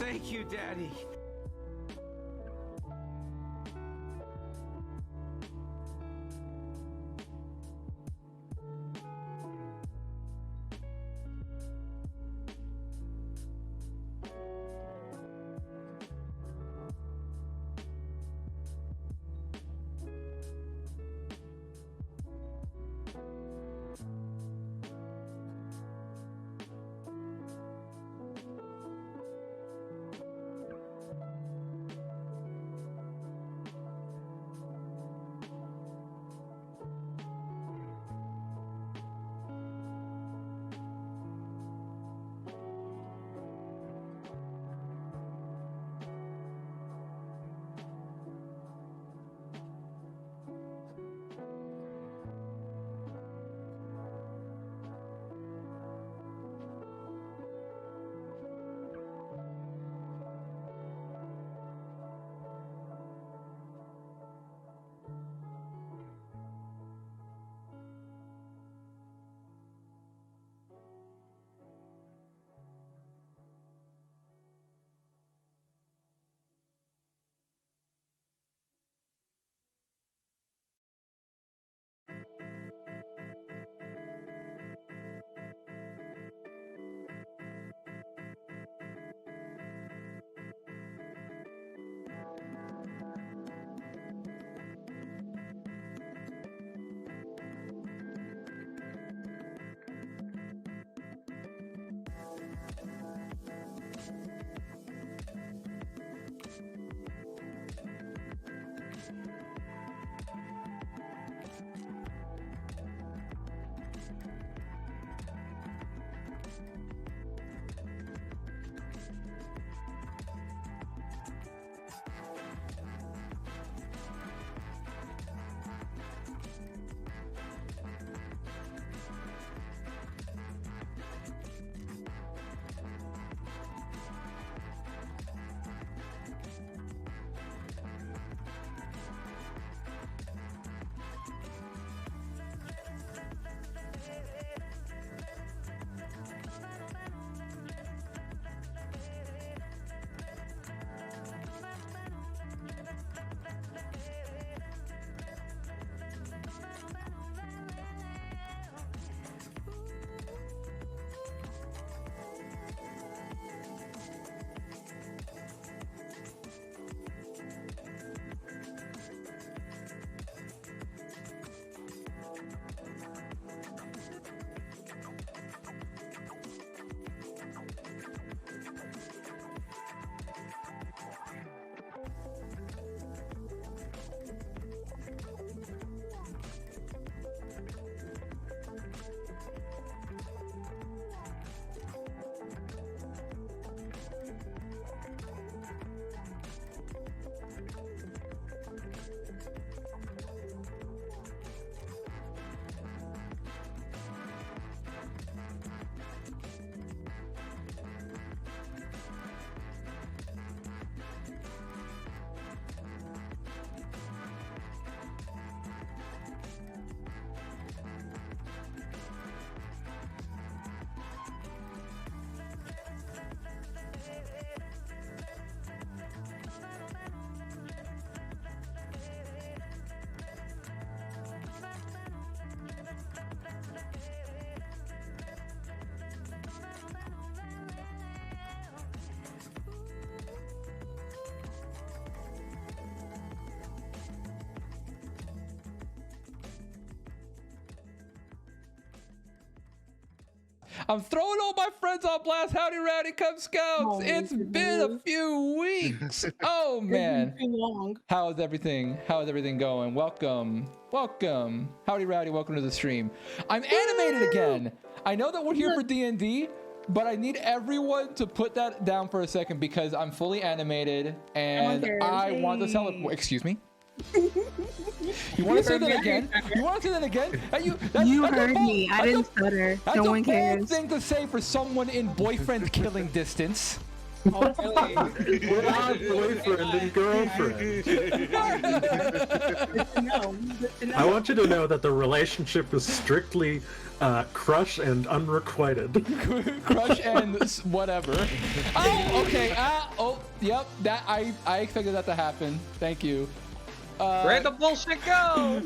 Thank you, Daddy. I'm throwing all my friends on blast. Howdy, rowdy, Cub Scouts. Oh, It's been a few weeks. Oh, man. Too long. How is everything? How is everything going? Welcome. Welcome. Howdy, rowdy. Welcome to the stream. I'm animated again. I know that we're here for D&D, but I need everyone to put that down for a second because I'm fully animated and I want to celebrate. Excuse me? You want to say that again? You want to say that again? You heard me. I didn't stutter. No one cares. That's a bold thing to say for someone in boyfriend killing distance. Oh, really? We're not boyfriend and girlfriend. Good to know. Good to know. I want you to know that the relationship is strictly crush and unrequited. Crush and whatever. Oh, okay. Oh, yep. That I expected that to happen. Thank you. Where'd the bullshit go?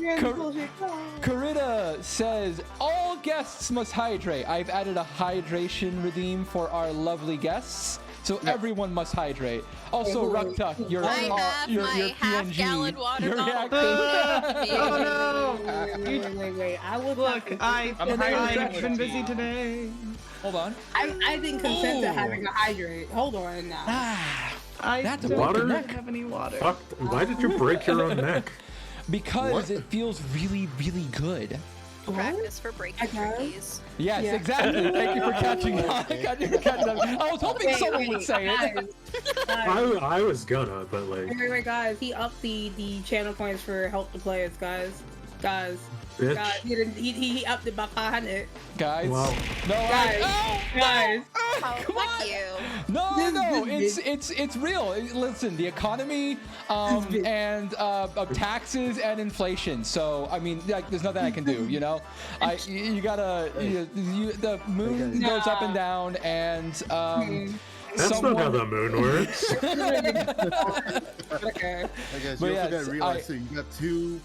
Carita says, all guests must hydrate. I've added a hydration redeem for our lovely guests. So everyone must hydrate. Also, Ruktuk, you're I have you're my half-gallon PNG. water You're bottle. reacting. Wait. I would Look, I've been busy today. Hold on. I didn't consent to having a hydrate. Hold on now. I That's a don't water? have any water. Fuck, why did you break your own neck? Because it feels really, really good. Practice for breaking cookies. Yes, Yeah. exactly. Thank you for catching on. Thank you for catching on. I was hoping someone would say it. I was gonna, but like, Wait, guys. He upped the channel points for help the players, guys. bitch. He upped it by 500. Guys. Wow. No, Guys. Guys. Oh, Come fuck on. you. No, This it's real. Listen, the economy and taxes and inflation. So I mean, like, there's nothing I can do. You know, you gotta. The moon goes up and down, and That's not how the moon works. Okay. I guess But you yes, also gotta realize too, you got two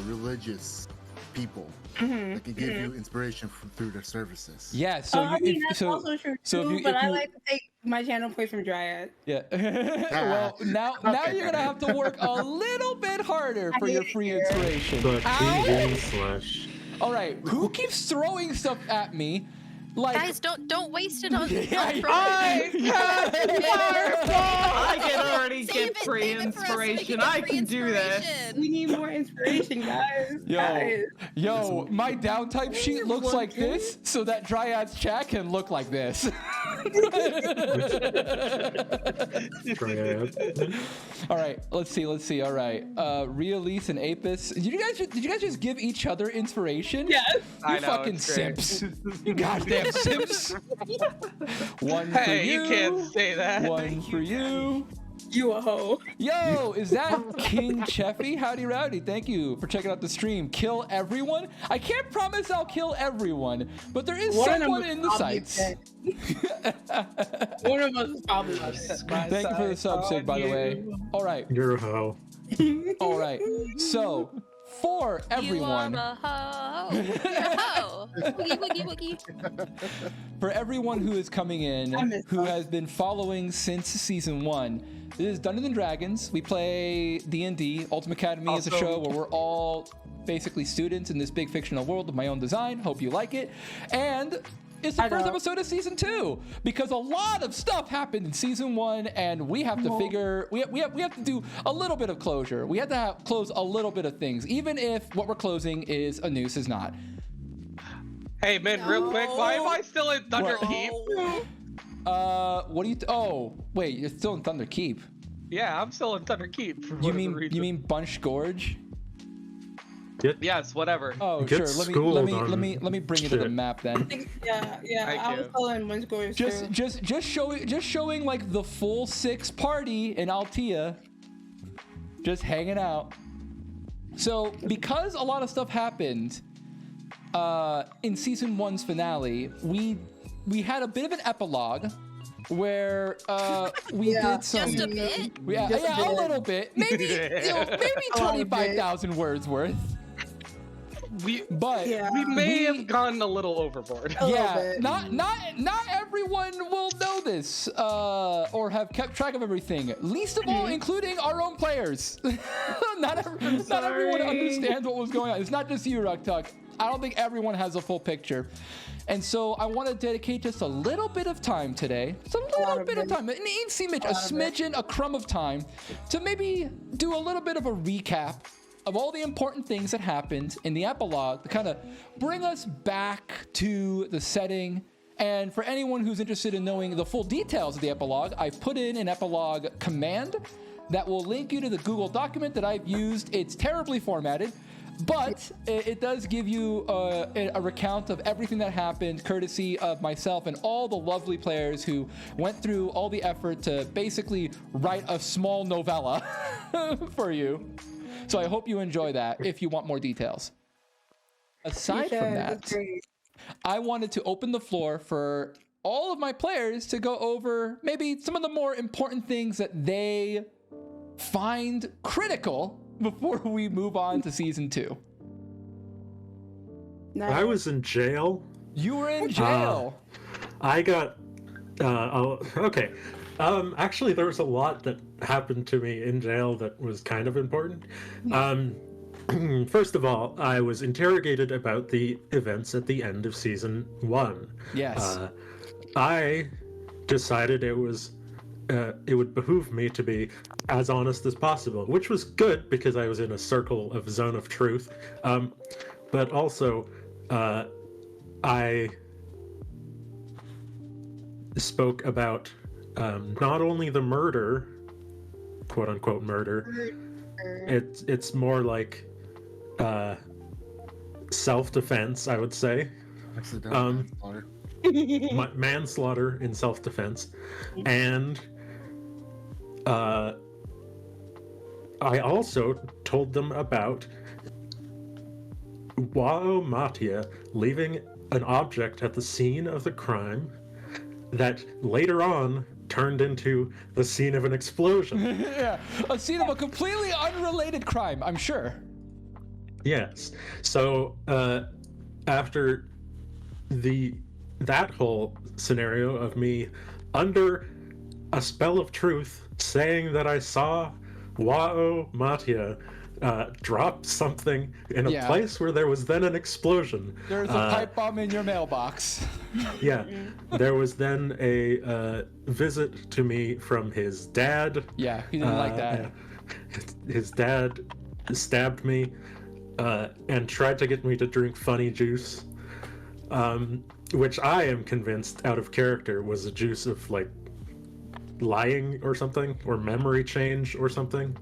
religious people that can give you inspiration through their services. yeah. So I mean, that's so also true so if too, you- but if I you- like to take my channel points from Dryad. yeah. Well, now you're gonna have to work a little bit harder for your free inspiration. But Ow! /. All right, who keeps throwing stuff at me? Like, Guys, don't waste it on. I can already get free inspiration. I can do this. We need more inspiration, guys. Guys. yo, my down type sheet looks like this, so that Dryad's chat can look like this. All right, let's see. All right, Realice and Apis. Did you guys just give each other inspiration? Yes. You I know, fucking it's great. simps. You goddamn simps. One for Hey, you. you can't say that. One for you. You a hoe. Yo, is that King Cheffy? Howdy rowdy. Thank you for checking out the stream. Kill everyone? I can't promise I'll kill everyone, but there is someone in the sites. One of us is probably dead. Thank you for the sub, Sig, by the way. All right. You're a hoe. All right. So, for everyone, You are a hoe. You're a hoe. Woogie, woogie, woogie. for everyone who is coming in, who has been following since season 1, this is Dungeons and Dragons. We play D&D. Ultimacademy is a Also- show where we're all basically students in this big fictional world of my own design. Hope you like it. And it's the first episode of season 2 because a lot of stuff happened in season 1, and we have to figure. We have to do a little bit of closure. We have to close a little bit of things, even if what we're closing is a noose is not. Hey, Min, real quick, why am I still in Thunder What? Keep? What do you? Oh, wait, you're still in Thunder Keep. Yeah, I'm still in Thunder Keep. For You whatever mean reason. Bunch Gorge? Yes, whatever. Oh, Get sure. schooled Let me on bring you to the shit. map then. Yeah. Thank I was you. telling one score too. Just showing like the full 6 party in Altea, just hanging out. So because a lot of stuff happened in season 1's finale, we had a bit of an epilogue were we did some Just a bit? yeah, a little bit, maybe maybe 25,000 words worth. We Yeah. we may have gone a little overboard. Yeah, not everyone will know this or have kept track of everything. Least of all, including our own players. not everyone understands what was going on. It's not just you, Ruktuk. I don't think everyone has a full picture. And so I want to dedicate just a little bit of time today, just a little bit of time, a smidgen, a crumb of time, to maybe do a little bit of a recap of all the important things that happened in the epilogue to kind of bring us back to the setting. And for anyone who's interested in knowing the full details of the epilogue, I've put in an epilogue command that will link you to the Google document that I've used. It's terribly formatted. But it does give you a recount of everything that happened, courtesy of myself and all the lovely players who went through all the effort to basically write a small novella for you. So I hope you enjoy that if you want more details. Aside from that, I wanted to open the floor for all of my players to go over maybe some of the more important things that they find critical before we move on to season 2. I was in jail. You were in jail. I got okay. Actually, there was a lot that happened to me in jail that was kind of important. First of all, I was interrogated about the events at the end of season 1. Yes. I decided it would behoove me to be as honest as possible, which was good because I was in a zone of truth. But also, I spoke about not only the murder, quote unquote murder. It's more like self-defense, I would say. Accidental manslaughter. Manslaughter in self-defense, and I also told them about Matia leaving an object at the scene of the crime that later on turned into the scene of an explosion. Yeah, a scene of a completely unrelated crime, I'm sure. Yes. So after that whole scenario of me under a spell of truth saying that I saw Matia drop something in a place where there was then an explosion. There's a pipe bomb in your mailbox. Yeah. There was then a visit to me from his dad. Yeah, he didn't like that. His dad stabbed me and tried to get me to drink funny juice. Which I am convinced, out of character, was a juice of, like, lying or something, or memory change or something.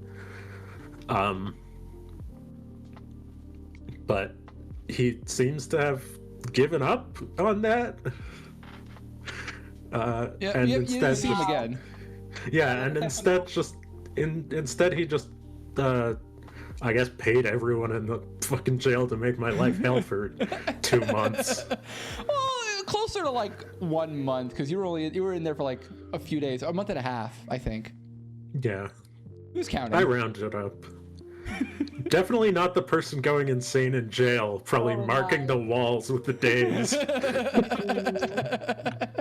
But he seems to have given up on that. And you instead didn't see him just, again. yeah, and instead he just I guess paid everyone in the fucking jail to make my life hell for 2 months. Well, closer to like 1 month, because you were in there for like a few days, a month and a half, I think. Yeah. Who's counting? I rounded it up. Definitely not the person going insane in jail, probably marking the walls with the days.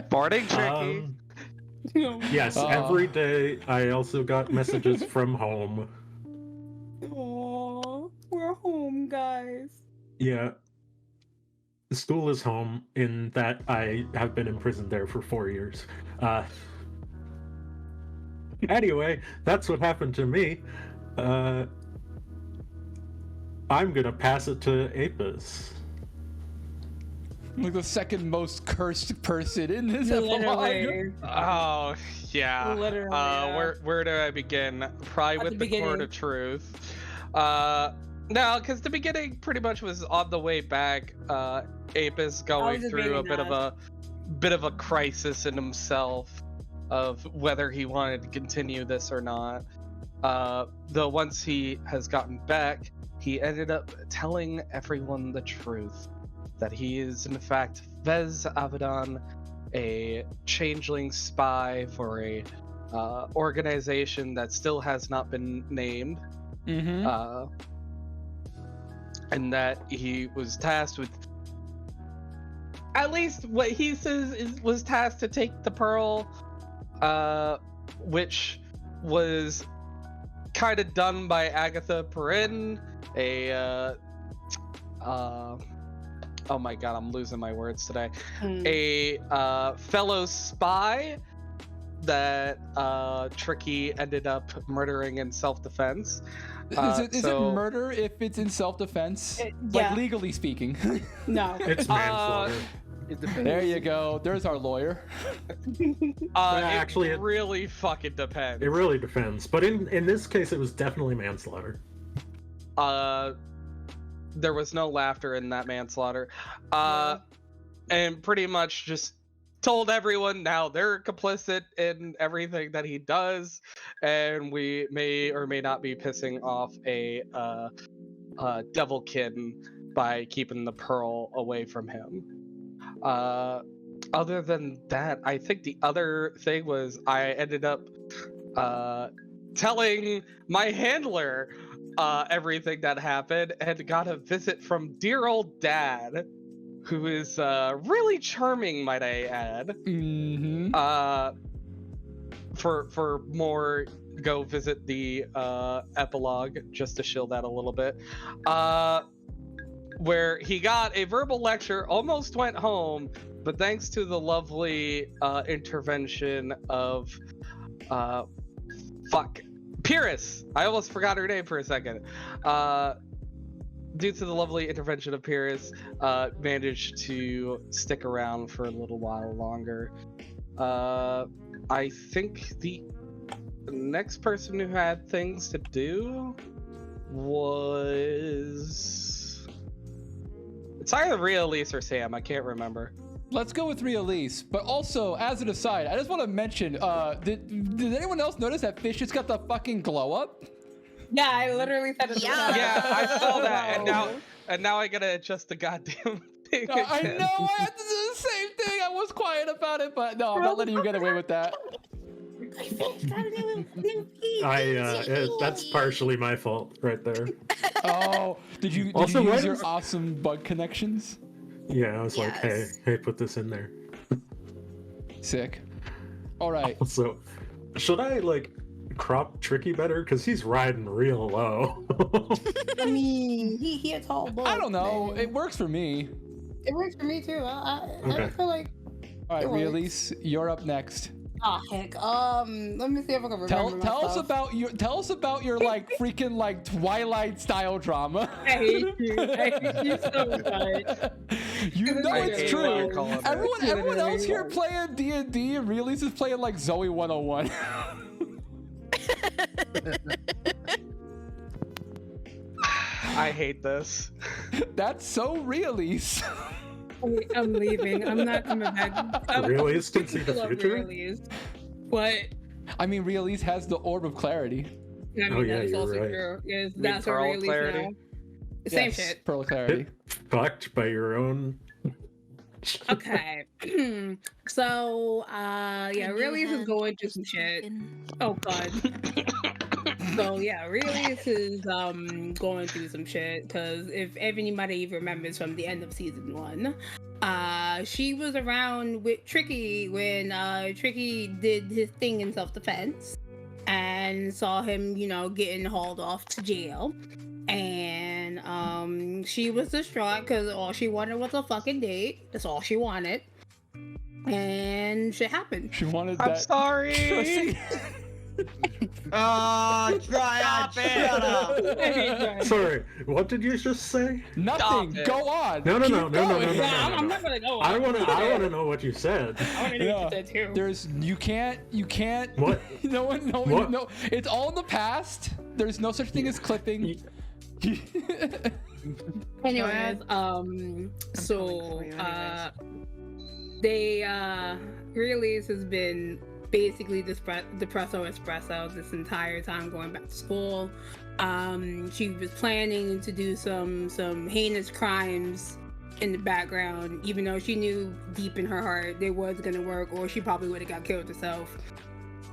Boarding tricky. Yes, every day I also got messages from home. Aww, we're home, guys. Yeah. The school is home in that I have been imprisoned there for 4 years. Anyway, that's what happened to me. I'm gonna pass it to Apis. Like the second most cursed person in this epilogue. Literally. Oh yeah. Literally, yeah. Where do I begin? Probably with the Court of Truth. No, because the beginning pretty much was on the way back. Apis going through a bit of a crisis in himself of whether he wanted to continue this or not. Though once he has gotten back, he ended up telling everyone the truth. That he is in fact Vez Avedon, a changeling spy for a organization that still has not been named. Mm-hmm. And that he was tasked with, at least what he says was tasked to take the pearl, which was kind of done by Agatha Perrin, oh my god, I'm losing my words today. A fellow spy that Tricky ended up murdering in self-defense. Is it murder if it's in self-defense? Yeah. Like legally speaking. No. It's manslaughter. There you go. There's our lawyer. Actually, it really fucking depends. It really depends. But in this case, it was definitely manslaughter. there was no laughter in that manslaughter. And pretty much just told everyone now they're complicit in everything that he does, and we may or may not be pissing off a devilkin by keeping the pearl away from him. Other than that, I think the other thing was I ended up telling my handler everything that happened, and got a visit from dear old dad, who is really charming, might I add. Mm-hmm. For more, go visit the epilogue just to shill that a little bit. Where he got a verbal lecture, almost went home, but thanks to the lovely intervention of Pyrrhus. I almost forgot her name for a second. Due to the lovely intervention of Pyrrhus, managed to stick around for a little while longer. I think the next person who had things to do was... It's either Rhea-Elise or Sam, I can't remember. Let's go with Rhea-Elise. But also, as an aside, I just want to mention, did anyone else notice that Fish just got the fucking glow up? Yeah, I literally said it. Yeah, I saw that, and now I gotta adjust the goddamn thing. I know, I had to do the same thing. I was quiet about it, but no, I'm not letting you get away with that. That's partially my fault right there. Oh, did you use your awesome bug connections? Yeah, I was like, hey, put this in there. Sick. All right. So, should I like crop Tricky better? Because he's riding real low. I mean, he a tall boy. I don't know. Man. It works for me. It works for me too. I feel like. All right, Rhea-Elise, you're up next. Oh heck. Let me see if I can remember. Tell us about your like freaking like Twilight style drama. I hate you. I hate you so much. You know it's true. Everyone else here playing D&D, and Rhea-Elise is playing like Zoe 101. I hate this. That's so Rhea-Elise. I'm leaving. I'm not coming back. Rhea-Elise can see the future? What? I mean, Rhea-Elise has the Orb of Clarity. I mean, that is also true. Yes, that's what Rhea-Elise clarity. now. Same shit. Pearl of Clarity. Fucked by your own. Okay. So, yeah, Rhea-Elise is going through some shit. Oh god. So yeah, Rhea-Elise is going through some shit, because if anybody remembers from the end of season 1, she was around with Tricky when Tricky did his thing in self-defense and saw him, you know, getting hauled off to jail. And she was distraught because all she wanted was a fucking date. That's all she wanted. And shit happened. She wanted that. I'm sorry. Dryadmin. Sorry, what did you just say? Nothing. Go on. No. I'm not gonna go. I want to know what you said. I want to know what you said too. You can't. What? No. It's all in the past. There's no such thing as clipping. Anyways, Rhea-Elise has been basically depresso espresso this entire time going back to school. She was planning to do some heinous crimes in the background, even though she knew deep in her heart they was gonna work, or she probably would have got killed herself.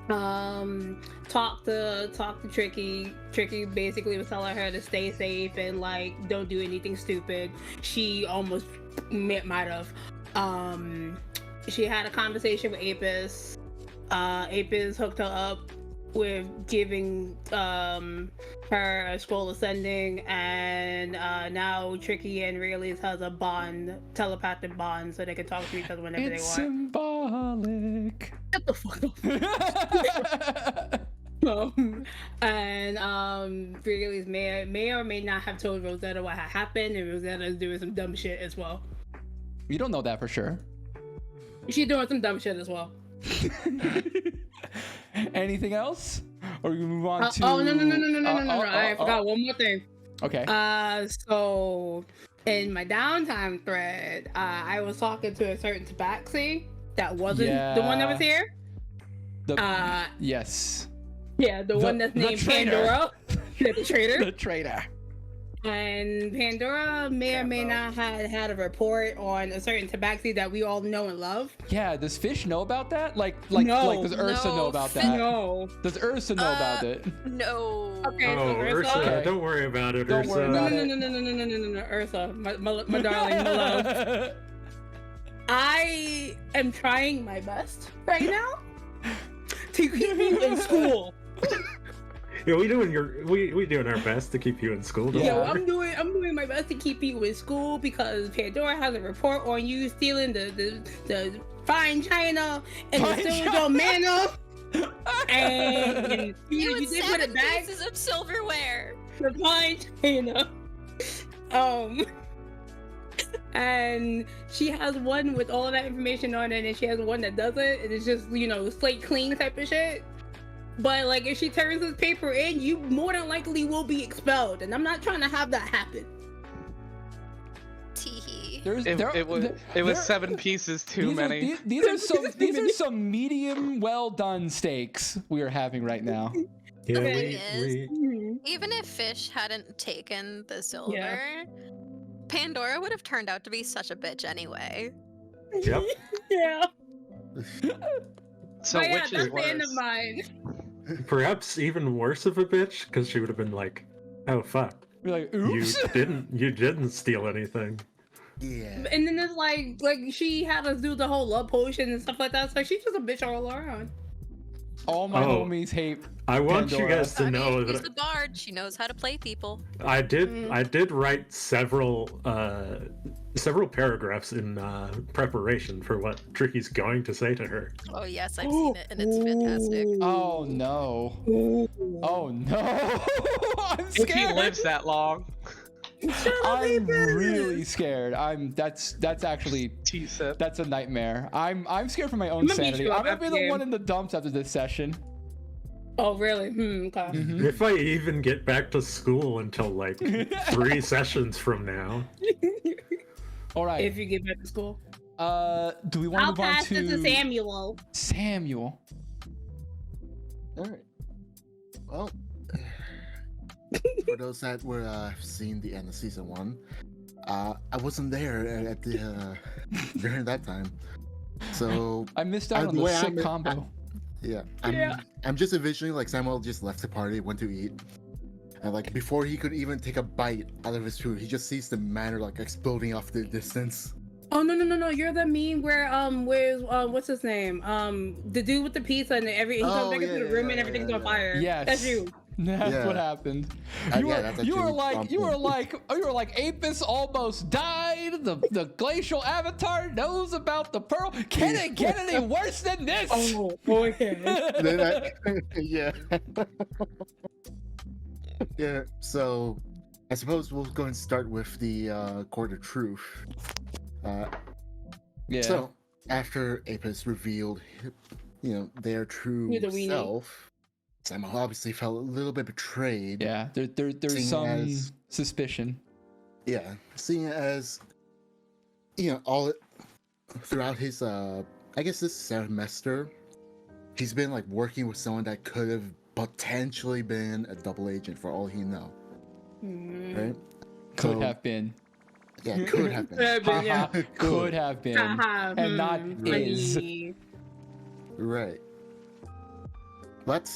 Talk to Tricky. Tricky basically was telling her to stay safe and like don't do anything stupid. She almost might have. She had a conversation with Apis. Apis hooked her up with giving her a scroll of sending, and now Tricky and Rhea-Elise has a bond, telepathic bond, so they can talk to each other whenever they want. It's symbolic. Shut the fuck up. And Rhea-Elise may or may not have told Rosetta what had happened, and Rosetta is doing some dumb shit as well. You don't know that for sure. She's doing some dumb shit as well. Anything else? Or we move on to... Oh, no. I forgot one more thing. Okay. So in my downtime thread, I was talking to a certain tabaxi that wasn't the one that was here. Yes. Yeah, the one that's named Pandora. The traitor. The traitor. And Pandora may or may not have had a report on a certain tabaxi that we all know and love. Yeah, does Fish know about that? Like, No. does Ursa know about that? No. Does Ursa know about it? No. Okay, Oh, so Ursa, Okay. don't worry about it, Don't Ursa. worry about it. No, Ursa, my darling, my love. I am trying my best right now to keep you in school. Yeah, we doing our best to keep you in school. Don't Yo, worry. I'm doing my best to keep you in school because Pandora has a report on you stealing the fine china and the silver manna. And You you and did put 7 it back. pieces of silverware. The fine china. And she has one with all of that information on it, and she has one that doesn't, and it's just, slate clean type of shit. But like, if she turns this paper in, you more than likely will be expelled, and I'm not trying to have that happen. Teehee. It was 7 pieces too many. These are some medium well done steaks we are having right now. Yeah, The thing is, we even if Fish hadn't taken the silver, Pandora would have turned out to be such a bitch anyway. Yep. Yeah. So But yeah, which that's is the end of worse? mine. Perhaps even worse of a bitch, because she would have been like, "Oh fuck, We're like, oops. you didn't steal anything." Yeah. And then it's like she had us do the whole love potion and stuff like that. So she's just a bitch all around. All my Oh. homies hate. I want you Pandora. guys to know she's that the bard. She knows how to play people. I did write several paragraphs in preparation for what Tricky's going to say to her. Oh yes, I've seen it, and it's fantastic. Oh no. Oh no. I'm If he scared. lives that long. I'm really scared. That's actually T-sip. that's a nightmare. I'm scared for my own I'm gonna beat sanity. you up I'm gonna after be the game. one in the dumps after this session. Oh really? Okay. Mhm. If I even get back to school until like 3 sessions from now. All right. If you get back to school, Do we want to I'll move on pass to it to Samuel. Samuel? All right. Well, for those that were seeing the end of season 1, I wasn't there at the during that time, so I missed out on the the way sick I'm- combo. I'm just envisioning like Samuel just left the party, went to eat, and like before he could even take a bite out of his food, he just sees the manor like exploding off the distance. Oh no! You're the meme where what's his name? The dude with the pizza and he comes back into the room and everything's on fire. Yes. That's you. That's Yeah. what happened. Yeah, You that's were actually like Apis almost died. The glacial avatar knows about the pearl. Can it get any worse than this? Oh boy. Then yeah. Yeah, so I suppose we'll go and start with the Court of Truth. Yeah. So after Apis revealed, their true You're the weenie. self, Samuel obviously felt a little bit betrayed. Yeah, there's Seeing some as- suspicion. Yeah, seeing as all throughout his I guess this semester, he's been like working with someone that could have potentially been a double agent for all he know, right? Could So- have been. Yeah, could have been. Yeah. Could have been. And not is. Right. But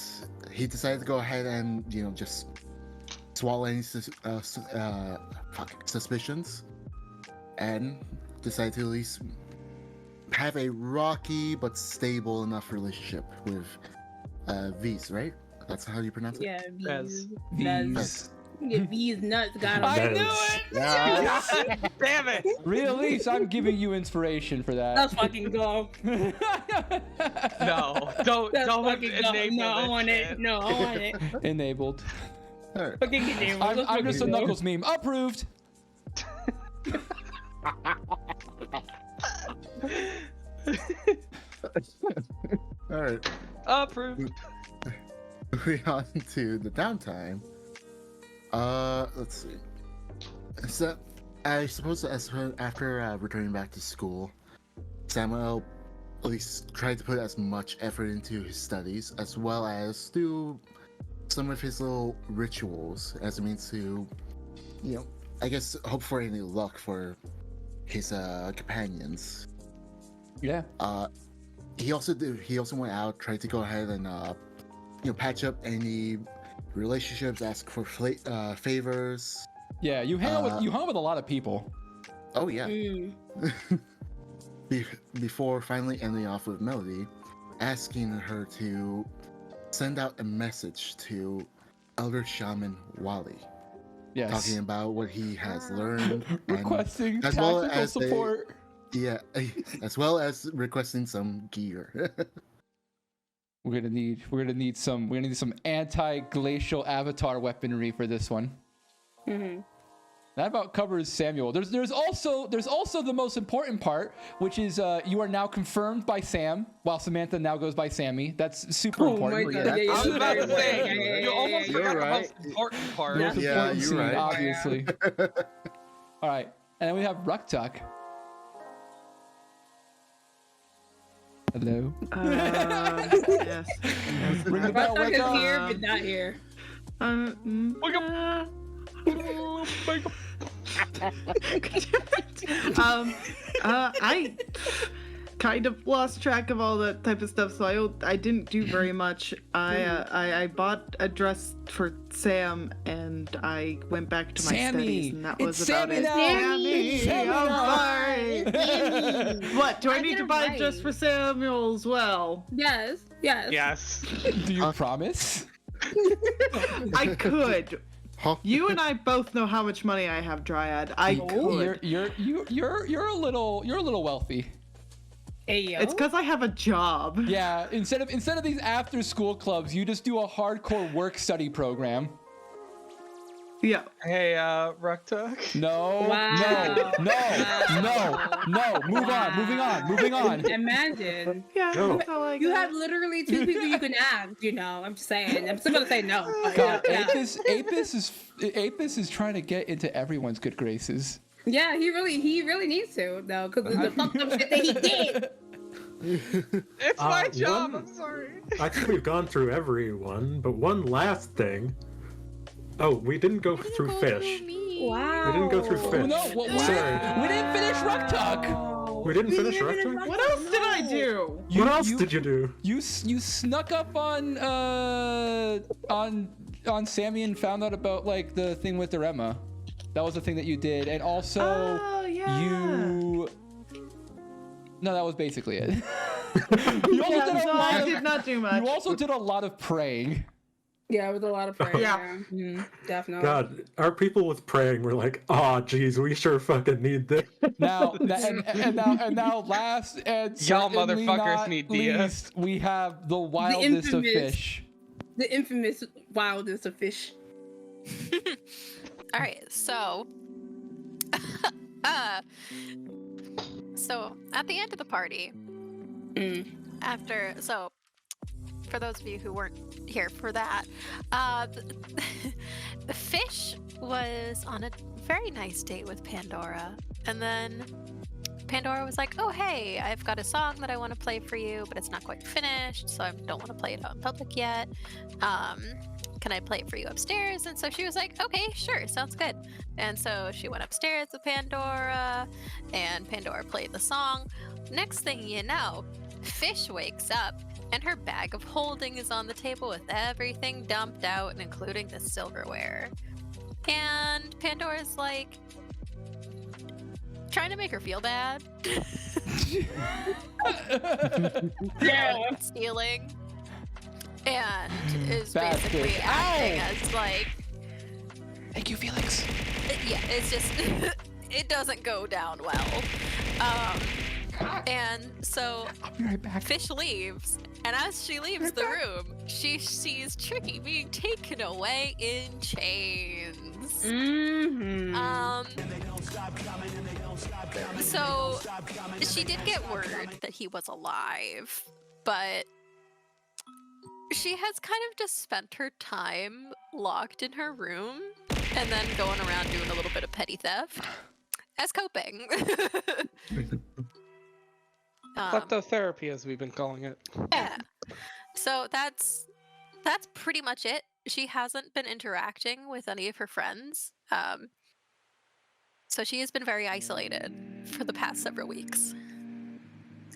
he decided to go ahead and just swallow any suspicions, and decided to at least have a rocky but stable enough relationship with Vysserae, right? That's how you pronounce it. Yeah, Yes. These. These nuts got I him. knew That's- it! Yeah. Damn it! Release, I'm giving you inspiration for that. Let's fucking go. No, don't Let's don't fucking go. enable No, I this want shit. it. No, I want it. Enabled. All right. Fucking get named. I'm just a Knuckles meme. Approved. All right. Approved. Moving on to the downtime. Let's see. So, I suppose after returning back to school, Samuel at least tried to put as much effort into his studies, as well as do some of his little rituals as a means to, I guess, hope for any luck for his companions. Yeah. He also went out, tried to go ahead and patch up any relationships, ask for favors. Yeah, you hung with a lot of people. Oh yeah. Before finally ending off with Melody, asking her to send out a message to Elder Shaman Wally. Yes. Talking about what he has learned. Requesting tactical support. As well as requesting some gear. We're gonna need some anti-glacial avatar weaponry for this one. Mm-hmm. That about covers Samuel. There's also the most important part, which is you are now confirmed by Sam, while Samantha now goes by Sammy. That's super important. God. Yeah, I was about to say, you almost forgot the most important part. Most important you're scene, right. obviously. All right, and then we have Ruktuk. Hello. Yes. Ring the bell, wake up. Here, but not here. Wake up. Wake up. I kind of lost track of all that type of stuff, so I didn't do very much. I bought a dress for Sam, and I went back to my studies, and that was about it. Sammy, I'm sorry. What? Do I need to buy a dress for Samuel as well? Yes. Do you promise? I could. Huh? You and I both know how much money I have, Dryad. I could. You're a little wealthy. Ayo. It's because I have a job. Yeah, instead of these after school clubs, you just do a hardcore work study program. Yeah. Hey, Ruktuk. No. Wow. No. Moving on. Imagine. Yeah, No. that's all I You got. have literally two people you can ask, I'm just saying. I'm still gonna say no. But God, yeah. Apis is trying to get into everyone's good graces. Yeah, he really needs to though, because of the fucked up shit that he did. It's my job. one- I'm sorry. I think we've gone through everyone, but one last thing. Oh, we didn't go through fish. Wow. We didn't go through Oh, fish. no, Sorry. we didn't finish Ruktuk. We didn't finish Ruktuk? What else did I do? What else did you do? You snuck up on Sammy and found out about like the thing with Irema. That was the thing that you did, and also you. No, that was basically it. You also did a So lot I of- did not do much. You also did a lot of praying. Yeah, it was a lot of prayer. Yeah. Definitely. God, our people with praying were like, "Aw, geez, we sure fucking need this." Now, now, last and Y'all certainly motherfuckers not need DS. least, we have the wildest of infamous- fish. The infamous wildest of fish. All right, so so at the end of the party, for those of you who weren't here for that, the fish was on a very nice date with Pandora, and then Pandora was like, "Oh hey, I've got a song that I want to play for you, but it's not quite finished, so I don't want to play it out in public yet. Can I play it for you upstairs?" And so she was like, "Okay, sure, sounds good." And so she went upstairs with Pandora, and Pandora played the song. Next thing you know, Fish wakes up, and her bag of holding is on the table with everything dumped out, and including the silverware. And Pandora's like, trying to make her feel bad. Yeah. Stealing. And is Bad basically fish. acting Ow! as like, Thank you, Felix. yeah, it's just, it doesn't go down well. And so I'll be right back. Fish leaves, and as she leaves the room, she sees Tricky being taken away in chains. So she did get word that he was alive, but she has kind of just spent her time locked in her room and then going around doing a little bit of petty theft as coping. Kleptotherapy, as we've been calling it. Yeah. So that's pretty much it. She hasn't been interacting with any of her friends. So she has been very isolated for the past several weeks.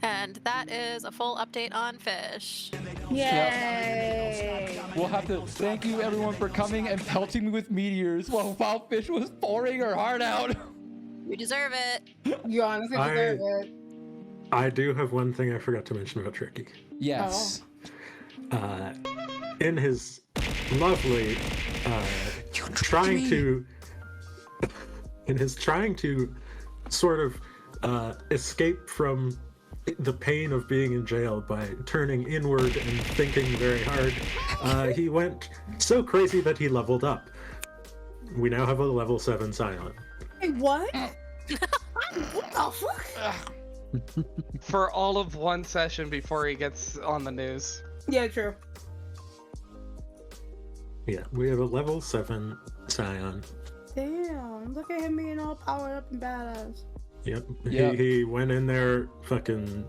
And that is a full update on Fish. Yay! We'll have to thank you everyone for coming and pelting me with meteors while Fish was pouring her heart out. You deserve it. You honestly deserve it. I do have one thing I forgot to mention about Tricky. Yes. In his lovely trying to sort of escape from the pain of being in jail by turning inward and thinking very hard, he went so crazy that he leveled up. We now have a level 7 silent. Hey, what? What the fuck? For all of one session before he gets on the news. Yeah, true. Yeah, we have a level 7 Scion. Damn, look at him being all powered up and badass. Yep. Yep. He went in there fucking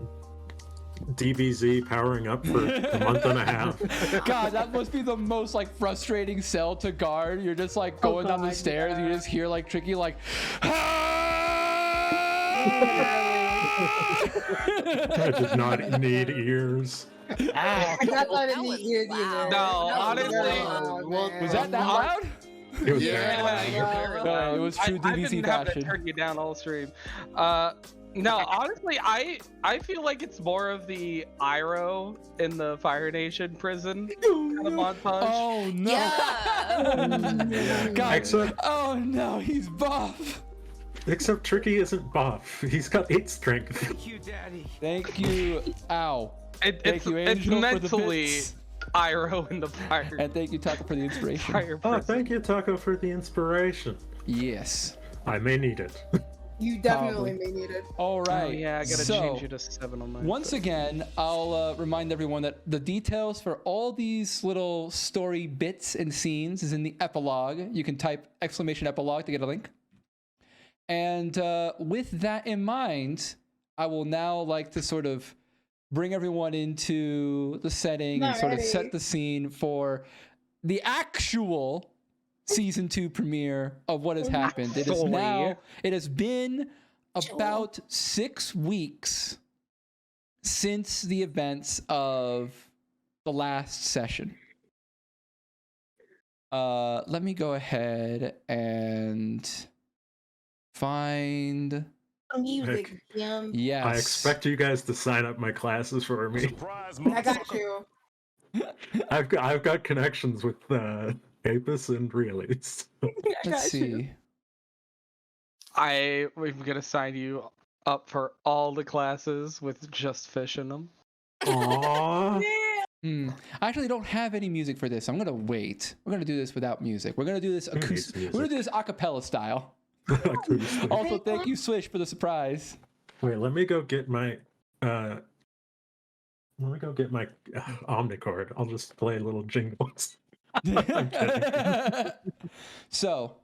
DBZ powering up for a month and a half. God, that must be the most like frustrating cell to guard. You're just like going down the stairs and you just hear like Tricky like I did not need ears. I got that in the was ears loud. either. No, honestly. was that loud? It was Yeah, bad. you're very loud. It was true I've DBC been having to fashion. turn you down all stream. No, honestly, I feel like it's more of the Iroh in the Fire Nation prison kind of montage. Oh no! Yeah. God. Except, Oh no, he's buff. except Tricky isn't buff. He's got 8 strength. Thank you, Daddy. Thank you. Ow. It's Thank you, it's Angel, for the mentally bits. Iroh in the Fire. And thank you, Taco, for the inspiration. Fire Oh, prison. thank you, Taco, for the inspiration. Yes. I may need it. You definitely Probably. may need it. All right. Oh, yeah, I gotta so, change you to 7 on mine. Once again, I'll remind everyone that the details for all these little story bits and scenes is in the epilogue. You can type !epilogue to get a link. And with that in mind, I will now like to sort of bring everyone into the setting and sort of set the scene for the actual season 2 premiere of what has happened. It has been about 6 weeks since the events of the last session. Let me go ahead and find Music, Jim. yes. I expect you guys to sign up my classes for me. I got you. I've got connections with Apis and Realies. Let's see. We're gonna sign you up for all the classes with just Fish in them. Aww. I actually don't have any music for this. I'm gonna wait. We're gonna do this without music. We're gonna do this acoustic. We're gonna do this a cappella style. Also, thank you, Swish, for the surprise. Wait, let me go get my Omnicord. I'll just play little jingles. I'm kidding. So,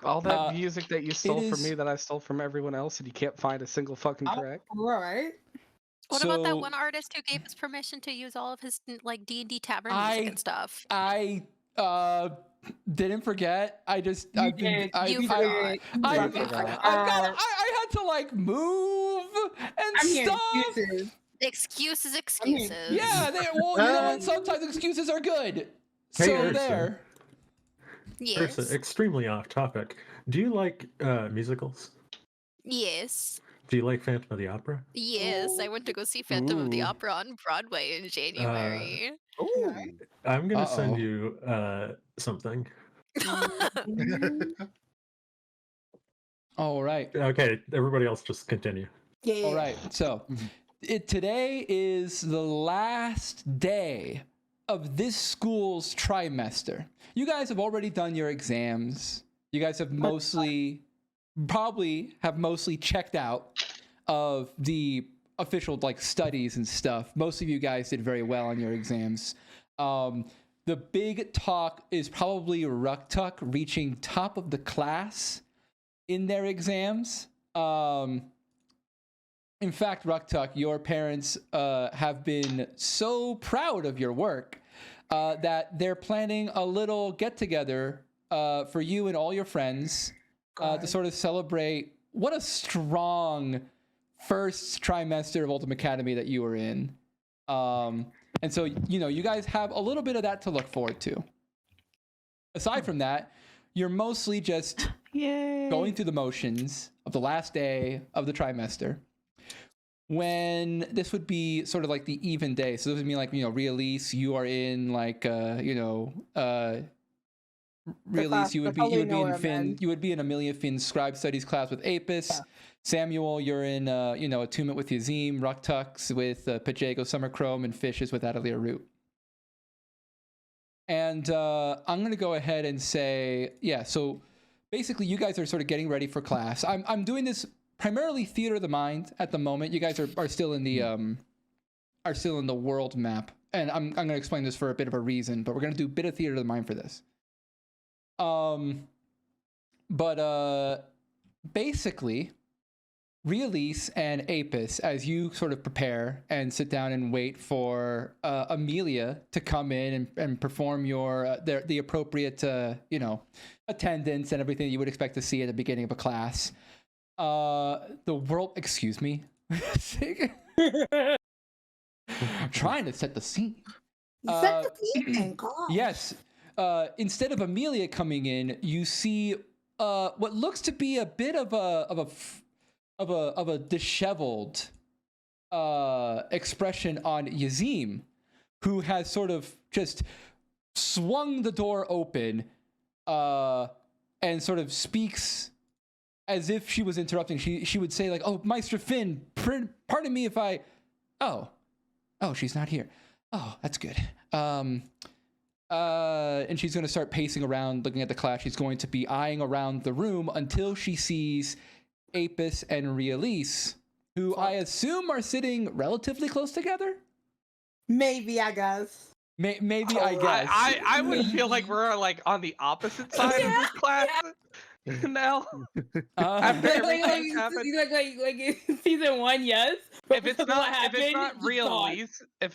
All that music that you stole it from is- me that I stole from everyone else, and you can't find a single fucking track. Right? What about that So- one artist who gave us permission to use all of his like D&D tavern I- music and stuff? I didn't forget. I just I've been I You I, forgot. I had to like move and I'm hearing stuff. excuses. Excuses. Yeah, well, you know what? Sometimes excuses are good. Hey, So Ursa. there. Yes. Ursa, extremely off topic. Do you like musicals? Yes. Do you like Phantom of the Opera? Yes. I went to go see Phantom of the Ooh. Opera on Broadway in January. I'm gonna Uh-oh. send you something. All right. Okay, everybody else just continue. Yeah. All right. So, today is the last day of this school's trimester. You guys have already done your exams. You guys have mostly checked out of the official like studies and stuff. Most of you guys did very well on your exams. the big talk is probably Ruktuk reaching top of the class in their exams. In fact, Ruktuk, your parents have been so proud of your work that they're planning a little get-together for you and all your friends to sort of celebrate what a strong first trimester of Ultimacademy that you were in. And so, you guys have a little bit of that to look forward to. Aside from that, you're mostly just going through the motions of the last day of the trimester. When this would be sort of like the even day. So this would mean like, release, you are in like, release, you would be in Amelia Finn's scribe studies class with Apis. Yeah. Samuel, you're in, attunement with Yazim, Ruktux with Pajago, Summer Chrome, and Fishes with Adelia Root. And I'm going to go ahead and say, so basically you guys are sort of getting ready for class. I'm doing this primarily theater of the mind at the moment. You guys are still in the world map. And I'm going to explain this for a bit of a reason, but we're going to do a bit of theater of the mind for this. Basically, Release and Apis, as you sort of prepare and sit down and wait for Amelia to come in and perform the appropriate, attendance and everything you would expect to see at the beginning of a class. The world, excuse me. I'm trying to set the scene. Set the scene. Yes. Instead of Amelia coming in, you see what looks to be a bit of a disheveled expression on Yazim, who has sort of just swung the door open and sort of speaks as if she was interrupting. She would say like, "Oh, Meister Finn, pardon me if I..." Oh, she's not here. Oh, that's good. And she's going to start pacing around, looking at the class. She's going to be eyeing around the room until she sees Apis and Release, who I assume are sitting relatively close together. Maybe, I guess. Maybe, I guess. I would feel like we're like on the opposite side of this class now. After everything's happened. Like season 1, yes. If it's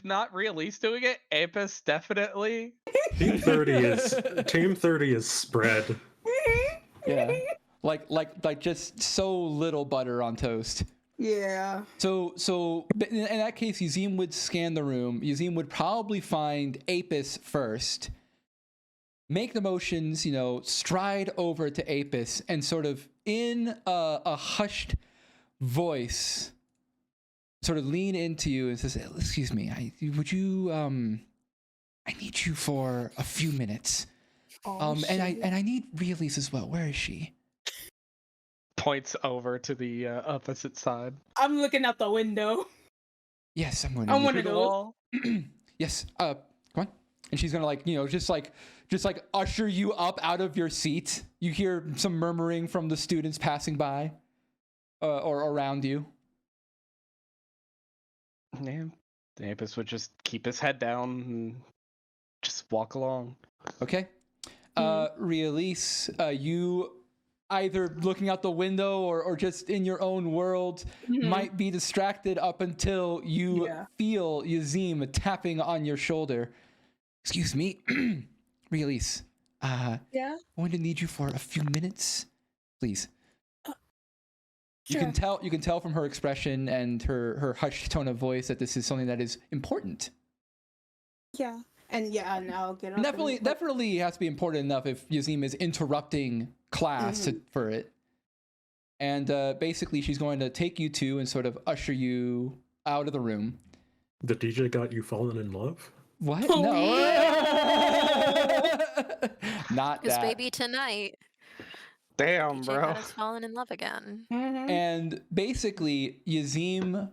not Release doing it, Apis definitely. Team 30 is spread. Yeah. Like just so little butter on toast. Yeah. So in that case, Yazim would scan the room. Yazim would probably find Apis first, make the motions, stride over to Apis, and sort of in a hushed voice, sort of lean into you and says, "Excuse me, I need you for a few minutes. And I need Release as well. Where is she?" Points over to the opposite side. I'm looking out the window. Yes, I'm going to. I'm one of those. Yes. Come on. And she's gonna just usher you up out of your seat. You hear some murmuring from the students passing by, or around you. Yeah. Apis would just keep his head down and just walk along. Okay. Release, you either looking out the window or just in your own world might be distracted up until you feel Yazim tapping on your shoulder. Excuse me, Release. I'm going to need you for a few minutes, please. Sure. You can tell from her expression and her hushed tone of voice that this is something that is important. Yeah. And I'll get up. Definitely has to be important enough if Yazim is interrupting class for it. And basically, she's going to take you two and sort of usher you out of the room. The DJ got you fallen in love? What? Oh, no. Not His that. baby tonight. Damn, DJ bro. got us fallen in love again. And basically, Yazim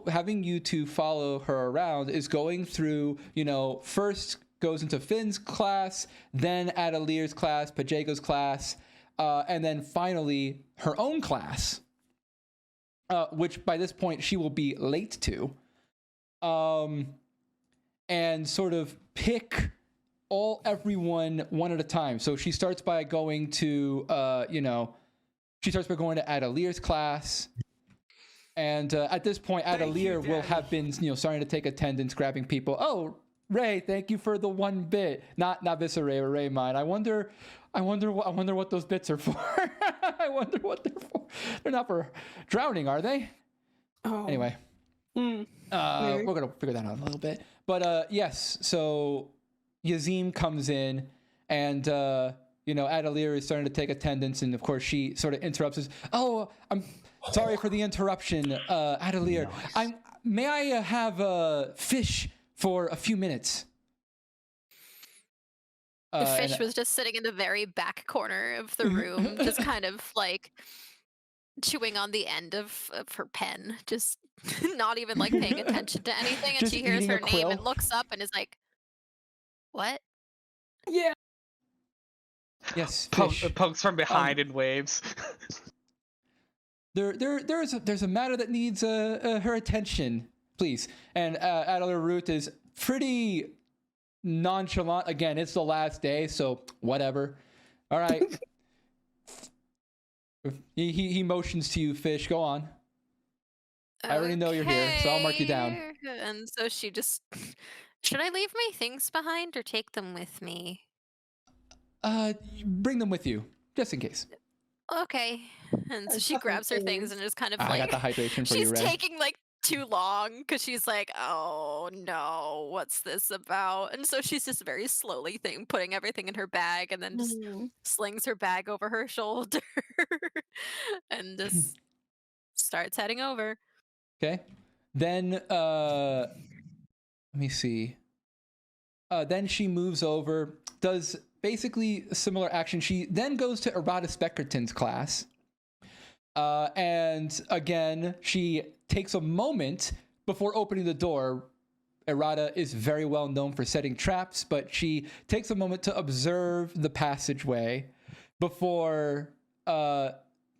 having you two follow her around is going through, first goes into Finn's class, then Adelier's class, Pajago's class, and then finally her own class, which by this point she will be late to, and sort of pick everyone one at a time. So she starts by going to, she starts by going to Adalir's class. And at this point, Adalir will have been, starting to take attendance, grabbing people. Oh, Ray, thank you for the 1 bit. Not Vysserae or Ray mine. I wonder what those bits are for. I wonder what they're for. They're not for drowning, are they? Oh. Anyway, we're gonna figure that out in a little bit. But yes, so Yazim comes in, and Adalir is starting to take attendance, and of course she sort of interrupts us. Oh, I'm sorry for the interruption, Adalir. May I have fish for a few minutes? The fish was just sitting in the very back corner of the room, just kind of like chewing on the end of her pen, just not even like paying attention to anything. And Just she hears eating a her name quill. and looks up and is like, "What?" Yeah. Yes, fish. Pokes from behind and waves. There's a matter that needs her attention, please. And Adalir Root is pretty nonchalant. Again, it's the last day, so whatever. All right. he motions to you, fish. Go on. I already know you're here, so I'll mark you down. Okay. And so she just, should I leave my things behind or take them with me? Bring them with you, just in case. Okay. And so she grabs her things and just kind of I like, got the hydration for you, she's Ray. taking like too long because she's like, oh no, what's this about? And so she's just very slowly putting everything in her bag and then just slings her bag over her shoulder and just starts heading over. Okay. Then let me see. Then she moves over, does basically a similar action. She then goes to Errata Speckerton's class. And again, she takes a moment before opening the door. Errata is very well known for setting traps, but she takes a moment to observe the passageway before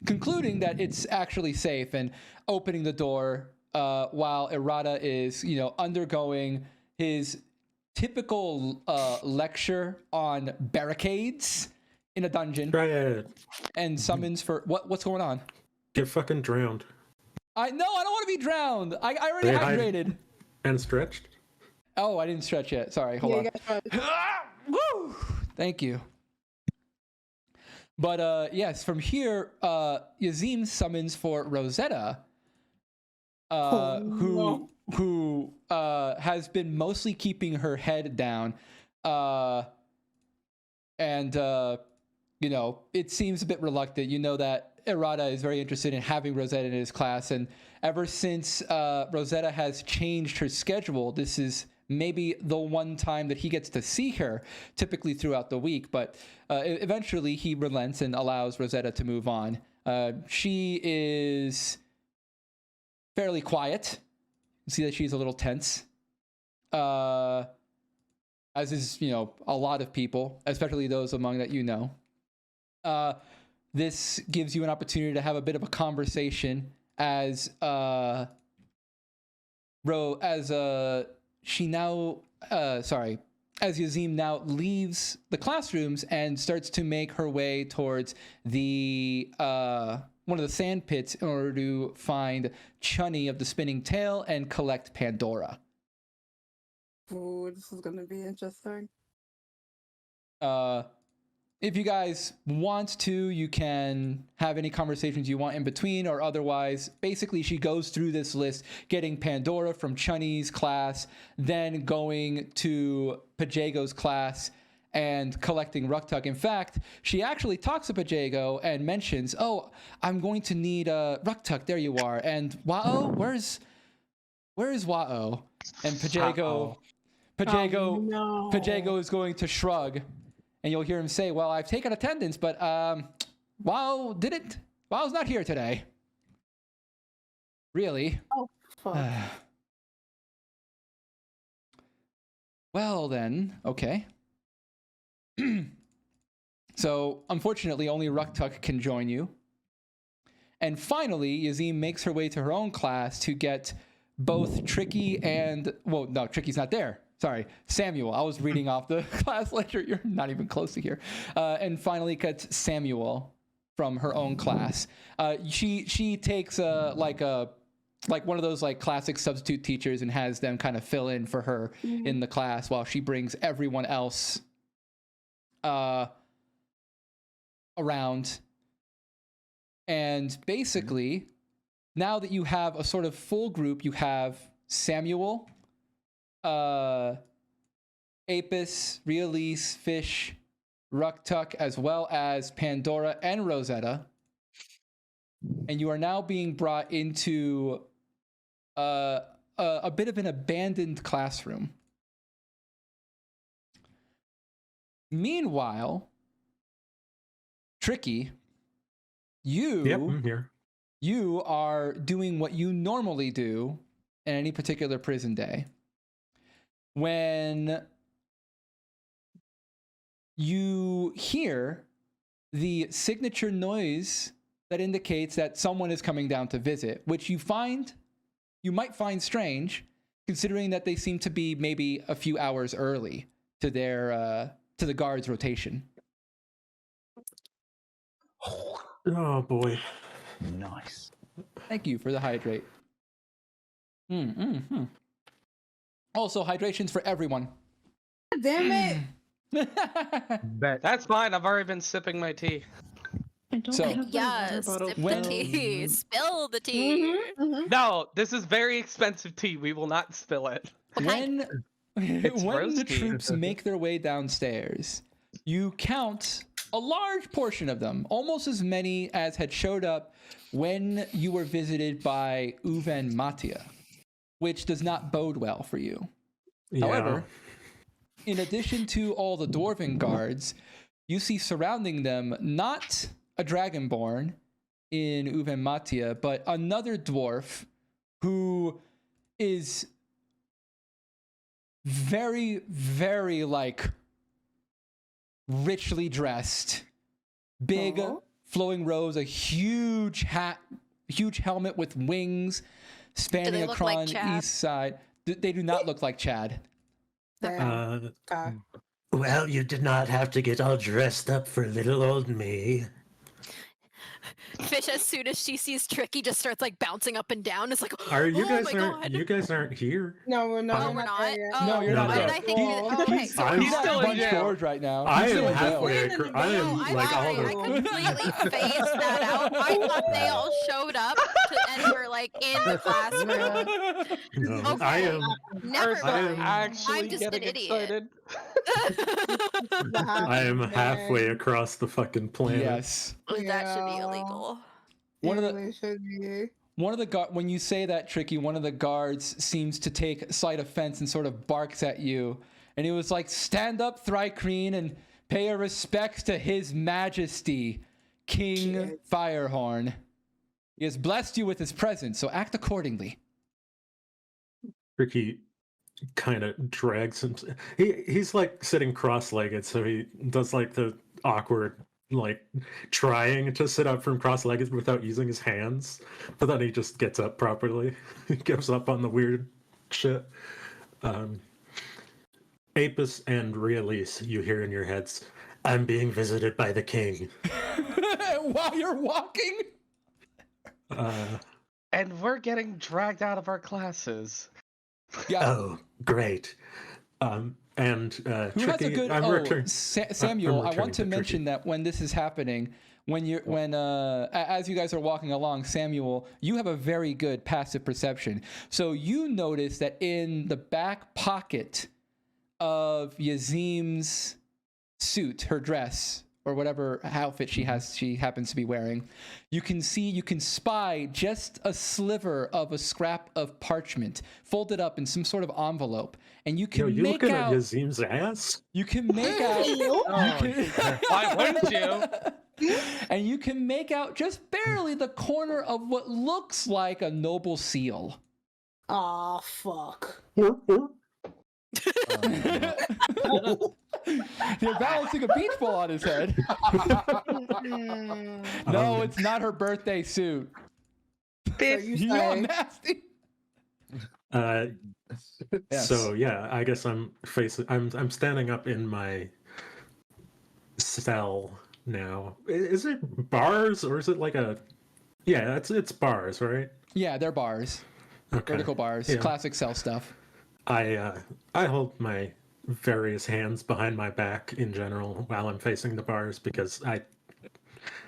concluding that it's actually safe and opening the door while Errata is, undergoing his typical lecture on barricades in a dungeon. Dryad. And summons for what's going on? Get fucking drowned. I don't want to be drowned. I already They hydrated. And stretched. Oh, I didn't stretch yet. Sorry, hold on. Woo! Thank you. But yes, from here, Yazim summons for Rosetta, who has been mostly keeping her head down, and it seems a bit reluctant. You know that Errata is very interested in having Rosetta in his class, and ever since Rosetta has changed her schedule, this is maybe the one time that he gets to see her, typically throughout the week. But eventually he relents and allows Rosetta to move on. She is fairly quiet. You see that she's a little tense, as is, a lot of people, especially those among that this gives you an opportunity to have a bit of a conversation as Yazim now leaves the classrooms and starts to make her way towards the one of the sand pits in order to find Chunny of the Spinning Tail and collect Pandora. Ooh, this is gonna be interesting. If you guys want to, you can have any conversations you want in between, or otherwise, basically she goes through this list, getting Pandora from Chunny's class, then going to Pajago's class and collecting Ruktuk. In fact, she actually talks to Pajago and mentions, oh, I'm going to need Ruktuk. There you are. And Wa'o, where is Wa'o? And Pajago is going to shrug. And you'll hear him say, well, I've taken attendance, but Wa'o didn't. Wa'o's not here today. Really? Oh, fuck. Well, then, okay. So, unfortunately, only Ruktuk can join you. And finally, Yazim makes her way to her own class to get both Tricky and... Well, no, Tricky's not there. Sorry, Samuel. I was reading off the class ledger. You're not even close to here. And finally, cuts Samuel from her own class. She takes like one of those like classic substitute teachers and has them kind of fill in for her in the class while she brings everyone else around. And basically, now that you have a sort of full group, you have Samuel, Apis, Realise, Fish, Ruktuk, as well as Pandora and Rosetta. And you are now being brought into a bit of an abandoned classroom. Meanwhile, Tricky, Yep, I'm here. you are doing what you normally do in any particular prison day. When you hear the signature noise that indicates that someone is coming down to visit, which you might find strange, considering that they seem to be maybe a few hours early to the guards' rotation. Oh boy. Nice. Thank you for the hydrate. Also, hydration's for everyone. Damn it! Bet. That's fine. I've already been sipping my tea. I don't So- have the water Yes, bottle sip the When- tea. Spill the tea. No, this is very expensive tea. We will not spill it. When It's when the roasty. troops make their way downstairs, you count a large portion of them, almost as many as had showed up when you were visited by Uven Matia, which does not bode well for you. Yeah. However, in addition to all the dwarven guards, you see surrounding them not a dragonborn in Uven Matia, but another dwarf who is very, very like richly dressed, big flowing robes, a huge hat, huge helmet with wings spanning look across like Chad? east side. They do not look like Chad. Well, you did not have to get all dressed up for little old me. Fish, as soon as she sees Tricky, just starts like bouncing up and down. It's like, Are you oh guys my aren't God. you guys aren't here? No, we're not. Oh, we're not. Oh, No, you're not Why yet. did I think? Okay, so I'm He's still still in in jail. George right now. I He's am still in jail. halfway. I am No, I'm like sorry. all I completely phased that out. I thought they all showed up and were like in the classroom. No, Okay. I am. Never Ursa, I am- mind. actually I'm just an getting idiot. excited. I am halfway across the fucking planet. Yes. That should be illegal. When you say that, Tricky, one of the guards seems to take slight offense and sort of barks at you. And he was like, "Stand up, Thrycreen, and pay your respects to His Majesty, King Firehorn. He has blessed you with his presence, so act accordingly." Ricky kind of drags him. He's like sitting cross-legged, so he does like the awkward, like trying to sit up from cross-legged without using his hands, but then he just gets up properly. He gives up on the weird shit. Apis and Realise, you hear in your heads, "I'm being visited by the king." While you're walking? And we're getting dragged out of our classes. Yeah. Oh, great. And Who has a Tricky, good? I'm returning. Samuel, I returning want to to mention Tricky. that when this is happening, as you guys are walking along, Samuel, you have a very good passive perception. So you notice that in the back pocket of Yazim's suit, her dress, or whatever outfit she happens to be wearing, you can spy just a sliver of a scrap of parchment folded up in some sort of envelope, and you can You make looking out. at Yazim's ass? You can make out. Why wouldn't you? And you can make out just barely the corner of what looks like a noble seal. Aw, fuck. You're balancing a beach ball on his head. No, it's not her birthday suit. You are nasty. Yes. So yeah, I guess I'm standing up in my cell now. Is it bars or is it like a? Yeah, it's bars, right? Yeah, they're bars. Okay. Vertical bars. Yeah. Classic cell stuff. I hold my various hands behind my back in general while I'm facing the bars because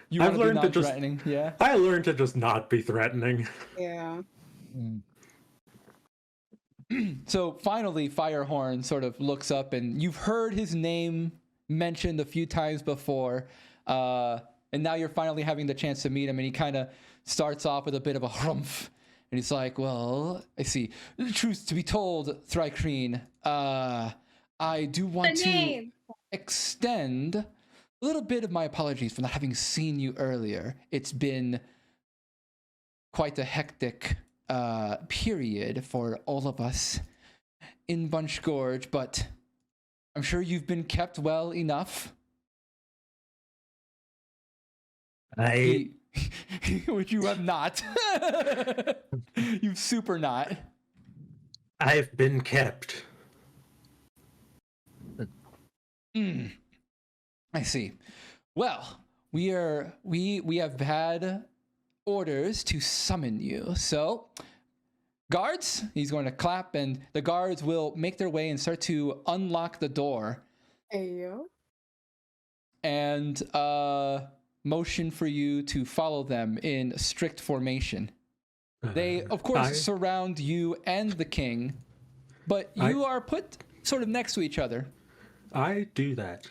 You I've want to be learned to just non-threatening, yeah? I learned to just not be threatening. Yeah. So finally, Firehorn sort of looks up, and you've heard his name mentioned a few times before, and now you're finally having the chance to meet him, and he kind of starts off with a bit of a humph, and he's like, well, I see. Truth to be told, Thrycreen, I do want to extend a little bit of my apologies for not having seen you earlier. It's been quite a hectic period for all of us in Bunch Gorge, but I'm sure you've been kept well enough. Which you have not. You've super not. I've been kept. I see. Well, we have had orders to summon you. So, guards, he's going to clap, and the guards will make their way and start to unlock the door. Ayo. And motion for you to follow them in strict formation. They, of course, surround you and the king, but you are put sort of next to each other. I do that.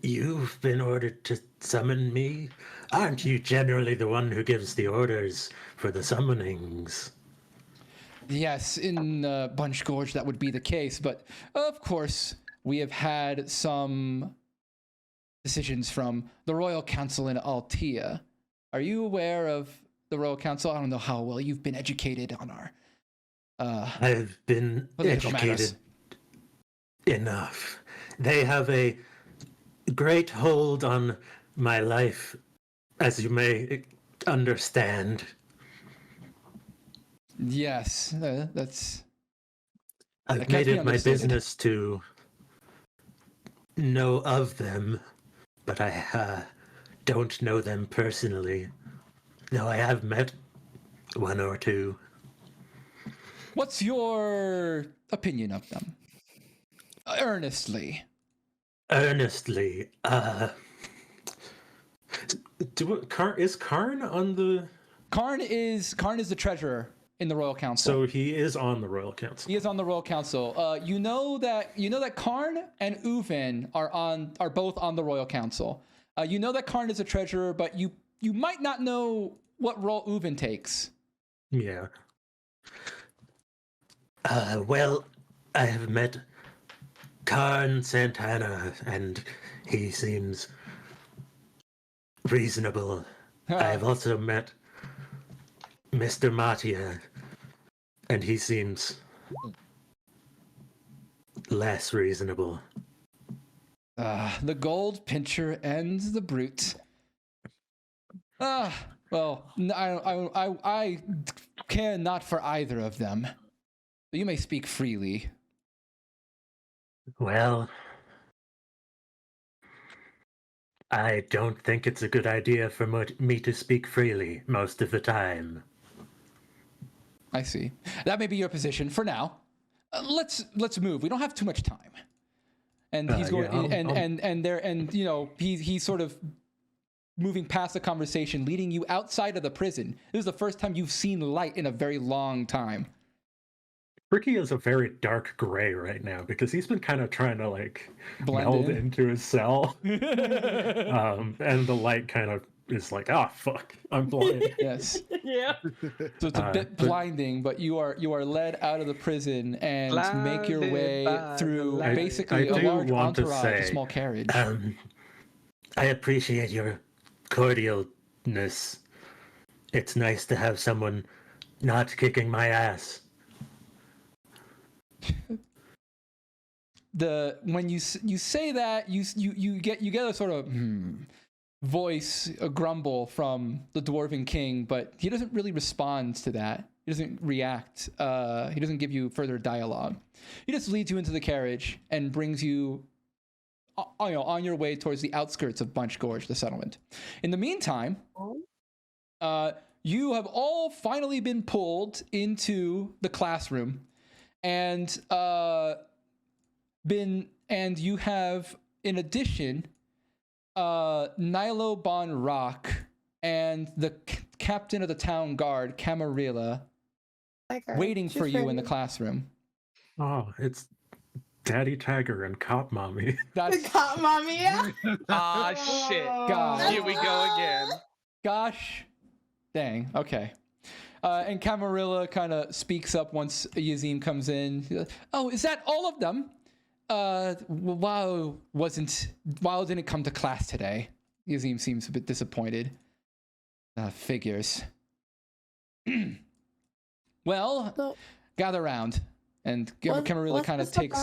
You've been ordered to summon me? Aren't you generally the one who gives the orders for the summonings? Yes, in Bunch Gorge that would be the case, but of course we have had some decisions from the Royal Council in Altea. Are you aware of the Royal Council? I don't know how well you've been educated on our I've been educated enough. They have a great hold on my life, as you may understand. Yes, that's... I've made it my business to know of them, but I don't know them personally, though I have met one or two. What's your opinion of them? Earnestly. Earnestly. Is Karn on the... Karn is the treasurer in the Royal Council. So he is on the Royal Council. He is on the Royal Council. You know that Karn and Uven are both on the Royal Council. You know that Karn is a treasurer, but you might not know what role Uven takes. Yeah. Well, I have met Karn Santana, and he seems reasonable. I have also met Mr. Matia, and he seems less reasonable. The gold pincher and the brute. Well, I care not for either of them. You may speak freely. Well, I don't think it's a good idea for me to speak freely most of the time. I see. That may be your position for now. Let's move. We don't have too much time. And he's going, he's sort of moving past the conversation, leading you outside of the prison. This is the first time you've seen light in a very long time. Ricky is a very dark gray right now because he's been kind of trying to blend meld into his cell. And the light kind of is like, fuck, I'm blind. Yes. Yeah. So it's a bit blinding, but you are led out of the prison and make your way through basically a large entourage, a small carriage. I appreciate your cordialness. It's nice to have someone not kicking my ass. When you say that, you get a sort of voice, a grumble from the Dwarven King, but he doesn't really respond to that. He doesn't react. He doesn't give you further dialogue. He just leads you into the carriage and brings you, on your way towards the outskirts of Bunch Gorge, the settlement. In the meantime, you have all finally been pulled into the classroom, and you have, in addition, Nilo Bon Rock and the captain of the town guard, Camarilla, waiting for you in the classroom. Oh, it's Daddy Tiger and Cop Mommy. The Cop Mommy, yeah. Ah, shit. God. Here we go again. Gosh. Dang. Okay. And Camarilla kind of speaks up once Yazim comes in. Oh, is that all of them? Wow didn't come to class today. Yazim seems a bit disappointed. Figures. Well, gather round. And Camarilla kind of takes...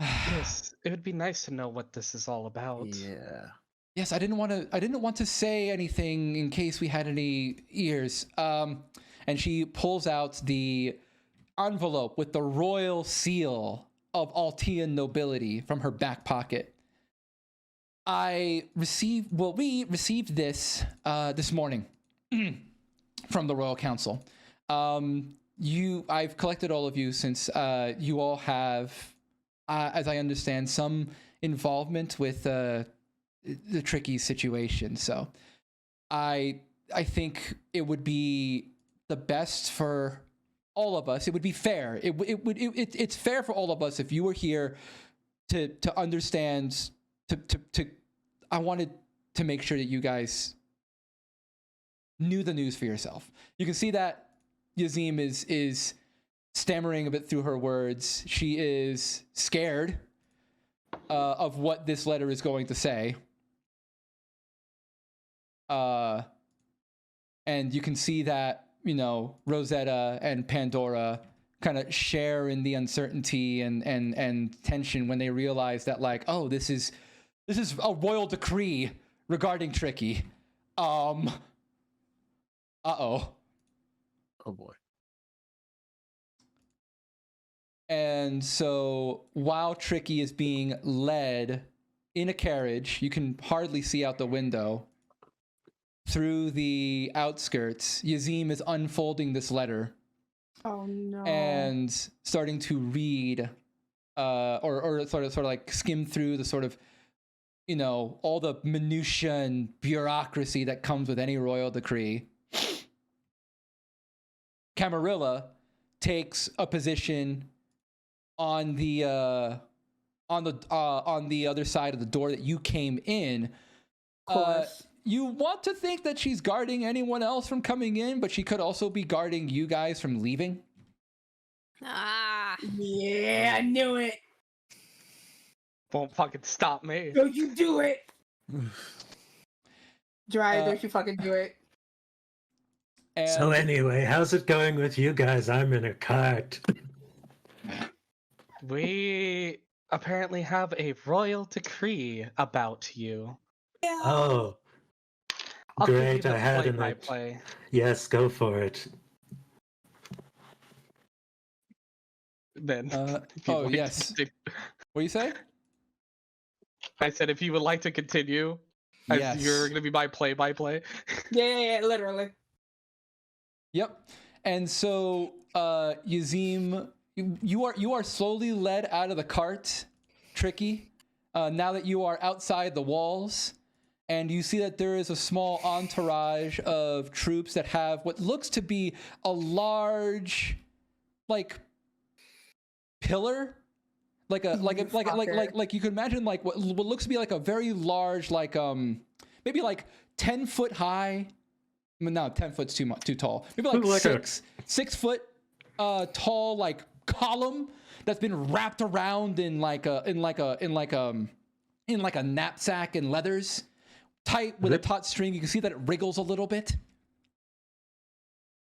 Yes, it would be nice to know what this is all about. Yeah. Yes, I didn't want to say anything in case we had any ears. And she pulls out the envelope with the royal seal of Altian nobility from her back pocket. We received this this morning from the Royal Council. I've collected all of you since you all have, as I understand, some involvement with the tricky situation. So I think it would be the best for all of us. It would be fair. It's fair for all of us if you were here to understand. I wanted to make sure that you guys knew the news for yourself. You can see that Yazim is stammering a bit through her words. She is scared of what this letter is going to say. And you can see that, Rosetta and Pandora kind of share in the uncertainty and tension when they realize that, like, oh, this is a royal decree regarding Tricky. Uh-oh. Oh boy. And so while Tricky is being led in a carriage, you can hardly see out the window, through the outskirts, Yazim is unfolding this letter. Oh no. And starting to read, or sort of like skim through the sort of, all the minutiae and bureaucracy that comes with any royal decree. Camarilla takes a position on the other side of the door that you came in. Of course. You want to think that she's guarding anyone else from coming in, but she could also be guarding you guys from leaving. Ah. Yeah, I knew it. Won't fucking stop me. Don't you do it. Don't you fucking do it. So anyway, how's it going with you guys? I'm in a cart. We apparently have a royal decree about you. Yeah. Oh. I'll give you Great, the I had an play-by-play. Yes, go for it. Then. Yes. What do you say? I said if you would like to continue, Yes. you're going to be my play-by-play. Yeah, literally. Yep. And so, Yazim, you are slowly led out of the cart, Tricky. Now that you are outside the walls, and you see that there is a small entourage of troops that have what looks to be a large, like, pillar, like you could imagine like what looks to be like a very large, like maybe like 10 foot high. No, 10 foot's too tall. Maybe like 6 foot tall, like column that's been wrapped around in like a knapsack and leathers, tight with a taut string. You can see that it wriggles a little bit.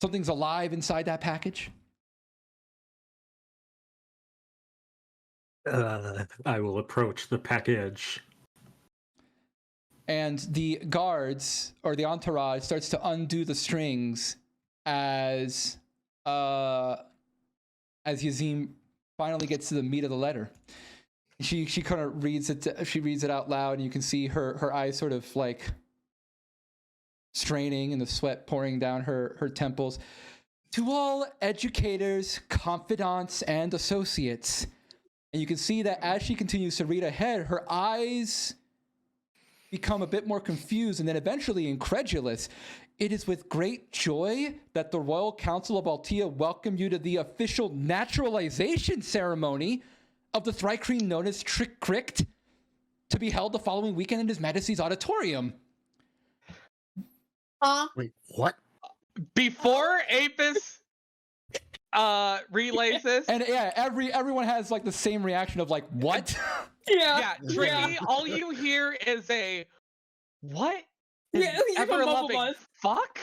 Something's alive inside that package. I will approach the package. and the guards or the entourage starts to undo the strings as Yazim finally gets to the meat of the letter. She kind of reads it. She reads it out loud, and you can see her eyes sort of like straining and the sweat pouring down her temples. To all educators, confidants, and associates. And you can see that as she continues to read ahead, her eyes become a bit more confused and then eventually incredulous. It is with great joy that the Royal Council of Altea welcome you to the official naturalization ceremony of the Thrycreen known as Trick Cricht, to be held the following weekend in His Majesty's Auditorium. Wait, what? Before Apis relays this, And yeah, everyone has like the same reaction of like, what? yeah, Tricky, all you hear is a what? Yeah, Ever loving fuck?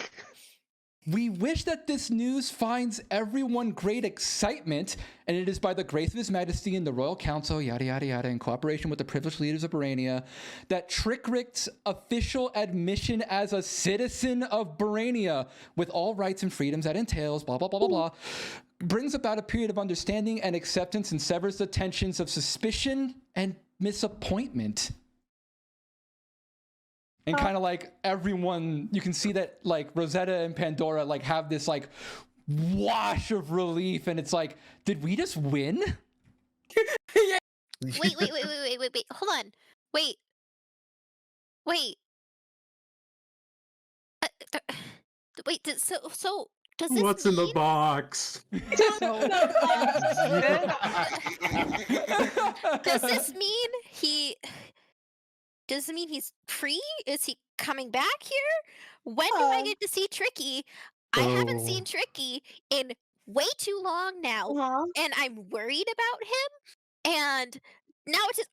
We wish that this news finds everyone great excitement, and it is by the grace of His Majesty and the Royal Council, yada yada yada, in cooperation with the privileged leaders of Barania, that Trick Cricht's official admission as a citizen of Barania, with all rights and freedoms that entails, blah blah blah blah blah, brings about a period of understanding and acceptance and severs the tensions of suspicion and disappointment. And kind of like everyone, you can see that like Rosetta and Pandora like have this like wash of relief, and it's like, did we just win? Wait, hold on. Wait. So does this What's in the box? Does this mean he's free? Is he coming back here? When do I get to see Tricky? I haven't seen Tricky in way too long now, and I'm worried about him. And now it's just...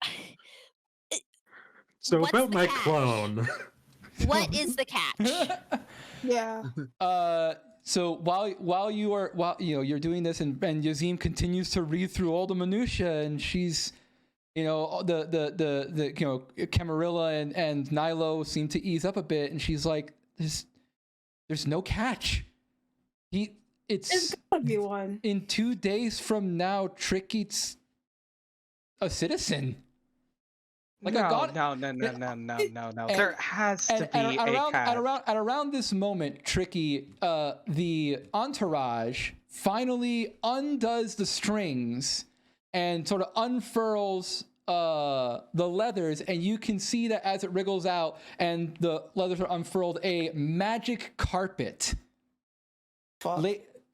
So What's about the my catch? clone. What is the catch? Yeah. So while you're doing this, and Yazim continues to read through all the minutia, and she's, the Camarilla and Nilo seem to ease up a bit, and she's like, there's no catch. It's gotta be one. In 2 days from now, Tricky's a citizen. Like no, a god. No. There has to be a catch. At around this moment, Tricky, the entourage finally undoes the strings and sort of unfurls the leathers, and you can see that as it wriggles out and the leathers are unfurled, a magic carpet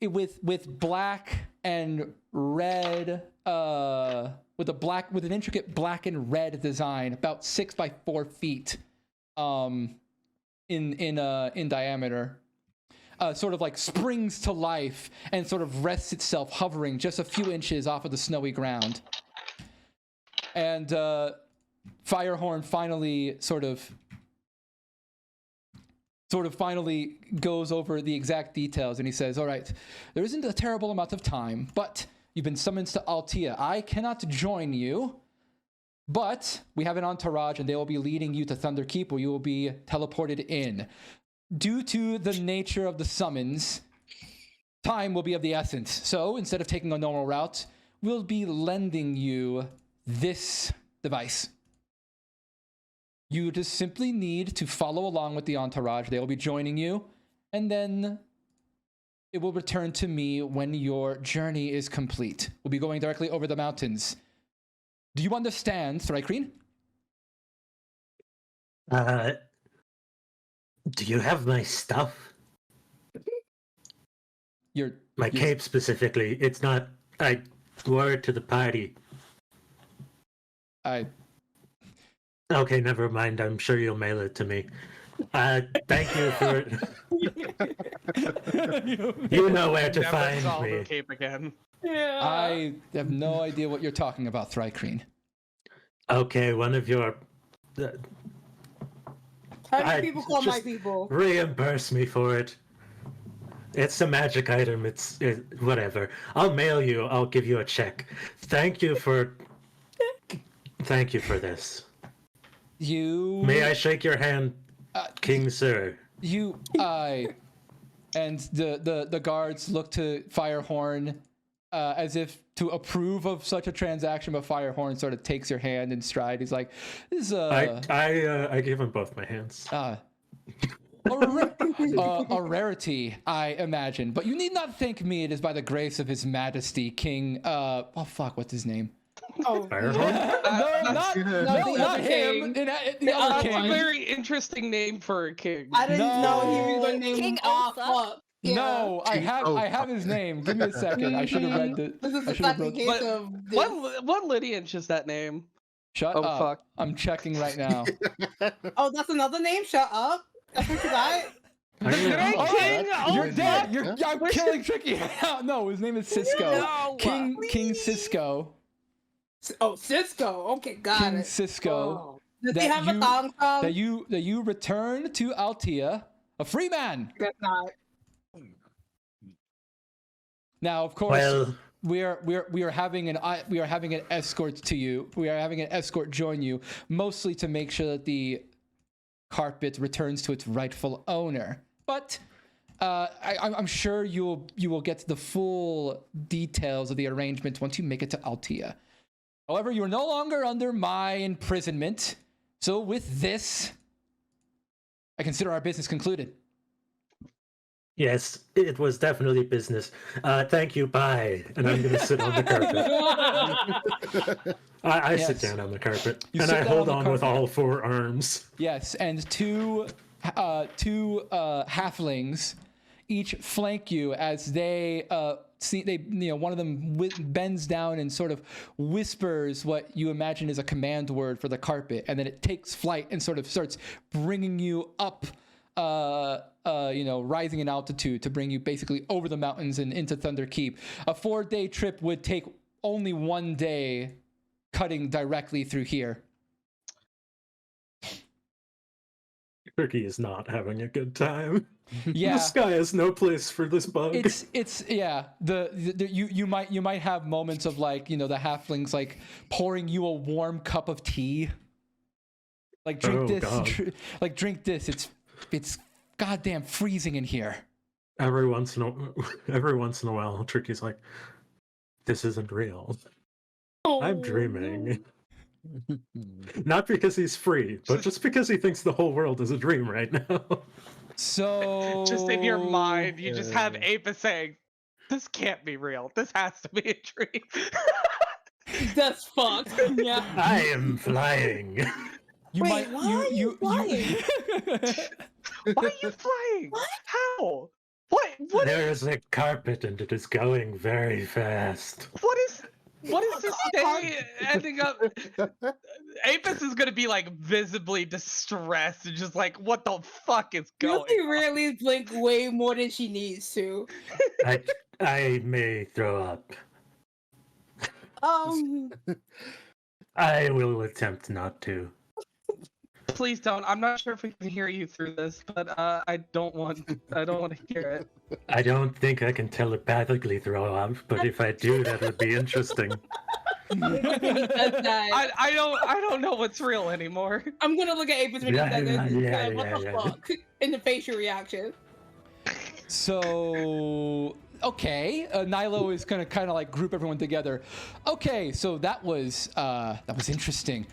with black and red, with an intricate black and red design, about 6 by 4 feet, in diameter, sort of like springs to life and sort of rests itself, hovering just a few inches off of the snowy ground. And Firehorn finally sort of finally goes over the exact details, and he says, all right, there isn't a terrible amount of time, but you've been summoned to Altea. I cannot join you, but we have an entourage, and they will be leading you to Thunder Keep, where you will be teleported in. Due to the nature of the summons, time will be of the essence. So instead of taking a normal route, we'll be lending you this device. You just simply need to follow along with the entourage. They will be joining you, and then it will return to me when your journey is complete. We'll be going directly over the mountains. Do you understand, Thrycreen? Do you have my stuff? My cape specifically. It's not. I wore it to the party. Okay, never mind. I'm sure you'll mail it to me. Thank you for. You know where to find me. The cape again. Yeah. I have no idea what you're talking about, Thrycreen. Okay, one of your. How many people call my people? Reimburse me for it. It's a magic item. It's whatever. I'll mail you. I'll give you a check. Thank you for this. May I shake your hand, King Sir? And the guards look to Firehorn as if to approve of such a transaction, but Firehorn sort of takes your hand in stride. He's like, "This is I gave him both my hands. A rarity, I imagine. But you need not thank me. It is by the grace of His Majesty, King. What's his name? Oh, Firehorn? not him. The other That's king. a very interesting name for a king. I didn't know he was gonna name King Ulsa. Ulsa. Yeah. No, I have his name. Give me a second. I should have read the. This is I the should have second wrote. case of this. What lineage is that name? Shut Oh, up. fuck. I'm checking right now. Oh, that's another name? Shut up. That's what you got? You're dead. I'm killing Tricky. No, his name is Cisco. No, King Cisco. Oh, Cisco. Okay, got King it. Cisco. Oh. Does he have a thong song? That you return to Altea, a free man. Guess not. Now, of course, Well, we are having an escort to you. We are having an escort join you, mostly to make sure that the carpet returns to its rightful owner. But I'm sure you will get the full details of the arrangement once you make it to Altea. However, you are no longer under my imprisonment. So with this, I consider our business concluded. yes, it was definitely business. Thank you, bye. And I'm going to sit on the carpet. I sit down on the carpet. You and sit I down hold on the on with carpet. all four arms. Yes, and two halflings each flank you as they one of them bends down and sort of whispers what you imagine is a command word for the carpet, and then it takes flight and sort of starts bringing you up, rising in altitude to bring you basically over the mountains and into Thunder Keep. A 4-day trip would take only 1 day, cutting directly through here. Turkey is not having a good time. Yeah, The sky is no place for this bug. it's yeah. You might have moments of like the halflings like pouring you a warm cup of tea. Like drink this. God. Drink this. It's goddamn freezing in here. Every once in a while, Turkey's like, "This isn't real. I'm dreaming." Not because he's free, but just because he thinks the whole world is a dream right now. So Just in your mind, you just have Apis saying, "This can't be real. This has to be a dream." That's fucked. Yeah. I am flying. Why are you flying? Why are you flying? What? How? What? There is a carpet and it is going very fast. What is this day ending up? Apis is gonna be like visibly distressed and just like, what the fuck is going She on? really blink way more than she needs to. I may throw up. I will attempt not to. Please don't. I'm not sure if we can hear you through this, but I don't want to hear it. I don't think I can telepathically throw up, but if I do, that would be interesting. I don't know what's real anymore. I'm gonna look at Apis when he says this. Yeah, What the fuck? In the facial reaction. So okay, Nilo is gonna kind of like group everyone together. Okay, so that was interesting.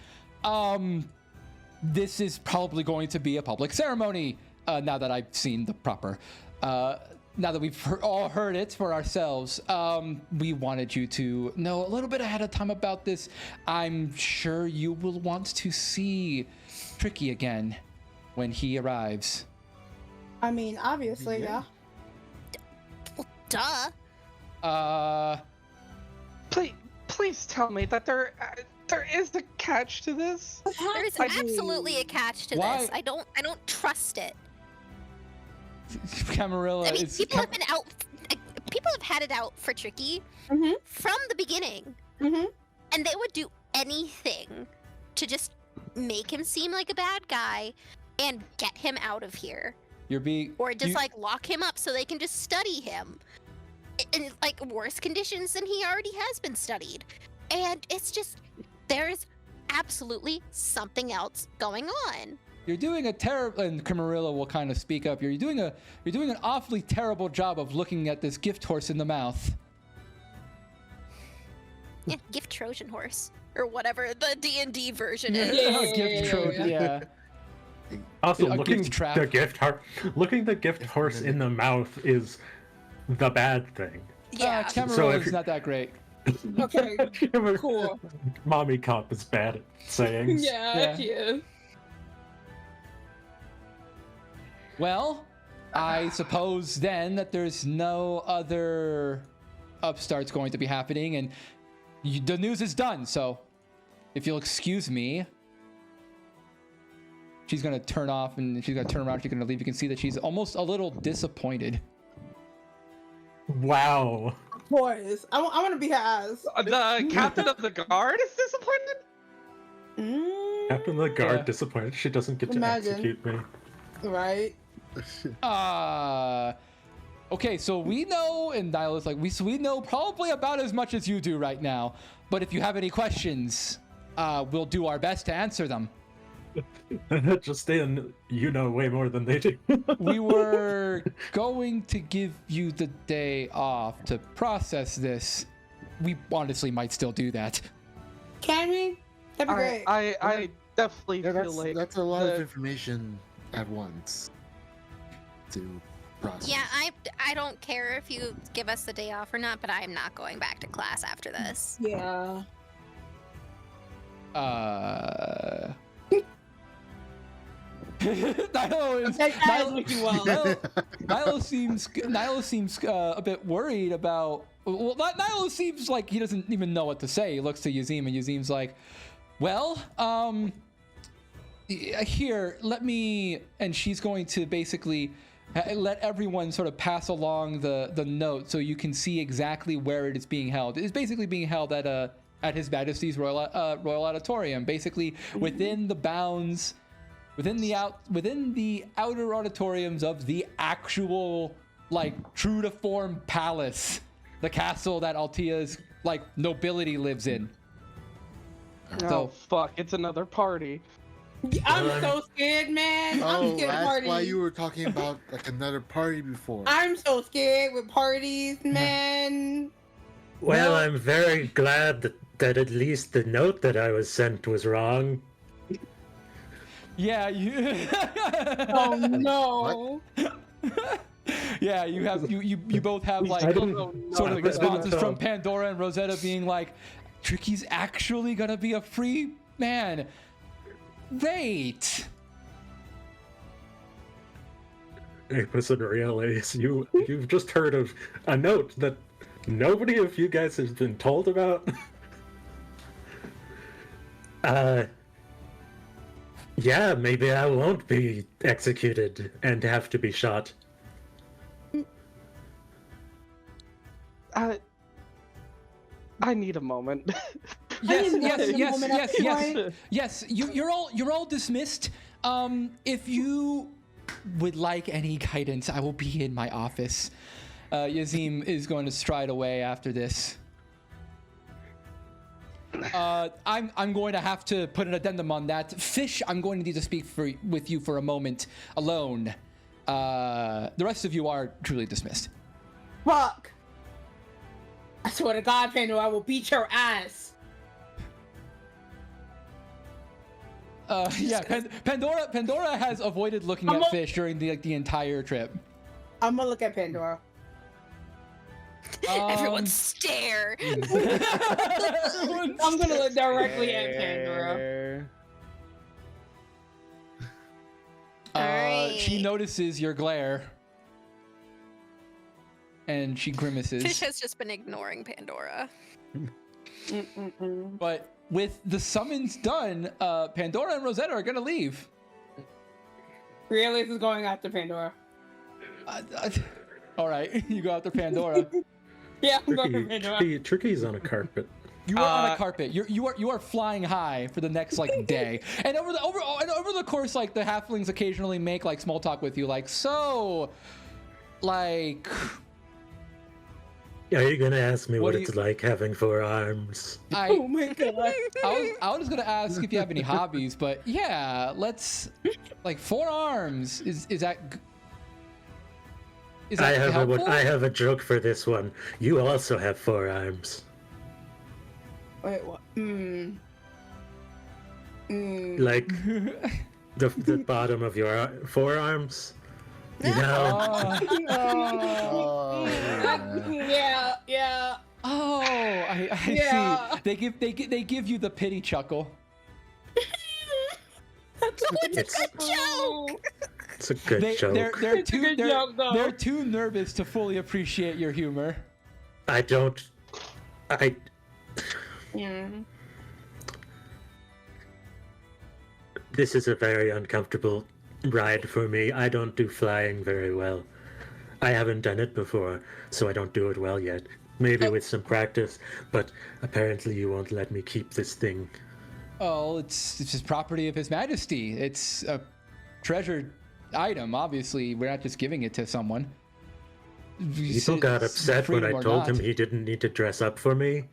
This is probably going to be a public ceremony. Now that I've seen the proper, now that we've all heard it for ourselves, we wanted you to know a little bit ahead of time about this. I'm sure you will want to see Tricky again when he arrives. I mean, obviously, yeah. Duh. Please tell me that there is a catch to this. There's absolutely a catch to Why? this. I don't trust it. Camarilla I mean, is. people have been out. People have had it out for Tricky Mhm. from the beginning, Mhm. and they would do anything to just make him seem like a bad guy and get him out of here, You're being. or just like lock him up so they can just study him in like worse conditions than he already has been studied. And it's just there's absolutely something else going on. You're doing a terrible, and Camarilla will kind of speak up. You're doing an awfully terrible job of looking at this gift horse in the mouth. Yeah, gift Trojan horse or whatever the D&D version is. Gift Trojan, yeah. Also, A looking gift trap. the gift horse in the mouth is the bad thing. Yeah. Camarilla's not that great. Okay, cool. Mommy Cop is bad at sayings. Yeah, she is. Well, I suppose then that there's no other upstarts going to be happening, and the news is done. So, if you'll excuse me, she's gonna turn off and she's gonna turn around. She's gonna leave. You can see that she's almost a little disappointed. Wow. Boys, I want to be her ass. The captain of the guard is disappointed? Captain of the guard Yeah. disappointed she doesn't get to execute me. Right? Okay, so we know, and Nyla's like, we know probably about as much as you do right now. But if you have any questions, we'll do our best to answer them. Just in, you know way more than they do. We were going to give you the day off to process this. We honestly might still do that. Can we? That'd be great. I definitely Yeah, feel like that's a lot of information at once to process. Yeah, I don't care if you give us the day off or not, but I'm not going back to class after this. Yeah. Nyla seems a bit worried about. Well, Nyla seems like he doesn't even know what to say. He looks to Yazim, and Yazim's like, "Well, here, let me." And she's going to basically let everyone sort of pass along the note so you can see exactly where it is being held. It's basically being held at His Majesty's Royal Auditorium, basically within the bounds. Within the outer auditoriums of the actual, like, true to form palace, the castle that Altia's, like, nobility lives in. Oh, fuck, it's another party. I'm so scared, man. I'm scared of that's parties. why you were talking about, like, another party before. I'm so scared with parties, man. Well, I'm very glad that at least the note that I was sent was wrong. Yeah, you. Oh no. Yeah, you both have like sort of responses from Pandora and Rosetta being like, Tricky's actually gonna be a free man. Wait. Apis and Reales, you've just heard of a note that nobody of you guys has been told about? Yeah, maybe I won't be executed and have to be shot. I need a moment. Yes. You're all dismissed. If you would like any guidance, I will be in my office. Yazim is going to stride away after this. I'm going to have to put an addendum on that. Fish, I'm going to need to speak with you for a moment alone. The rest of you are truly dismissed. Fuck. I swear to God, Pandora, I will beat your ass. Pandora has avoided looking at Fish during the entire trip. I'm gonna look at Pandora. Everyone stare. I'm gonna look directly at Pandora. Alright. She notices your glare. And she grimaces. Fish has just been ignoring Pandora. But with the summons done, Pandora and Rosetta are gonna leave. Reales is going after Pandora. All right, you go after Pandora. Yeah, I'm going after Pandora. Tricky's on a carpet. You are on a carpet. You are flying high for the next day. And over the course, like the halflings occasionally make like small talk with you, like, so, like, Are you gonna ask me what do it's like having 4 arms? Oh my god. I was gonna ask if you have any hobbies, but yeah, let's like 4 arms. Is that helpful? I have a joke for this one. You also have 4 arms. Wait, what? Like the bottom of your forearms. You know? Yeah. Oh, I Yeah. see. They give you the pity chuckle. It's a good joke. They're too nervous to fully appreciate your humor. Yeah. This is a very uncomfortable ride for me. I don't do flying very well. I haven't done it before, so I don't do it well yet. Maybe with some practice, but apparently you won't let me keep this thing. Oh, it's just property of His Majesty. It's a treasured item. Obviously, we're not just giving it to someone. People got upset when I told him he didn't need to dress up for me.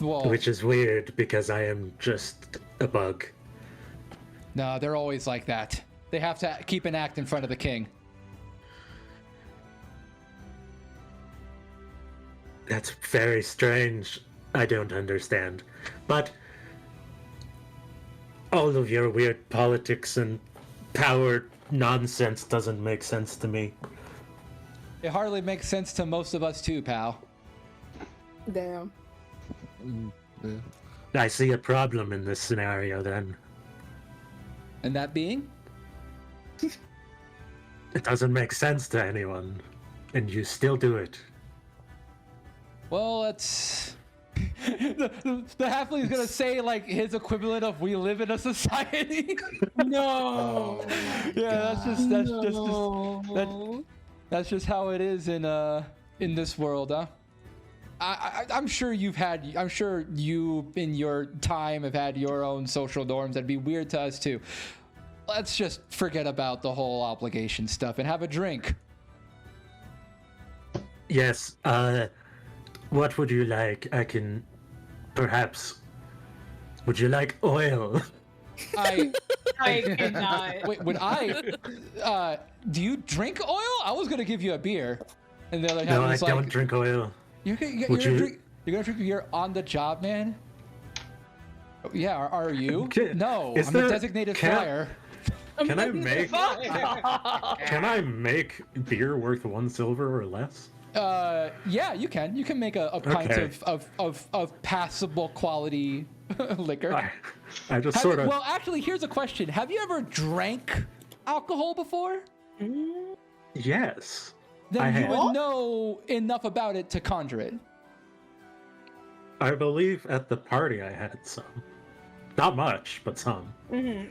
Well, which is weird because I am just a bug. No, they're always like that. They have to keep an act in front of the king. That's very strange. I don't understand. But all of your weird politics and power nonsense doesn't make sense to me. It hardly makes sense to most of us too, pal. Damn. I see a problem in this scenario then. And that being? It doesn't make sense to anyone. And you still do it. Well, that's... the halfling's gonna say like his equivalent of "we live in a society." No. Yeah, that's just how it is in this world, huh? I'm sure you in your time have had your own social norms that'd be weird to us too. Let's just forget about the whole obligation stuff and have a drink. Yes, what would you like? I can perhaps. Would you like oil? I cannot. Wait, do you drink oil? I was gonna give you a beer. And the other No, I like, don't drink oil. You're gonna drink beer on the job, man? Yeah, are you? No, I'm a designated flyer. Can I make beer worth 1 silver or less? Yeah, you can. You can make a pint Okay. of passable quality liquor. I just sort of. Well, actually, here's a question: have you ever drank alcohol before? Yes. Then you would know enough about it to conjure it. I believe at the party I had some. Not much, but some. Well,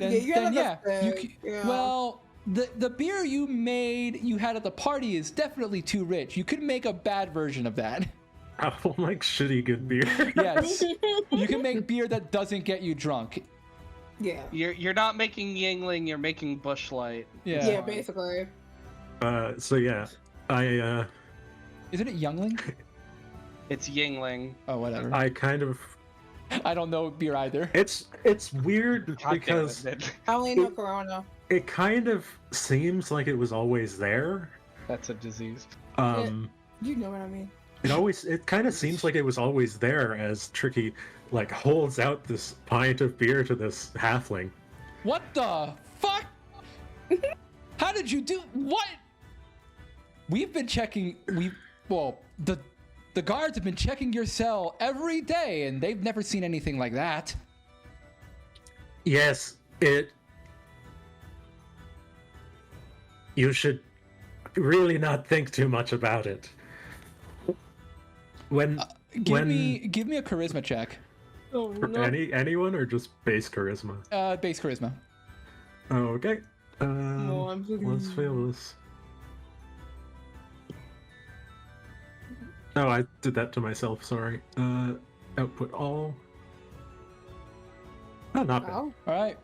the beer you had at the party is definitely too rich. You could make a bad version of that. I don't like shitty good beer. Yes, you can make beer that doesn't get you drunk. Yeah. You're not making Yingling, you're making Bush Light. Yeah. Yeah, basically. So yeah, I Isn't it Youngling? It's Yingling. Oh, whatever. I kind of. I don't know beer either. It's weird because I only know Corona. it kind of seems like it was always there. That's a disease. You know what I mean. It kind of seems like it was always there as Tricky like holds out this pint of beer to this halfling. What the fuck? How did you do what? We've been checking. The guards have been checking your cell every day, and they've never seen anything like that. Yes, you should really not think too much about it. Give me a charisma check. Oh For no. anyone or just base charisma? Base charisma. Okay. No, I'm looking- Let's feel this. Oh, I did that to myself. Sorry. Output all. Oh, not bad. Oh. All right.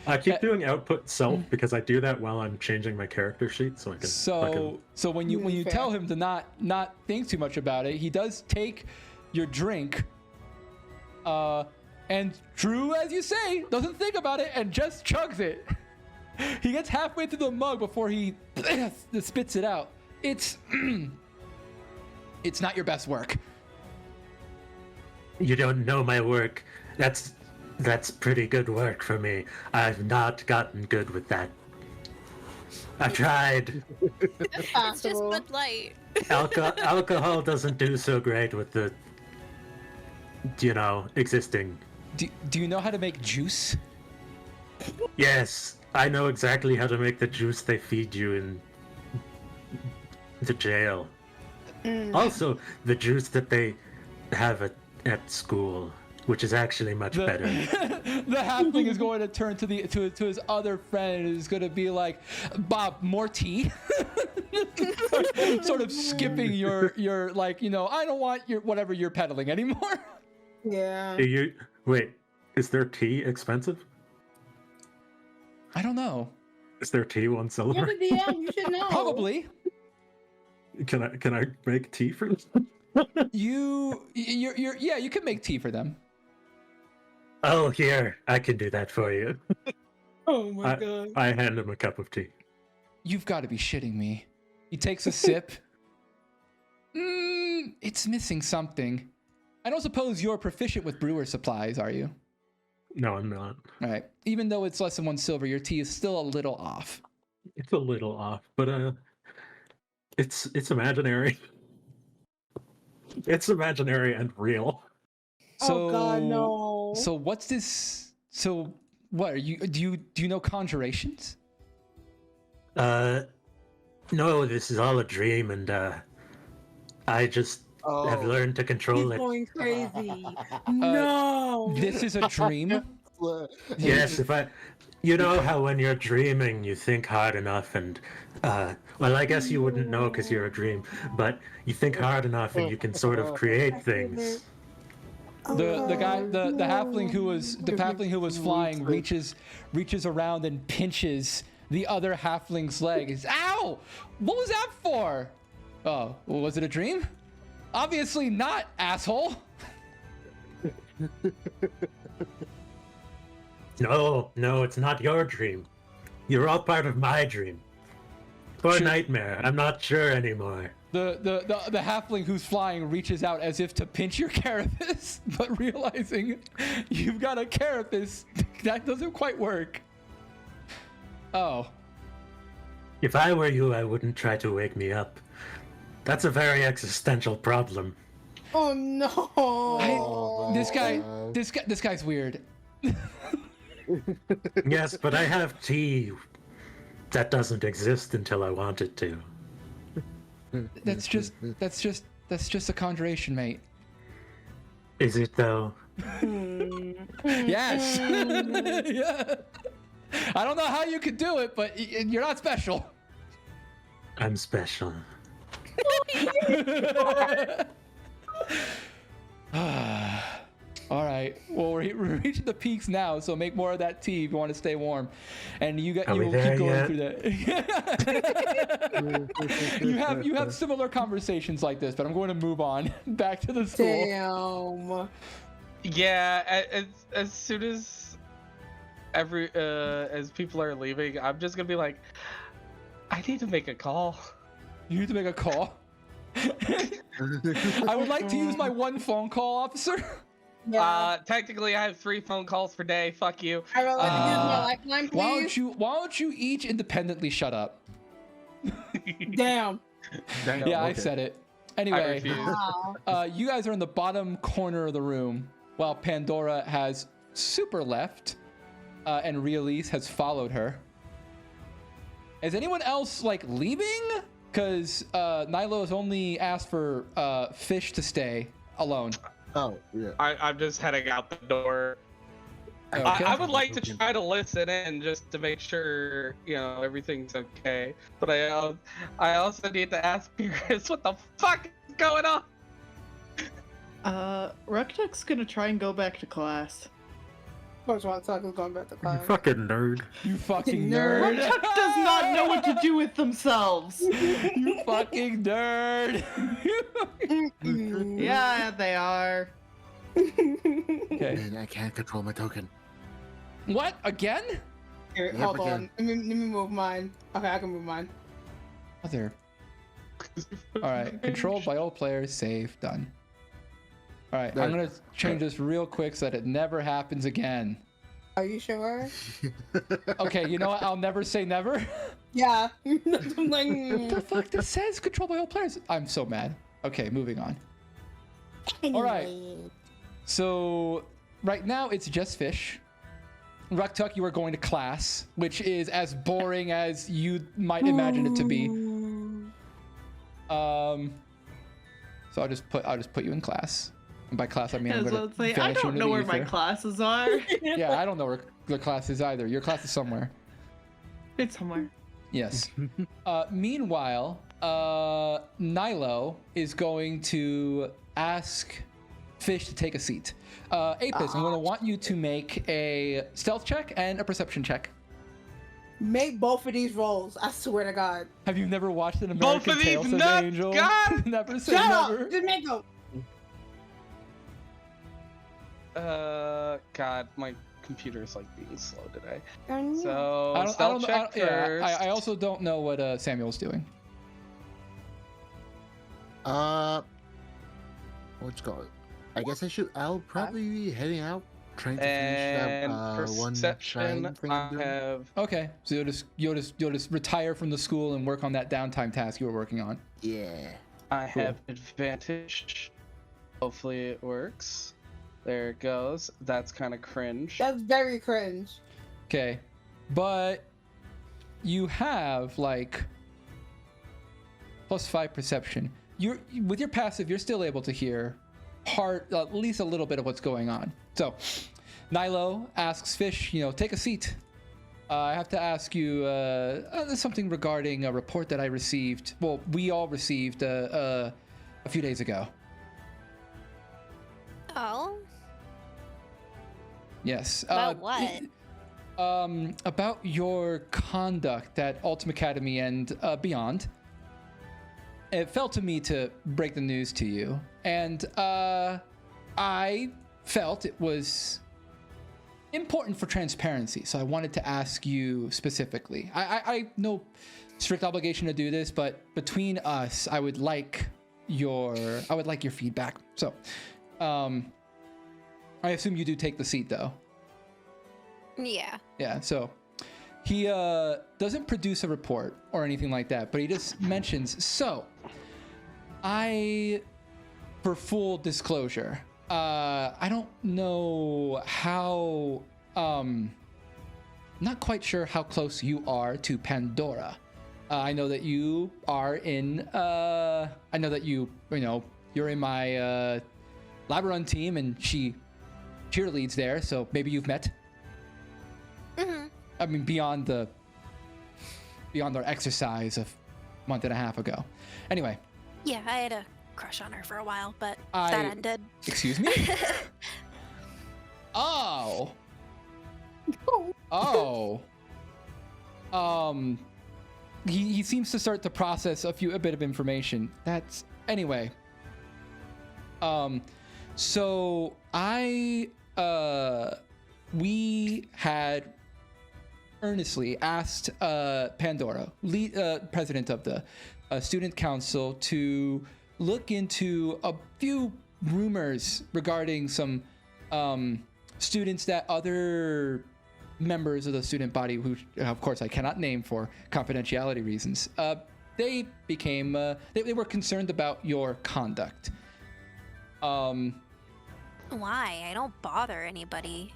I keep doing output self because I do that while I'm changing my character sheet, so I can. So when you tell him to not think too much about it, he does take your drink. And Drew, as you say, doesn't think about it and just chugs it. He gets halfway through the mug before he spits it out. It's not your best work. You don't know my work. That's pretty good work for me. I've not gotten good with that. I've tried. It's just Bud Light. Alcohol doesn't do so great with the, existing. Do you know how to make juice? Yes, I know exactly how to make the juice they feed you in the jail. Also, the juice that they have at school, which is actually much better. The halfling is going to turn to his other friend and is going to be like, Bob, more tea? sort of skipping your like, I don't want your whatever you're peddling anymore. Yeah. Wait, is their tea expensive? I don't know. Is their tea one silver? You're the DM, you should know. Probably. Can I make tea for them? You can make tea for them. Oh, here, I can do that for you. Oh my god. I hand him a cup of tea. You've got to be shitting me. He takes a sip. It's missing something. I don't suppose you're proficient with brewer supplies, are you? No, I'm not. All right. Even though it's less than 1 silver, your tea is still a little off. It's a little off, but it's imaginary. It's imaginary and real. So, oh god, no. So what's this? So what are you? Do you know conjurations? No, this is all a dream, and I just have learned to control He's it. going crazy. No. This is a dream. Yes, you know how when you're dreaming, you think hard enough, and well, I guess you wouldn't know because you're a dream, but you think hard enough, and you can sort of create things. The halfling who was flying reaches around and pinches the other halfling's leg. Ow! What was that for? Oh, well, was it a dream? Obviously not, asshole. No, it's not your dream. You're all part of my dream. Or nightmare. I'm not sure anymore. The halfling who's flying reaches out as if to pinch your carapace, but realizing you've got a carapace, that doesn't quite work. Oh. If I were you, I wouldn't try to wake me up. That's a very existential problem. Oh no. This guy's weird. Yes, but I have tea that doesn't exist until I want it to. That's just a conjuration, mate. Is it though? Yes. Yeah. I don't know how you could do it, but you're not special. I'm special. All right. Well, we're reaching the peaks now, so make more of that tea if you want to stay warm. And you will keep going through that. you have similar conversations like this, but I'm going to move on back to the school. Damn. Yeah. As soon as as people are leaving, I'm just gonna be like, I need to make a call. You need to make a call. I would like to use my 1 phone call, officer. Yeah. Technically, I have 3 phone calls per day. Fuck you. I would like to use my lifeline, please. Why don't you each independently shut up? Damn. Yeah, I said it. Anyway, Wow. you guys are in the bottom corner of the room, while Pandora has super left, and Rielise has followed her. Is anyone else leaving? Because Nilo has only asked for Fish to stay alone. Oh, yeah. I'm just heading out the door. Okay. I would like to try to listen in just to make sure, everything's okay. But I also need to ask Pyrrhus, what the fuck is going on? Ruktuk's gonna try and go back to class. course, Chuck is going back to You class. fucking nerd. You fucking nerd. Chuck does not know what to do with themselves. You fucking nerd. Yeah, they are. Okay. And I can't control my token. What? Again? Here, Yep, hold again. on. Let me move mine. Okay, I can move mine. Other. All right. Controlled by all players. Save. Done. All right. I'm gonna change this real quick so that it never happens again. Are you sure? Okay. You know what? I'll never say never. Yeah. I'm like, What the fuck? This says controlled by all players. I'm so mad. Okay. Moving on. All right. So right now it's just fish. Ruktuk, you are going to class, which is as boring as you might imagine it to be. So I'll just put you in class. And by class I mean I'm gonna I vanish you don't into know the where my ether. classes are. Yeah, I don't know where the class is either. Your class is somewhere. It's somewhere. Yes. Meanwhile, Nilo is going to ask Fish to take a seat. Apis, I'm going to want you to make a stealth check and a perception check. make both of these rolls. I swear to God. Have you never watched an Both American of these Tale, says nuts, Angel? God! Never say Shut never. up! Just make them. God, my computer's like being slow today. I know. So stealth check first. I also don't know what Samuel's doing. What's called? I guess I'll probably be heading out, trying to finish And that one perception, shrine thing I I'm doing. have. Okay, so you'll just retire from the school and work on that downtime task you were working on. Yeah. I Cool. have advantage. Hopefully it works. There it goes. That's kind of cringe. That's very cringe. Okay, but you have like +5 perception. You're with your passive, you're still able to hear at least a little bit of what's going on. So, Nilo asks Fish, take a seat. I have to ask you something regarding a report that I received. Well, we all received a few days ago. Oh, Yes. about what? About your conduct at Ultimacademy and beyond. It fell to me to break the news to you, and I felt it was important for transparency, so I wanted to ask you specifically. I no strict obligation to do this, but between us, I would like your feedback. So, I assume you do take the seat, though. Yeah. Yeah, so he doesn't produce a report or anything like that, but he just mentions, so for full disclosure, I don't know how, not quite sure how close you are to Pandora. I know that you are in, I know that you're in my Labyrinth team, and she cheerleads there, so maybe you've met. Mm-hmm. I mean, beyond our exercise of a month and a half ago. Anyway. Yeah, I had a crush on her for a while, but that ended. Excuse me? Oh. Oh. He seems to start to process a bit of information. Anyway. So we had earnestly asked Pandora, president of the student council, to look into a few rumors regarding some students that other members of the student body, who of course I cannot name for confidentiality reasons, they became they were concerned about your conduct. Why? I don't bother anybody.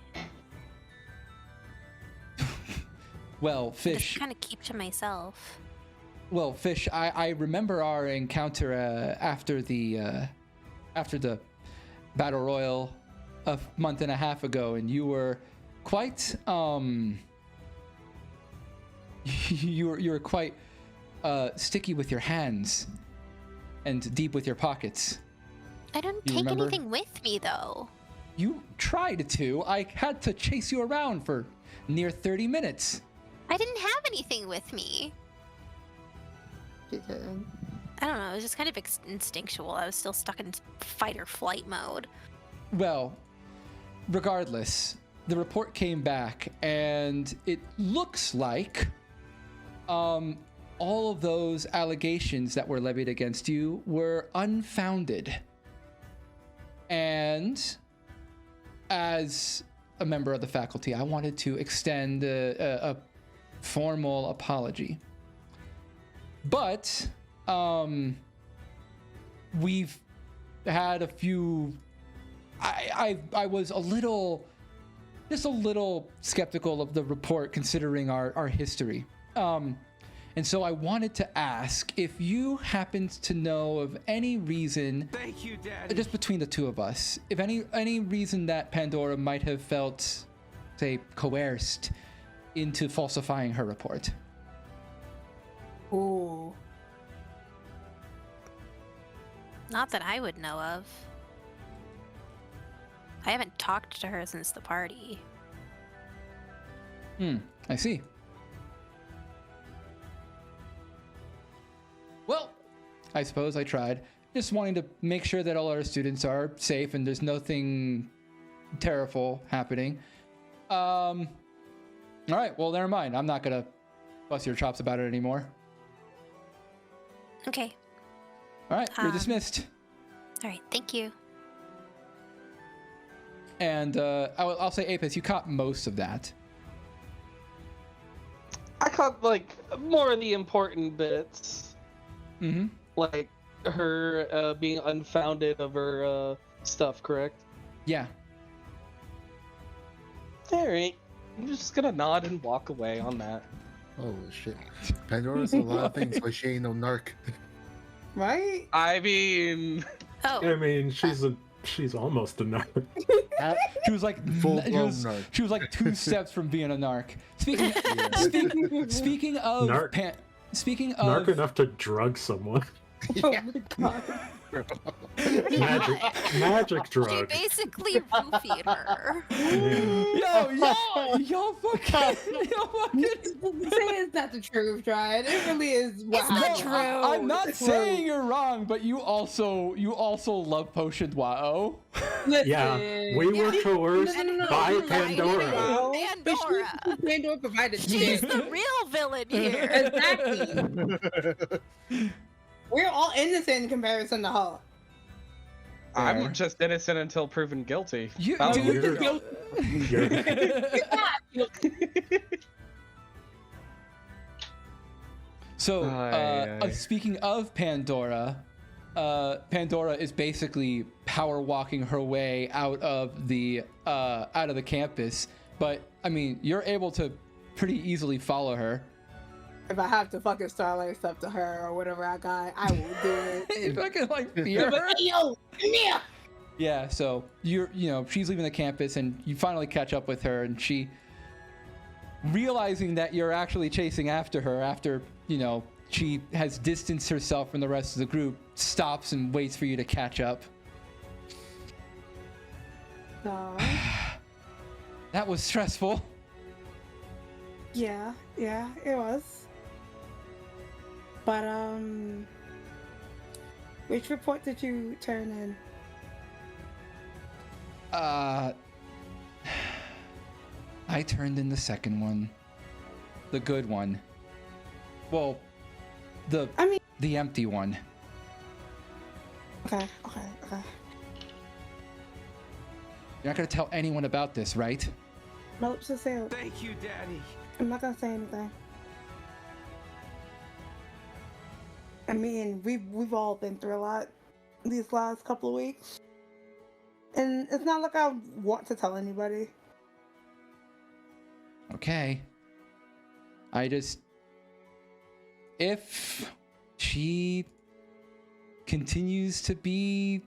Well, I Fish. just kind of keep to myself. Well, Fish, I remember our encounter after the battle royal a month and a half ago, and you were quite you were quite sticky with your hands and deep with your pockets. I don't You take remember? anything with me, though. You tried to. I had to chase you around for near 30 minutes. I didn't have anything with me. She didn't. I don't know. It was just kind of instinctual. I was still stuck in fight or flight mode. Well, regardless, the report came back, and it looks like all of those allegations that were levied against you were unfounded. And as a member of the faculty, I wanted to extend a formal apology. But we've had a few. I was just a little skeptical of the report considering our history. And so I wanted to ask if you happened to know of any reason, Thank you, Daddy. just between the two of us, if any reason that Pandora might have felt, say, coerced into falsifying her report. Ooh. Not that I would know of. I haven't talked to her since the party. I see. Well, I suppose I tried. Just wanting to make sure that all our students are safe and there's nothing terrible happening. All right, well, never mind. I'm not gonna bust your chops about it anymore. Okay. All right, you're dismissed. All right, thank you. And I'll say, Apis, you caught most of that. I caught like more of the important bits. Mm-hmm. Like her being unfounded of her stuff, correct? Yeah. Alright. I'm just gonna nod and walk away on that. Oh shit. Pandora's a lot of things, but she ain't no narc. Right? I mean, Oh, I mean, she's almost a narc. She was like Full-blown narc. she was like 2 steps from being a narc. Speaking speaking of Narc. speaking of Narc enough to drug someone. Oh my god. Magic she drug. basically roofied her. y'all fucking Say it's not the truth, Dryad. It really is. It's not true. I'm not It's saying true. you're wrong, but you also love potioned WoW. Listen. Yeah, we were coerced No, by you're right. Pandora. Wow. Pandora. Pandora provided She's shit. the real villain here. Exactly. We're all innocent in comparison to her. I'm just innocent until proven guilty. You, Oh, dude, So, speaking of Pandora, Pandora is basically power walking her way out of the campus. But I mean, you're able to pretty easily follow her. If I have to fucking Starlight stuff to her or whatever I got, I will do it. You fucking like fear her. Hey, yo, come here. Yeah, so she's leaving the campus and you finally catch up with her, and she, realizing that you're actually chasing after her after, she has distanced herself from the rest of the group, stops and waits for you to catch up. No. That was stressful. Yeah, it was. But, which report did you turn in? I turned in the second one. The good one. Well, the empty one. Okay. You're not gonna tell anyone about this, right? Nope, just say it. Thank you, Daddy. I'm not gonna say anything. I mean, we've all been through a lot these last couple of weeks. And it's not like I want to tell anybody. Okay. If she continues to be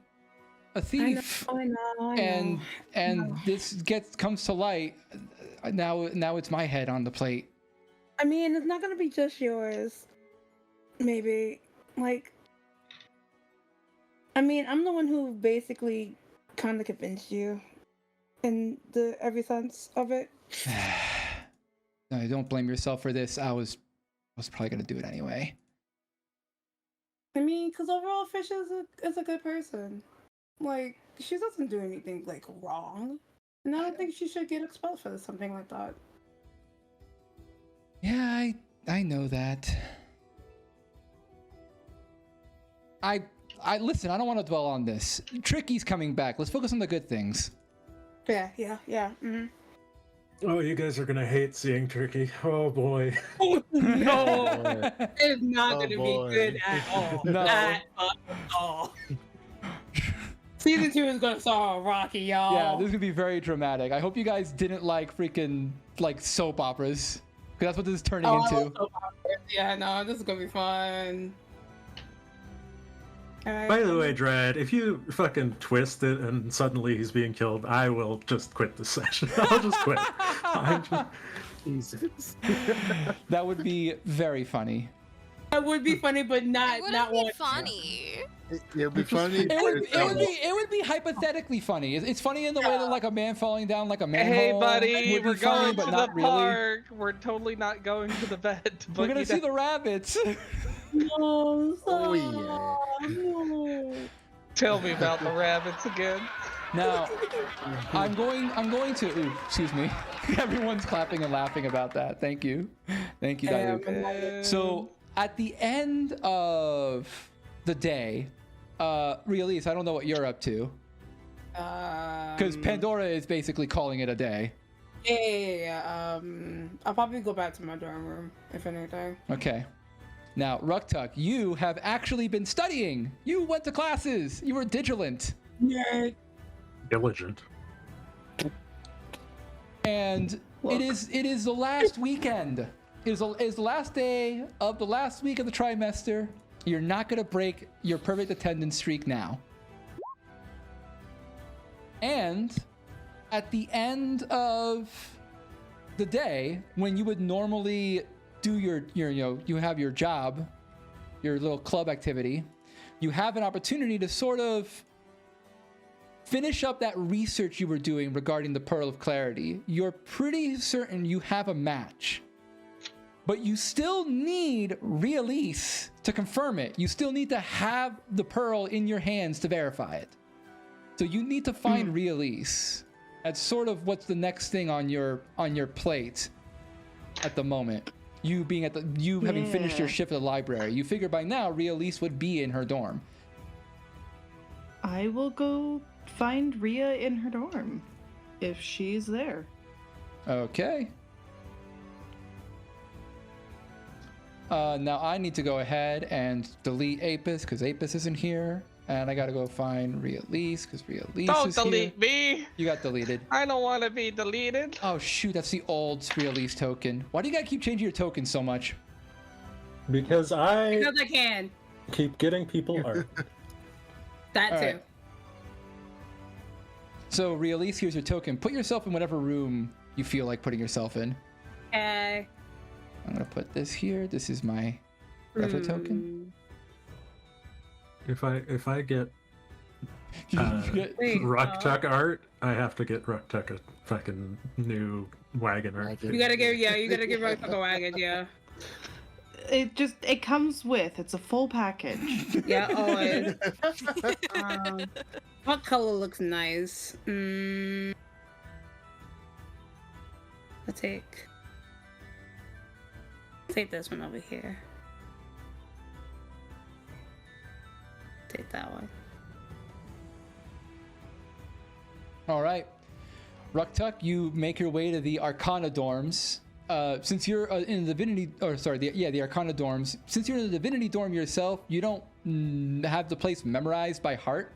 a thief, I know. and this comes to light, now it's my head on the plate. I mean, it's not gonna be just yours. Maybe. I'm the one who basically kind of convinced you in every sense of it. No, don't blame yourself for this. I was probably gonna do it anyway. I mean, because overall, Fish is a good person. Like, she doesn't do anything like wrong, and I don't think she should get expelled for something like that. Yeah, I know that. I listen. I don't want to dwell on this. Tricky's coming back. Let's focus on the good things. Yeah. Mm-hmm. Oh, you guys are gonna hate seeing Turkey. Oh boy. Oh, no, it's not gonna be good at all. No. At all. Season 2 is gonna start rocky, y'all. Yeah, this is gonna be very dramatic. I hope you guys didn't like freaking like soap operas, because that's what this is turning into. Yeah, no, this is gonna be fun. By the way, Drad, if you fucking twist it and suddenly he's being killed, I will just quit the session. I'll just quit. Jesus. That would be very funny. That would be funny, but not It wouldn't be one. funny. It'll be funny. It would be hypothetically funny. It's funny in the way that like a man falling down like a manhole. Hey, buddy, would be we're funny, going but to not the really. park. We're totally not going to the vet. We're gonna see the rabbits. No, Oh, yeah. no. Tell me about the rabbits again. Now, I'm going to. Ooh, excuse me. Everyone's clapping and laughing about that. Thank you, Dayu. So at the end of the day, Release, I don't know what you're up to, because Pandora is basically calling it a day. Yeah. I'll probably go back to my dorm room if anything. Okay. Now, Ruktuk, you have actually been studying. You went to classes. You were diligent. Yeah. Diligent. And it is the last weekend. It is the last day of the last week of the trimester. You're not gonna break your perfect attendance streak now. And at the end of the day, when you would normally do your you have your job, your little club activity, you have an opportunity to sort of finish up that research you were doing regarding the Pearl of Clarity. You're pretty certain you have a match, but you still need Release to confirm it. You still need to have the Pearl in your hands to verify it. So you need to find Release. That's sort of what's the next thing on your plate at the moment. You being having finished your shift at the library. You figure by now Release would be in her dorm. I will go find Rhea in her dorm if she's there. Okay. Now I need to go ahead and delete Apis because Apis isn't here. And I gotta go find Release because Release is here. Don't delete me! You got deleted. I don't want to be deleted. Oh shoot, that's the old Release token. Why do you gotta keep changing your tokens so much? Because I can. keep getting people art. That All too. right. So Release, here's your token. Put yourself in whatever room you feel like putting yourself in. Okay. I'm gonna put this here. This is my retro token. If I get Get- Ruktuk art, I have to get Ruktuk a fucking new wagon art. You gotta give Rock a wagon, yeah. It comes with. It's a full package. Yeah, always. What color looks nice? I'll take this one over here. Take that one. All right, Ruktuk, you make your way to the Arcana dorms. Since you're in the Divinity, the Arcana dorms. Since you're in the Divinity dorm yourself, you don't have the place memorized by heart,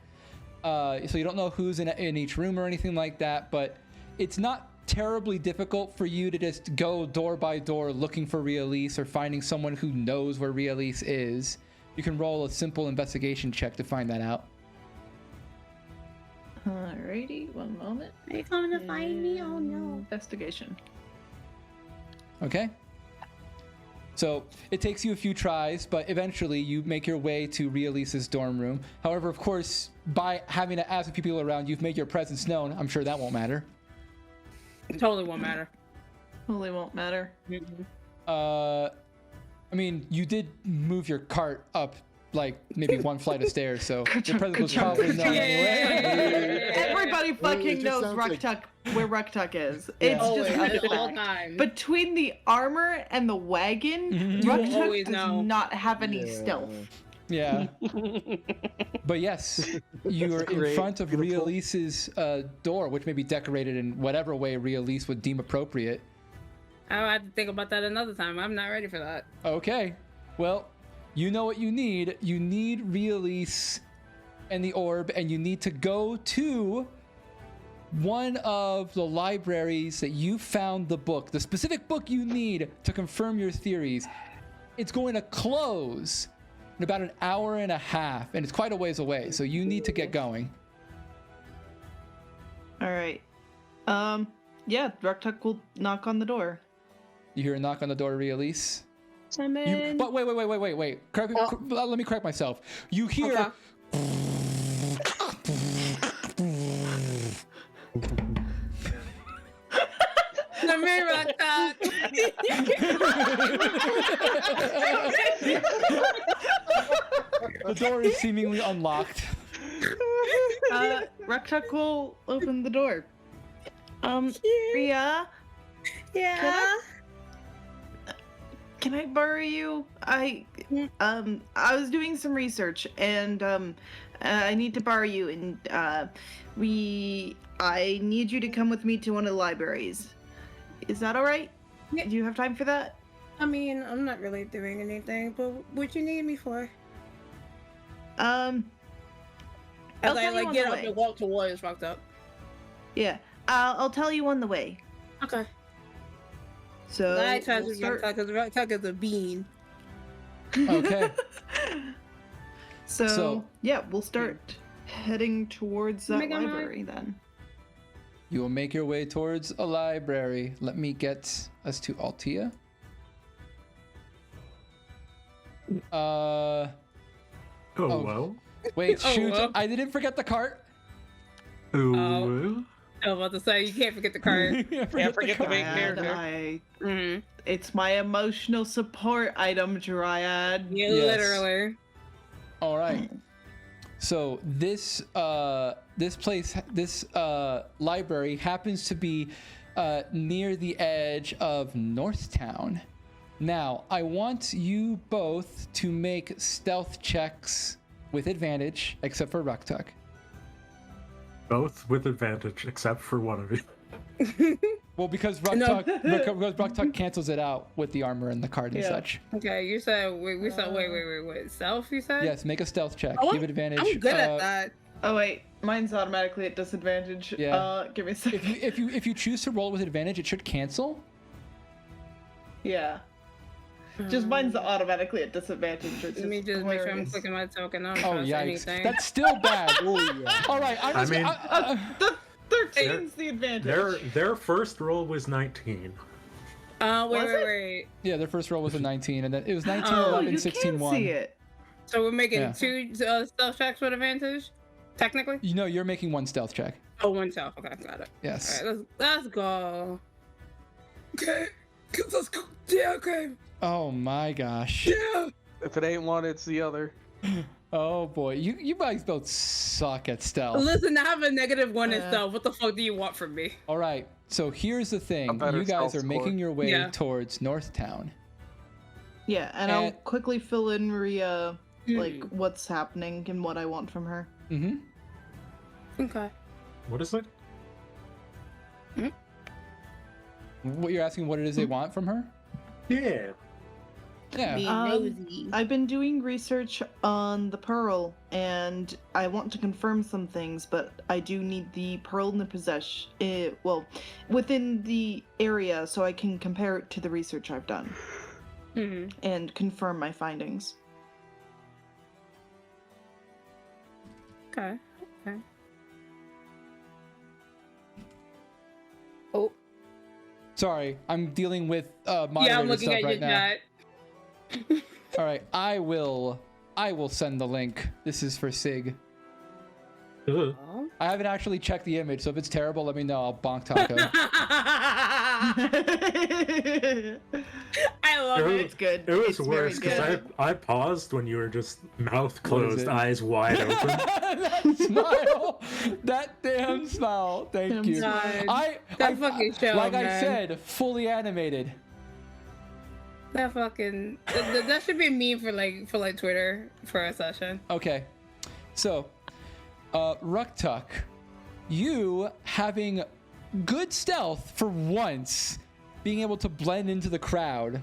so you don't know who's in each room or anything like that. But it's not terribly difficult for you to just go door by door looking for Release or finding someone who knows where Release is. You can roll a simple investigation check to find that out. Alrighty, one moment. Are you coming to find me? Oh no. Investigation. Okay. So it takes you a few tries, but eventually you make your way to Release's dorm room. However, of course, by having to ask a few people around, you've made your presence known. I'm sure that won't matter. Totally won't matter. Totally won't matter. I mean, you did move your cart up like maybe one flight of stairs, so your presence was probably known anyway. Everybody fucking just knows sounds like- Rucktuck where Rucktuck is. It's Always, just all a fact. time. Between the armor and the wagon, Mhm. You Rucktuck always does know. not have any Yeah. stealth. Yeah. But yes, you are in Great, front of beautiful. Rielise's door, which may be decorated in whatever way Rielise would deem appropriate. I'll have to think about that another time. I'm not ready for that. Okay. Well, you know what you need. You need Rielise and the orb, and you need to go to one of the libraries that you found the book, the specific book you need to confirm your theories. It's going to close in about an hour and a half, and it's quite a ways away, so you need to get going. All right. Yeah, Rucktuck will knock on the door. You hear a knock on the door, Rielise. I'm in. But wait. Let me correct myself. You hear. Okay. I'm in, Rucktuck. The door is seemingly unlocked. Rucktuck will open the door. Ria, Yeah. can I borrow you? I was doing some research and I need to borrow you, and I need you to come with me to one of the libraries. Is that all right? Yeah. Do you have time for that? I mean, I'm not really doing anything, but what you need me for? I'll As tell I you like on get the up way. and walk towards fucked up. Yeah, I'll tell you on the way. Okay. So I tried we'll to start- because Rucktuck is a bean. Okay. So yeah, we'll start heading towards that Make 'em library then. You will make your way towards a library. Let me get us to Altia. Oh, well. Wait, Oh, shoot! well. I didn't forget the cart. Oh, Oh. well. I was about to say you can't forget the card. Can't forget the main Dryad, character. Mm-hmm. It's my emotional support item, Dryad. Yeah, Yes. literally. All right. So this library happens to be near the edge of Northtown. Now, I want you both to make stealth checks with advantage, except for Rucktuck. Both with advantage, except for one of you. Well, because No. Rucktuck cancels it out with the armor and the card and Yeah. such. Okay, you said we said wait. Self, you said? Yes, make a stealth check. Oh, Give it advantage. I'm good at that. Oh wait, mine's automatically at disadvantage. Yeah. Give me a second. If you choose to roll with advantage, it should cancel. Yeah. Just mine's automatically at disadvantage. It's Let me just make sure I'm hilarious. clicking my token. I don't Oh trust yikes! anything. That's still bad. All right, I'm I just, mean- The 13's the advantage. Their first roll was 19. Wait, Was it? wait. yeah, their first roll was a 19, and then it was 19, Oh, 11, you 16, can 1. see it. So we're making Yeah. two stealth checks with advantage, technically. You know, you're making one stealth check. Oh, one stealth. Okay, got it. Yes. All right, let's go. Okay, let's go. Yeah, okay. Oh my gosh. Yeah. If it ain't one, it's the other. Oh boy, you guys both suck at stealth. Listen, I have a -1 in Yeah. stealth. What the fuck do you want from me? All right, so here's the A thing: better you guys stealth are making score. your way Yeah. towards Northtown. Yeah, and I'll And- quickly fill in Maria like what's happening and what I want from her. Mm-hmm. Okay. What is it? What you're asking? What it is they want from her? Yeah. Yeah. Be nosy. I've been doing research on the pearl, and I want to confirm some things, but I do need the pearl in the possession. Well, within the area, so I can compare it to the research I've done Mhm. and confirm my findings. Okay. Okay. Oh. Sorry, I'm dealing with Yeah, moderator I'm looking stuff at right your now. chat. All right, I will send the link. This is for Sig. Ugh. I haven't actually checked the image, so if it's terrible, let me know. I'll bonk taco. I love it. It's good. It was It's very worse because good. I paused when you were just mouth What is closed, it? eyes wide open. That smile, that damn smile. Thank you. God. I fucking show, like I man. said, fully animated. That fucking that should be a meme for Twitter for a session. Okay, so Ruktuk, you having good stealth for once, being able to blend into the crowd,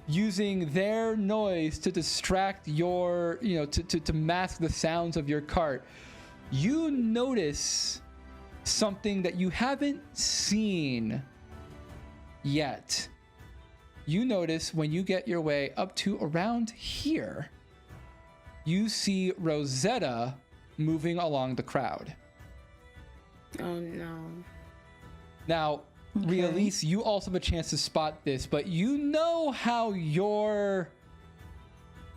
using their noise to distract your, to mask the sounds of your cart. You notice something that you haven't seen yet. You notice when you get your way up to around here, you see Rosetta moving along the crowd. Oh no. Now, Rielise, you also have a chance to spot this, but you know how your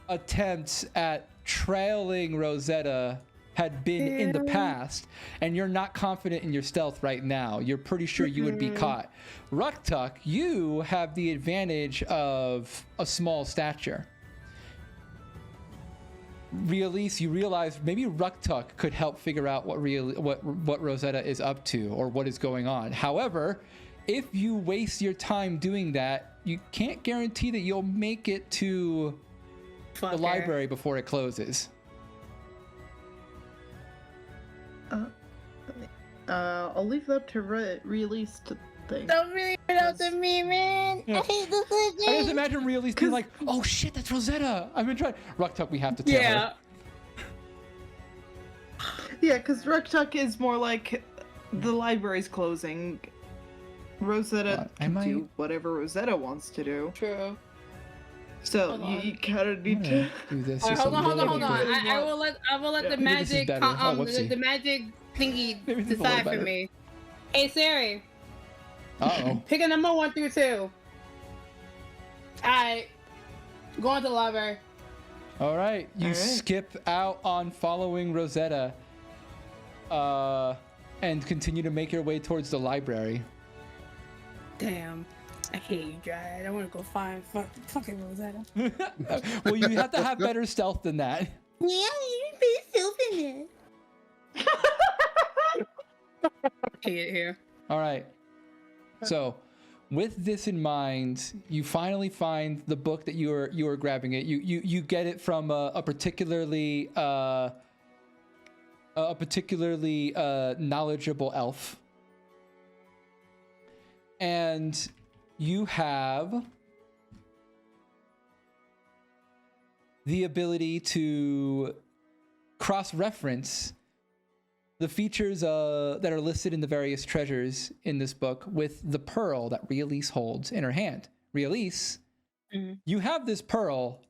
attempts at trailing Rosetta had been in the past, and you're not confident in your stealth right now. You're pretty sure you would be caught. Ruktuk, you have the advantage of a small stature. Rielise, you realize maybe Ruktuk could help figure out what Rosetta is up to or what is going on. However, if you waste your time doing that, you can't guarantee that you'll make it to the library before it closes. I'll leave that to Release to think. Don't really put out to me, man. Yeah. I hate this little I just imagine Rielise being like, "Oh shit, that's Rosetta. I've been trying." Ruktuk, we have to tell her. Yeah, because Ruktuk is more like the library's closing. Rosetta can do whatever Rosetta wants to do. True. So you kind of need to do this. Right, hold on. I will let the magic the magic thingy decide for me. Hey Siri. Uh-oh. Pick a number 1 through 2. Alright. Go on to the library. All right. You skip out on following Rosetta and continue to make your way towards the library. Damn. I hate you, Dryad. I want to go find fucking Rosetta. Well, you have to have better stealth than that. Yeah, you can be stealth in it. Hate it here. All right. So, with this in mind, you finally find the book that you were grabbing it. You get it from a particularly knowledgeable elf, and you have the ability to cross-reference the features that are listed in the various treasures in this book with the pearl that Rielise holds in her hand. Rielise, you have this pearl.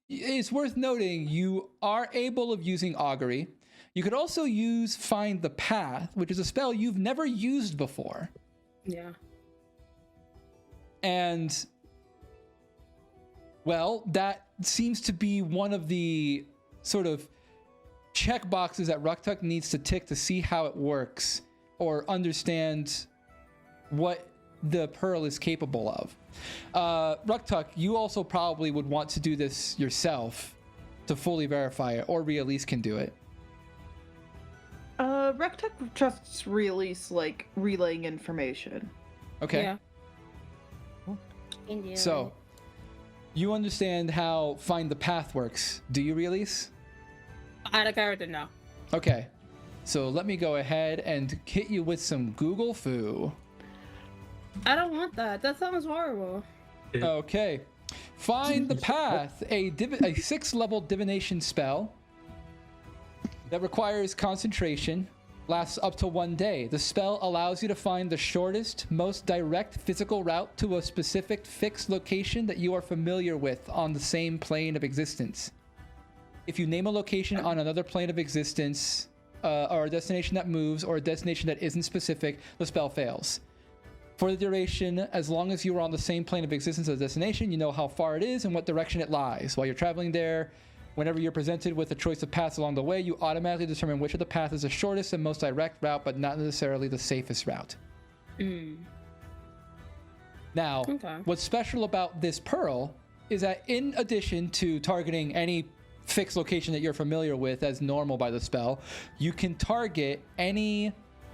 It's worth noting you are able of using augury. You could also use Find the Path, which is a spell you've never used before. Yeah. And, well, that seems to be one of the sort of check boxes that Ruktuk needs to tick to see how it works or understand what the pearl is capable of. Ruktuk, you also probably would want to do this yourself to fully verify it, or Rielise can do it. Ruktuk trusts Release, like, relaying information. Okay. Yeah. So, you understand how Find the Path works, do you, Rielise? I had a character now. Okay. So let me go ahead and hit you with some Google foo. I don't want that. That sounds horrible. Okay. Find the Path, a 6th level divination spell that requires concentration, lasts up to 1 day. The spell allows you to find the shortest, most direct physical route to a specific fixed location that you are familiar with on the same plane of existence. If you name a location on another plane of existence, or a destination that moves, or a destination that isn't specific, the spell fails. For the duration, as long as you are on the same plane of existence as the destination, you know how far it is and what direction it lies. While you're traveling there, Whenever you're presented with a choice of paths along the way, you automatically determine which of the paths is the shortest and most direct route, but not necessarily the safest route. Now, what's special about this pearl is that in addition to targeting any fixed location that you're familiar with as normal by the spell, you can target any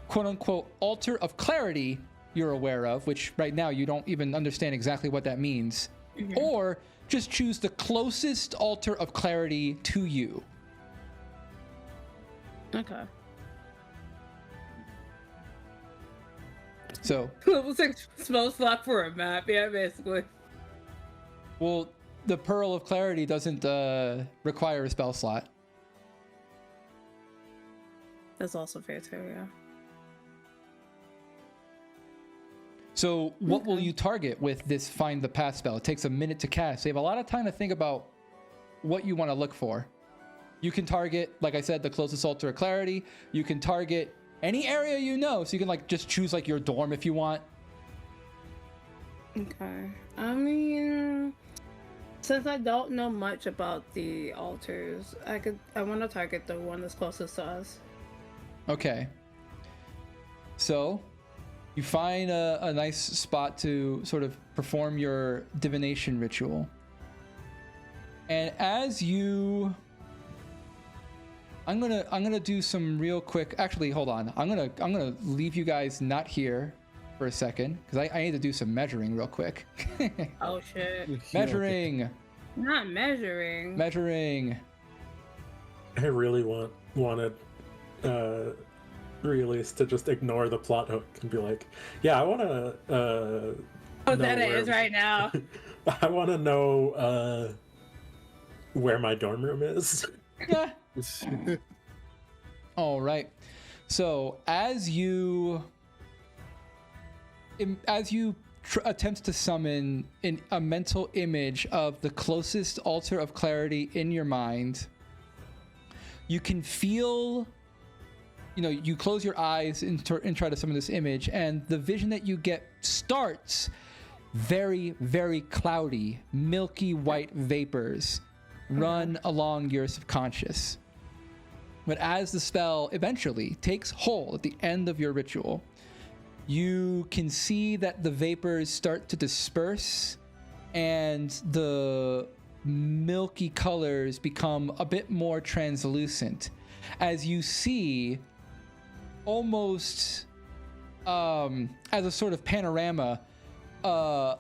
quote-unquote altar of clarity you're aware of, which right now you don't even understand exactly what that means, or just choose the closest altar of clarity to you. Okay. So level 6 spell slot for a map, yeah, basically. Well, the Pearl of Clarity doesn't require a spell slot. That's also fair too, yeah. So what will you target with this Find the Path spell? It takes a minute to cast. So you have a lot of time to think about what you want to look for. You can target, like I said, the closest altar of clarity. You can target any area you know. So you can like just choose like your dorm if you want. Okay. I mean, since I don't know much about the altars, I want to target the one that's closest to us. Okay. So you find a nice spot to sort of perform your divination ritual. And as you, I'm gonna do some real quick. Actually, hold on. I'm gonna leave you guys not here for a second because I need to do some measuring real quick. Oh shit! Measuring. Not measuring. Measuring. I really wanted Realist to just ignore the plot hook and be like, yeah, I want to oh, that is right now. I want to know where my dorm room is. Yeah. All right. So as you attempt to summon a mental image of the closest altar of clarity in your mind, you can feel, you close your eyes and try to summon this image, and the vision that you get starts very, very cloudy, milky white vapors run along your subconscious. But as the spell eventually takes hold at the end of your ritual, you can see that the vapors start to disperse and the milky colors become a bit more translucent as you see almost as a sort of panorama of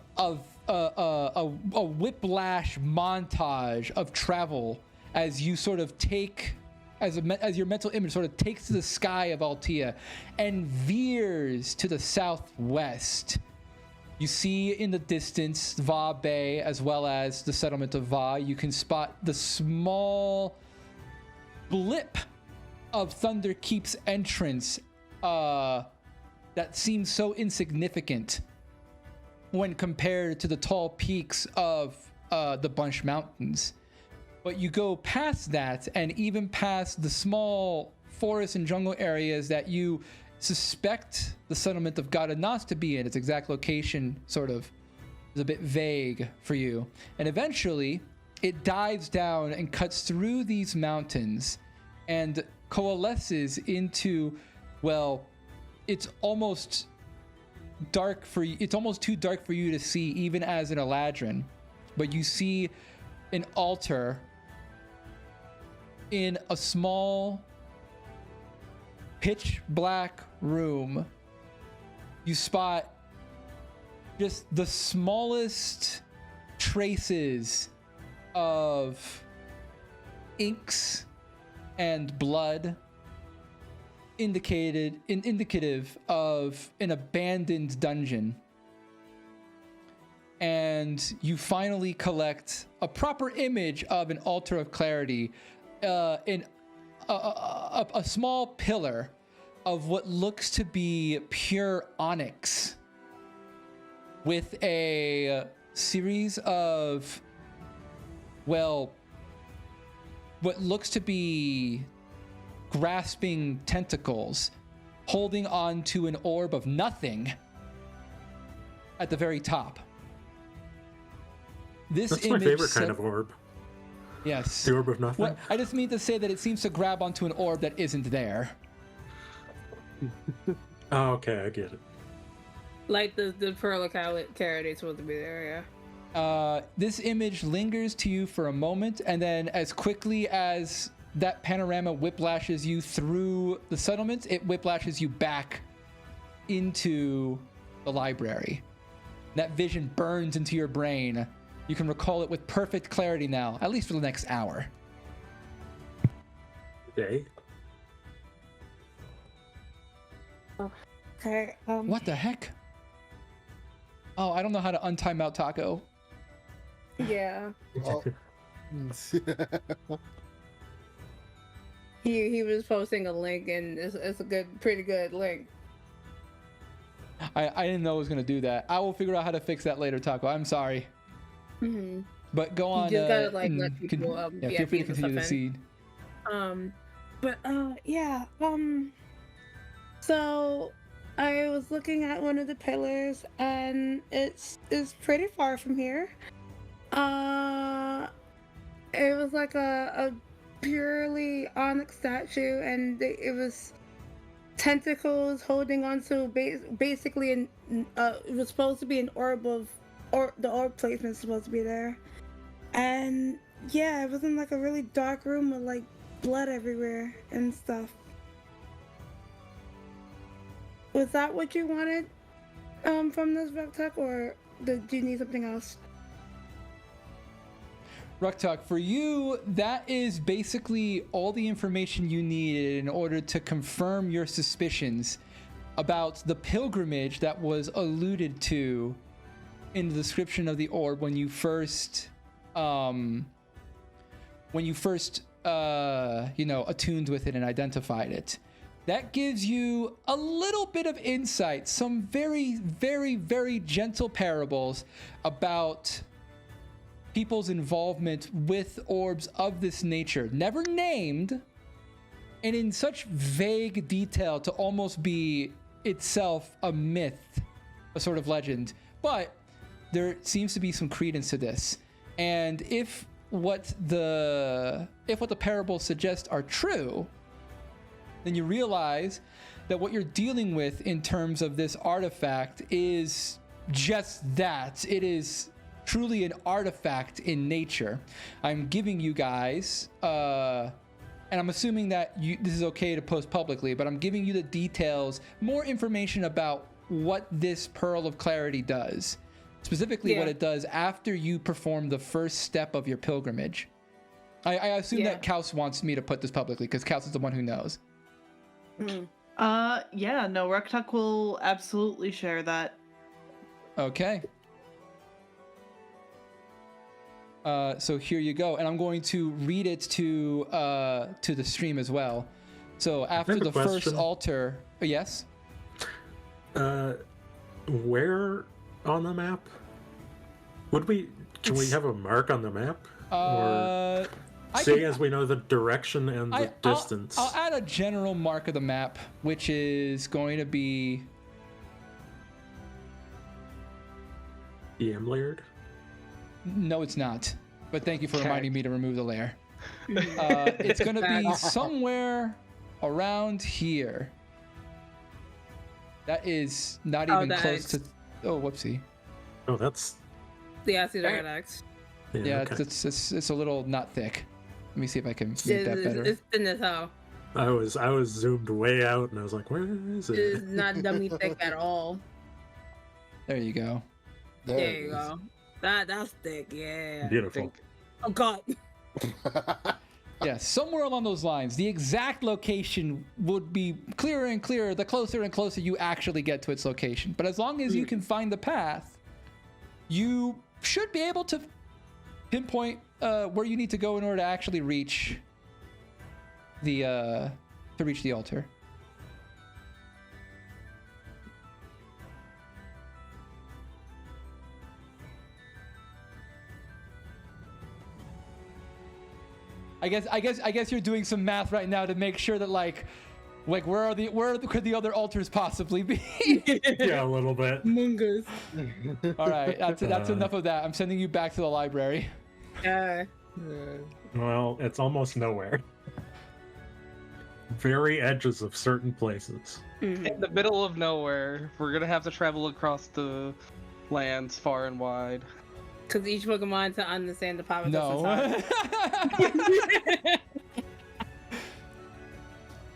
a whiplash montage of travel as you sort of take as your mental image sort of takes to the sky of Altea and veers to the southwest. You see in the distance Va Bay as well as the settlement of Va. You can spot the small blip of Thunder Keep's entrance that seems so insignificant when compared to the tall peaks of the Bunch Mountains. But you go past that and even past the small forest and jungle areas that you suspect the settlement of Gadanas to be in. Its exact location sort of is a bit vague for you. And eventually it dives down and cuts through these mountains and coalesces into, well, it's almost dark for you. It's almost too dark for you to see even as an Eladrin. But you see an altar in a small pitch black room. You spot just the smallest traces of inks and blood indicative of an abandoned dungeon. And you finally collect a proper image of an altar of clarity in a small pillar of what looks to be pure onyx with a series of, well, what looks to be grasping tentacles holding on to an orb of nothing at the very top. This That's my favorite kind of orb. Yes. The orb of nothing? What, I just mean to say that it seems to grab onto an orb that isn't there. Oh, okay, I get it. Like the pearl of carrot supposed to be there, yeah. This image lingers to you for a moment, and then as quickly as that panorama whiplashes you through the settlement, it whiplashes you back into the library. That vision burns into your brain. You can recall it with perfect clarity now, at least for the next hour. Okay. Okay. What the heck? Oh, I don't know how to untime out Taco. Yeah. Oh. He was posting a link, and it's a pretty good link. I didn't know it was gonna do that. I will figure out how to fix that later, Taco. I'm sorry. Mm-hmm. But go on. You just gotta like let people feel free to continue the seed. Yeah. So I was looking at one of the pillars, and it's pretty far from here. It was like a purely onyx statue, and it was tentacles holding onto basically it was supposed to be an orb the orb placement is supposed to be there, and yeah, it was in like a really dark room with like blood everywhere and stuff. Was that what you wanted from this Vectech, or do you need something else? Ruktuk, for you, that is basically all the information you needed in order to confirm your suspicions about the pilgrimage that was alluded to in the description of the orb when you first, attuned with it and identified it. That gives you a little bit of insight, some very, very, very gentle parables about people's involvement with orbs of this nature, never named, and in such vague detail to almost be itself a myth, a sort of legend. But there seems to be some credence to this. And if what the parables suggest are true, then you realize that what you're dealing with in terms of this artifact is just that. It is truly an artifact in nature. I'm giving you guys, and I'm assuming that this is okay to post publicly, but I'm giving you the details, more information about what this Pearl of Clarity does. Specifically what it does after you perform the first step of your pilgrimage. I assume that Kaus wants me to put this publicly, because Kaus is the one who knows. Yeah, no, Ruktuk will absolutely share that. Okay. So here you go, and I'm going to read it to the stream as well. So after the first altar, yes. Where on the map? Can we have a mark on the map? Or as we know the direction and the distance. I'll add a general mark of the map, which is going to be Layered? No, it's not. But thank you for reminding me to remove the layer. It's going to be somewhere around here. That is not even close to... Oh, whoopsie. Oh, that's... Yeah, I see that X. Yeah, okay. It's a little not thick. Let me see if I can make that better. It's thin as hell. I was zoomed way out, and I was like, where is it? It's not dummy thick at all. There you go. There you go. That's thick, yeah. Beautiful. Oh God. Yeah, somewhere along those lines. The exact location would be clearer and clearer the closer and closer you actually get to its location. But as long as you can find the path, you should be able to pinpoint where you need to go in order to actually reach the altar. I guess you're doing some math right now to make sure that like where could the other altars possibly be? Yeah, a little bit. Mungus. All right, that's enough of that. I'm sending you back to the library. Well, it's almost nowhere. Very edges of certain places. In the middle of nowhere. We're gonna have to travel across the lands far and wide. Because each Pokemon to understand the power. No.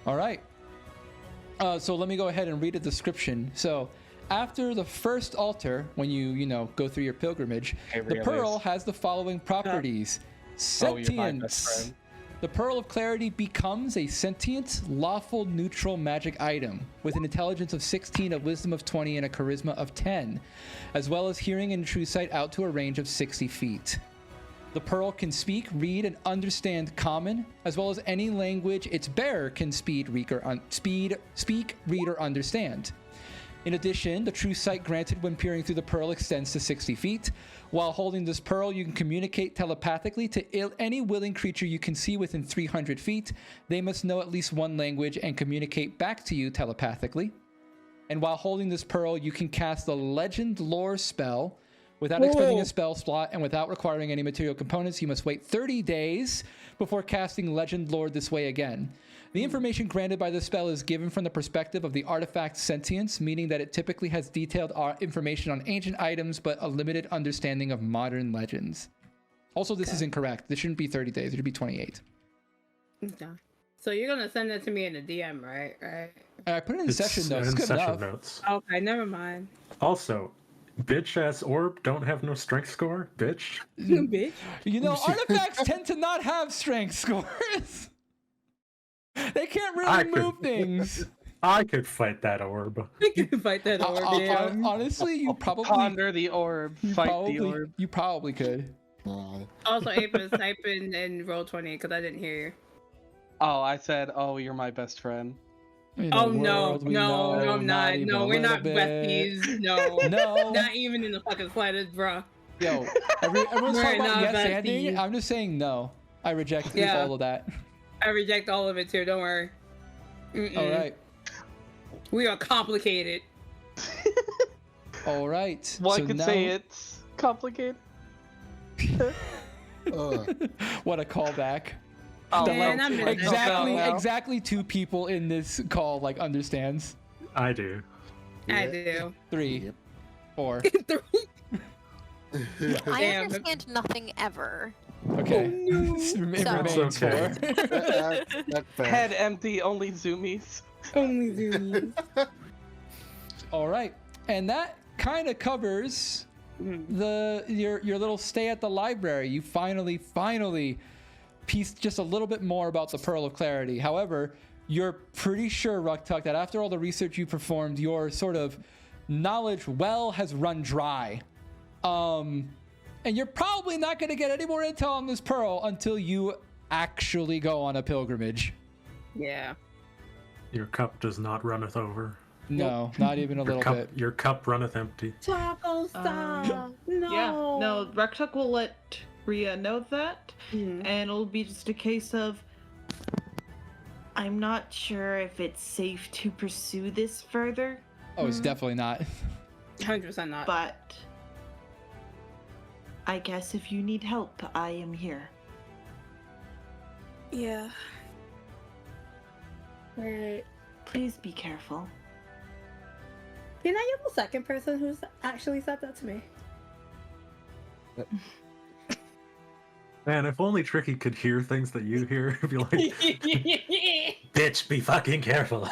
All right. So let me go ahead and read a description. So, after the first altar, when you go through your pilgrimage, the pearl has the following properties: sentience. The Pearl of Clarity becomes a sentient, lawful, neutral magic item with an intelligence of 16, a wisdom of 20, and a charisma of 10, as well as hearing and true sight out to a range of 60 feet. The Pearl can speak, read, and understand Common, as well as any language its bearer can speak, read, or understand. In addition, the true sight granted when peering through the Pearl extends to 60 feet. While holding this Pearl, you can communicate telepathically to any willing creature you can see within 300 feet. They must know at least one language and communicate back to you telepathically. And while holding this Pearl, you can cast the Legend Lore spell without expending a spell slot and without requiring any material components. You must wait 30 days before casting Legend Lore this way again. The information granted by the spell is given from the perspective of the artifact's sentience, meaning that it typically has detailed information on ancient items, but a limited understanding of modern legends. Also, this is incorrect. This shouldn't be 30 days. It should be 28. Okay. So you're going to send that to me in the DM, right? I put it in session notes. In Good session enough. notes. Okay, never mind. Also, bitch-ass orb don't have no strength score, bitch. Bitch. Artifacts tend to not have strength scores. They can't really move things. I could fight that orb. You can fight that orb, yeah. Honestly, you probably... Ponder the orb. Fight the orb. You probably could. Also, Apis, type in roll 20 because I didn't hear you. Oh, I said, oh, you're my best friend. No, I'm not. No, we're not besties. No. Not even in the fucking slightest, bro. Yo, everyone's talking about yes besties. anding. I'm just saying no. I reject all of that. I reject all of it too, don't worry. All right. We are complicated. All right. One could say it's complicated. What a callback. Oh, man, exactly 2 people in this call understands. I do. I do. 3. 4. 3. I understand nothing ever. Okay. Oh, no. It remains okay. 4. Head empty, only zoomies. Only zoomies. All right. And that kind of covers your little stay at the library. You finally pieced just a little bit more about the Pearl of Clarity. However, you're pretty sure, Ruktuk, that after all the research you performed, your sort of knowledge well has run dry. And you're probably not going to get any more intel on this Pearl until you actually go on a pilgrimage. Yeah. Your cup does not runneth over. No, not even a little bit. Your cup runneth empty. Taco stop. No. Yeah, no, Rektuk will let Rhea know that, and it'll be just a case of, I'm not sure if it's safe to pursue this further. Oh, it's definitely not. 100% not. But I guess if you need help, I am here. Yeah. Right. Please be careful. Can I have the second person who's actually said that to me? Man, if only Tricky could hear things that you hear, it'd be like, bitch, be fucking careful.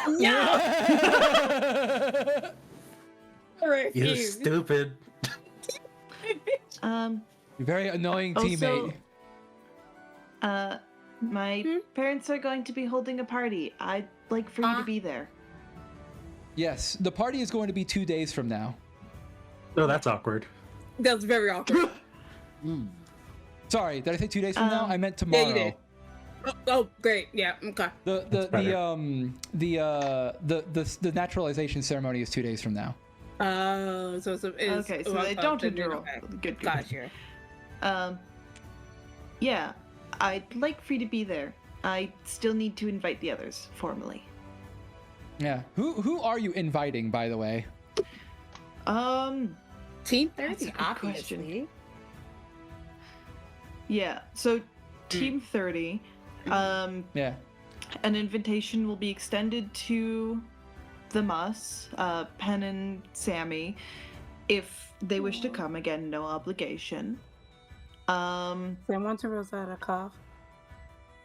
You stupid. You're very annoying teammate. My parents are going to be holding a party. I'd like for you to be there. Yes, the party is going to be 2 days from now. Oh, that's awkward. That's very awkward. Sorry, did I say 2 days from now? I meant tomorrow. Yeah, you did. Oh, great. Yeah. Okay. The naturalization ceremony is 2 days from now. Oh, so it's okay. So they don't interrupt. Okay. Good. Gotcha. Yeah, I'd like for you to be there. I still need to invite the others formally. Yeah. Who are you inviting, by the way? Team 30, That's a good obviously. Yeah. So Team 30. Yeah. An invitation will be extended to the Mus, Pen and Sammy, if they wish to come. Again, no obligation. Sam wants a Rosetta cough.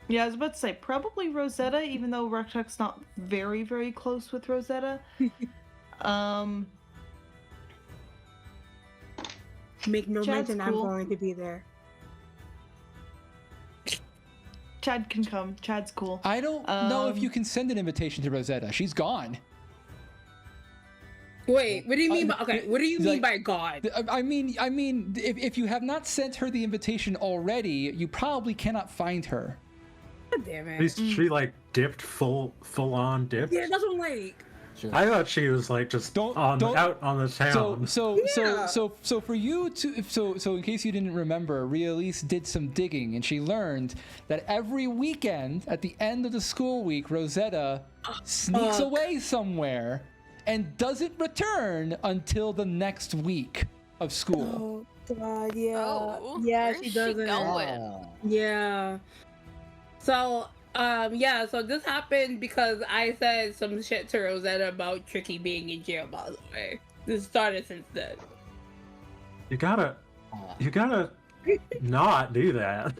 Yeah, I was about to say probably Rosetta, even though Rektuk's not very, very close with Rosetta. Make no Chad's mention cool. I'm going to be there. Chad can come. Chad's cool. I don't know if you can send an invitation to Rosetta. She's gone. Wait, what do you mean by what do you mean like, by God? I mean, if you have not sent her the invitation already, you probably cannot find her. God damn it. She like dipped full on dipped. Yeah, that's what I'm like. Sure. I thought she was like just out on the town. So for you to so in case you didn't remember, Rialise did some digging and she learned that every weekend at the end of the school week, Rosetta sneaks away somewhere and doesn't return until the next week of school. Oh God, yeah, Oh, yeah, where's she doesn't. going? Yeah. So, so this happened because I said some shit to Rosetta about Tricky being in jail, by the way. This started since then. You gotta not do that.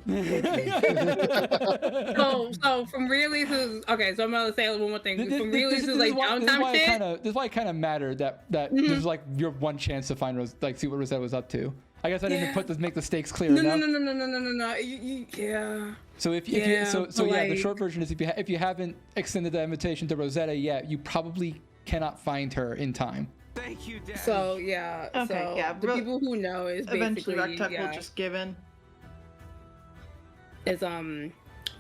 So from Rialise's, okay, so I'm gonna say one more thing. From Rialise's like downtime shit. This is why it kind of mattered that this is like your one chance to find see what Rosetta was up to. I guess I didn't make the stakes clear enough. No. Yeah. So the short version is if you haven't extended the invitation to Rosetta yet, you probably cannot find her in time. Thank you, Daddy. So yeah. Okay, so yeah. the people who know is Eventually, basically Rektuk will just give in. Is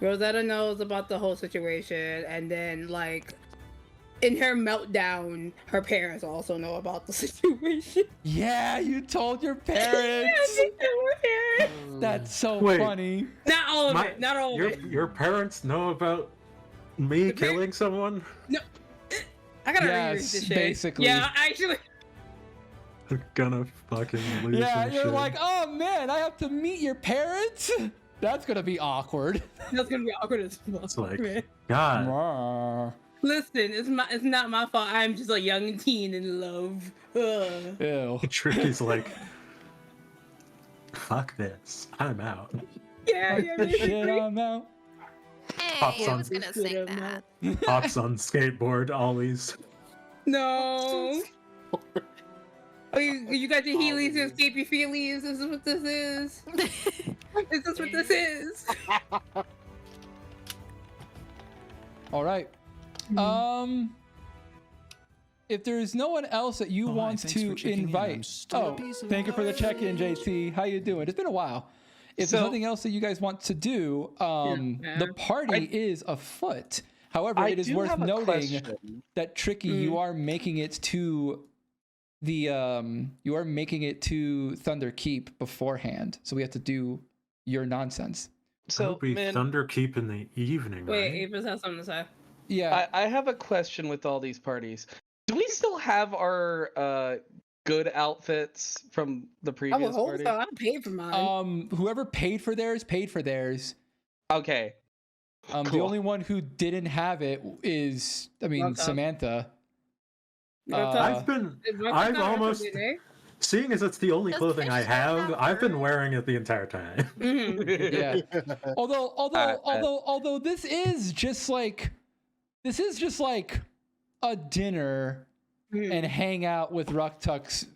Rosetta knows about the whole situation, and then like in her meltdown, her parents also know about the situation. Yeah, you told your parents. That's so funny. Not all of it. Not all of it. Your parents know about me killing someone? No. I gotta reread this shit. Basically. Yeah, actually. I'm gonna fucking lose. Yeah, some you're shit. like, oh man, I have to meet your parents. That's gonna be awkward. That's gonna be awkward as fuck. It's like, man. God. Listen, it's not my fault. I'm just a young teen in love. Ugh. Ew. Tricky's like, fuck this. I'm out. Yeah, Shit, I'm out. Hey, I was gonna sing that. Hops on skateboard, ollies. No. Oh, you got your Heelys to escape your feelies. This is what this is. This is what this is. All right. If there's no one else that you want to invite, thank you for the check-in, JT. How you doing? It's been a while. If there's nothing else that you guys want to do, the party is afoot. However, it is worth noting that Tricky, you are making it to Thunder Keep beforehand, so we have to do your nonsense. So it'll be Thunder Keep in the evening. Wait, right? Apis has something to say. Yeah, I have a question with all these parties. Do we still have our good outfits from the previous party? I paid for mine. Whoever paid for theirs paid for theirs. Okay. Cool. The only one who didn't have it is, Samantha. I've almost, seeing as it's the only clothing I have, I've been wearing it the entire time. Yeah. Although this is just like a dinner and hang out with Rektuk's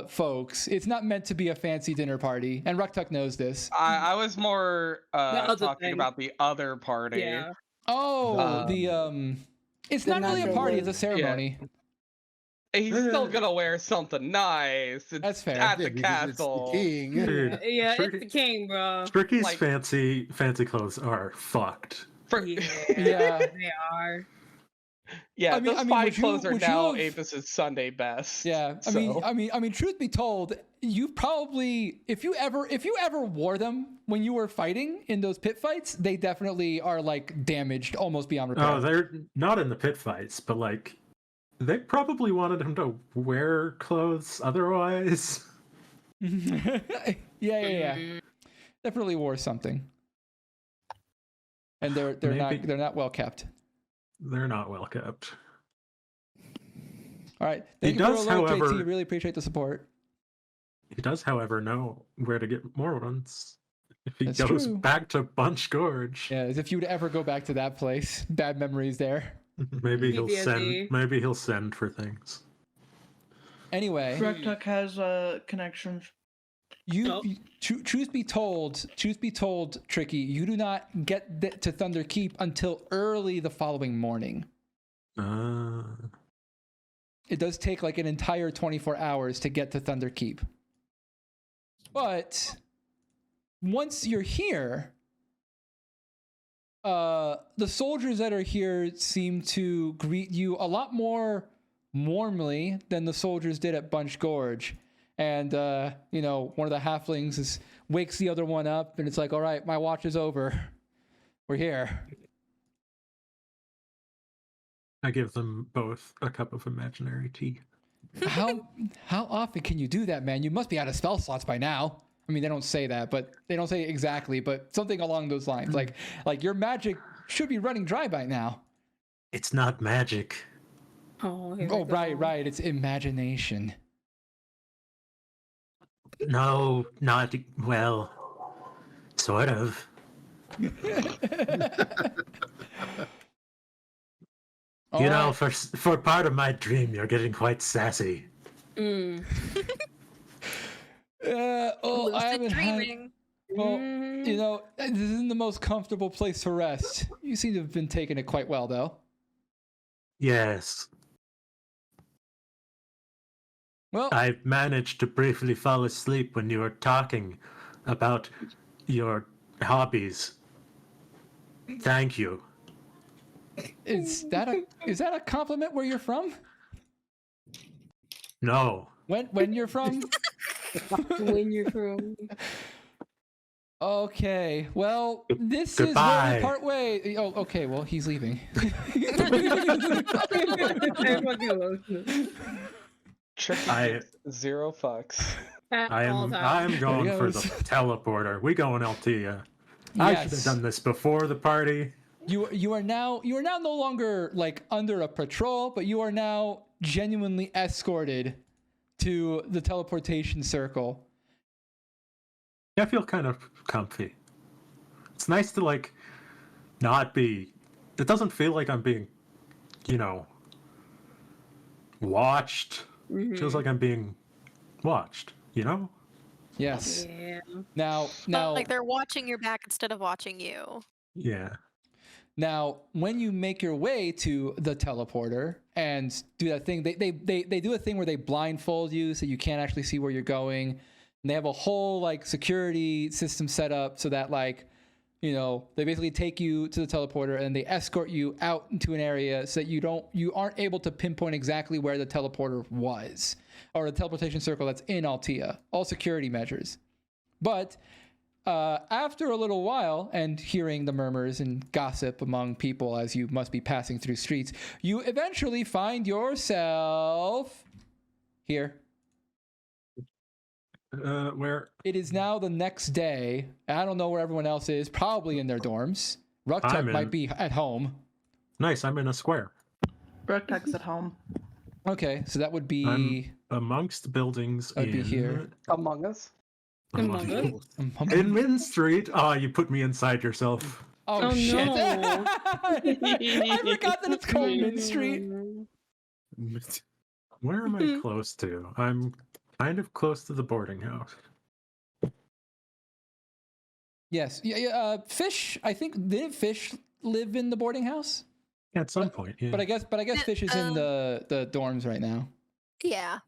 folks. It's not meant to be a fancy dinner party, and Rektuk knows this. I was more talking about the other party. Yeah. Oh, it's not really a party; it's a ceremony. Yeah. He's still gonna wear something nice. That's fair. At the castle. King. Dude, Yeah, it's the king, bro. Tricky's fancy clothes are fucked. Yeah, they are. Yeah, those fine clothes are now have... Apis' Sunday best. Yeah, I mean, truth be told, you probably, if you ever wore them when you were fighting in those pit fights, they definitely are like damaged almost beyond repair. Oh, they're not in the pit fights, but like, they probably wanted him to wear clothes otherwise. Yeah. Definitely wore something. and they're not well kept. They're not well kept. All right. Thank you for the alert, JT. Really appreciate the support. He does, however, know where to get more ones. If he That's goes true. back to Bunch Gorge. Yeah, as if you would ever go back to that place. Bad memories there. Maybe he'll PTSD. send. Maybe he'll send for things. Anyway, Rektuk has connections. Truth be told, Tricky, you do not get to Thunder Keep until early the following morning. It does take like an entire 24 hours to get to Thunder Keep. But once you're here, the soldiers that are here seem to greet you a lot more warmly than the soldiers did at Bunch Gorge. And, one of the halflings wakes the other one up, and it's like, all right, my watch is over. We're here. I give them both a cup of imaginary tea. How often can you do that, man? You must be out of spell slots by now. I mean, they don't say that, but they don't say it exactly, but something along those lines. Like your magic should be running dry by now. It's not magic. Oh, right. It's imagination. No, not well. Sort of. You know, for part of my dream, you're getting quite sassy. I haven't dreaming. Well, this isn't the most comfortable place to rest. You seem to have been taking it quite well, though. Yes. Well, I managed to briefly fall asleep when you were talking about your hobbies. Thank you. Is that a compliment where you're from? No. When you're from? When you're from. Okay. Well, this Goodbye. is where we part way. Oh, okay. Well, he's leaving. Tricky zero fucks. I'm going for the teleporter. We going Altea. I should have done this before the party. You are now no longer like under a patrol, but you are now genuinely escorted to the teleportation circle. I feel kind of comfy. It's nice to like not be. It doesn't feel like I'm being, watched. Mm-hmm. It feels like I'm being watched. Yes. Yeah. Now, like they're watching your back instead of watching you. Yeah. Now, when you make your way to the teleporter and do that thing, they do a thing where they blindfold you so you can't actually see where you're going. And they have a whole like security system set up so that they basically take you to the teleporter and they escort you out into an area so that you aren't able to pinpoint exactly where the teleporter was or the teleportation circle that's in Altea. All security measures. But after a little while and hearing the murmurs and gossip among people as you must be passing through streets, you eventually find yourself here. Where? It is now the next day. I don't know where everyone else is, probably in their dorms. Ruktuk might be at home. Nice, I'm in a square. Rektuk's at home. Okay, so that would be... I'm amongst buildings I'd be here. Among Us? Among Us? In Min Street? Oh, you put me inside yourself. Oh shit. No. I forgot that it's called Min Street. Where am I close to? I'm kind of close to the boarding house. Yes. Yeah, Fish, I think, didn't Fish live in the boarding house? At some point, yeah. But I guess Fish is in the dorms right now. Yeah.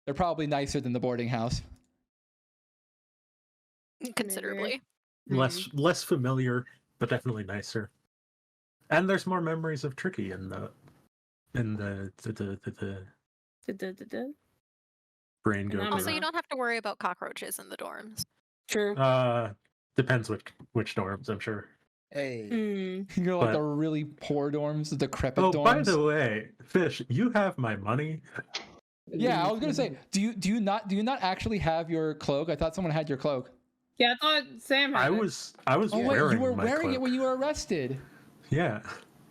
They're probably nicer than the boarding house. Considerably. Less familiar, but definitely nicer. And there's more memories of Tricky in the brain go. Also, you don't have to worry about cockroaches in the dorms. True. Depends which dorms, I'm sure. Hey. You know, like the really poor dorms, the decrepit dorms. Oh, by the way, Fish, you have my money. Yeah, I was gonna say, do you not actually have your cloak? I thought someone had your cloak. Yeah, I thought Sam had I it. was Oh wait, wearing you were my wearing it cloak. when you were arrested. Yeah.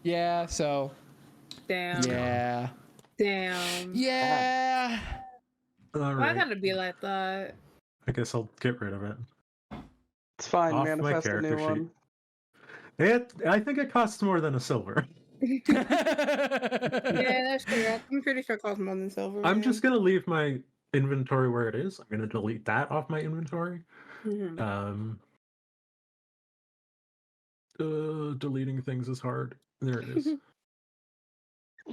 Yeah. So. Damn. Yeah. Damn. Yeah. All Why right. gotta be like that? I guess I'll get rid of it. It's fine. Off my Manifest a character new sheet. one. I think it costs more than a silver. Yeah, that's true. I'm pretty sure it costs more than silver. I'm man. just gonna leave my inventory where it is. I'm gonna delete that off my inventory. Mhm. Deleting things is hard. There it is.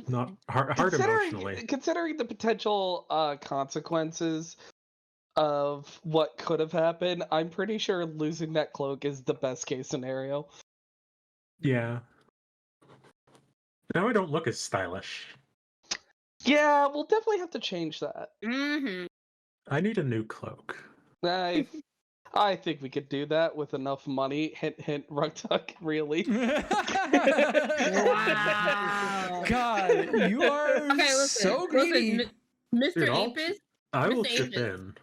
Not hard emotionally. Considering the potential consequences of what could have happened, I'm pretty sure losing that cloak is the best case scenario. Yeah. Now I don't look as stylish. Yeah, we'll definitely have to change that. I need a new cloak. I think we could do that with enough money. Hint, hint, Rugtuck, really. Wow. God, you are Okay, listen. so greedy. Mr. Dude, Apis. I will Mr. chip Apis. in.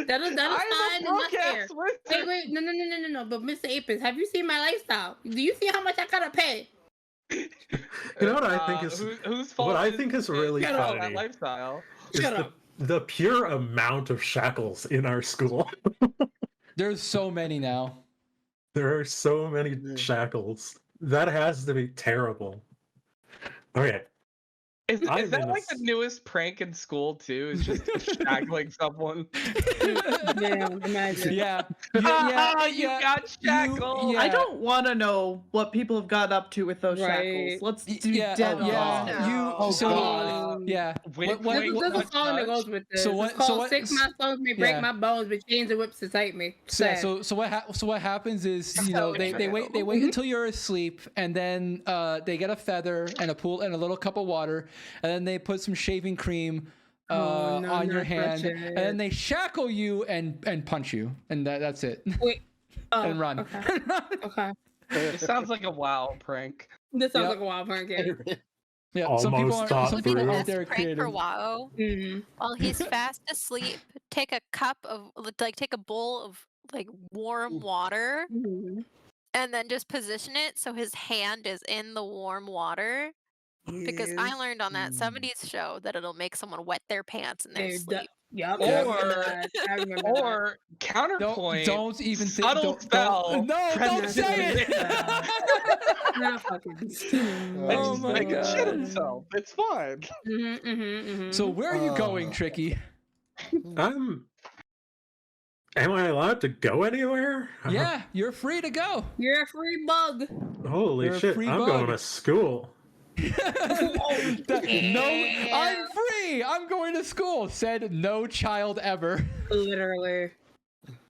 That is fine and not fair. Wait, Wait, no. But Mr. Apis, have you seen my lifestyle? Do you see how much I gotta pay? You know what I think is whose fault what I think is really funny that lifestyle? is Shut up. the pure amount of shackles in our school. There's so many now. There are so many shackles. That has to be terrible. Okay. Is I'm that in like the newest prank in school too? Is just shackling someone? Damn, imagine. Yeah. You got shackled. Yeah. I don't want to know what people have got up to with those Right. shackles. Let's do Yeah, dead oh, yeah. on now. You- Oh, so- God. Yeah. Wait, What- wait, There's a what song that touch? goes with this. So what- It's called so what- "Six My Stones May Break yeah. My Bones, but chains and whips excite me." Sad. So what happens is, you know, they wait until you're asleep, and then they get a feather and a pool and a little cup of water, and then they put some shaving cream Oh, no, on your not hand, that and then they shackle you and punch you, and that's it. Wait. Oh, And run. Okay. Okay. This sounds like a WoW prank. This sounds Yep. like a wild prank. Yeah. Yeah, some people Almost thought aren't through. there This prank creative. for WoW. Mhm. While he's fast asleep, take a take a bowl of like warm water, Mhm. and then just position it so his hand is in the warm water. Because I learned on that 70s show that it'll make someone wet their pants in their Hey, sleep. Yup. Or- I remember that. Or counterpoint. Don't even think. subtle Don't, spell. no, don't say it. Not fucking. Oh my Like, God. shit himself. It's fine. So where are you going, Tricky? Am I allowed to go anywhere? Yeah, you're free to go. You're a free bug. Holy You're a shit! free I'm bug. going to school. No, I'm free. I'm going to school. Said no child ever. Literally.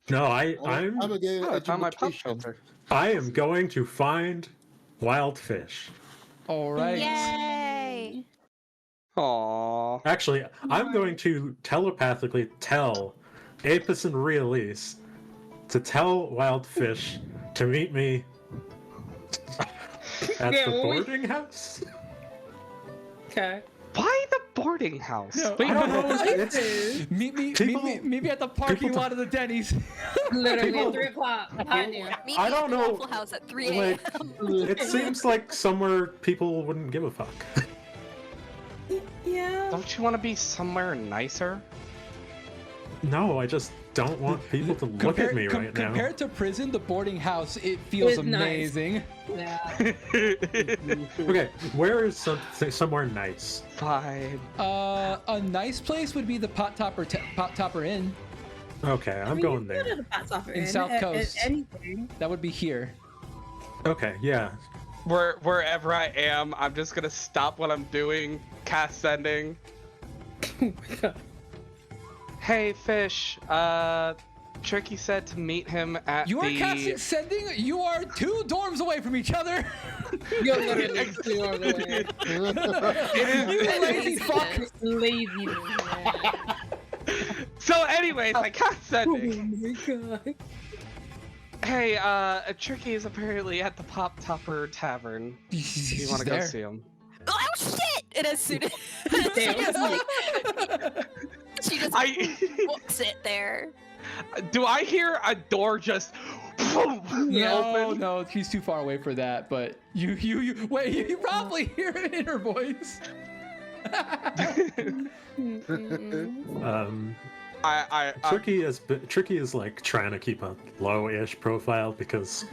No, I'm a gay Oh, I found my pop education. filter. I am going to find wild fish. All right. Yay! Aww. Actually, I'm going to telepathically tell Apis and Realise to tell wild fish to meet me at Yeah, the well, boarding house. Okay. Why the boarding house? No, Wait, I don't know. Places. Meet me at the parking people lot of the Denny's. Literally People- at 3 o'clock. Behind you. Meet I me at don't the know, Waffle House at 3 a.m. Like, it seems like somewhere people wouldn't give a fuck. Yeah. Don't you want to be somewhere nicer? No, I just don't want people to look at me right now. Compared to prison, the boarding house, it feels It's nice. amazing. Yeah. Okay, where is somewhere nice? Fine. A nice place would be the Pot Topper Inn. Okay, I'm going Go to there. the Pot Stopper In Inn South at Coast. anything. That would be here. Okay, yeah. Wherever I am, I'm just gonna stop what I'm doing, cast sending. Oh my God. Hey, Fish, Tricky said to meet him at You are the... casting sending. You are 2 dorms away from each other. You're literally 2 hours away. You lazy fuck. Lazy. So anyways, I cast sending. Oh my God. Hey, Tricky is apparently at the Pop Topper Tavern. Do you want to go see him? Oh shit! And as soon as she just books it there. Do I hear a door just open? No, she's too far away for that. But you wait, you probably hear it in her voice. Tricky is like trying to keep a low-ish profile because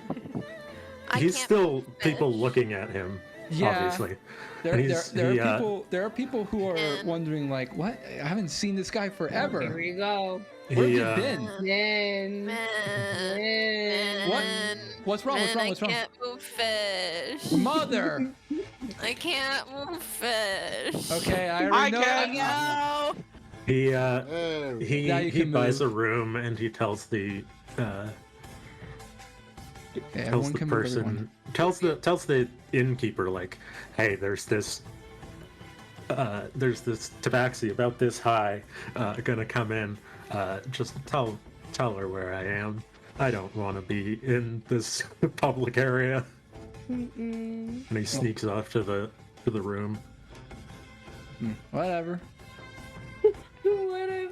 I he's can't still fish. people looking at him. Yeah. Obviously. There are people who are wondering like, what? I haven't seen this guy forever. Here we go. Where have you been? What's wrong? I can't move fish. Mother. I can't move fish. Okay, I already know. He buys a room and he tells the innkeeper like, hey, there's this tabaxi about this high gonna come in. Just tell her where I am. I don't want to be in this public area. And he sneaks off to the room. Whatever.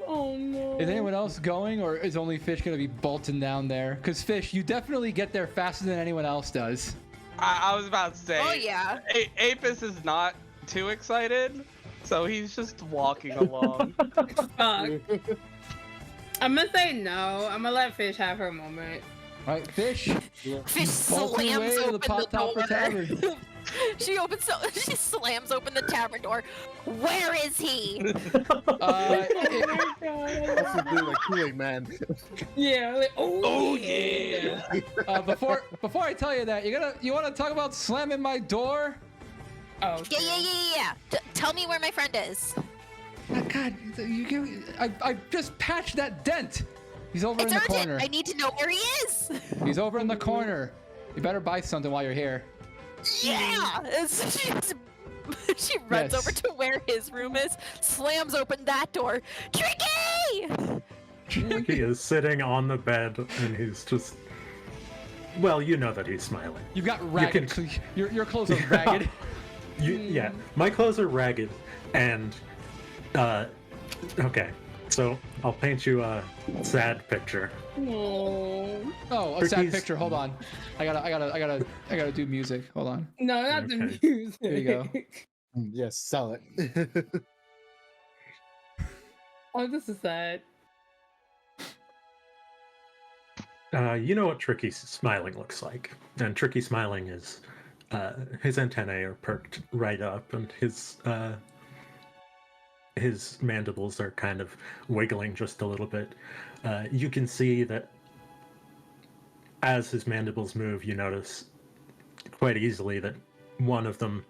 Oh no. Is anyone else going, or is only Fish gonna be bolting down there? Because Fish, you definitely get there faster than anyone else does. I was about to say. Oh yeah. Apis is not too excited, so he's just walking along. Fuck. I'm gonna say no. I'm gonna let Fish have her moment. All right, Fish. Fish bolting slams away to open the Pot Topper Tavern. She slams open the tavern door. Where is he? That's the dude like Kool-Aid Man. Yeah. Like, oh yeah. Before I tell you that, you want to talk about slamming my door? Oh. Yeah. Tell me where my friend is. Oh, God, I just patched that dent. He's over in the corner. I need to know where he is. He's over in the corner. You better buy something while you're here. Yeah. She runs over to where his room is, slams open that door. Tricky! Tricky is sitting on the bed and he's just. Well, you know that he's smiling. You've got ragged. Your clothes are ragged. Yeah, my clothes are ragged, and okay, so I'll paint you a sad picture. Oh, a sad picture. Hold on, I gotta do music. Hold on. No, not the music. There you go. Yes, sell it. Oh, this is sad. You know what Tricky smiling looks like, and Tricky smiling is his antennae are perked right up, and his mandibles are kind of wiggling just a little bit. You can see that as his mandibles move, you notice quite easily that one of them,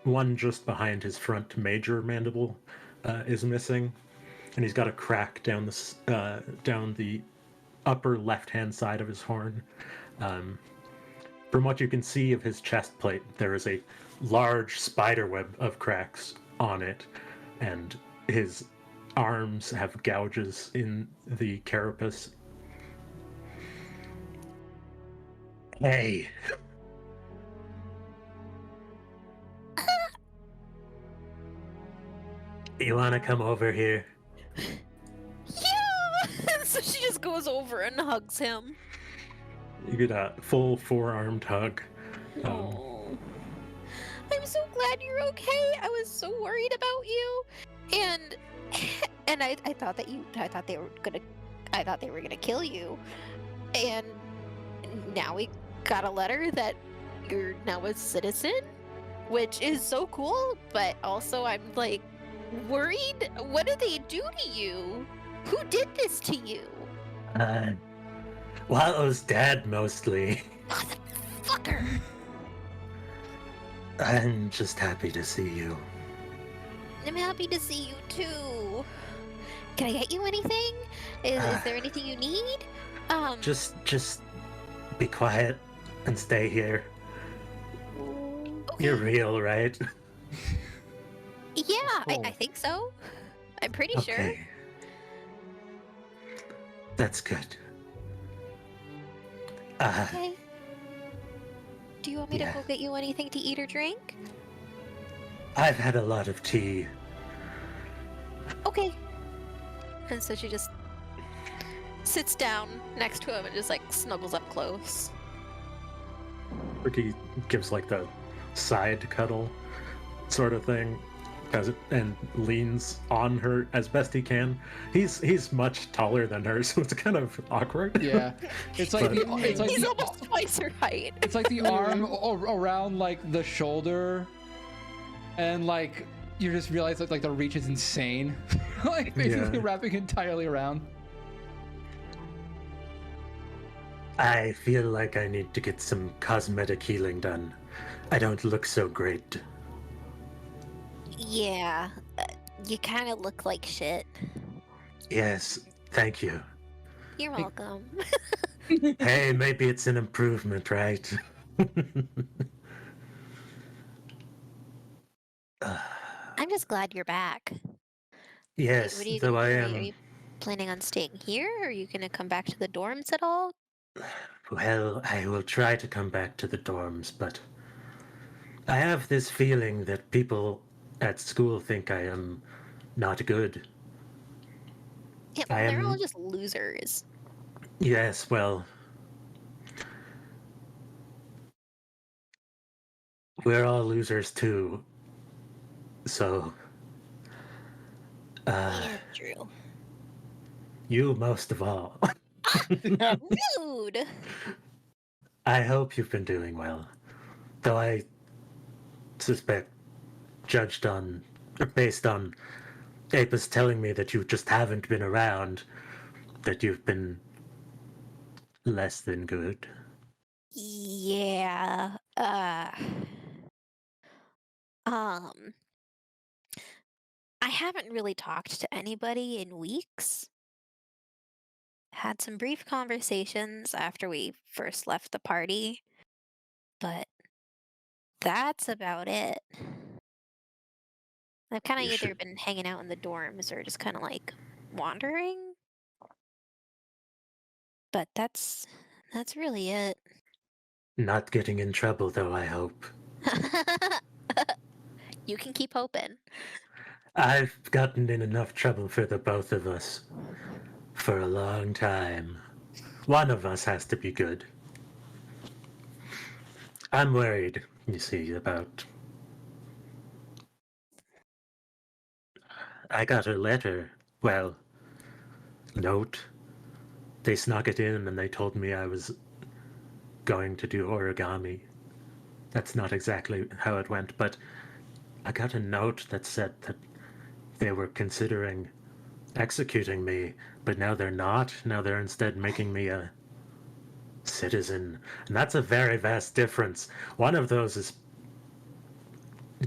one just behind his front major mandible, is missing, and he's got a crack down the upper left-hand side of his horn. From what you can see of his chest plate, there is a large spider web of cracks on it, and his arms have gouges in the carapace. Hey. You want to come over here? Yeah! So she just goes over and hugs him. You get a full four-armed hug. Oh. I'm so glad you're okay. I was so worried about you. And I thought they were gonna kill you. And now we got a letter that you're now a citizen, which is so cool, but also I'm like worried. What did they do to you? Who did this to you? Well, it was Dad mostly. Motherfucker. I'm just happy to see you. I'm happy to see you too. Can I get you anything? Is there anything you need? Just be quiet and stay here. Okay. You're real, right? Yeah, Cool. I think so. I'm pretty sure. Okay. That's good. Okay. Do you want me to yeah. go get you anything to eat or drink? I've had a lot of tea. Okay. And so she just sits down next to him and just like snuggles up close. Ricky gives like the side cuddle sort of thing, and leans on her as best he can. He's much taller than her, so it's kind of awkward. Yeah, it's like He's almost twice her height. It's like the arm around like the shoulder, and like you just realize that like the reach is insane, like basically wrapping entirely around. I feel like I need to get some cosmetic healing done. I don't look so great. Yeah, you kind of look like shit. Yes, thank you. You're welcome. Hey, maybe it's an improvement, right? I'm just glad you're back. Yes, What are you though I Are am. you planning on staying here? Or are you gonna come back to the dorms at all? Well, I will try to come back to the dorms, but I have this feeling that people at school think I am not good. Yeah, well, they're all just losers. Yes, well, we're all losers too. So, Yeah, true. you most of all. Rude. I hope you've been doing well. Though I suspect, based on Apis telling me that you just haven't been around, that you've been less than good. Yeah. I haven't really talked to anybody in weeks. Had some brief conversations after we first left the party, but that's about it. I've kind of You either should- been hanging out in the dorms or just kind of like wandering. But that's really it. Not getting in trouble, though, I hope. You can keep hoping. I've gotten in enough trouble for the both of us for a long time. One of us has to be good. I'm worried, you see, about... I got a letter. Well, note. They snuck it in and they told me I was going to do origami. That's not exactly how it went, but I got a note that said that they were considering executing me, but now they're not. Now they're instead making me a citizen. And that's a very vast difference. One of those is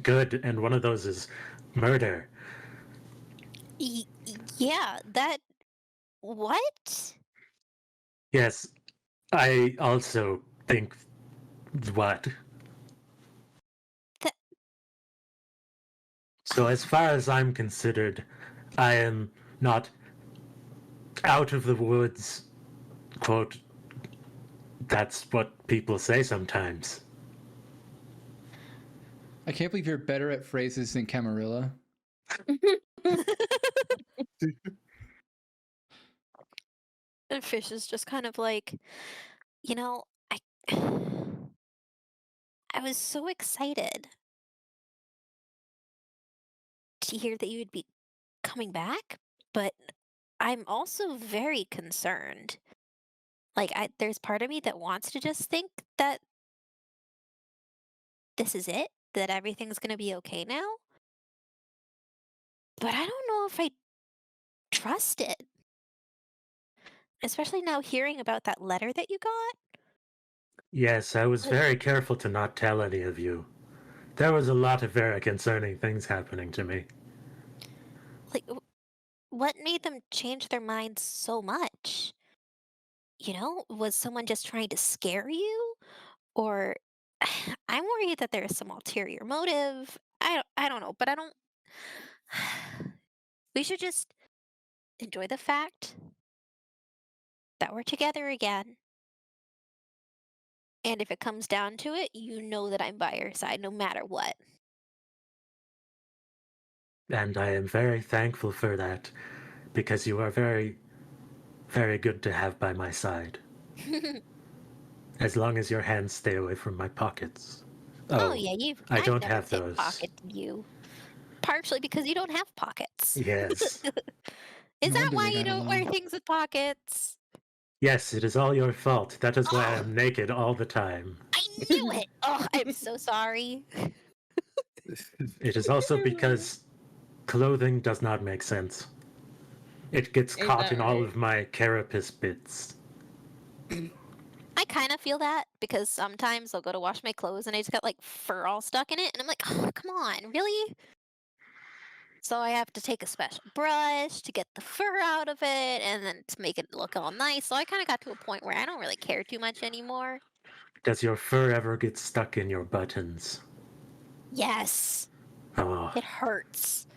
good, and one of those is murder. Yeah, that. What? Yes, I also think what? That. So as far as I'm considered, I am not out of the woods. Quote, that's what people say sometimes. I can't believe you're better at phrases than Camarilla. And Fish is just kind of like, you know, I was so excited to hear that you would be coming back, but I'm also very concerned. Like, there's part of me that wants to just think that this is it, that everything's gonna be okay now. But I don't know if I trust it. Especially now hearing about that letter that you got. Yes, I was very careful to not tell any of you. There was a lot of very concerning things happening to me. Like, what made them change their minds so much? You know, was someone just trying to scare you? Or I'm worried that there's some ulterior motive. I don't know, but I don't. We should just enjoy the fact that we're together again. And if it comes down to it, you know that I'm by your side no matter what. And I am very thankful for that, because you are very very good to have by my side. As long as your hands stay away from my pockets. Oh yeah, I I've don't never have those. pickpocketed you. Partially because you don't have pockets. Yes. Is No that wonder why we you got don't wear along. things with pockets? Yes, it is all your fault. That is why I am naked all the time. I knew it. Oh, I'm so sorry. It is also because clothing does not make sense. It gets Ain't caught that in all right? of my carapace bits. I kind of feel that because sometimes I'll go to wash my clothes and I just got like fur all stuck in it, and I'm like, oh, come on, really? So I have to take a special brush to get the fur out of it and then to make it look all nice. So I kind of got to a point where I don't really care too much anymore. Does your fur ever get stuck in your buttons? Yes, Oh, it hurts.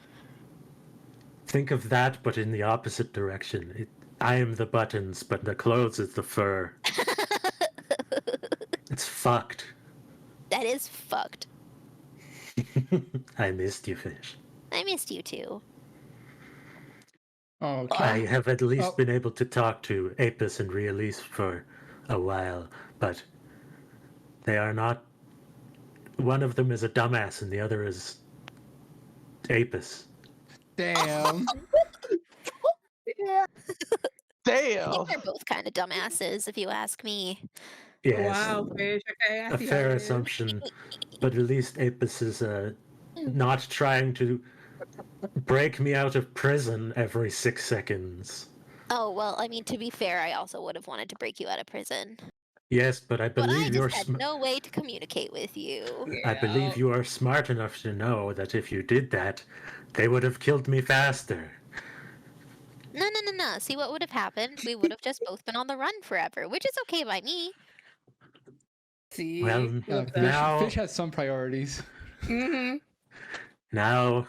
think of that, but in the opposite direction. I am the buttons, but the clothes is the fur. It's fucked. That is fucked. I missed you, Fish. I missed you too. Okay. I have at least Oh. been able to talk to Apis and Realise for a while, but they are not. One of them is a dumbass and the other is Apis. Damn. I Damn. think they're both kind of dumbasses, if you ask me. Yes, Wow, Fish. Okay, I a see fair how it is. assumption, but at least Apis is not trying to break me out of prison every 6 seconds. Oh, well, I mean, to be fair, I also would have wanted to break you out of prison. Yes, but I But I believe you're just had no way to communicate with you. I believe you are smart enough to know that if you did that, they would have killed me faster. No. See what would have happened? We would have just both been on the run forever, which is okay by me. See? Well, now Fish has some priorities. Mm-hmm. now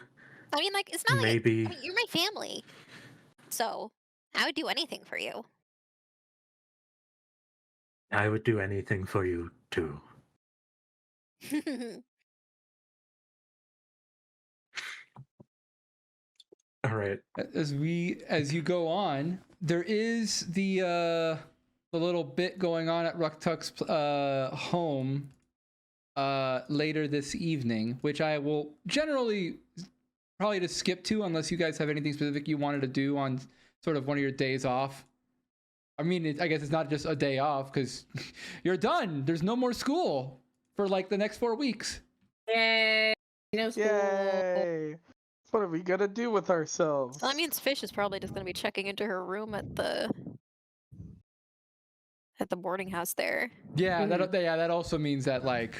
I mean, like, it's not maybe like you're my family. So, I would do anything for you. I would do anything for you too. All right. As you go on, there is the little bit going on at Ruktuk's home later this evening, which I will generally probably just skip to unless you guys have anything specific you wanted to do on sort of one of your days off. I mean, I guess it's not just a day off because you're done. There's no more school for like the next 4 weeks. Yay! No school. Yay. What are we gonna do with ourselves? Well, that means Fish is probably just going to be checking into her room at the boarding house there. Yeah, that also means that, like,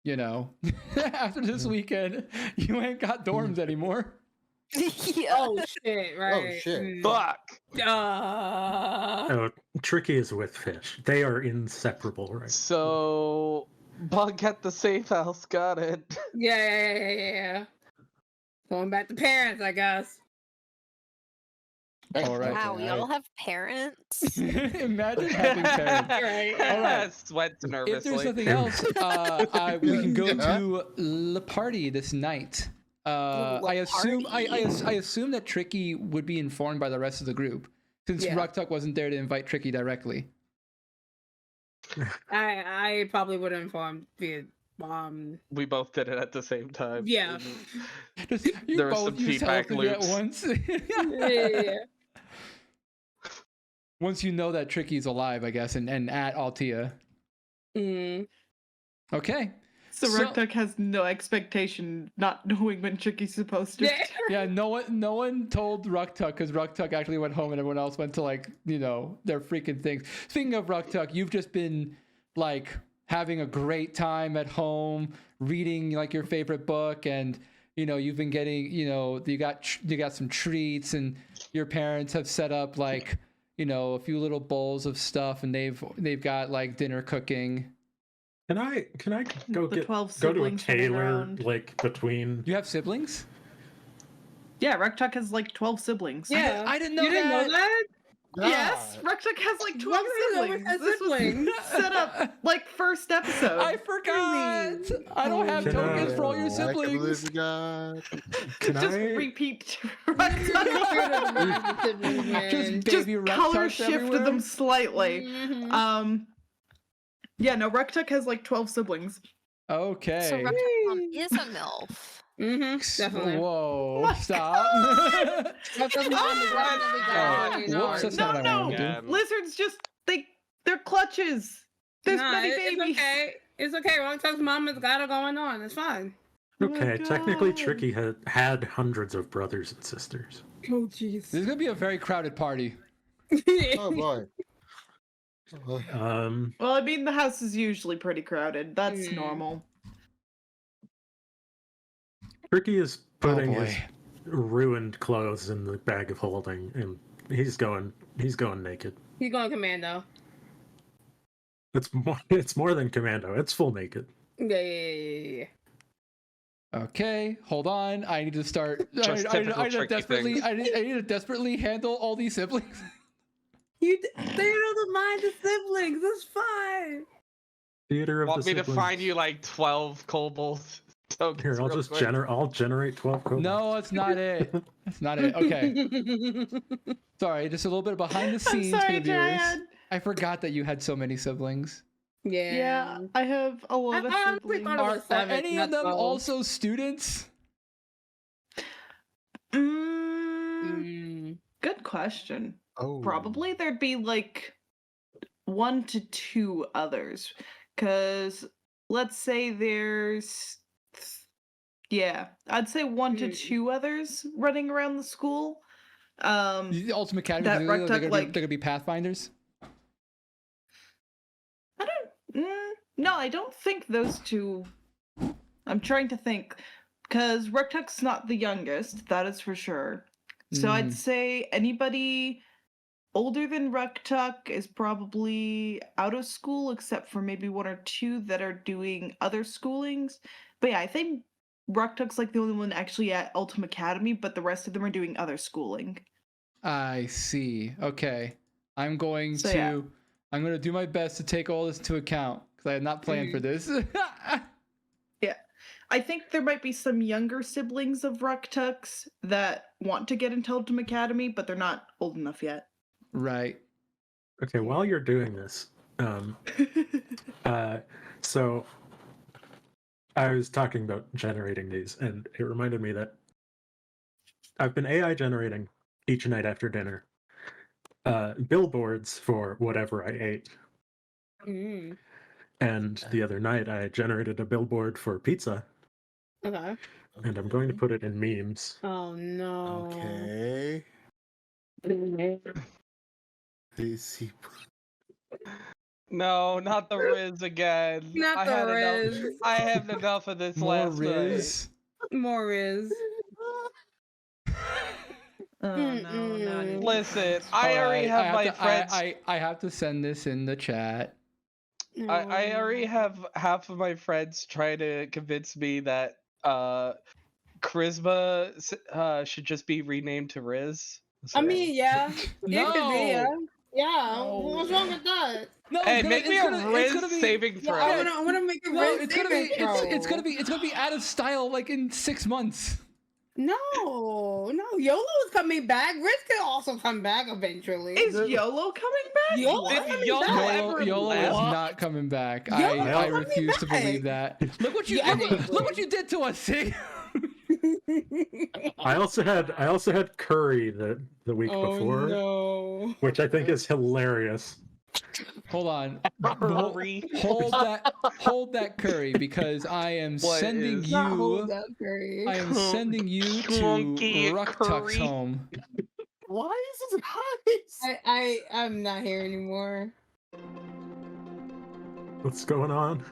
you know, after this weekend, you ain't got dorms anymore. Yeah. Oh shit! Right. Oh shit! Mm. Fuck. Oh, Tricky is with Fish. They are inseparable, right? So, bunk at the safe house. Got it. Yeah. Going back to parents, I guess. All right. Wow, we all have parents. Imagine having parents. Right. All right. Sweats nervously. If there's nothing else, we can go to the party this night. I assume that Tricky would be informed by the rest of the group, since Ruktuk wasn't there to invite Tricky directly. I probably would have informed via We both did it at the same time. Yeah. You There were both some use feedback telepathy at loops. once. yeah. Once you know that Tricky's alive, I guess, and at Altia. Mm. Okay. So Ruktuk has no expectation, not knowing when Tricky's supposed to. Yeah, no one told Ruktuk because Ruktuk actually went home and everyone else went to, like, you know, their freaking things. Speaking of Ruktuk, you've just been like having a great time at home, reading like your favorite book, and you know you've been getting, you know, you got some treats, and your parents have set up like, you know, a few little bowls of stuff, and they've got like dinner cooking. Can I go The get 12 go to a siblings running tailor around. like between? You have siblings? Yeah, Ruktuk has like 12 siblings. Yeah. I didn't know You didn't know that? Yes, Rektuk has like 12 siblings. Has This was siblings. set up like first episode. I forgot. I don't have Can tokens I- for all your I can believe siblings. you, God. Can Just I? repeat Just just baby color Rektuks shift everywhere. them slightly. Mhm. Yeah, no, Rektuk has like 12 siblings. So Okay. Reptar Mom is a MILF. Definitely. Whoa, my stop. Reptar's mom is definitely Oh, going whoops, that's not what I wanted to do. Yeah. Lizards just they're clutches. There's Nah, many it's babies. okay. It's okay. Reptar's mom has got it going on. It's fine. Oh my Okay, technically, God. Tricky had hundreds of brothers and sisters. Oh jeez. This is gonna be a very crowded party. Oh boy. Well, I mean, the house is usually pretty crowded. That's Mm. normal. Tricky is putting boy. his ruined clothes in the bag of holding, and he's going naked. He's going commando. It's more than commando. It's full naked. Yeah. Okay, hold on. I need to start. Just typical Tricky things. I need to desperately handle all these siblings. They don't mind the siblings. It's fine. Theater of Want the me to siblings. find you like 12 kobold tokens? Here, I'll real just quick? I'll generate 12 kobolds. No, that's not it. That's not it. Okay. Sorry, just a little bit behind the scenes I'm for sorry, the viewers. Dryad. I forgot that you had so many siblings. Yeah, I have a lot of I honestly siblings. thought it Are, was 7, any of not them 12. also students? Good question. Oh. Probably there'd be like 1 to 2 others. Because let's say there's. Yeah, I'd say 1 to 2 others running around the school. The Ultimacademy, that they're Rektuk, gonna like- be, they're gonna be Pathfinders? I don't. No, I don't think those two. I'm trying to think. Because Rektuk's not the youngest, that is for sure. So Mm. I'd say anybody older than Rektuk is probably out of school, except for maybe 1 or 2 that are doing other schoolings. But yeah, I think Rektuk's like the only one actually at Ultimacademy, but the rest of them are doing other schooling. I see. Okay. I'm going So, to yeah. I'm going to do my best to take all this into account because I had not planned for this. Yeah. I think there might be some younger siblings of Rektuk's that want to get into Ultimacademy, but they're not old enough yet. Right. Okay, while you're doing this, so I was talking about generating these, and it reminded me that I've been AI generating each night after dinner billboards for whatever I ate. Mm. And the other night I generated a billboard for pizza, Okay. and I'm going to put it in memes. Oh no. Okay. DC. No, not the Riz again. Not I the had Riz. enough. I have enough of this More last Riz. More is. Oh no, night. Listen, I already Alright, have my to, friends. I have to send this in the chat. I already have half of my friends trying to convince me that Charisma should just be renamed to Riz. I mean, yeah. No. It could be, yeah. Yeah. No. What's wrong with that? No, Hey, it's make me gonna, a it's Riz gonna be, saving throw. I wanna make a No, Riz it's gonna be saving throw. it's gonna be out of style like in 6 months. No, YOLO is coming back. Riz can also come back eventually. Is YOLO coming back? YOLO Did coming YOLO back. ever YOLO is left? not coming back. YOLO I coming refuse to back. believe that. Look what you Yeah, look what you did to us, Sig. I also had curry the week before, no. which I think is hilarious. Hold on. Curry. Hold that curry because I am What sending is- Not you hold that curry. I am sending you to Clunky Rektuk's curry. home. Why is this high? I'm not here anymore. What's going on?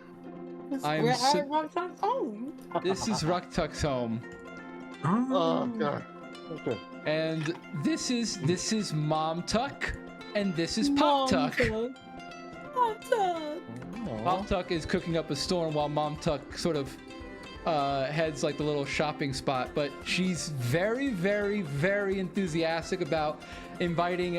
I'm We're se- at Rektuk's home. This is Rektuk's home. Oh god. Okay. And this is Mom Tuck, and this is Pop Tuck. Pop Tuck. Pop Tuck is cooking up a storm while Mom Tuck sort of heads like the little shopping spot, but she's very, very, very enthusiastic about inviting,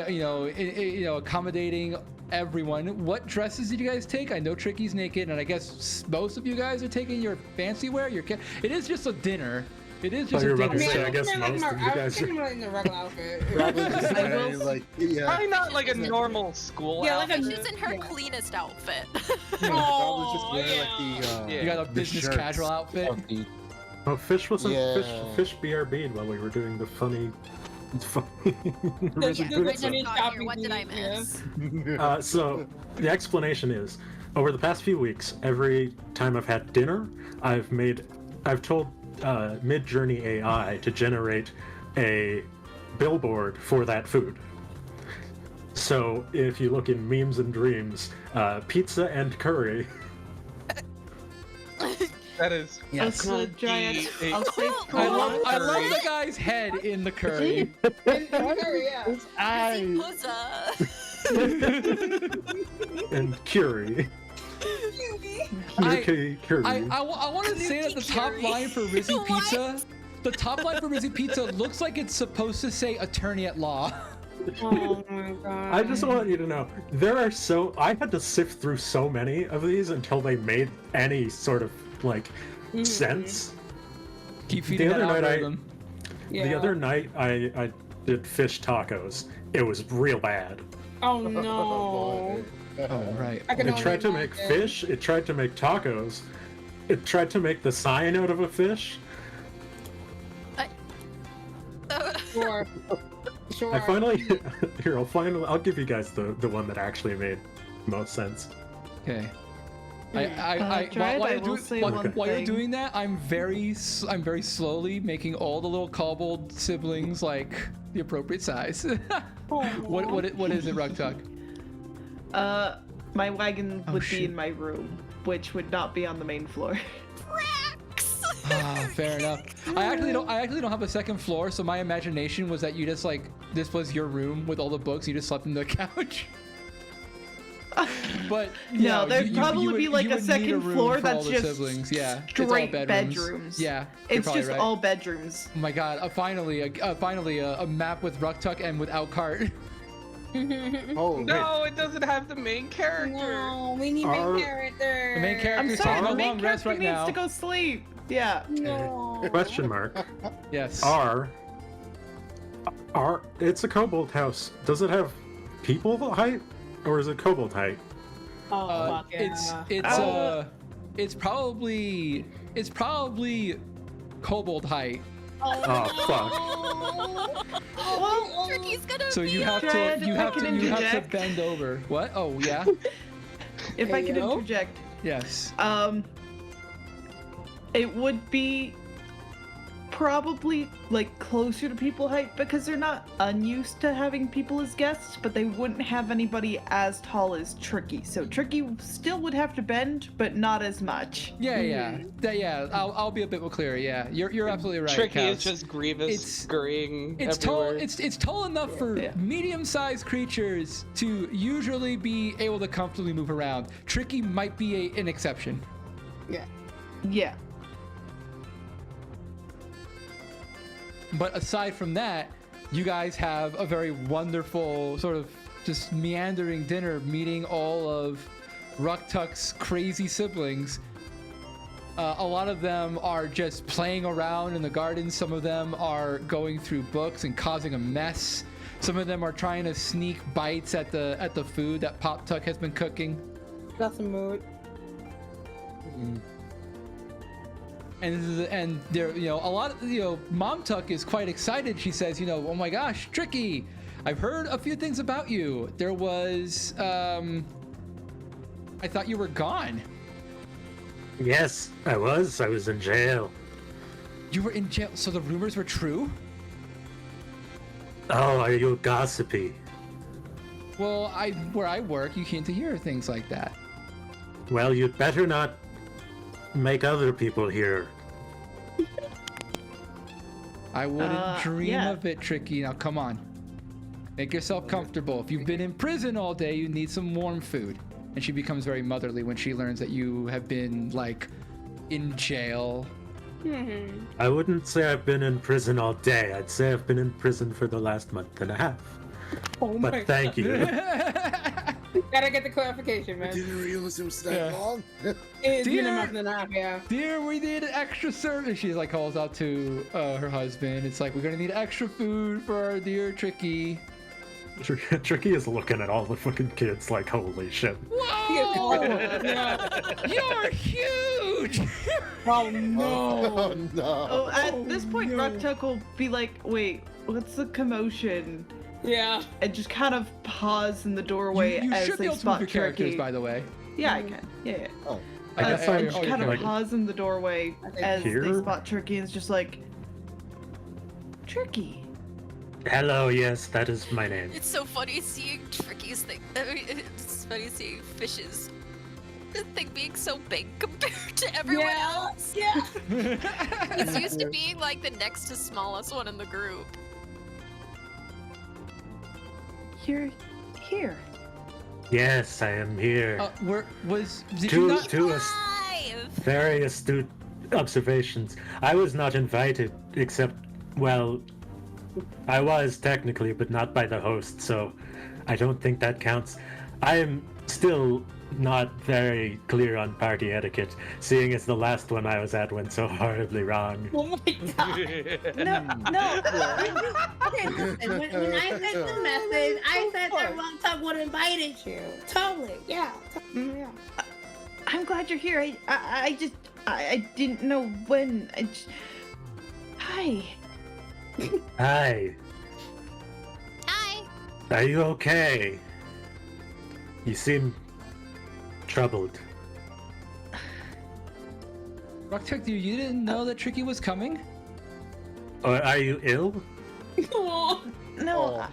accommodating everyone. What dresses did you guys take? I know Tricky's naked, and I guess most of you guys are taking your fancy wear. It is just a dinner. It is just a dinner. I guess most of you guys are in the regular outfit. Probably just wearing, like, Probably not like a normal school outfit. She's in her cleanest outfit. Probably just wearing like the you got a business shirts. casual outfit. Oh, Fish wasn't Yeah. Fish BRB'd while we were doing the funny. What did I miss? So the explanation is, over the past few weeks, every time I've had dinner, I've told Mid-Journey AI to generate a billboard for that food. So if you look in memes and dreams, pizza and curry. That is. Yes. I'll say I love the guy's head in the curry. And curry. I want to say that the top line for Rizzy Pizza, the top line for Rizzy Pizza looks like it's supposed to say attorney at law. Oh my god. I just want you to know, I had to sift through so many of these until they made any sort of sense. Keep feeding that algorithm. The other night I did fish tacos. It was real bad. Oh no. Oh right. It tried to make fish. It tried to make tacos. It tried to make the sign out of a fish. Sure. I finally I'll give you guys the one that actually made most sense. Okay. While you're doing that, I'm very slowly making all the little kobold siblings like the appropriate size. What is it, Rugtuck? My wagon would be in my room, which would not be on the main floor. Fair enough. I actually don't have a second floor, so my imagination was that you just this was your room with all the books. You just slept in the couch. But no, there'd probably be like a second floor that's just siblings. Yeah, straight bedrooms. Yeah, it's just right. all bedrooms. Oh my god! Finally a map with Rugtuck and without cart. No, it doesn't have the main character. No, we need main character. The main character. I'm sorry, the main character right needs now. to go sleep. Yeah. No. Question mark. Yes. It's a kobold house. Does it have people height, or is it kobold height? Oh, fuck yeah. It's probably kobold height. Oh fuck. Well, Tricky's gonna So you have to bend over. What? Oh yeah. If I can interject. Yes. It would be probably closer to people height because they're not unused to having people as guests, but they wouldn't have anybody as tall as Tricky. So Tricky still would have to bend, but not as much. Yeah. I'll be a bit more clear. Yeah, you're absolutely right. Tricky Kaz. is just Grievous scurrying It's everywhere. tall. It's tall enough for medium-sized creatures to usually be able to comfortably move around. Tricky might be an exception. Yeah. But aside from that, you guys have a very wonderful sort of just meandering dinner, meeting all of Rugtuck's crazy siblings. A lot of them are just playing around in the garden. Some of them are going through books and causing a mess. Some of them are trying to sneak bites at the food that Pop Tuck has been cooking. That's a mood. And there, a lot of, Mom Tuck is quite excited. She says, oh my gosh, Tricky, I've heard a few things about you. There was, I thought you were gone. Yes, I was. I was in jail. You were in jail, so the rumors were true? Oh, are you gossipy? Well, where I work, you can't hear things like that. Well, you'd better not make other people hear. I wouldn't dream of it, Tricky. Now, come on. Make yourself comfortable. If you've been in prison all day, you need some warm food. And she becomes very motherly when she learns that you have been, in jail. I wouldn't say I've been in prison all day. I'd say I've been in prison for the last month and a half. Oh my But thank you. Gotta get the clarification, I man. didn't realize it was that long. It's been a Dear- month and a half, yeah. Dear, we need extra service. She like calls out to her husband. It's like, we're gonna need extra food for our dear Tricky. Tricky is looking at all the fucking kids like, holy shit. Whoa! Yeah. You're huge! Oh no. Oh no. Oh, at this point, no. Rucktuck will be like, wait, what's the commotion? Yeah. And just kind of pause in the doorway You as should be they able to move spot your characters, Turkey. by the way. Yeah, I can. Yeah. Oh. I guess So oh, I you're- just oh, kind you're of pause in the doorway as they Here? spot Turkey and it's just like, Turkey. Hello, yes, that is my name. It's so funny seeing Tricky's thing. I mean, it's funny seeing Fish's thing being so big compared to everyone else. Yeah. He's used to being like the next to smallest one in the group. You're here. Yes, I am here. Did you not? To Live! very astute observations. I was not invited, except, well, I was technically, but not by the host, so I don't think that counts. I am still not very clear on party etiquette, seeing as the last one I was at went so horribly wrong. Oh my god. No. Okay, listen. When I sent the message, I said that Rucktuck would have invited you. Totally. Yeah. Yeah. I'm glad you're here. I didn't know when. Hi. Hi, Hi! are you okay? You seem troubled. Rucktuck, you didn't know that Tricky was coming? Or are you ill? Aw. No,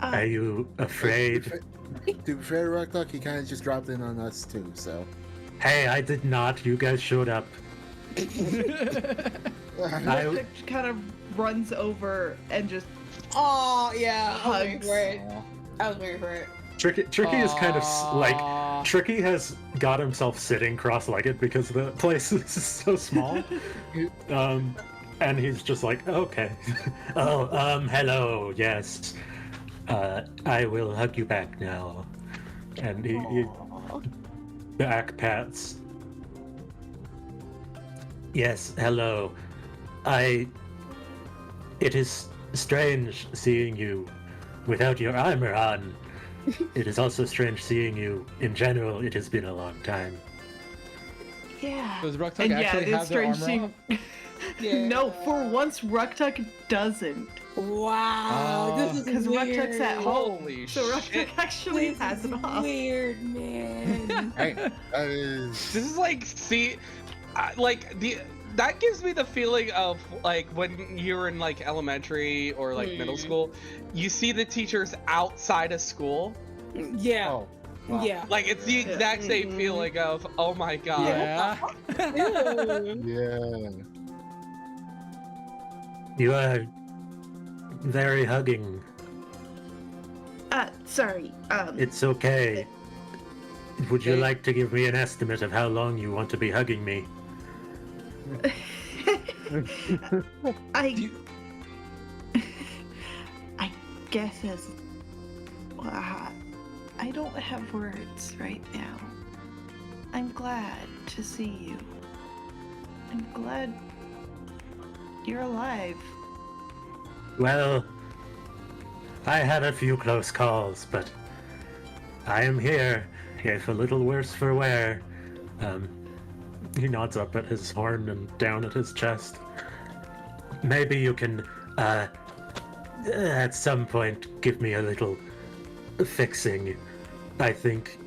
Are you afraid? To be fair, Rucktuck, he kind of just dropped in on us too, so. Hey, I did not. You guys showed up. Rucktuck kind of runs over and just Oh yeah. I was waiting hugs. for it. I was waiting for it. Tricky is kind of like Tricky has got himself sitting cross-legged because the place is so small. And he's just like, okay. Hello, yes. I will hug you back now. And he back pats. Yes, hello. It is strange seeing you without your armor on. It is also strange seeing you in general. It has been a long time. yeah. Does Rucktuck And actually it's have their strange armor seeing. on? Yeah. No, for once Rucktuck doesn't, Wow. This is because weird. Rucktuck's at home. Holy So Rucktuck shit. actually This has is it off. weird, man. Hey, that is. This is like, see, that gives me the feeling of like when you're in like elementary or like middle school, you see the teachers outside of school. Yeah. Oh. Wow. Yeah. Like it's the exact same feeling of, oh my god. Yeah. Ew. Yeah. You are very hugging. Sorry. It's okay. Would you Okay. like to give me an estimate of how long you want to be hugging me? I guess as I don't have words right now. I'm glad to see you. I'm glad you're alive. Well, I had a few close calls, but I am here, if a little worse for wear. He nods up at his horn and down at his chest. Maybe you can, at some point, give me a little fixing. I think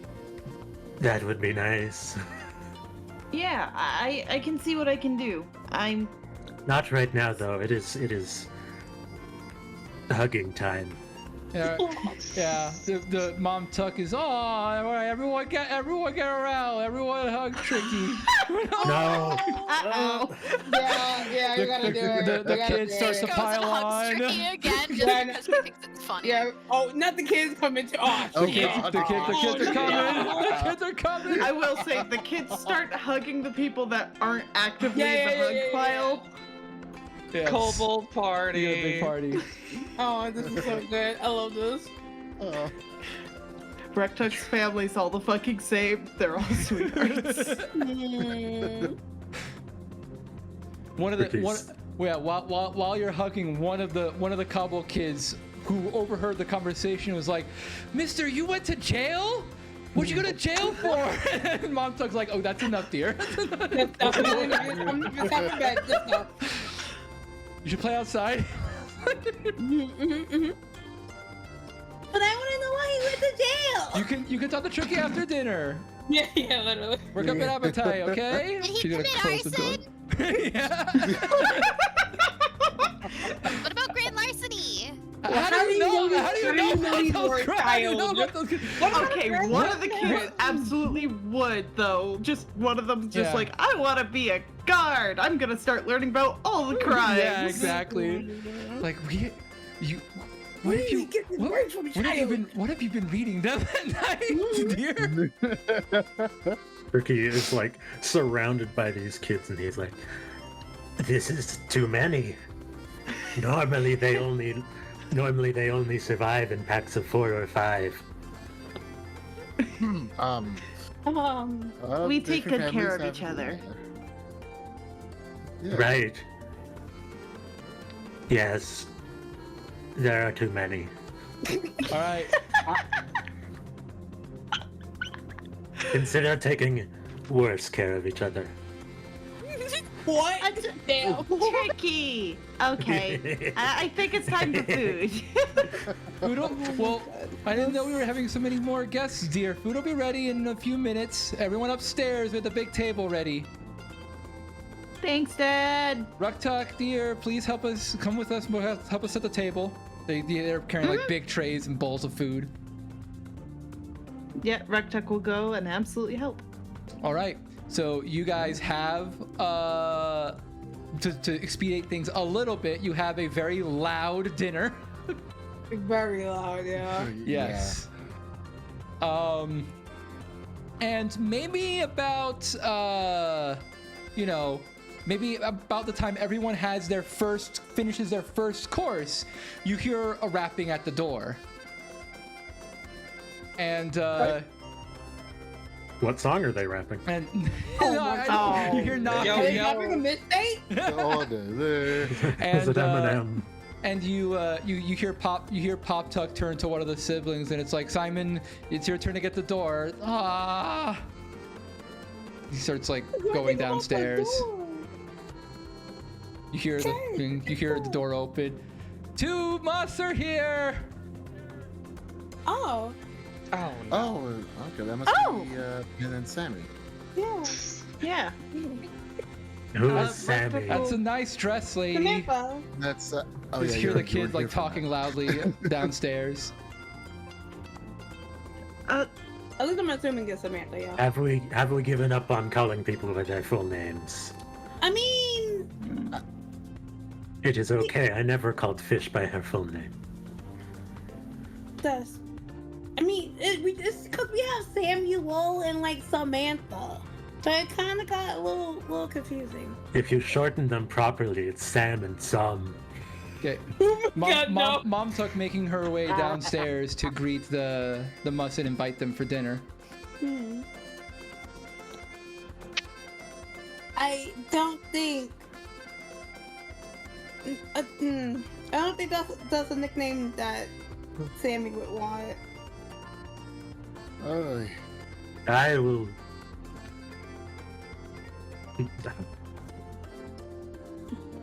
that would be nice. Yeah, I can see what I can do. I'm Not right now, though. It is hugging time. Yeah, yeah. The mom tuck is, all right, everyone get around, everyone hug Tricky. No. uh-oh. Yeah, you gotta do it. The You gotta kids do start it. to Goes pile and hugs on. Tricky again just Yeah, because he thinks it's funny. Yeah. Oh, not the kids coming to. Oh, Oh, shit. God. The kids are coming. no. The kids are coming. I will say the kids start hugging the people that aren't actively in the hug pile. Yes. Kobold party. You had a big party. Oh, this is so good. I love this. Rectuck's family's all the fucking same. They're all sweethearts. While you're hugging, one of the Cobble kids who overheard the conversation was like, "Mister, you went to jail? What'd you go to jail for?" And Mom Tug's like, "Oh, that's enough, dear." You should play outside. But I want to know why he went to jail. You can talk to Tricky after dinner. Yeah, literally. Work up an appetite, okay? Did he She's gonna commit close the door. arson? Yeah. What about grand larceny? How do you know about those kids? Okay, one of the kids absolutely would, though. Just one of them's just Yeah. like, I want to be a guard. I'm gonna start learning about all the crimes. Yeah, exactly. Like what have you been reading them at night, dear? Ricky is like surrounded by these kids, and he's like, "This is too many. Normally they only survive in packs of 4 or 5." We take different good care of families each have- other. Yeah. Right. Yes. There are too many. All right. Consider taking worse care of each other. What? Damn. Tricky. Okay, I think it's time for food. Well, I didn't know we were having so many more guests, dear. Food will be ready in a few minutes. Everyone upstairs with the big table ready. Thanks, Dad. Ruktak, dear, please help us. Come with us. Help us set the table. They're carrying like big trays and bowls of food. Yeah, Rectuck will go and absolutely help. All right. So you guys have to expedite things a little bit. You have a very loud dinner. Very loud, yeah. Yes. And maybe about maybe about the time everyone finishes their first course, you hear a rapping at the door. And What song are they rapping? and Oh you hear knocking. Yo, Are they yo. having a mistake? Is it Eminem? And you hear Pop Tuck turn to one of the siblings, and it's like, "Simon, it's your turn to get the door." Ah. He starts like going downstairs. You hear the door open. "Two Mus are here." Oh, Oh, no. Oh, okay, that must be Pin and Sammy. yeah. Yeah. Who is Sammy? That's a nice dress, lady. Samantha. That's You just hear the kid like talking loudly downstairs. At least I'm assuming it's Samantha, yeah. Have we given up on calling people by their full names? I mean, It is okay. I never called Fish by her full name. it's because we have Samuel and like Samantha. So it kind of got a little confusing. If you shorten them properly, it's Sam and Some. Okay. God, no. Mom Tuck making her way downstairs to greet the Mus and invite them for dinner. I don't think. I don't think that's a nickname that Sammy would want. Oh, I will.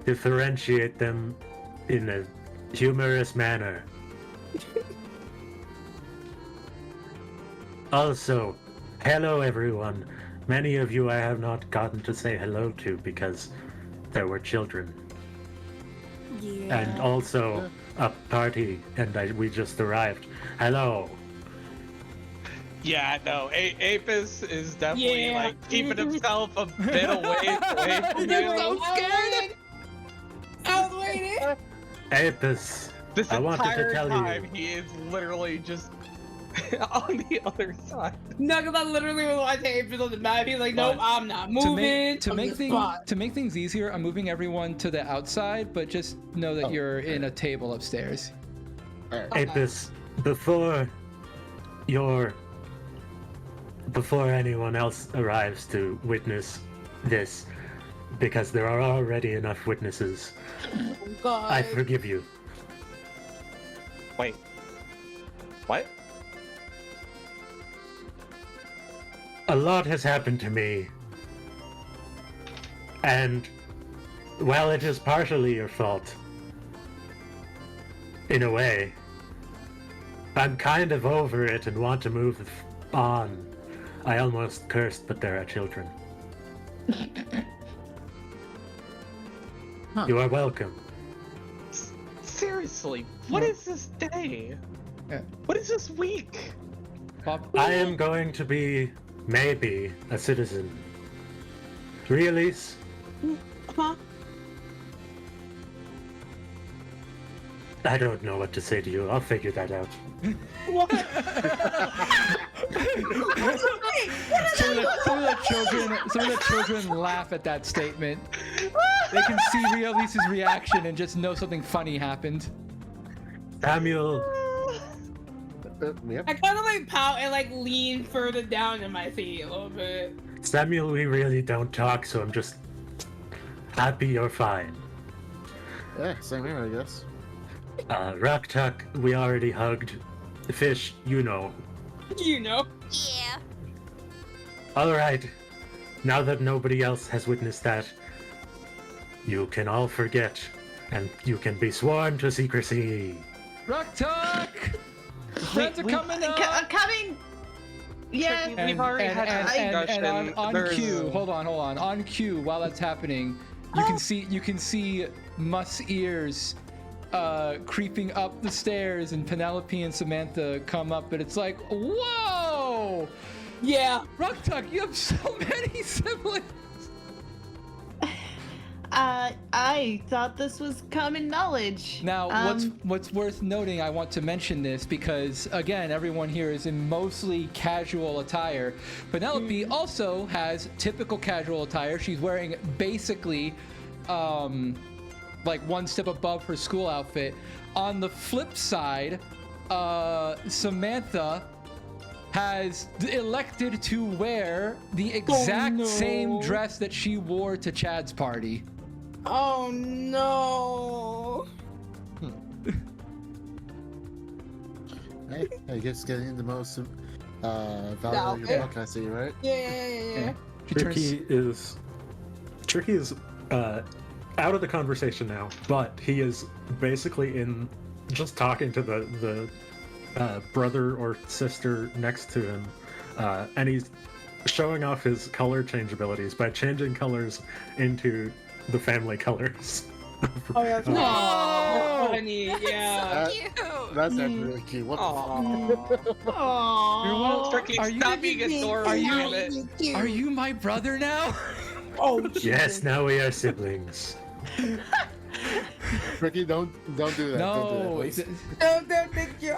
Differentiate them in a humorous manner. Also, hello everyone. Many of you I have not gotten to say hello to because there were children. Yeah. And also a party, and we just arrived. Hello. Yeah, no, Apis is definitely Yeah. like keeping himself a bit away from you. so scared. I was waiting. Apis, This I wanted to entire tell time, you. he is literally just on the other side. No, because I literally was watching Apis on the map. He's like, nope, I'm not moving. To make things easier, I'm moving everyone to the outside, but just know that you're in a table upstairs. Apis, before anyone else arrives to witness this, because there are already enough witnesses, Oh, God. I forgive you. Wait. What? A lot has happened to me, and while it is partially your fault, in a way, I'm kind of over it and want to move on. I almost cursed, but there are children. Huh. You are welcome. Seriously, what is this day? Yeah. What is this week? I am going to be, maybe, a citizen. Really? Huh? I don't know what to say to you. I'll figure that out. Some of the children laugh at that statement. They can see Lisa's reaction and just know something funny happened. Samuel, Yep. I kind of like pout and like lean further down in my seat a little bit. Samuel, we really don't talk, so I'm just happy you're fine. Yeah, same here, I guess. Rock Tuck, we already hugged. Fish, you know. You know. Yeah. Alright, now that nobody else has witnessed that, you can all forget, and you can be sworn to secrecy. Rock Talk! Friends are coming up! I'm coming! Yeah. We've already had a discussion. And on cue, hold on. On cue, while that's happening, you can see Musk's ears creeping up the stairs, and Penelope and Samantha come up, and it's like, whoa! Yeah. Rock Tuck, you have so many siblings! I thought this was common knowledge. Now, what's worth noting, I want to mention this because, again, everyone here is in mostly casual attire. Penelope also has typical casual attire. She's wearing basically like one step above her school outfit. On the flip side, Samantha has elected to wear the exact same dress that she wore to Chad's party. Oh no. Hey, I guess getting the most value of your book, I see, right? Yeah. Tricky is out of the conversation now, but he is basically in just talking to the brother or sister next to him, and he's showing off his color change abilities by changing colors into the family colors. Oh, that's funny. Yeah. That's actually really cute. What the fuck? Aww. Tricky, stop being adorable. Are you my brother now? Oh, Yes, now we are siblings. Ricky, don't do that. No, don't do that, please. don't think you're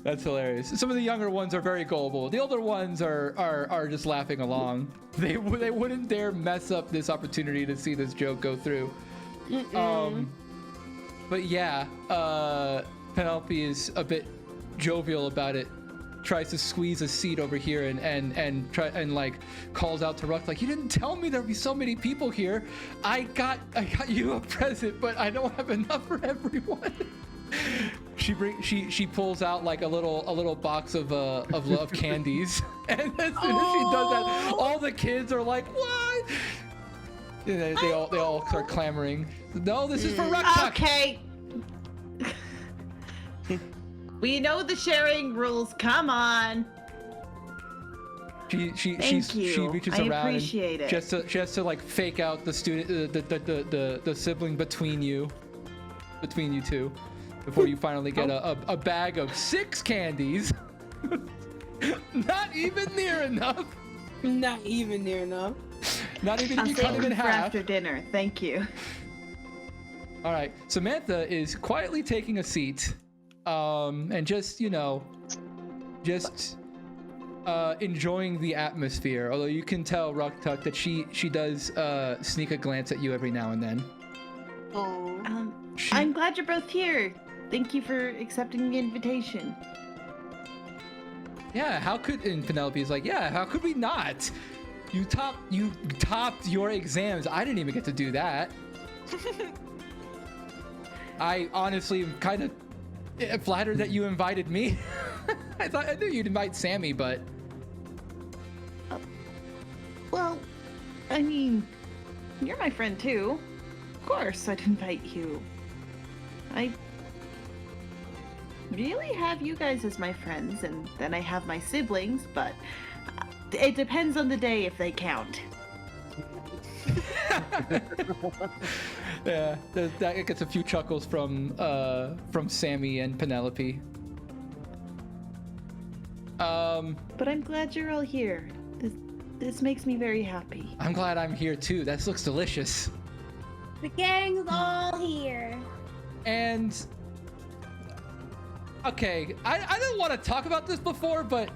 That's hilarious. Some of the younger ones are very gullible. The older ones are just laughing along. They wouldn't dare mess up this opportunity to see this joke go through. But yeah, Penelope is a bit jovial about it. Tries to squeeze a seat over here and like calls out to Ruck like, you didn't tell me there'd be so many people here. I got you a present, but I don't have enough for everyone. She pulls out like a little box of love candies, and as soon as she does that, all the kids are like, what? And they all start clamoring. No, this is for Ruck Tuck. Okay. We know the sharing rules. Come on. She reaches I around appreciate and it. just to like fake out the student the sibling between you two before you finally get a bag of 6 candies. Not even near enough. Not even near enough. Not even if I'll you save cut it in them for half. after dinner. Thank you. All right, Samantha is quietly taking a seat and just enjoying the atmosphere. Although you can tell Ruktuk that she does sneak a glance at you every now and then. Oh. I'm glad you're both here. Thank you for accepting the invitation. Yeah, how could? And Penelope's like, yeah, how could we not? You topped your exams. I didn't even get to do that. I honestly am kind of flattered that you invited me. I knew you'd invite Sammy, but Well, I mean, you're my friend too. Of course, I'd invite you. I really have you guys as my friends, and then I have my siblings, but it depends on the day if they count. yeah, that gets a few chuckles from Sammy and Penelope. But I'm glad you're all here. This makes me very happy. I'm glad I'm here too. That looks delicious. The gang's all here. And okay, I didn't want to talk about this before, but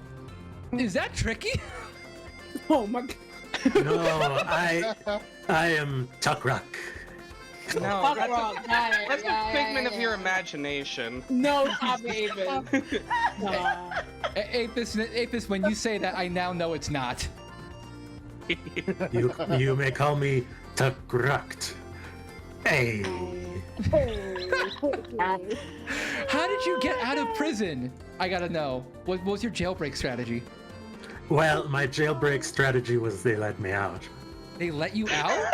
is that tricky? Oh my god. No, I am Tuckruck. No, that's a figment of your imagination. No, stop it, Apis. Apis, when you say that, I now know it's not. You may call me Tuckrucked. Hey. How did you get out of prison? I gotta know. What was your jailbreak strategy? Well, my jailbreak strategy was they let me out. They let you out?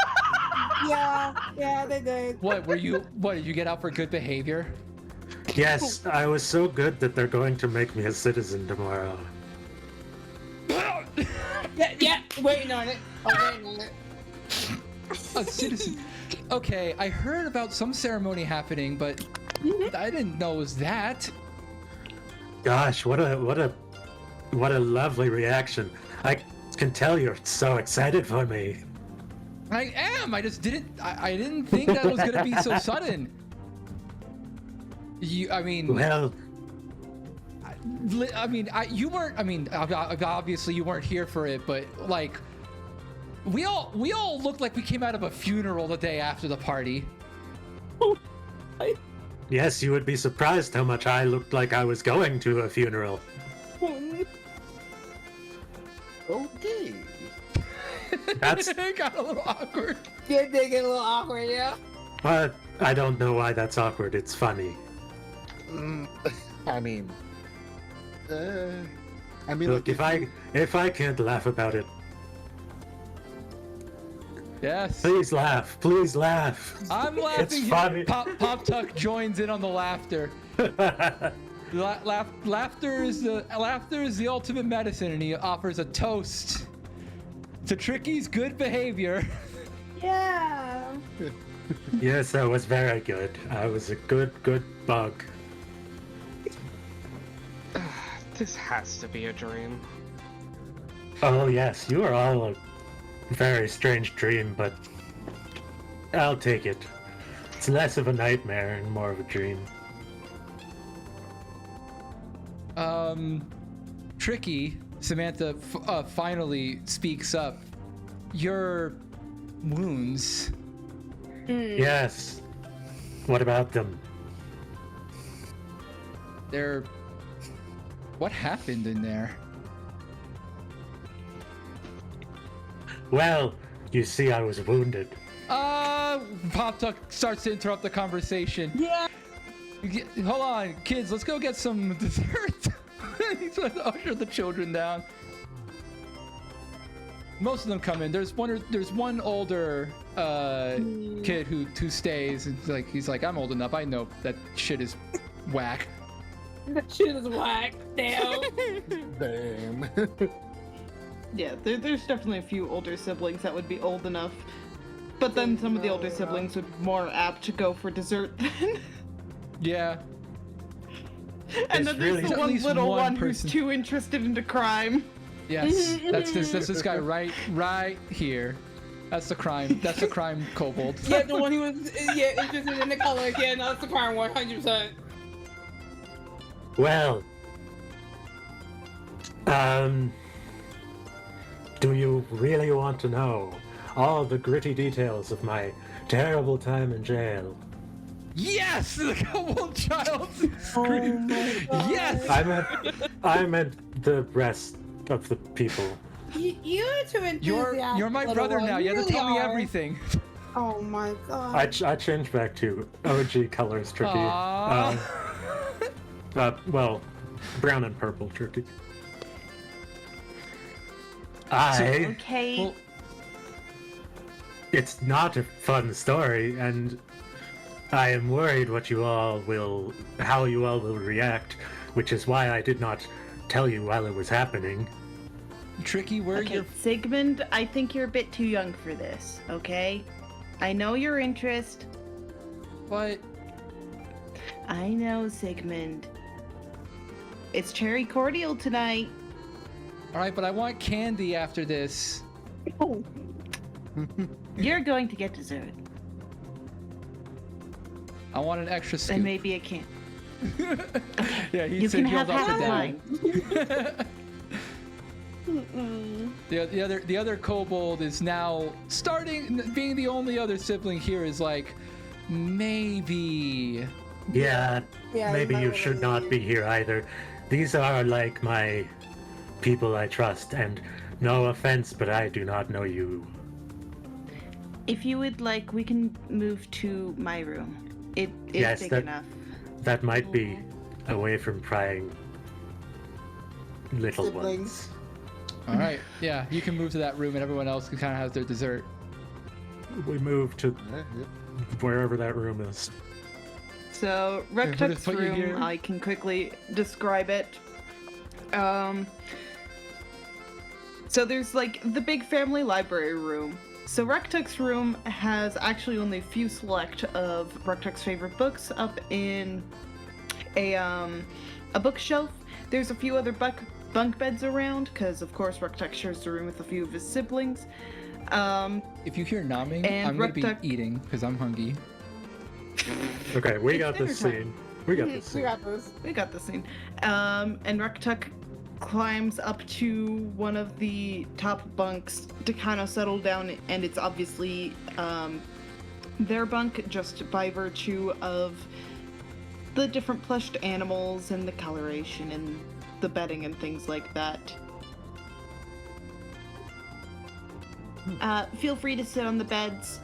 Yeah, they did. What did you get out for good behavior? Yes, I was so good that they're going to make me a citizen tomorrow. Yeah, waiting on it. I'm waiting on it. A citizen. Okay, I heard about some ceremony happening, but I didn't know it was that. Gosh, what a lovely reaction. I can tell you're so excited for me. I am. I just didn't. I didn't think that was gonna be so sudden. I mean. Well. You weren't. I mean, obviously you weren't here for it, but like, we all looked like we came out of a funeral the day after the party. Yes, you would be surprised how much I looked like I was going to a funeral. Okay. That's. It got a little awkward. Yeah, they get a little awkward, yeah. But I don't know why that's awkward. It's funny. I mean, look, if I can't laugh about it, yes. Please laugh. Please laugh. I'm laughing. It's funny. Pop Tuck joins in on the laughter. Laughter is the ultimate medicine, and he offers a toast to Tricky's good behavior. Yeah. Yes, that was very good. I was a good bug. This has to be a dream. Oh yes, you are all a very strange dream, but I'll take it. It's less of a nightmare and more of a dream. Tricky, Samantha finally speaks up. Your wounds. Yes. What about them? What happened in there? Well, you see, I was wounded. Pop Tuck starts to interrupt the conversation. Yeah. Hold on, kids, let's go get some dessert. He's trying to usher the children down. Most of them come in. There's one older kid who stays, and he's like, I'm old enough. I know that shit is whack. That shit is whack. Damn. damn. Yeah, there's definitely a few older siblings that would be old enough. But then some of the older siblings would be more apt to go for dessert then. Yeah. And then there's really the at one least little one one person. who's too interested into crime. Yes, that's this guy right here. That's the crime kobold. Yeah, the one who was interested in the color. Yeah, no, that's the crime 100%. Well, do you really want to know all the gritty details of my terrible time in jail? Yes! The kobold child screams. Yes! I meant the rest of the people. You're too enthusiastic. You're my brother now. You have to tell me everything. Oh my god. I changed back to OG colors, Tricky. Well, brown and purple, Tricky. Okay. Well, It's not a fun story, and I am worried how you all will react, which is why I did not tell you while it was happening. Tricky, where Okay, you're... Sigmund, I think you're a bit too young for this, okay? I know your interest. What? I know, Sigmund. It's cherry cordial tonight. Alright, but I want candy after this. You're going to get dessert. I want an extra scoop. And maybe a can. Yeah, he You said can he'll have up half and mine. down. The other kobold is now being the only other sibling here is like, maybe. Yeah, maybe you should not be here either. These are like my people I trust, and no offense, but I do not know you. If you would like, we can move to my room. It is Yes, big that- enough. That might be away from prying little Siblings. ones. Alright, yeah, you can move to that room and everyone else can kind of have their dessert. We move to wherever that room is. So, we'll just Rektuk's put you here. room, I can quickly describe it. So there's like the big family library room. So Rektuk's room has actually only a few select of Rektuk's favorite books up in a bookshelf. There's a few other bunk beds around, because of course Rektuk shares the room with a few of his siblings. If you hear nomming, And I'm gonna Rektuk- be eating because I'm hungry. Okay, we got dinner this time. scene. We got this We scene. got this. We got this scene. And Rektuk climbs up to one of the top bunks to kind of settle down, and it's obviously their bunk just by virtue of the different plushed animals and the coloration and the bedding and things like that. Feel free to sit on the beds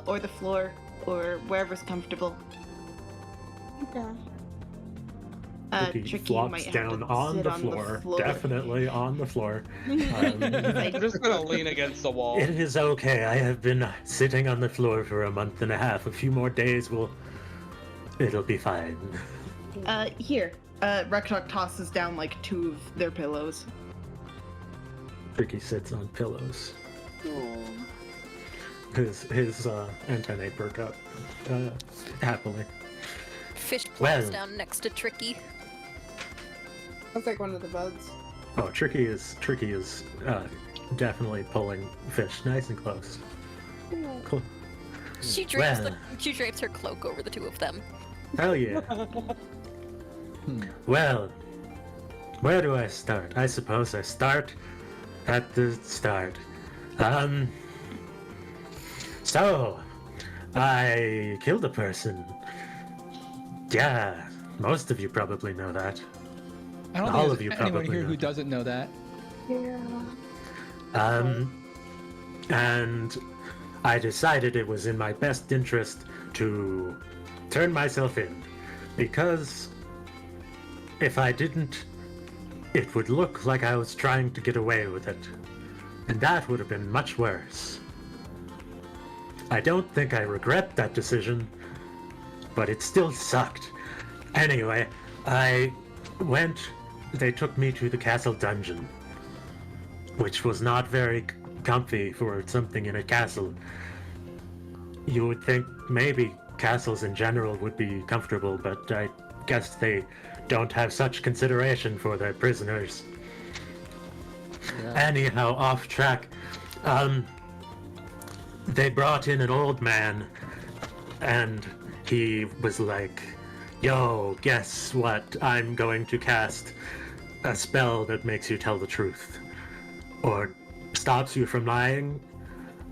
or the floor or wherever's comfortable. Okay. Tricky Tricky flops might have down to on sit the floor. Definitely on the floor. I'm just gonna lean against the wall. It is okay. I have been sitting on the floor for a month and a half. A few more days it'll be fine. Here. Rektuk tosses down like two of their pillows. Tricky sits on pillows. Oh. His antennae perk up happily. Fish plops Well. down next to Tricky. That's like one of the beds. Oh, Tricky is definitely pulling fish nice and close. Cool. She drapes Well. she drapes her cloak over the two of them. Hell yeah. Well, where do I start? I suppose I start at the start. So, I killed a person. Yeah, most of you probably know that. I don't All think of you there's anyone probably here know who that. doesn't know that. Yeah. And I decided it was in my best interest to turn myself in, because if I didn't, it would look like I was trying to get away with it, and that would have been much worse. I don't think I regret that decision, but it still sucked. Anyway, they took me to the castle dungeon, which was not very comfy for something in a castle. You would think maybe castles in general would be comfortable, but I guess they don't have such consideration for their prisoners. Anyhow, off track. They brought in an old man, and he was like yo, guess what? I'm going to cast a spell that makes you tell the truth. Or stops you from lying.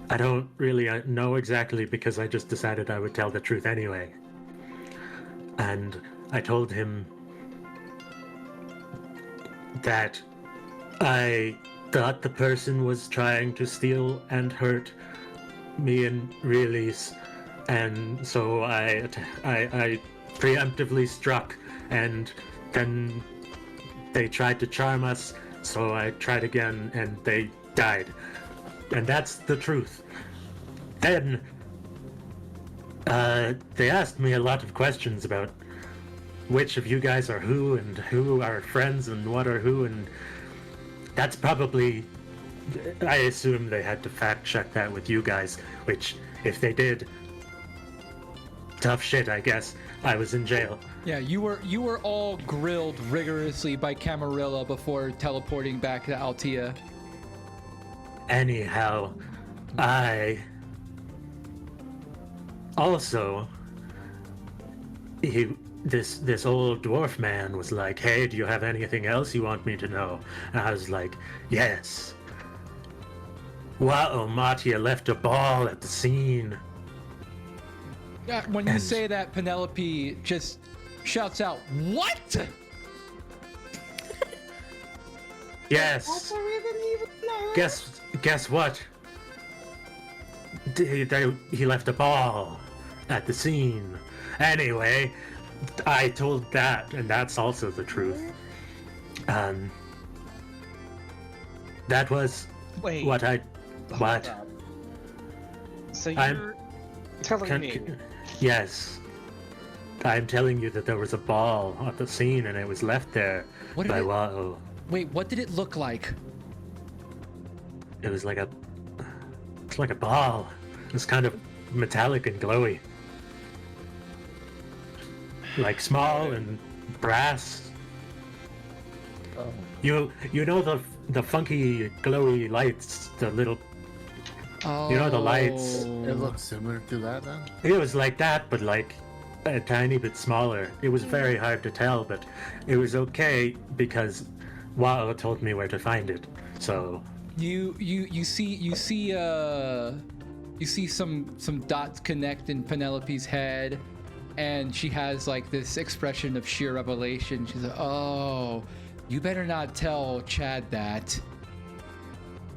I don't really know exactly because I just decided I would tell the truth anyway. And I told him that I thought the person was trying to steal and hurt me and Release, and so I preemptively struck, and then they tried to charm us, so I tried again and they died. And that's the truth. Then they asked me a lot of questions about which of you guys are who and who are friends and what are who, and that's probably, I assume they had to fact check that with you guys, which if they did, tough shit, I guess. I was in jail. Yeah, you were all grilled rigorously by Camarilla before teleporting back to Altea. Anyhow, I also, this old dwarf man was like, hey, do you have anything else you want me to know? And I was like, yes. Wow, Matia left a ball at the scene. Yeah, when you say that, Penelope just shouts out, what? Yes. Guess what? He left a ball at the scene. Anyway, I told that, and that's also the truth. That was what I... What? So you're telling me... Yes. I'm telling you that there was a ball at the scene, and it was left there by Wa'o. Wait, what did it look like? It was like a... It's like a ball. It's kind of metallic and glowy. Like small and brass. Oh. You know the funky glowy lights, the little... Oh. You know the lights? It looks similar to that then? It was like that, but like a tiny bit smaller. It was very hard to tell, but it was okay because Wa'o told me where to find it. So You see some dots connect in Penelope's head, and she has like this expression of sheer revelation. She's like, oh, you better not tell Chad that.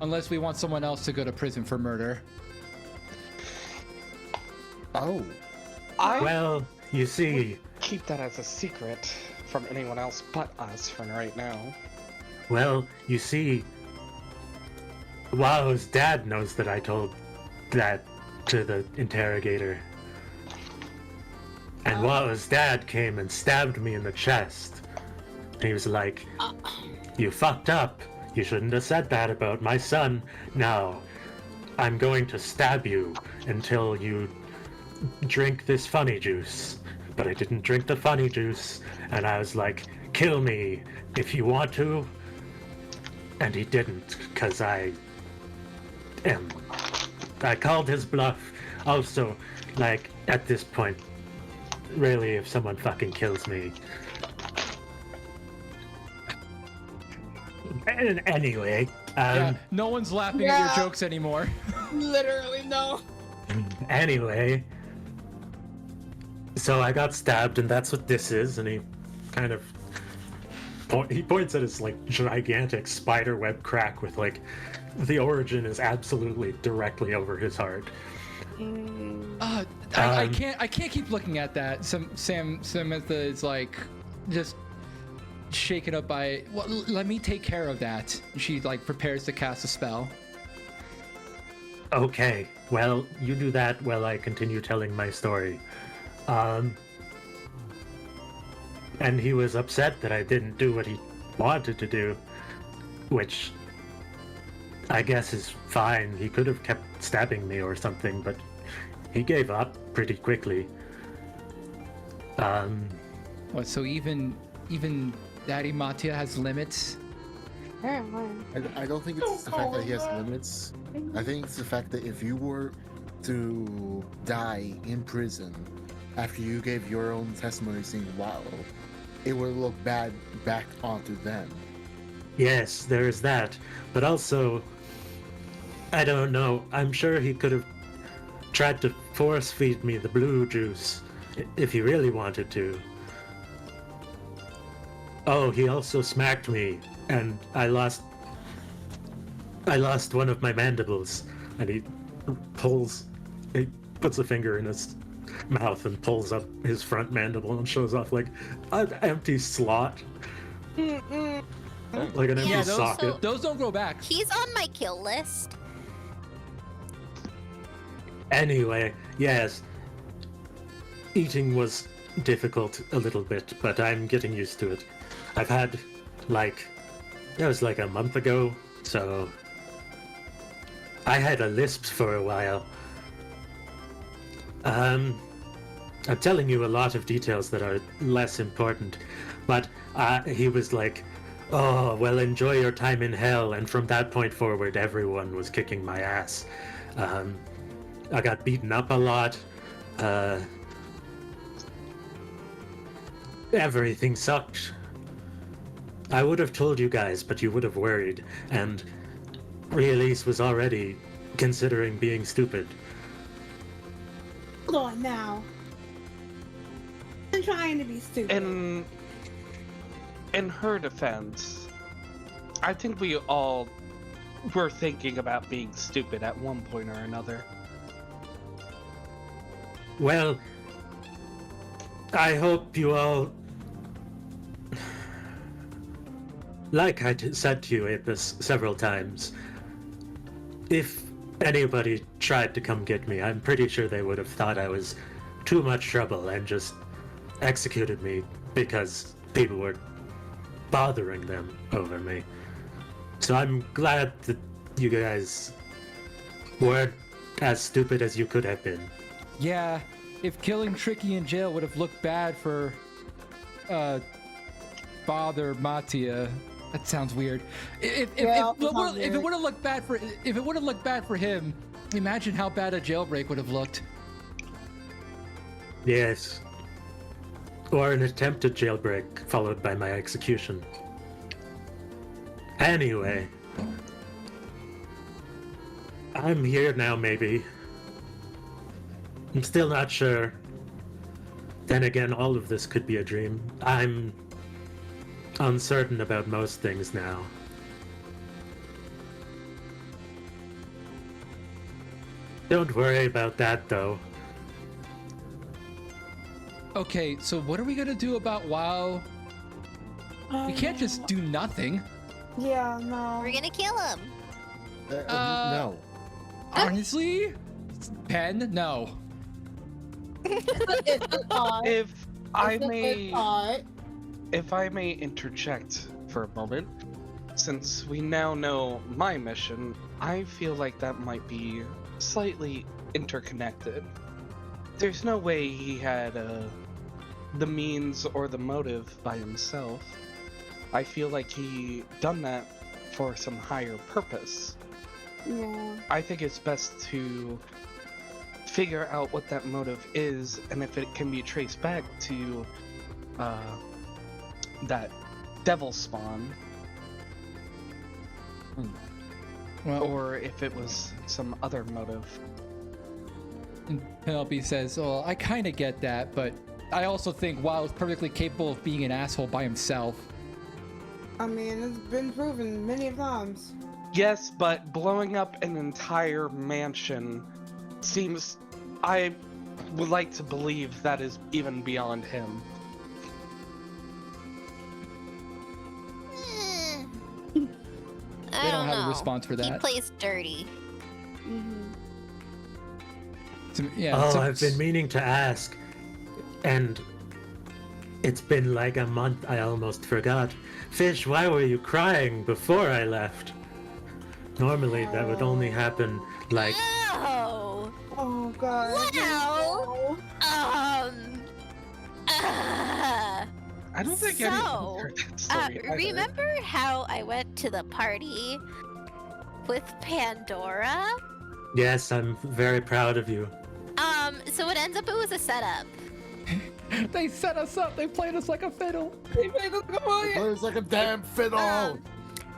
Unless we want someone else to go to prison for murder. Oh. Well, you see... Keep that as a secret from anyone else but us for right now. Well, you see... Wa'o's dad knows that I told that to the interrogator. And Wa'o's dad came and stabbed me in the chest. And he was like, you fucked up. You shouldn't have said that about my son. Now, I'm going to stab you until you drink this funny juice. But I didn't drink the funny juice. And I was like, kill me if you want to. And he didn't, because I called his bluff. Also, like, at this point, really, if someone fucking kills me... Anyway, yeah, no one's laughing at your jokes anymore. Literally, no. Anyway, so I got stabbed, and that's what this is. And he kind of he points at his like gigantic spider web crack with like the origin is absolutely directly over his heart. I can't keep looking at that. Samantha is like just shaken up by, well, let me take care of that. She like prepares to cast a spell. Okay, well, you do that while I continue telling my story. And he was upset that I didn't do what he wanted to do, which I guess is fine. He could have kept stabbing me or something, but he gave up pretty quickly. What, so even Daddy Matia has limits? I don't think it's the fact that he has limits. I think it's the fact that if you were to die in prison, after you gave your own testimony saying, wow, it would look bad back onto them. Yes, there is that. But also, I don't know. I'm sure he could have tried to force feed me the blue juice if he really wanted to. Oh, he also smacked me, and I lost one of my mandibles. And he puts a finger in his mouth and pulls up his front mandible and shows off like an empty slot. Like an empty socket. Those don't grow back. He's on my kill list. Anyway, yes. Eating was difficult a little bit, but I'm getting used to it. I've had, it was like a month ago, so I had a lisp for a while. I'm telling you a lot of details that are less important, but he was like, oh, well, enjoy your time in hell, and from that point forward, everyone was kicking my ass. I got beaten up a lot. Everything sucked. I would have told you guys, but you would have worried, and Re-Elise was already considering being stupid. Hold on now. I'm trying to be stupid. In her defense, I think we all were thinking about being stupid at one point or another. Well, I hope you all... Like I said to you, Apis, several times, if anybody tried to come get me, I'm pretty sure they would have thought I was too much trouble and just executed me because people were bothering them over me. So I'm glad that you guys weren't as stupid as you could have been. Yeah, if killing Tricky in jail would have looked bad for Father Mattia. That sounds weird. If it would have looked bad for him, imagine how bad a jailbreak would have looked. Yes. Or an attempted jailbreak followed by my execution. Anyway, I'm here now, maybe. I'm still not sure. Then again, all of this could be a dream. I'm uncertain about most things now. Don't worry about that, though. Okay, so what are we gonna do about WoW? We can't just do nothing. Yeah, no. We're gonna kill him. No. Honestly, Pen, no. If I may interject for a moment, since we now know my mission, I feel like that might be slightly interconnected. There's no way he had the means or the motive by himself. I feel like he done that for some higher purpose. Yeah. I think it's best to figure out what that motive is, and if it can be traced back to that devil spawn, Well, or if it was some other motive. and Penelope says, "Oh, I kind of get that, but I also think WoW is perfectly capable of being an asshole by himself." I mean, it's been proven many times. Yes, but blowing up an entire mansion seems... I would like to believe that is even beyond him. I don't have know. a response for He that. plays dirty. I've been meaning to ask, and it's been like a month, I almost forgot. Fish, why were you crying before I left? Normally that would only happen like... Oh! Oh god. Wow! I don't think anyone heard that story either. Remember how I went to the party with Pandora? Yes, I'm very proud of you. So it ends up it was a setup. They set us up. They played us like a fiddle. They played us like a damn fiddle.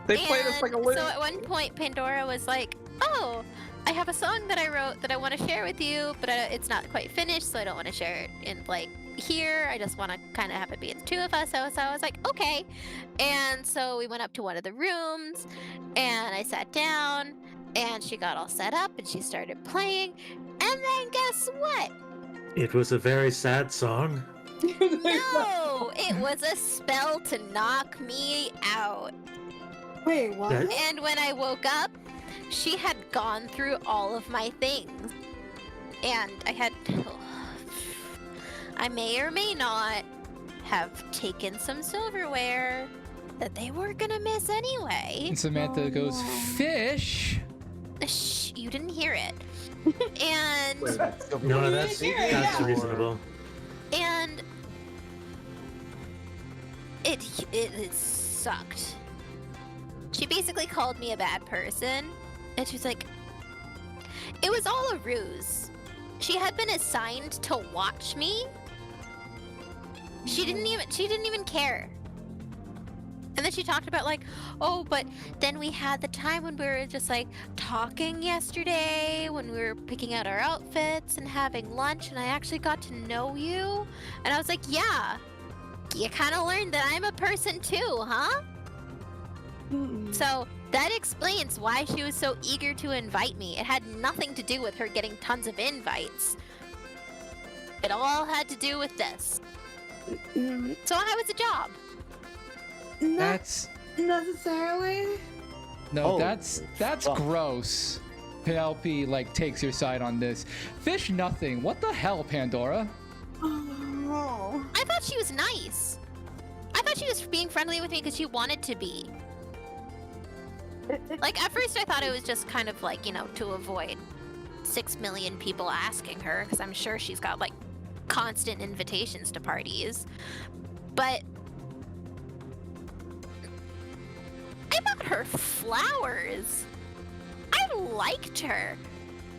They played us like a lute. So at one point, Pandora was like, "Oh, I have a song that I wrote that I want to share with you, but it's not quite finished, so I don't want to share it in like here. I just want to kind of have it be the two of us." So I was like, "Okay," and so we went up to one of the rooms, and I sat down, and she got all set up, and she started playing, and then guess what? It was a very sad song. No, it was a spell to knock me out. Wait, what? And when I woke up, she had gone through all of my things. And I may or may not have taken some silverware that they were gonna miss anyway. And Samantha goes, "Fish." Shh, you didn't hear it. And No, that's reasonable. and it sucked. She basically called me a bad person, and she was like, it was all a ruse. She had been assigned to watch me. She didn't even care. And then she talked about like, oh, but then we had the time when we were just like talking yesterday, when we were picking out our outfits and having lunch, and I actually got to know you. And I was like, yeah, you kind of learned that I'm a person too, huh? So that explains why she was so eager to invite me. It had nothing to do with her getting tons of invites. It all had to do with this. So how was the job? That's necessarily. no, that's gross. Penelope like takes your side on this. Fish nothing. What the hell, Pandora? Oh. I thought she was nice. I thought she was being friendly with me because she wanted to be. Like, at first I thought it was just kind of like, you know, to avoid 6 million people asking her, because I'm sure she's got like constant invitations to parties. But I bought her flowers. I liked her.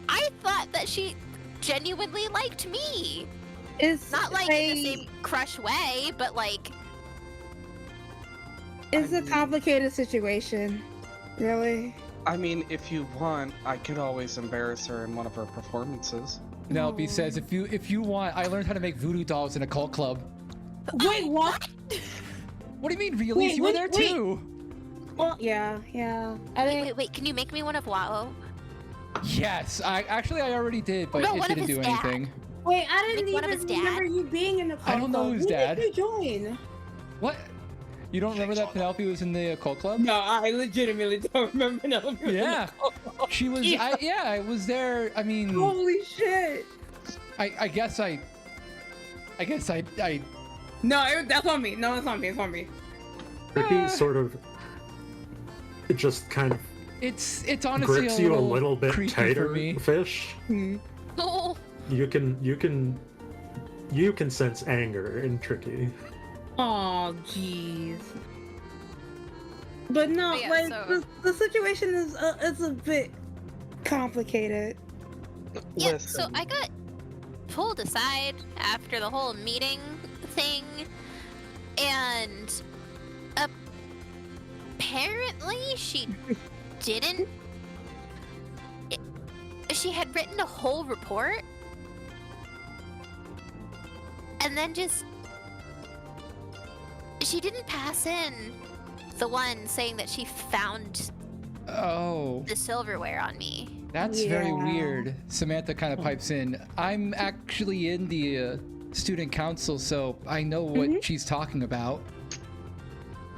I thought that she genuinely liked me. It's not like in the same crush way, but like it's a complicated situation. Really? I mean, if you want, I could always embarrass her in one of her performances. Penelope says, if you want, I learned how to make voodoo dolls in a cult club. Wait, what? What do you mean, really? You were there too. Well, yeah. Wait, can you make me one of WoW? Yes, I already did, but it didn't do anything. Wait, I didn't Like one of even his remember dad? you being in the cult I don't know club. whose Who dad. did you join? What? You don't remember that Penelope was in the cult club? No, I legitimately don't remember Penelope. Yeah, she was. Yeah. I was there. I mean, Holy shit! I guess I. No, that's on me. No, it's on me. It's on me. Ricky sort of, it just kind of It's honestly grips you a little bit creepy tighter, for me. Fish. Oh, You can sense anger in Tricky. Oh, jeez. But no, But yeah, like so- the situation is it's a bit complicated. yeah. So I got pulled aside after the whole meeting thing, and apparently she didn't. She had written a whole report, and then she didn't pass in the one saying that she found the silverware on me. That's very weird. Samantha kind of pipes in. I'm actually in the student council, so I know what she's talking about.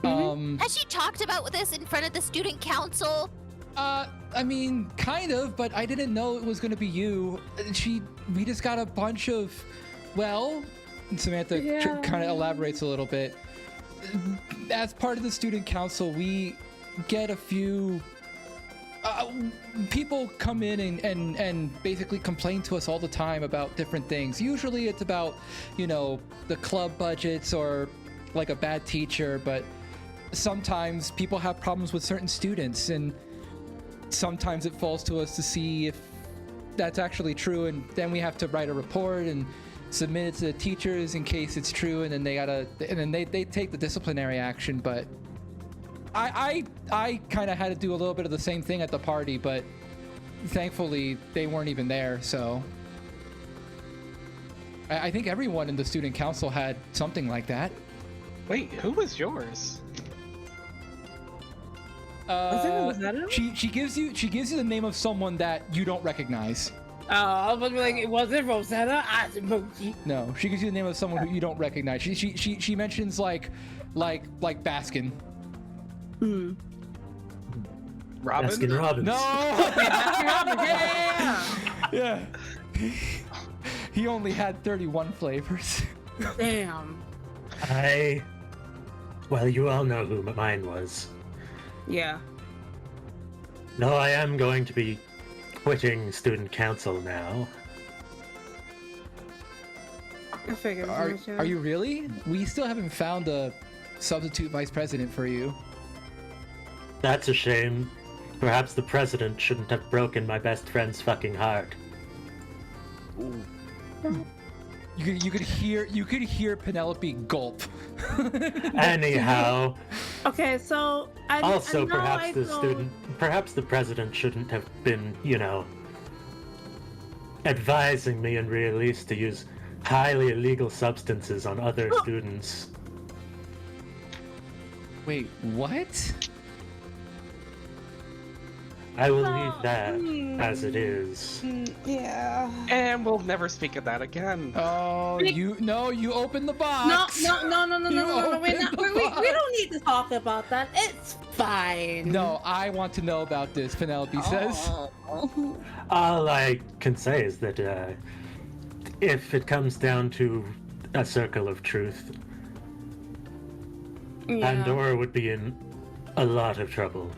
Has she talked about this in front of the student council? I mean, kind of, but I didn't know it was gonna be you. We just got a bunch of, well, and Samantha kind of elaborates a little bit. As part of the student council, we get a few people come in and basically complain to us all the time about different things. Usually it's about, you know, the club budgets or like a bad teacher, but sometimes people have problems with certain students, and sometimes it falls to us to see if that's actually true, and then we have to write a report and submit it to the teachers in case it's true, and then they take the disciplinary action. But I kind of had to do a little bit of the same thing at the party, but thankfully they weren't even there. So I think everyone in the student council had something like that. Wait, who was yours? Was that him? She gives you the name of someone that you don't recognize. I was like, it wasn't Rosetta. No, she gives you the name of someone who you don't recognize. She mentions like Baskin. Hmm. Robin? Baskin Robbins. No. Yeah. Yeah. He only had 31 flavors. Damn. Well, you all know who mine was. Yeah. No, I am going to be quitting student council now. I figured. Are you really? We still haven't found a substitute vice president for you. That's a shame. Perhaps the president shouldn't have broken my best friend's fucking heart. You could hear Penelope gulp. Anyhow. Okay, so perhaps the president shouldn't have been, advising me and Realise to use highly illegal substances on other students. Wait, what? I will leave that as it is. Yeah. And we'll never speak of that again. Oh, you opened the box. No, we don't need to talk about that. It's fine. No, I want to know about this, Penelope says. All I can say is that if it comes down to a circle of truth, Pandora would be in a lot of trouble.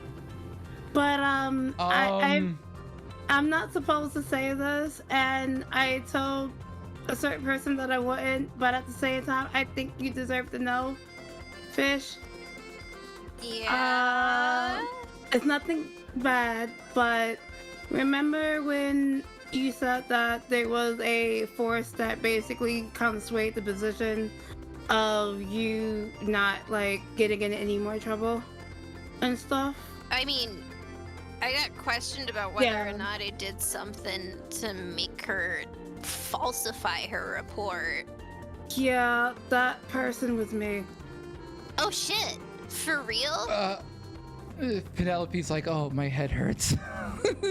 But I'm not supposed to say this, and I told a certain person that I wouldn't, but at the same time, I think you deserve to know, Fish. Yeah. It's nothing bad, but remember when you said that there was a force that basically kind of swayed the position of you not getting in any more trouble and stuff? I mean, I got questioned about whether or not I did something to make her falsify her report. Yeah, that person was me. Oh shit, for real? Penelope's like, oh, my head hurts.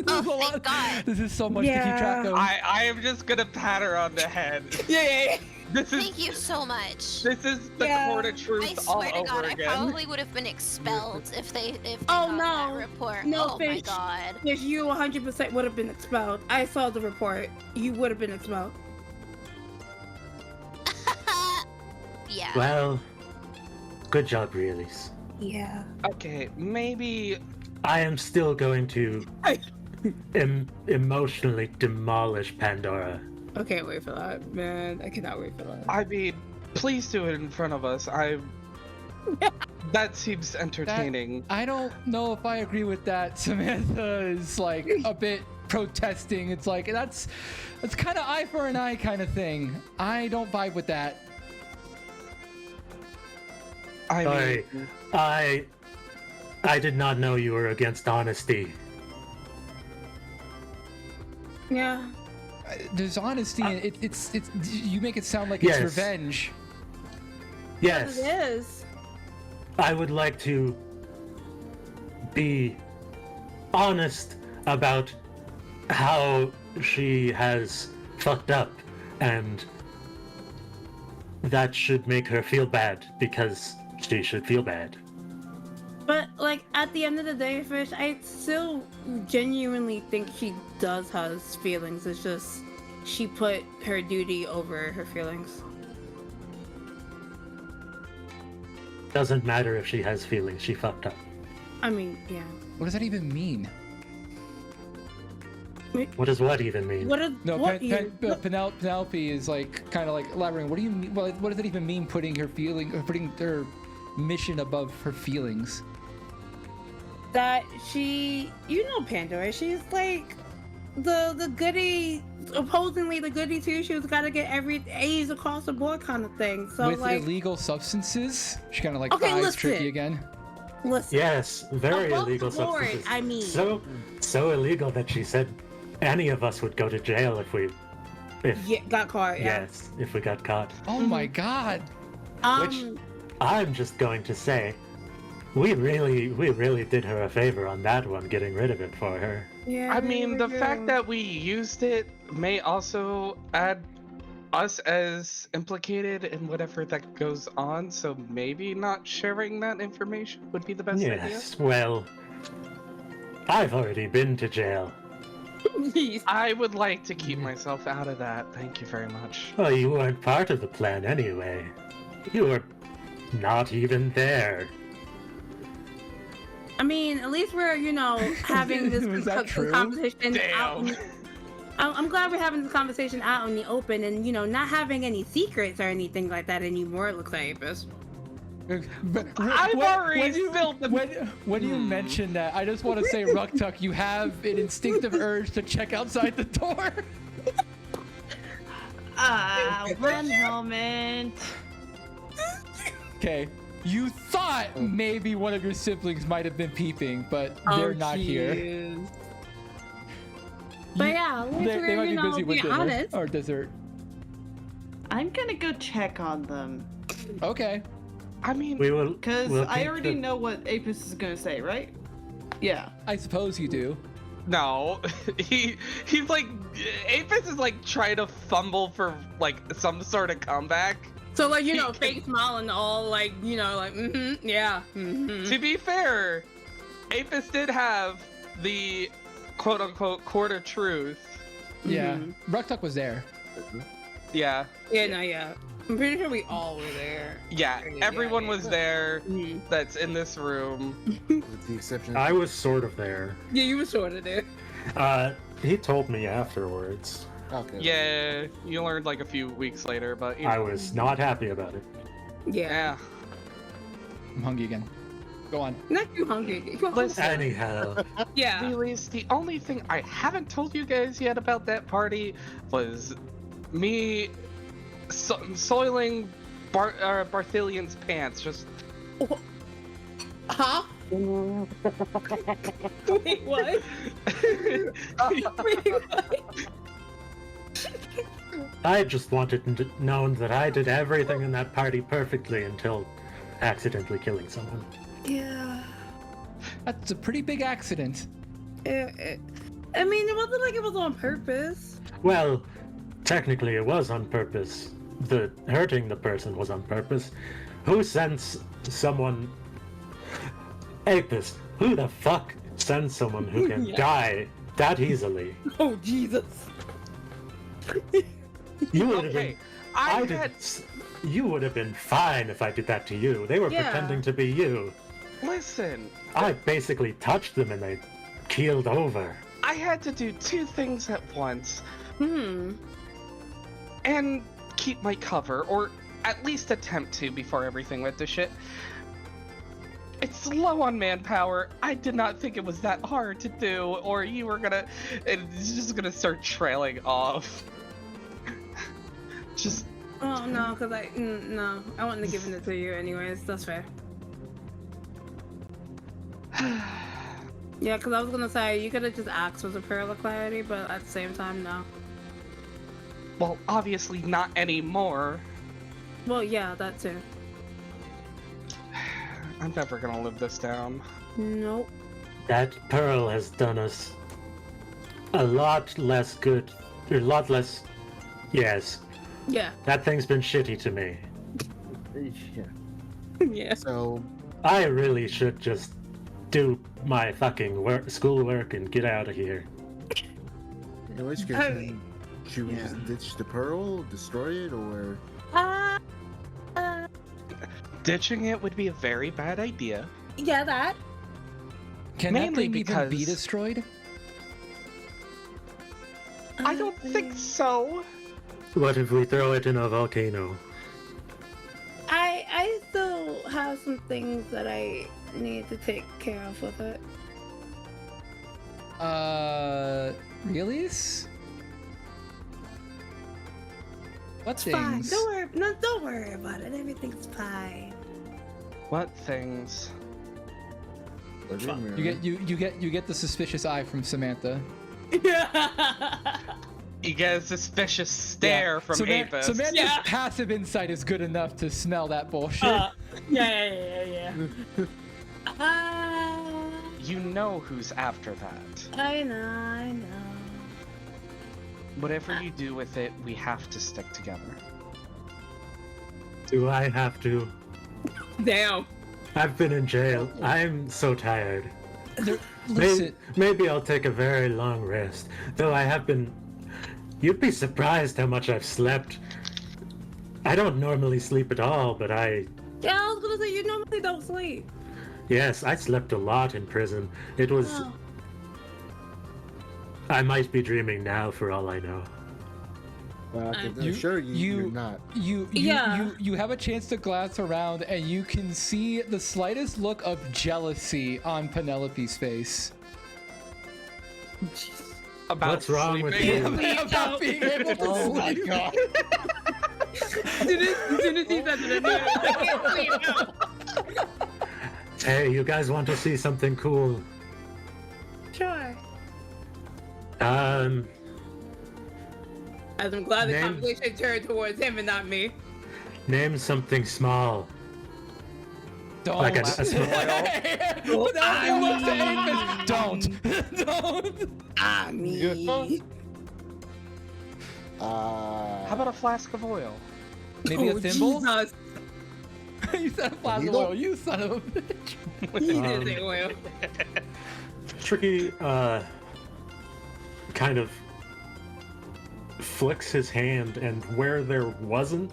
Oh, thank God. This is so much to keep track of. I am just gonna pat her on the head. Yeah. Thank you so much. This is the court of truth all over again. I swear to God, I probably would have been expelled if they got that report. No, oh Fish. My God. If you 100% would have been expelled. I saw the report. You would have been expelled. Yeah. Well, good job, Realise. Yeah. Okay, maybe I am still going to emotionally demolish Pandora. I can't wait for that, man. I cannot wait for that. I mean, please do it in front of us. That seems entertaining. I don't know if I agree with that. Samantha is a bit protesting. It's that's kind of eye for an eye kind of thing. I don't vibe with that. I did not know you were against honesty. Yeah. There's honesty. It's you make it sound like it's revenge. Yes. It is. I would like to be honest about how she has fucked up, and that should make her feel bad because she should feel bad. But at the end of the day, Fish, I still genuinely think she does have feelings. It's just she put her duty over her feelings. Doesn't matter if she has feelings, she fucked up. I mean, yeah. What does that even mean? What does what even mean? Penelope is kind of elaborating. What do you mean? What does it even mean? Putting her mission above her feelings. That Pandora. She's the goody, opposingly the goody two shoes got to get every A's across the board kind of thing. So with like illegal substances, she kind of like Okay, eyes listen. tricky again. listen, Yes, very Above the illegal board, substances. I mean. So illegal that she said any of us would go to jail if yeah, got caught. Yeah. yes, if we got caught. Oh my god. Which I'm just going to say, we really did her a favor on that one, getting rid of it for her. Yeah. I mean, the fact that we used it may also add us as implicated in whatever that goes on, so maybe not sharing that information would be the best idea. Yes, well, I've already been to jail. I would like to keep myself out of that. Thank you very much. Well, you weren't part of the plan anyway. You were not even there. I mean, at least we're, having this Was that true? conversation out. Damn. I'm glad we're having this conversation out in the open and, not having any secrets or anything like that anymore, it looks like, Apis. I've already spilled the... When you mention that, I just want to say, Ruktuk, you have an instinctive urge to check outside the door. One moment. Okay. You thought maybe one of your siblings might have been peeping, but they're not here. But yeah, at least They might be we're, busy with being dinner honest. or dessert. I'm gonna go check on them. Okay. I mean, Because we'll I keep already the- know what Apis is gonna say, right? Yeah. I suppose you do. no. He's like... Apis is like trying to fumble for like some sort of comeback. So like, fake smile and all like, yeah. To be fair, Apis did have the quote-unquote court of truth. Yeah. Ruktuk was there. Yeah. Yeah. I'm pretty sure we all were there. Yeah, everyone was there Mhm. that's in this room. With the exception I was sort of there. Yeah, you were sort of there. He told me afterwards. okay. Yeah, you learned like a few weeks later, but I was not happy about it. Yeah. Yeah. I'm hungry again. Go on. Not too hungry. Listen, Anyhow, Yeah. Anyways, the only thing I haven't told you guys yet about that party was me soiling Barthelian's pants. Just Huh? Wait, what? Wait, what? I just wanted known that I did everything in that party perfectly until accidentally killing someone. Yeah. That's a pretty big accident. I mean, it wasn't like it was on purpose. Well, technically it was on purpose. The hurting the person was on purpose. Who sends someone... Apis, who the fuck sends someone who can die that easily? Oh, Jesus. You would have okay. been... You would have been fine if I did that to you. They were Yeah. pretending to be you. Listen, I basically touched them and they keeled over. I had to do two things at once and keep my cover, or at least attempt to before everything went to shit. It's low on manpower. I did not think it was that hard to do, or you were gonna... It's just gonna start trailing off. Just... Oh, no, because no. I wouldn't have given it to you anyways. That's fair. Yeah, because I was going to say, you could have just asked for some parallel clarity, but at the same time, no. Well, obviously not anymore. Well, yeah, that too. I'm never gonna live this down. Nope. That pearl has done us a lot less good. A lot less. Yes. Yeah. That thing's been shitty to me. Yeah. Yeah. So, I really should just do my fucking schoolwork and get out of here. in which case, then, should we just ditch the pearl, destroy it, or... Ditching it would be a very bad idea. Yeah, that. Can that Mainly thing even be because- destroyed? I don't think so. What if we throw it in a volcano? I still have some things that I need to take care of with it. Reallys? What It's things? fine. Don't worry. No, don't worry about it. Everything's fine. What things? You get the suspicious eye from Samantha. You get a suspicious stare from Apis. Samantha's passive insight is good enough to smell that bullshit. Yeah. You know who's after that. I know. Whatever you do with it, we have to stick together. Do I have to? Damn. I've been in jail. I'm so tired. Listen. Maybe I'll take a very long rest. Though I have been... You'd be surprised how much I've slept. I don't normally sleep at all, but I... Yeah, I was gonna say, you normally don't sleep. Yes, I slept a lot in prison. It was... Oh. I might be dreaming now, for all I know. I can assure you're not. You have a chance to glance around and you can see the slightest look of jealousy on Penelope's face. About What's wrong with sleeping. you? About being able to Oh my sleep. god. As soon as he said that, I can't sleep now. Hey, you guys want to see something cool? Sure. Um, As I'm glad the Name- conversation turned towards him and not me. name something small. Don't. Like a small... Penelope looks at Apis. Don't. Don't. Ah, me. How about a flask of oil? Maybe a thimble? Jesus. You said a flask of needle? oil, you son of a bitch. He did say oil. Tricky, kind of flicks his hand, and where there wasn't,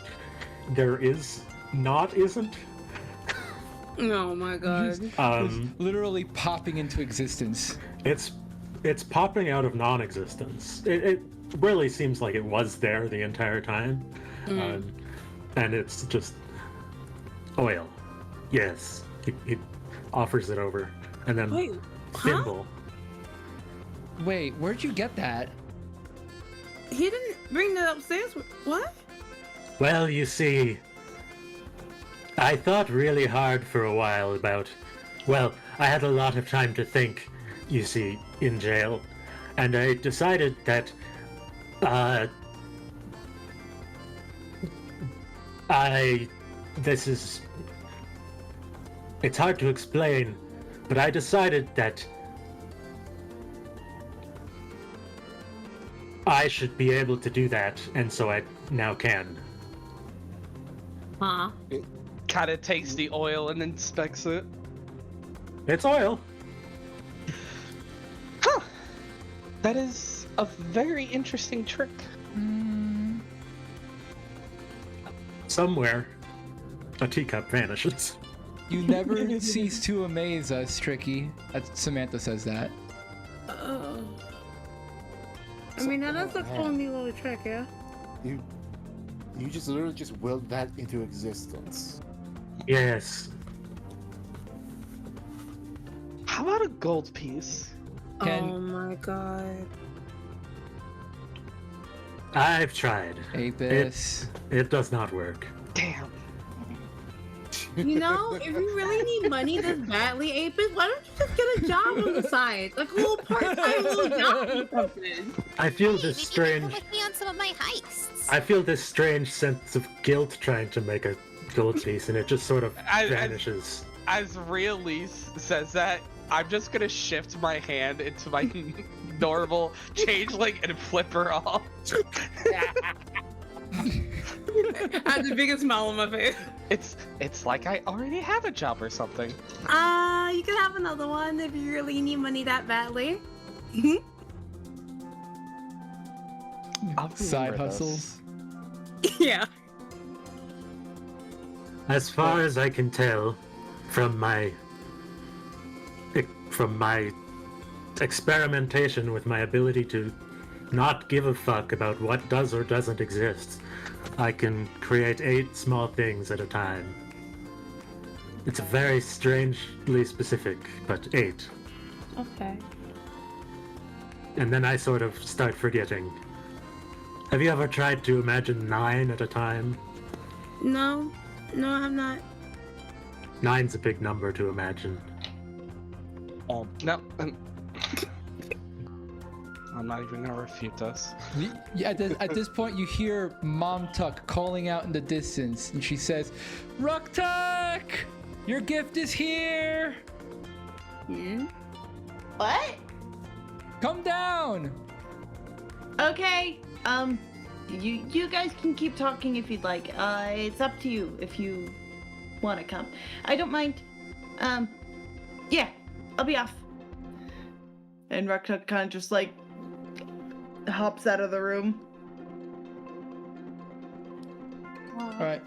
there isn't. Oh my god. Literally popping into existence. It's popping out of non-existence. It really seems like it was there the entire time, and it's just oil. Yes, he offers it over, and then Wait, thimble. Wait, where'd you get that? He didn't bring that upstairs. What? Well, you see, I thought really hard for a while about... Well, I had a lot of time to think, you see, in jail. And I decided that... This is... It's hard to explain, but I decided that... I should be able to do that, and so I now can. Huh? Kind of takes the oil and inspects it. It's oil. Huh. That is a very interesting trick. Somewhere, a teacup vanishes. You never cease to amaze us, Tricky. Samantha says that. I mean, that's a cool neat little trick, yeah? You just literally just willed that into existence. Yes. How about a gold piece? Oh my god. I've tried. Apis. It does not work. Damn. You know, if you really need money this badly, Apis, why don't you just get a job on the side? Like a little part-time little job or something. I feel this Maybe you can strange... come with me on some of my heists. I feel this strange sense of guilt trying to make a gold piece, and it just sort of vanishes. As Reallys says that, I'm just gonna shift my hand into my normal changeling and flip her off. I have the biggest smile on my face. It's like I already have a job or something. You can have another one if you really need money that badly. Side remember hustles. Yeah. As far as I can tell, from my experimentation with my ability to not give a fuck about what does or doesn't exist, I can create 8 small things at a time. It's very strangely specific, but 8. Okay. and then I sort of start forgetting. Have you ever tried to imagine 9 at a time? No, I'm not. 9's a big number to imagine. No. I'm not even gonna refute this. Yeah, at this point, you hear Mom Tuck calling out in the distance, and she says, "Ruck-Tuck, your gift is here. What? Come down." Okay. You guys can keep talking if you'd like. It's up to you if you want to come. I don't mind. Yeah, I'll be off. And Ruck-Tuck kind of just like hops out of the room. All right.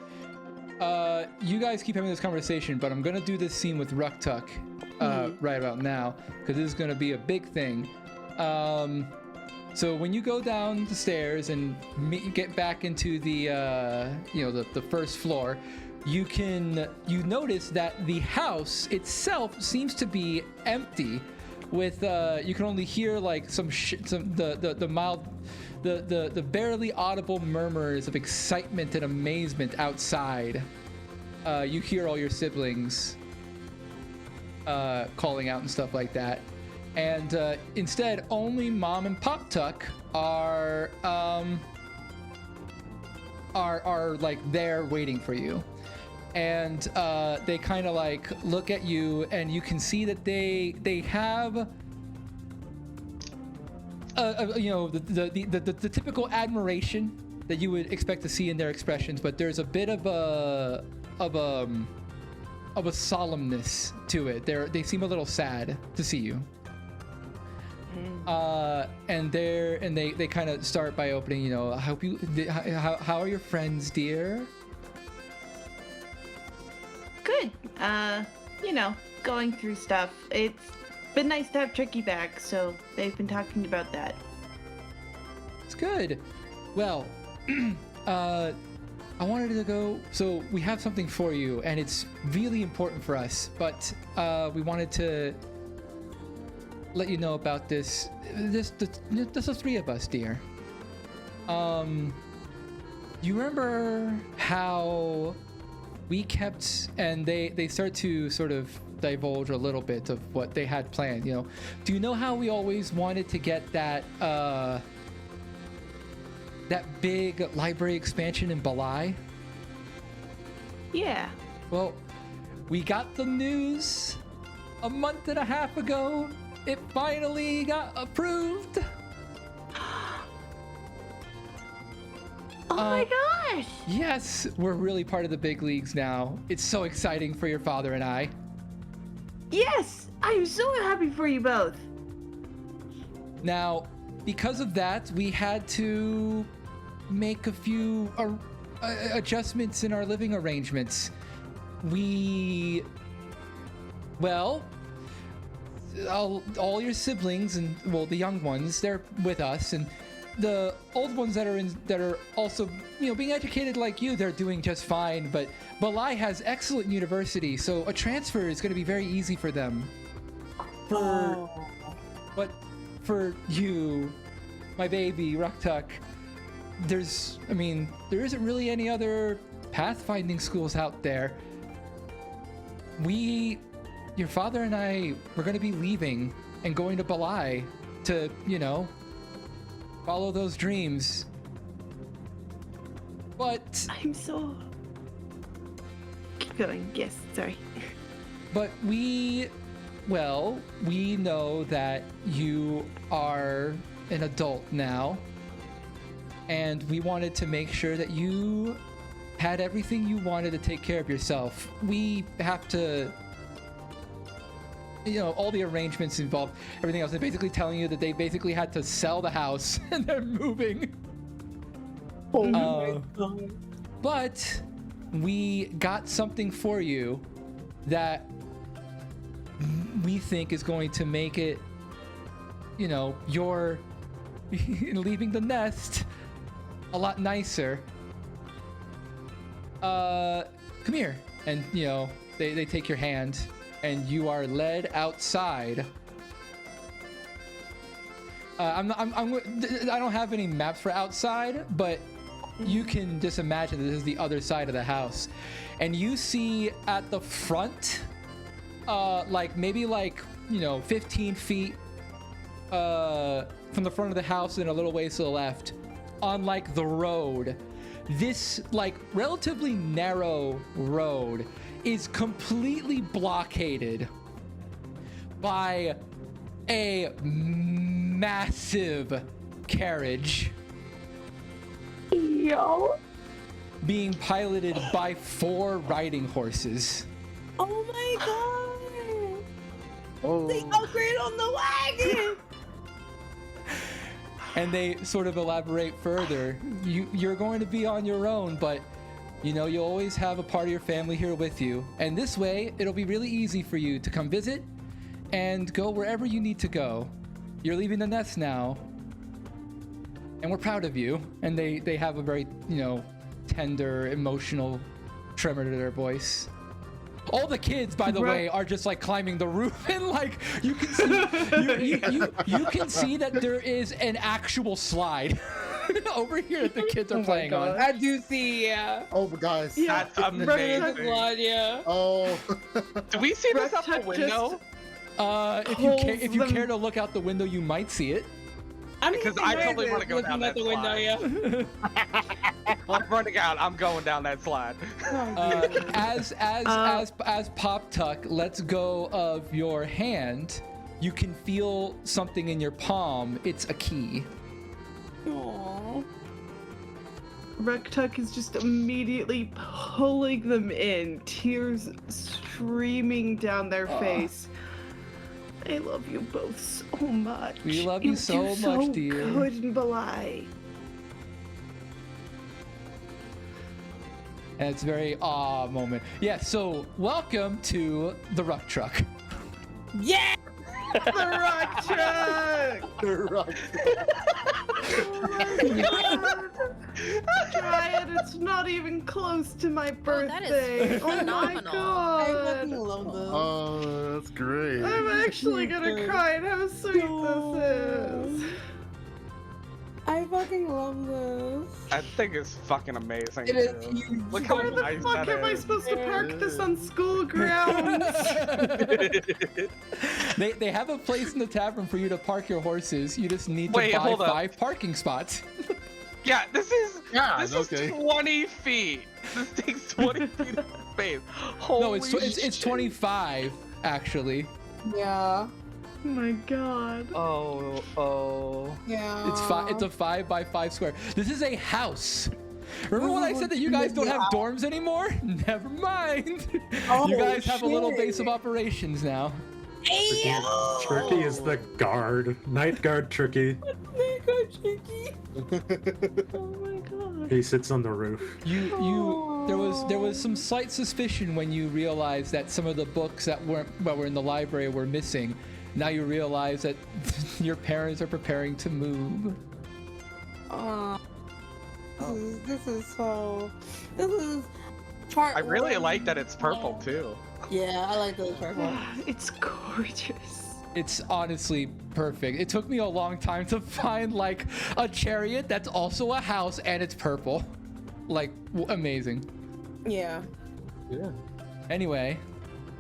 You guys keep having this conversation, but I'm gonna do this scene with Ruck-Tuck right about now because this is gonna be a big thing. So when you go down the stairs and get back into the the first floor, you notice that the house itself seems to be empty. With you can only hear like the barely audible murmurs of excitement and amazement outside. You hear all your siblings calling out and stuff like that, and instead only Mom and Pop Tuck are like there waiting for you. And they kind of like look at you, and you can see that they have the typical admiration that you would expect to see in their expressions, but there's a bit of a solemnness to it. They seem a little sad to see you. And they kind of start by opening, how are your friends, dear? Good. Going through stuff. It's been nice to have Tricky back, so they've been talking about that. It's good. Well, I wanted to go. So we have something for you, and it's really important for us. But we wanted to let you know about this. Just the three of us, dear. You remember how we kept, and they start to sort of divulge a little bit of what they had planned. Do you know how we always wanted to get that big library expansion in Balai? Yeah. Well, we got the news a month and a half ago. It finally got approved. Oh my gosh! Yes, we're really part of the big leagues now. It's so exciting for your father and I. Yes! I'm so happy for you both. Now, because of that, we had to make a few adjustments in our living arrangements. All your siblings and, the young ones, they're with us, and the old ones that are also, being educated like you, they're doing just fine. But Balai has excellent university, so a transfer is going to be very easy for them. But for you, my baby, Ruck-Tuck, there isn't really any other pathfinding schools out there. Your father and I, we're going to be leaving and going to Balai to, follow those dreams. But I'm so... Keep going. Yes, sorry. But we know that you are an adult now, and we wanted to make sure that you had everything you wanted to take care of yourself. We have to, all the arrangements involved, everything else. They're basically telling you that they basically had to sell the house and they're moving. Oh my God. But we got something for you that we think is going to make it, your leaving the nest a lot nicer. Come here. And, they take your hand, and you are led outside I don't have any maps for outside, but you can just imagine this is the other side of the house, and you see at the front, like maybe 15 feet from the front of the house and a little ways to the left, on like the road, this like relatively narrow road is completely blockaded by a massive carriage. Yo. Being piloted by 4 riding horses. Oh my god! Oh. They upgrade on the wagon! And they sort of elaborate further. You're going to be on your own, but you'll always have a part of your family here with you. And this way, it'll be really easy for you to come visit and go wherever you need to go. You're leaving the nest now, and we're proud of you. And they have a very, tender, emotional tremor to their voice. All the kids, by the way, are just like climbing the roof, and like you can see, you can see that there is an actual slide over here that the kids are playing on. I do see, yeah. Oh, guys. Yeah. That's amazing. Slide, yeah. Oh. Do we see this out the window? If you care to look out the window, you might see it. Because I totally want to go down that the window, slide. yeah. I'm running out. I'm going down that slide. As Pop Tuck lets go of your hand, you can feel something in your palm. It's a key. Aww. Rektuk is just immediately pulling them in, tears streaming down their face. I love you both so much. We love you so much, dear. Good in Belai. And it's a very moment. Yeah, so welcome to the Ruck Truck. Yeah! The Rock Truck! The Rock Oh my god! Dryad, it's not even close to my birthday. is Oh my phenomenal. god! I fucking love this. Oh, that's great. I'm actually gonna cry at how sweet this is. I fucking love this. That thing is fucking amazing. It is too. huge. Look how Where the nice fuck that am I is. supposed to park this on school grounds? They have a place in the tavern for you to park your horses. You just need to Wait, buy hold up. 5 parking spots. Yeah, this is okay. 20 feet. This takes 20 feet of space. Holy No, it's shit. 25 actually. Yeah. Oh my god. Oh. Yeah. It's a 5 by 5 square. This is a house. Remember when I said that you guys don't have dorms anymore? Never mind. Oh, you guys have a little shit. base of operations now. Turkey is the guard. Night guard Turkey. Oh my god. He sits on the roof. There was some slight suspicion when you realized that some of the books that were in the library were missing. Now you realize that your parents are preparing to move. This is part I really one. like that it's purple too. Yeah, I like those purple. It's gorgeous. It's honestly perfect. It took me a long time to find like a chariot that's also a house and it's purple. Like amazing. Yeah. Yeah. Anyway,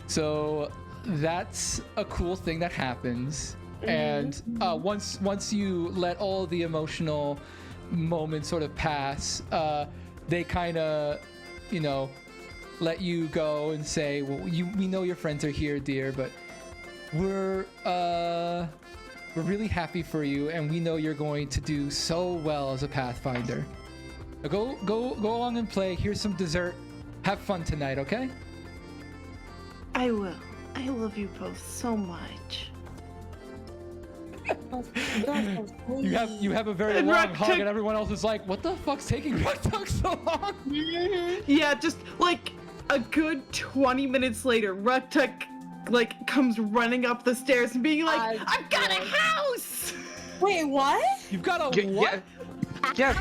so that's a cool thing that happens. And once you let all the emotional moments sort of pass, they kind of, let you go and say, well, we know your friends are here, dear, but we're really happy for you, and we know you're going to do so well as a Pathfinder. Go along and play. Here's some dessert. Have fun tonight, okay? I will. I love you both so much. You have a very And long Rektuk- hug, and everyone else is like, "What the fuck's taking Rektuk so long?" Yeah, just like a good 20 minutes later, Rektuk comes running up the stairs and being like, "I've got a house!" Wait, what? You've got a what? Yes,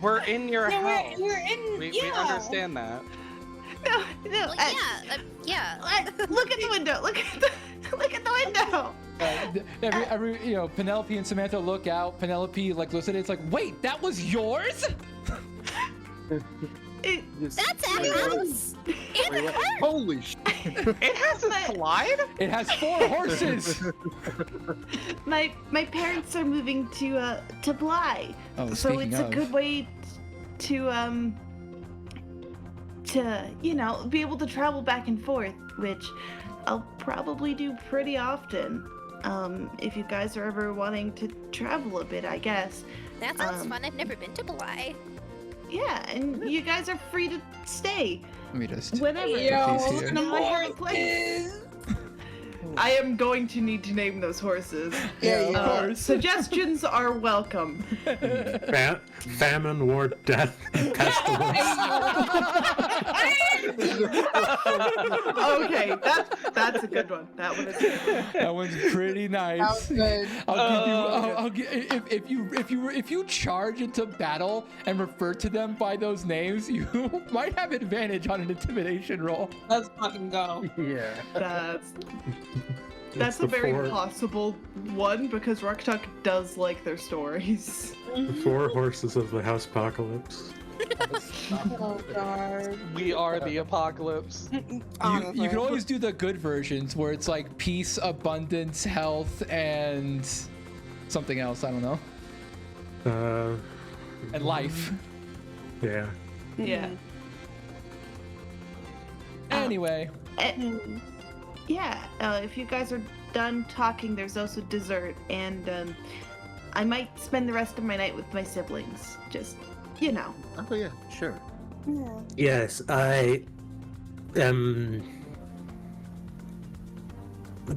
we're in your house. We're in. We yeah. understand that. No, Well, yeah. Look at the window. Look at the window. every Penelope and Samantha look out. Penelope like looks at it. It's like, wait, that was yours? That's our house. And a cart. Holy shit. It has a slide? It has 4 horses. My parents are moving to Bly, Oh, so speaking it's a of. good way to be able to travel back and forth, which I'll probably do pretty often. If you guys are ever wanting to travel a bit, I guess. That sounds fun. I've never been to Bly. Yeah, and you guys are free to stay Let me just. whenever. Yo, these here. I have a place. I am going to need to name those horses. Yeah, of course. Suggestions are welcome. Famine, war, death, pestilence. Okay, that's a good one. That one is a good one. That one's pretty nice. That was good. I'll give you. If you charge into battle and refer to them by those names, you might have advantage on an intimidation roll. Let's fucking go. Yeah. That's a the very 4 possible one because Ruktuk does like their stories. the 4 horses of the house apocalypse. Oh god. We are the apocalypse. You can always do the good versions where it's like peace, abundance, health, and something else. I don't know. And life. Yeah. Yeah. Anyway. Yeah, if you guys are done talking, there's also dessert, and I might spend the rest of my night with my siblings. Just, Oh yeah, sure. Yes, I am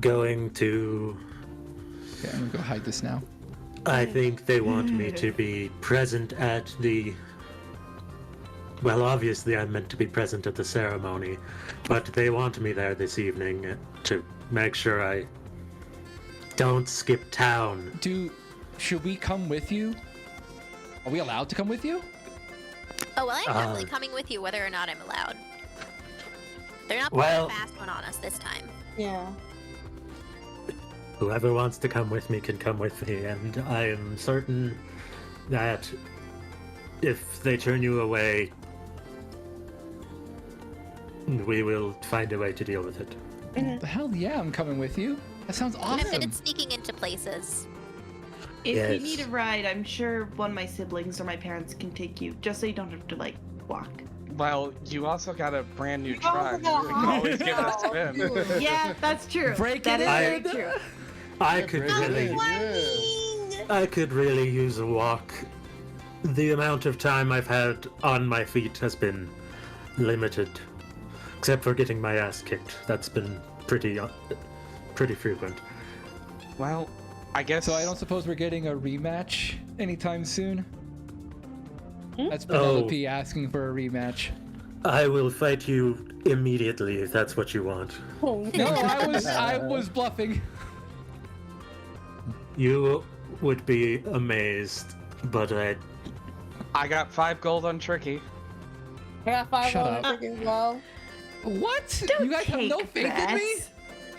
going to. Okay, I'm gonna go hide this now. I think they want me to be present at the. Well, obviously, I'm meant to be present at the ceremony, but they want me there this evening to make sure I don't skip town. Should we come with you? Are we allowed to come with you? Oh, well, I'm definitely coming with you whether or not I'm allowed. They're not putting Well- a fast one on us this time. Yeah. Whoever wants to come with me can come with me, and I am certain that if they turn you away, we will find a way to deal with it. Hell yeah, I'm coming with you. That sounds I'm good awesome. at sneaking into places. if Yes. you need a ride, I'm sure one of my siblings or my parents can take you, just so you don't have to, walk. Well, you also got a brand new also truck. got You a can always give it a spin. Yeah, that's true. Break That it is very in. true. I could really use a walk. The amount of time I've had on my feet has been limited, except for getting my ass kicked. That's been pretty frequent. Well, I guess. So I don't suppose we're getting a rematch anytime soon? Hmm? That's Penelope asking for a rematch. I will fight you immediately if that's what you want. Oh, No, I was bluffing. You would be amazed, but I got 5 gold on Tricky. I got 5 Shut on up. the trick as well. What? Don't You guys have no take faith in me?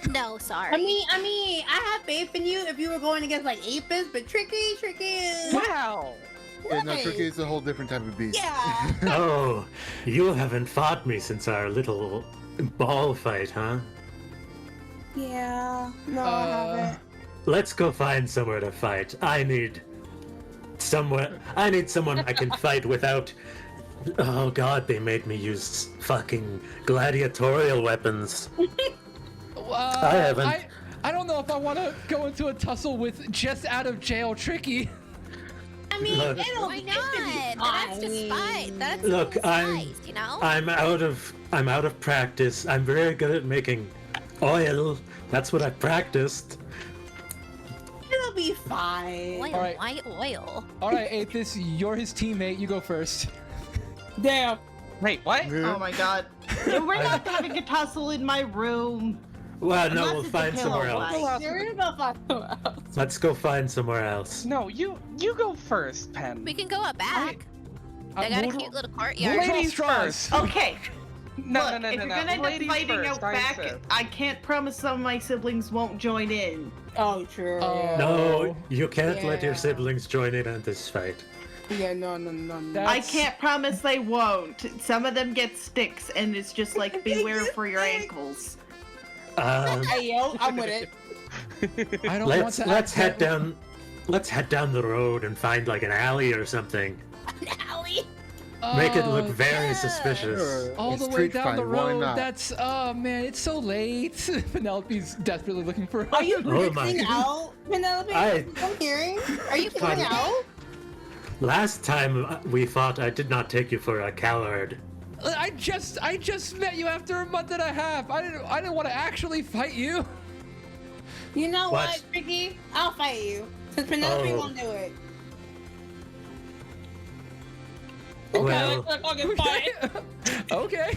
that. No, sorry. I mean, I have faith in you if you were going against Apis, but Tricky is. Wow! Yeah, no, Tricky is a whole different type of beast. Yeah. oh, you haven't fought me since our little ball fight, huh? Yeah. No, I haven't. Let's go find somewhere to fight. I need someone I can fight without. Oh god, they made me use fucking gladiatorial weapons. I haven't. I don't know if I want to go into a tussle with just out of jail Tricky. I mean, Look. it'll Why be not? That's just spite. That's Look, spite, you know? I'm out of practice. I'm very good at making oil. That's what I practiced. It'll be fine. Oil, All right. why oil? All right, Athos, you're his teammate. You go first. Damn. Wait, what? Oh my god. We're not having a tussle in my room. Well, no, Unless we'll it's a find somewhere pillow else. fight. There is no fucking else. Let's go find somewhere else. No, you go first, Pen. We can go up back. They got a cute little courtyard. Ladies straws. first. Okay. No, Look, no, if no, you're no. gonna end up Ladies fighting first, out I'm back, Sith. I can't promise some of my siblings won't join in. Oh, true. Oh. No, you can't let your Yeah. siblings join in on this fight. Yeah, no. I can't promise they won't. Some of them get sticks, and it's just like beware for your ankles. Hey, yo, I'm with it. I don't want to. Let's head down. Let's head down the road and find like an alley or something. An alley? Make it look Oh, very yeah. suspicious. Sure, all a the way street down fight, the why road. not? That's oh man, it's so late. Penelope's desperately looking for. Are you Oh my mixing out, Penelope? I- I'm hearing. Are you Fine. mixing out? Last time we fought, I did not take you for a coward. I just met you after a month and a half. I didn't want to actually fight you. You know What? what, Tricky? I'll fight you. Since Penelope Oh. won't do it. Well, Let's fucking fight. Okay.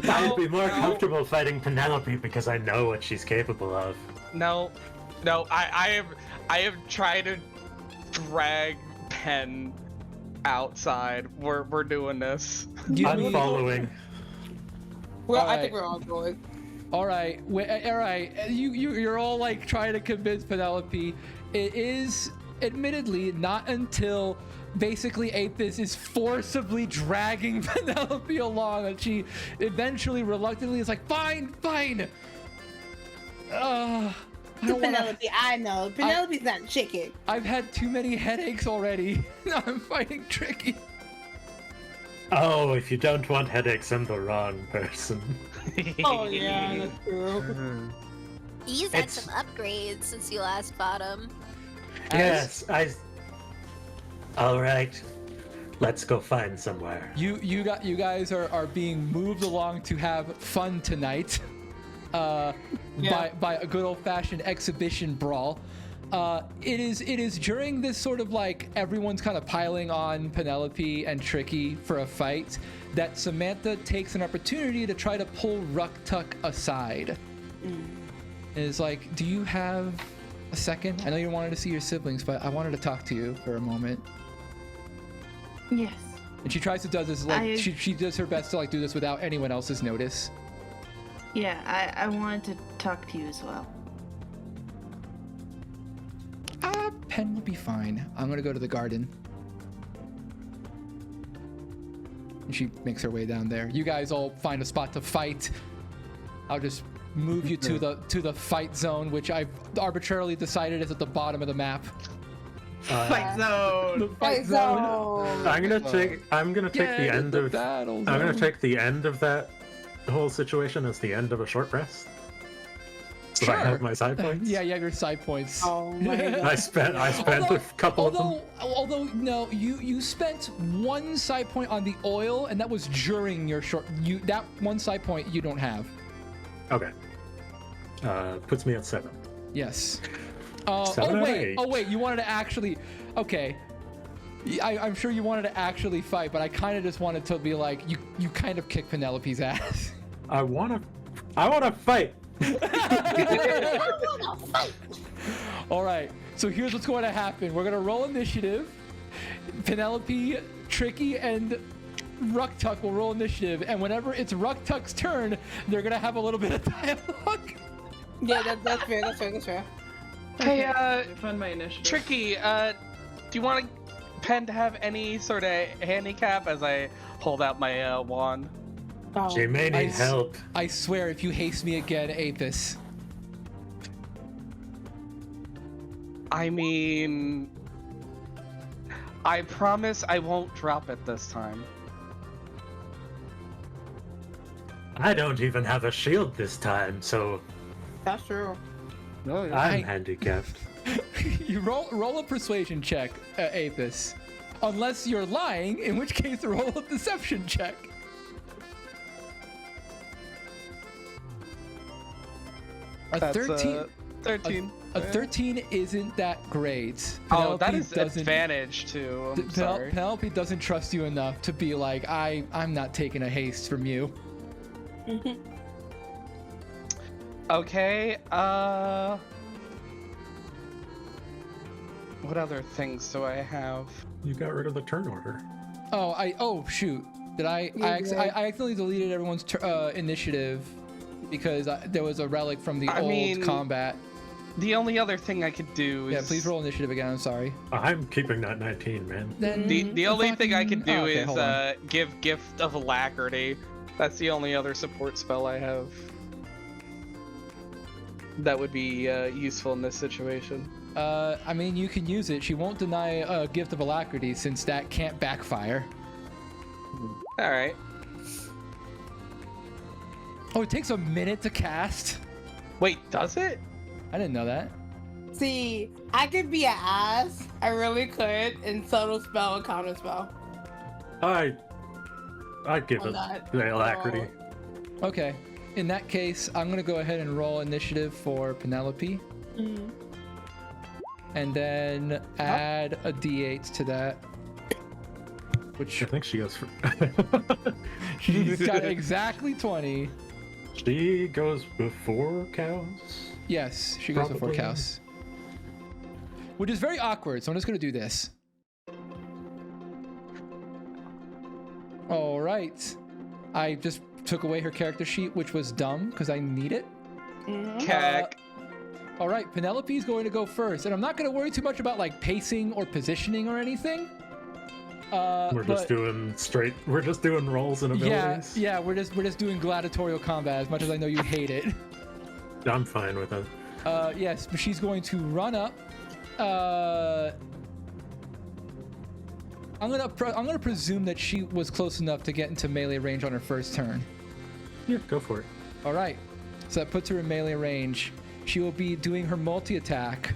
I'd be more No. comfortable fighting Penelope because I know what she's capable of. No, I have tried to drag Pen outside. We're doing this. I'm following. Well, I Alright. think we're all going. All right, all right. You're all like trying to convince Penelope. It is admittedly not until basically Apis is forcibly dragging Penelope along that she eventually reluctantly is like, fine. I don't wanna, Penelope, I know. Penelope's not chicken. I've had too many headaches already. I'm fighting Tricky. Oh, if you don't want headaches, I'm the wrong person. Oh yeah, that's true. He's had It's- some upgrades since you last fought him. Yes, All right, let's go find somewhere. You guys are being moved along to have fun tonight. By a good old-fashioned exhibition brawl. It is during this sort of like everyone's kind of piling on Penelope and Tricky for a fight that Samantha takes an opportunity to try to pull Ruktuk aside. And is like, do you have a second? I know you wanted to see your siblings, but I wanted to talk to you for a moment. Yes. And she tries to do this like she does her best to like do this without anyone else's notice. Yeah, I wanted to talk to you as well. Pen will be fine. I'm gonna go to the garden. And she makes her way down there. You guys all find a spot to fight. I'll just move you to the fight zone, which I've arbitrarily decided is at the bottom of the map. Fight zone. The fight zone. I'm gonna take the end of battle I'm gonna zone. take the end of that whole situation as the end of a short rest. So I have my side points. Yeah, you have your side points. Oh my god. I spent a couple of them. Although no, you spent one side point on the oil, and that was during your short. That one side point you don't have. Okay. Puts me at 7. Yes. 7 out of 8. Oh wait, you wanted to actually. Okay. I'm sure you wanted to actually fight, but I kind of just wanted to be like, you kind of kick Penelope's ass. I wanna fight. All right. So here's what's going to happen. We're gonna roll initiative. Penelope, Tricky, and Ruktuk will roll initiative, and whenever it's Ruktuk's turn, they're gonna have a little bit of dialogue. Yeah, that's fair. That's fair. Hey, Find my initiative. Tricky, do you want Pen to have any sort of handicap as I hold out my wand? Oh. She may need help. I swear, if you haste me again, Apis. I mean, I promise I won't drop it this time. I don't even have a shield this time, so That's true. No, yeah. I'm handicapped. You roll a persuasion check, Apis. Unless you're lying, in which case roll a deception check. A That's 13. 13. A 13 isn't that great. Oh, that Penelope is advantage too. I'm sorry. Penelope doesn't trust you enough to be like, I'm not taking a haste from you. Okay, what other things do I have? You got rid of the turn order. Oh, shoot. Did I accidentally deleted everyone's initiative because there was a relic from the old combat. The only other thing I could do is... Yeah, please roll initiative again. I'm sorry. I'm keeping that 19, man. Then the only thing I could do is give Gift of Alacrity. That's the only other support spell I have that would be useful in this situation. I mean, you can use it. She won't deny a Gift of Alacrity since that can't backfire. All right. Oh, it takes a minute to cast? Wait, does it? I didn't know that. See, I could be an ass. I really could. And subtle spell and counter spell. I'd give it the Alacrity. Okay. In that case, I'm going to go ahead and roll initiative for Penelope. Mm-hmm. And then add a d8 to that. Which I think she goes for... she's got exactly 20. She goes before cows? Yes, she goes before cows. Which is very awkward, so I'm just going to do this. All right. I just took away her character sheet, which was dumb because I need it. All right, Penelope's going to go first, and I'm not going to worry too much about like pacing or positioning or anything. We're just doing rolls and abilities. Yeah, we're just doing gladiatorial combat. As much as I know you hate it. I'm fine with it. Yes, but she's going to run up. I'm gonna presume that she was close enough to get into melee range on her first turn. Yeah, go for it. All right, so that puts her in melee range. She will be doing her multi-attack.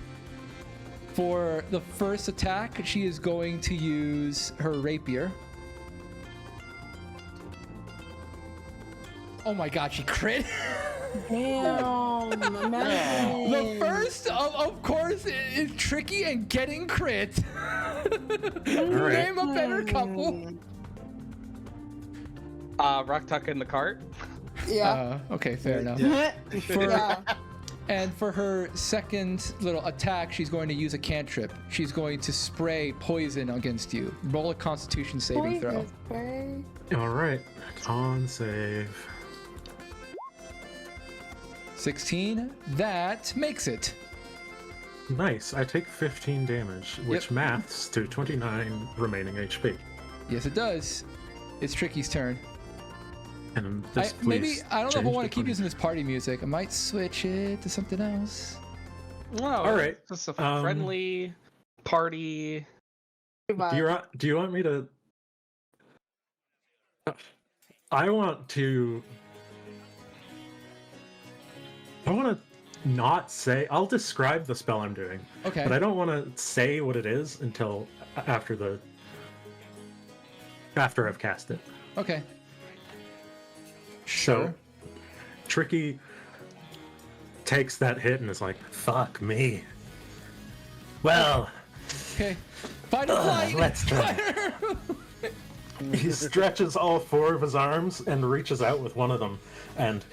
For the first attack, she is going to use her rapier. Oh my god, she crit! Damn, The first, of course, is tricky and getting crit. Name a better couple. Rock Tuck in the cart. Yeah. Okay, fair enough. And for her second little attack, she's going to use a cantrip. She's going to spray poison against you. Roll a Constitution saving throw. All right, con save. 16. That makes it. Nice. I take 15 damage, which maths to 29 remaining HP. Yes, it does. It's Tricky's turn. And I don't know if I want to keep using this party music. I might switch it to something else. Oh, all right. Just a friendly party. Do you want me to? I want to not say. I'll describe the spell I'm doing. Okay. But I don't want to say what it is until after I've cast it. Okay. So, Tricky takes that hit and is like, "Fuck me." Well. Okay. Fight or flight. Let's try. He stretches all four of his arms and reaches out with one of them, and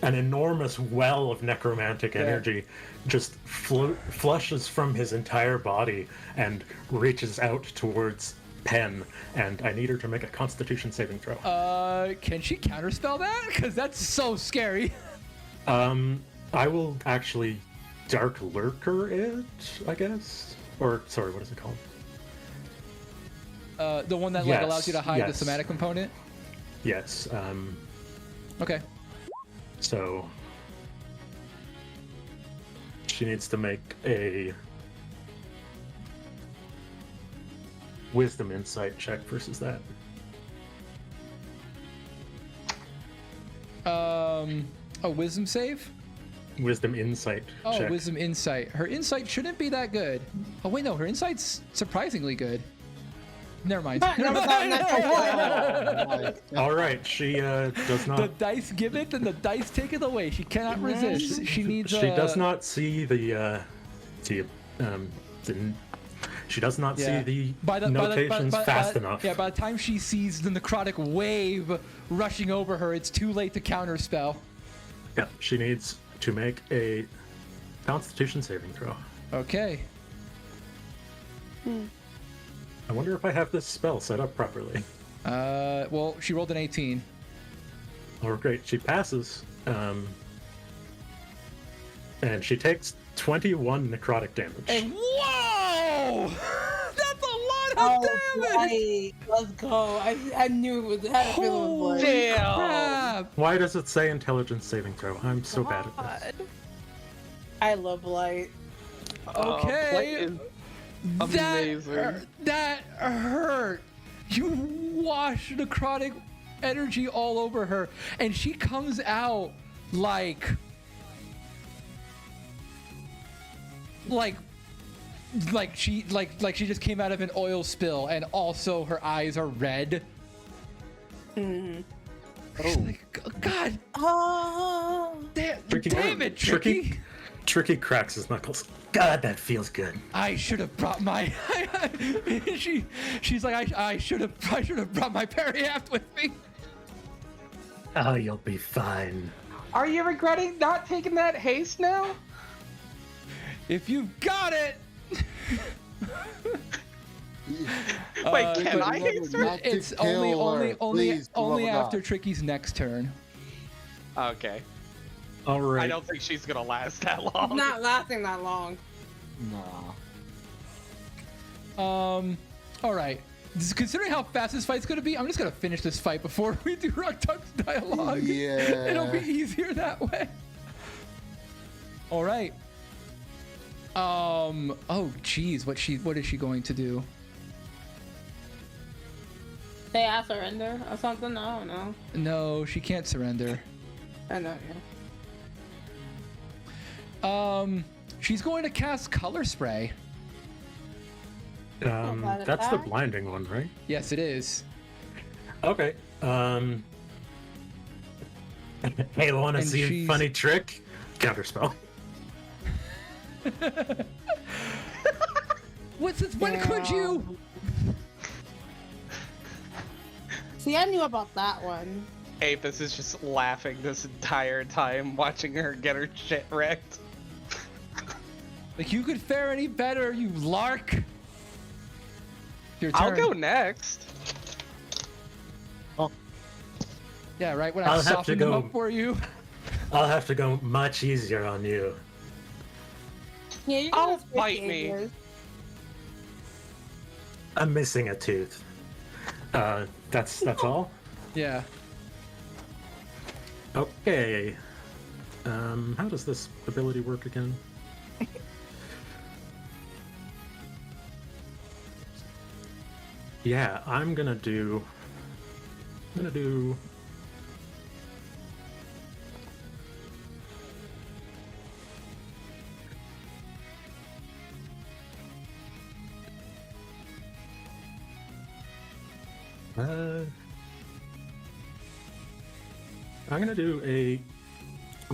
an enormous well of necromantic energy just flushes from his entire body and reaches out towards Pen, and I need her to make a Constitution saving throw. Can she counterspell that? Because that's so scary. I will actually Dark Lurker it, I guess. Or sorry, what is it called? The one that allows you to hide the somatic component. Yes. Okay. So she needs to make a Wisdom Insight check versus that. A Wisdom save? Wisdom Insight check. Oh, Wisdom Insight. Her Insight shouldn't be that good. Oh wait, no, her Insight's surprisingly good. Never mind. All right, she does not. The dice give it and the dice take it away. She cannot resist. She needs. She does not see the she does not see the notations fast enough. Yeah, by the time she sees the necrotic wave rushing over her, it's too late to counterspell. Yeah, she needs to make a Constitution saving throw. Okay. I wonder if I have this spell set up properly. Well, she rolled an 18. Oh, great. She passes. And she takes 21 necrotic damage. Whoa! That's a lot of damage! Right. Let's go. I knew it had a feeling it was Blight. Damn. Crap. Why does it say intelligence saving throw? I'm so bad at this. I love Blight. Okay. Amazing. That hurt. You wash necrotic energy all over her, and she comes out like she just came out of an oil spill, and also her eyes are red. Mm. Oh. Like, God. Damn, Tricky. damn it, Tricky. Tricky cracks his knuckles. God, that feels good. I should have brought my. She's like, I should have brought my Periapt with me. Oh, you'll be fine. Are you regretting not taking that haste now? If you've got it. Wait, can I haste her? It's only after Tricky's next turn. Okay. All right. I don't think she's gonna last that long. Not lasting that long. Nah. All right. Considering how fast this fight's gonna be, I'm just gonna finish this fight before we do Rocktuck's dialogue. Yeah. It'll be easier that way. All right. Oh, geez. What is she going to do? Say I surrender or something? I don't know. No, she can't surrender. I know, She's going to cast Color Spray. That's the blinding one, right? Yes, it is. Okay. Hey, want to And see a she's- Funny trick? Counterspell. When could you? See, I knew about that one. Apis is just laughing this entire time, watching her get her shit wrecked. Like, you could fare any better, you lark. Your turn. I'll go next. Yeah, right. When I I'll have to soften them go. up for you. I'll have to go much easier on you. Yeah, you're I'll gonna switch bite me. behaviors. I'm missing a tooth. That's all? Yeah. Okay. How does this ability work again? Yeah, I'm gonna do I'm gonna do a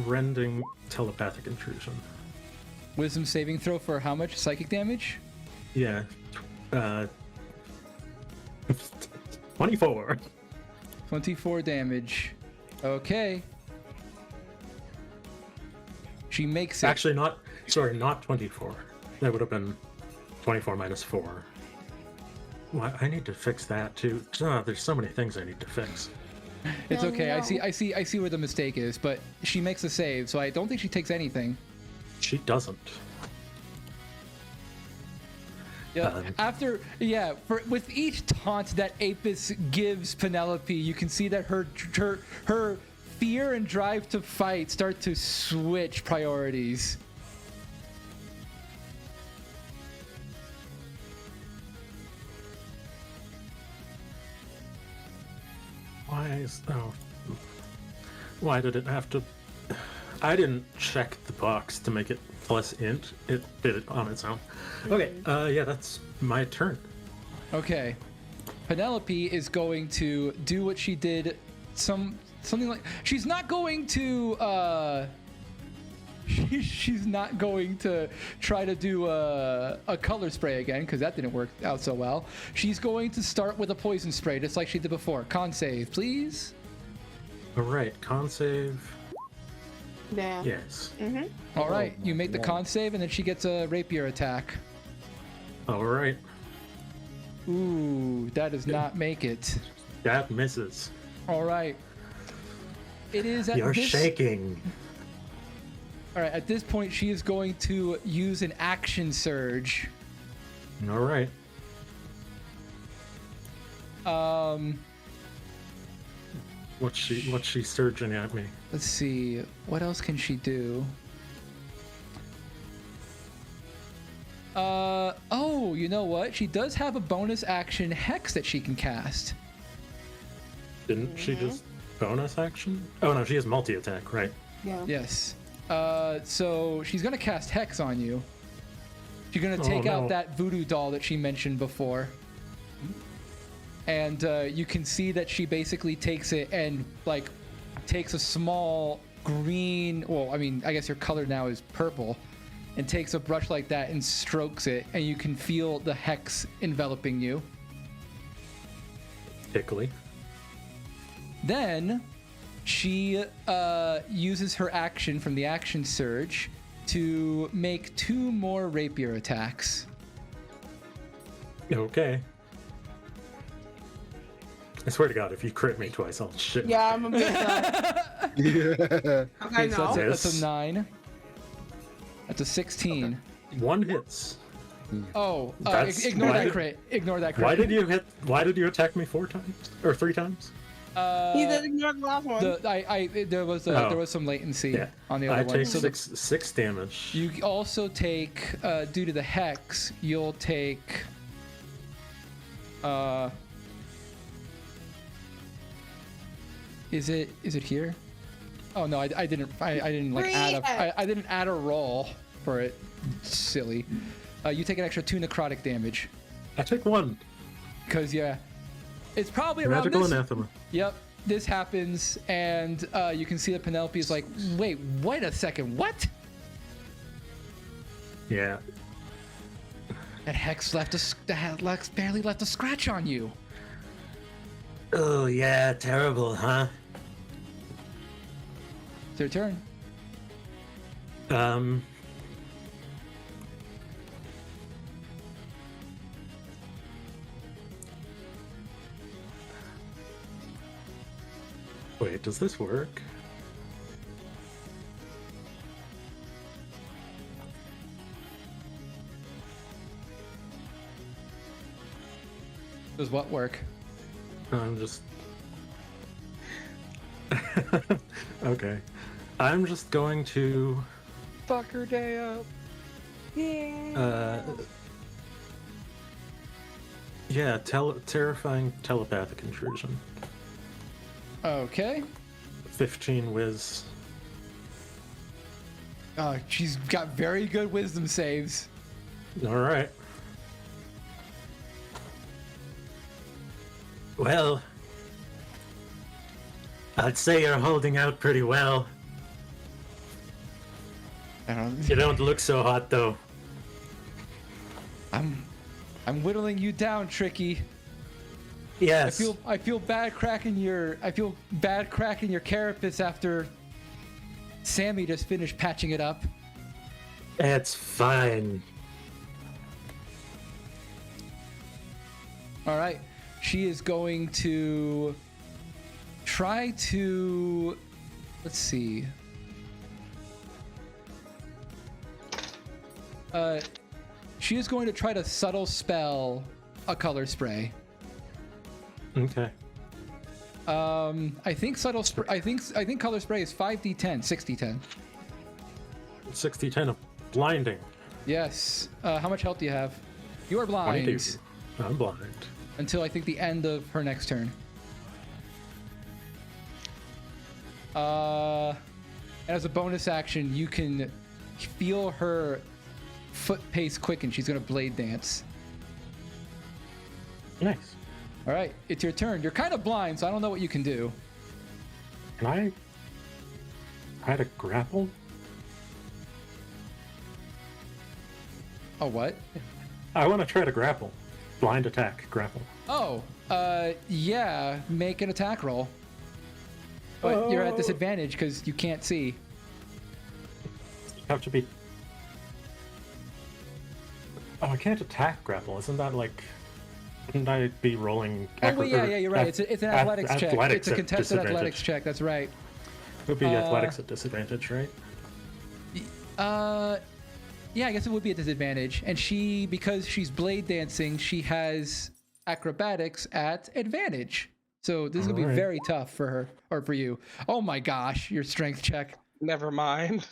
rending telepathic intrusion. Wisdom saving throw for how much psychic damage? Yeah. 24. 24 damage. Okay. She makes it. Actually, not 24. That would have been 24 minus 4. Well, I need to fix that too. There's so many things I need to fix. It's No, okay. no. I see where the mistake is, but she makes a save, so I don't think she takes anything. She doesn't. Yeah. With each taunt that Apis gives Penelope, you can see that her fear and drive to fight start to switch priorities. Why did it have to? I didn't check the box to make it plus int. It did it on its own. Okay. Yeah, that's my turn. Okay. Penelope is going to do what she did. Something like she's not going to. She's not going to try to do a color spray again because that didn't work out so well. She's going to start with a poison spray just like she did before. Con save, please. All right, con save. Yeah. Yes. All right, you make the con save and then she gets a rapier attack. All right. Ooh, that does not make it. That misses. All right. It is at You're this... shaking. All right, at this point, she is going to use an action surge. All right. What's she surging at me? Let's see. What else can she do? Oh, you know what? She does have a bonus action hex that she can cast. Didn't she just bonus action? Oh no, she has multi-attack, right? Yeah. Yes. So she's gonna cast hex on you. She's gonna take out that voodoo doll that she mentioned before. And you can see that she basically takes it and like takes a small green, well, I mean, I guess your color now is purple, and takes a brush like that and strokes it, and you can feel the hex enveloping you. Tickly. Then she uses her action from the action surge to make 2 more rapier attacks. Okay. I swear to God, if you crit me twice, I'll shit. Yeah, I'm a bit sad. Okay, so no. that's a 9. That's a 16. One hits. Oh, That's- ignore why that did- crit. Ignore that crit. Why did you attack me 4 times or 3 times? He did ignore the last one. There was some latency Yeah. on the other I one. take So six damage. you also take, due to the hex, you'll take. Is it here? Oh no, I didn't like I didn't add a roll for it. Silly. You take an extra 2 necrotic damage. I take 1. Cause yeah, it's probably around Magical this. anathema. Yep, this happens, and you can see that Penelope's like, wait a second, what? Yeah. That hex barely left a scratch on you. Oh yeah, terrible, huh? It's your turn. Wait, does this work? Does what work? I'm just... Okay. I'm just going to... Fuck her day up. Yeah. Yeah, terrifying telepathic intrusion. Okay. 15 whiz. She's got very good wisdom saves. Alright. Well, I'd say you're holding out pretty well. You don't look so hot, though. I'm whittling you down, Tricky. Yes. I feel bad cracking your carapace after Sammy just finished patching it up. It's fine. All right. She is going to try to, let's see. She is going to try to subtle spell a color spray. Okay. I think I think color spray is 5d10, 6d10. 60-10 of blinding. Yes. How much health do you have? You are blind 22. I'm blind. until I think the end of her next turn. And as a bonus action, you can feel her foot pace quicken. She's gonna blade dance. Nice. All right, it's your turn. You're kind of blind, so I don't know what you can do. Can I try to grapple? Oh, what? I want to try to grapple. Blind attack, grapple. Oh, yeah, make an attack roll. But you're at disadvantage because you can't see. You have to be... Oh, I can't attack grapple. Isn't that like... Shouldn't I be rolling? Oh, wait, yeah, you're right. It's an athletics check. It's a contested athletics check. That's right. It would be athletics at disadvantage, right? Yeah, I guess it would be a disadvantage. And because she's blade dancing, she has acrobatics at advantage. So this is gonna be very tough for her or for you. Oh my gosh, your strength check. Never mind.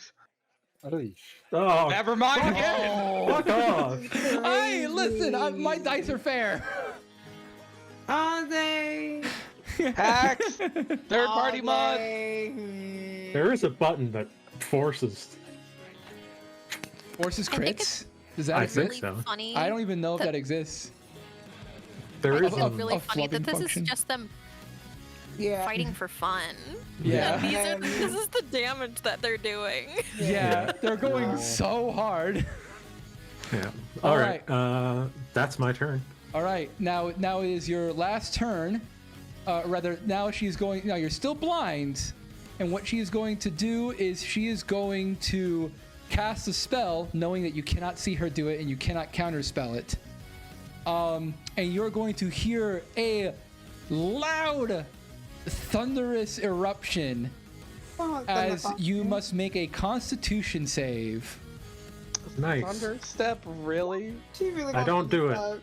Oh, never mind again. Fuck off. Hey, listen, my dice are fair. Are they? Hacks. Third party mod. There is a button that forces crits? Does that I exist? think so. Funny I don't even know if that exists. There I is think it's really funny that flubbing this function. is just them Yeah. fighting for fun. Yeah. This is the damage that they're doing. Yeah, they're going so hard. Yeah. All All right. That's my turn. All right, now is your last turn. Now you're still blind, and what she is going to do is she is going to cast a spell, knowing that you cannot see her do it and you cannot counterspell it. And you're going to hear a loud, thunderous eruption as you must make a Constitution save. Nice. Thunder step, really? She really I don't do it.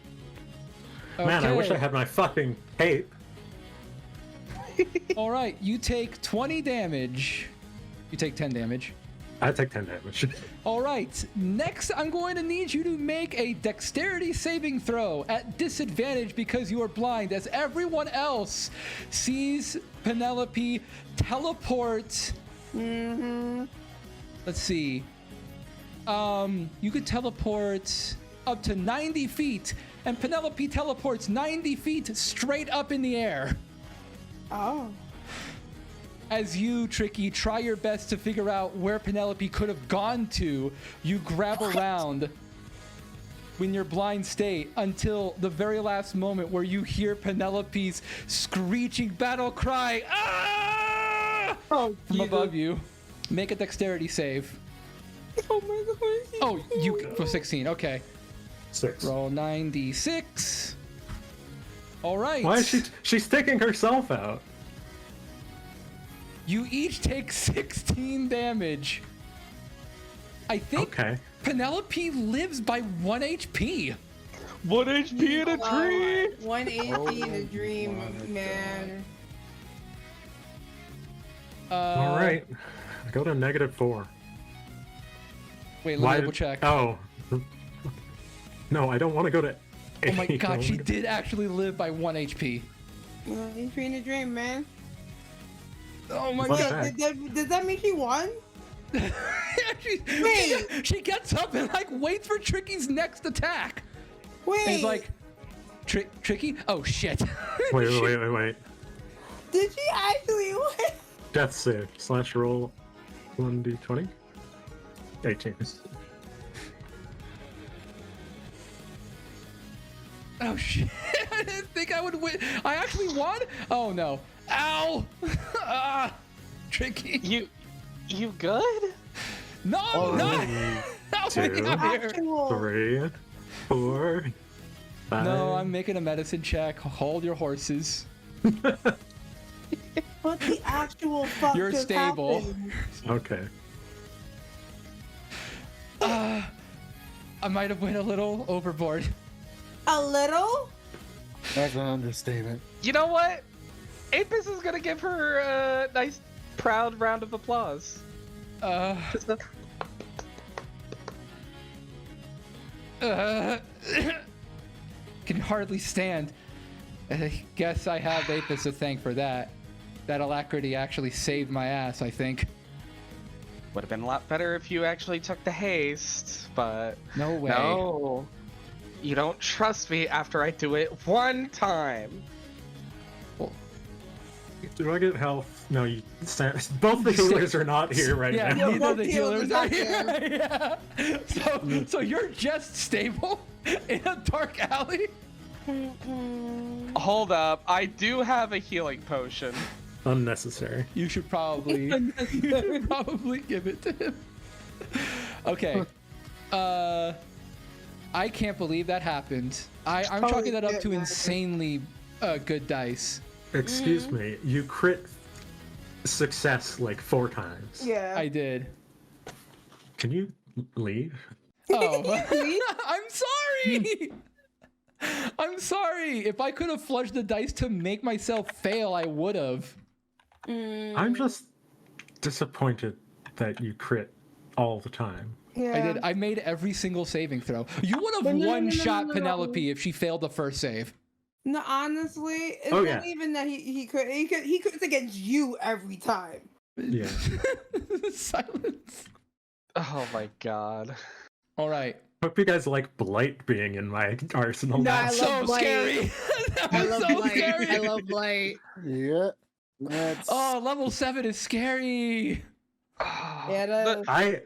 Man, I wish I had my fucking cape. All right, you take 20 damage. You take 10 damage. I take 10 damage. All right, next I'm going to need you to make a dexterity saving throw at disadvantage because you are blind, as everyone else sees Penelope teleport. Let's see. You could teleport up to 90 feet, and Penelope teleports 90 feet straight up in the air. Oh. As you, Tricky, try your best to figure out where Penelope could have gone to, you grab around in your blind state until the very last moment where you hear Penelope's screeching battle cry, "Ah!" from above you. Make a dexterity save. Oh my god. Oh, you go 16. Okay. 6. Roll 96. All right. Why is she's taking herself out? You each take 16 damage. I think Penelope lives by 1 HP. 1 HP in a dream. 1 HP in a dream, man. All right. I go to -4. Wait, let me double check. Oh. No, I don't want to go to 8. Oh my god, she did actually live by 1 HP. 1 HP in a dream, man. Oh my Fun god. fact. Does that mean she won? She gets up and like waits for Tricky's next attack. Wait. And he's like, Tricky? Oh shit. Wait. Did she actually win? Death save / roll 1d20. 18. Oh shit. I didn't think I would win. I actually won? Oh no. Ow! Tricky. You good? No, I'm not. 2, 3, 4, 5. No, I'm making a medicine check. Hold your horses. What the actual fuck You're just stable. happened? Okay. I might have went a little overboard. A little? That's an understatement. You know what? Apis is gonna give her a nice, proud round of applause. Can hardly stand. I guess I have Apis to thank for that. That alacrity actually saved my ass, I think. Would have been a lot better if you actually took the haste, but No way. no. You don't trust me after I do it one time. Do I get health? No, both the healers are not here right Yeah, now. neither of the healers are here. Yeah. So you're just stable in a dark alley? Hold up, I do have a healing potion. Unnecessary. You should probably give it to him. Okay. I can't believe that happened. I'm chalking that up to insanely good dice. Excuse me, you crit success like 4 times. Yeah. I did. Can you leave? Oh, I'm sorry. I'm sorry. If I could have flushed the dice to make myself fail, I would have. I'm just disappointed that you crit all the time. Yeah. I did. I made every single saving throw. You would have one-shot Penelope if she failed the first save. No, honestly, it's Oh, not yeah. even that he crits against you every time. Yeah. Silence. Oh my god. All right. Hope you guys like Blight being in my arsenal. No, now. I love So Blight. scary. That I was love so Blight. scary. I love Blight. Yeah. That's Oh, level 7 is scary. Yeah, that is. I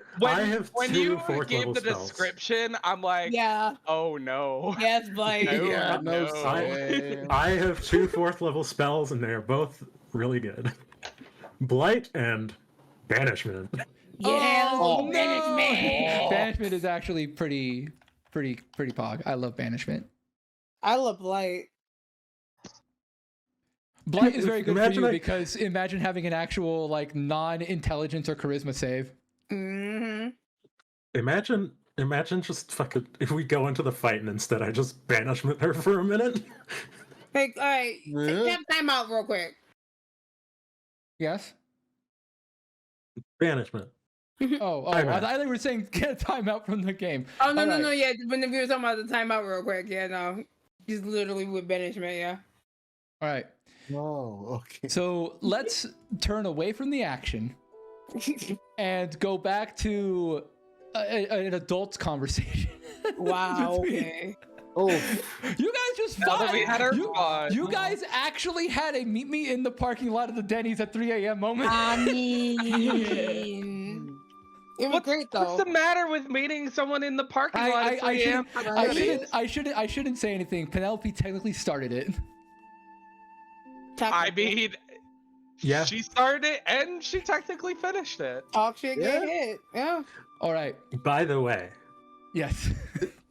have when 2 you 4th gave level the spells. description, I'm like, Yeah. oh no. Yes, Blight. No, yeah, no, no. way. I have 2 4th level spells, and they're both really good. Blight and Banishment. Yeah. Oh, no. Banishment. Banishment is actually pretty pog. I love Banishment. I love Blight. Blight is very good for Imagine you I- because imagine having an actual like non-intelligence or charisma save. Mm-hmm. Imagine just fucking if we go into the fight and instead I just banishment her for a minute. Hey, all right. Yeah. Time out real quick. Yes. Banishment. Oh, Timeout. I thought you were saying get a timeout from the game. Oh no, All no, right. no, yeah. When we were talking about the timeout real quick, yeah, no. He's literally with banishment, yeah. All right. Oh, okay. So let's turn away from the action and go back to an adult's conversation. Wow. Between- Okay. Oh, You guys just Now that fought. we had our you, fun. you guys actually had a meet me in the parking lot of the Denny's at 3 a.m. moment. I mean, it was great though. What's the matter with meeting someone in the parking lot at 3 a.m.? I shouldn't say anything. Penelope technically started it. I mean, Yeah. she started it and she technically finished it. Talk shit, get Yeah. hit. Yeah. All right. By the way, Yes.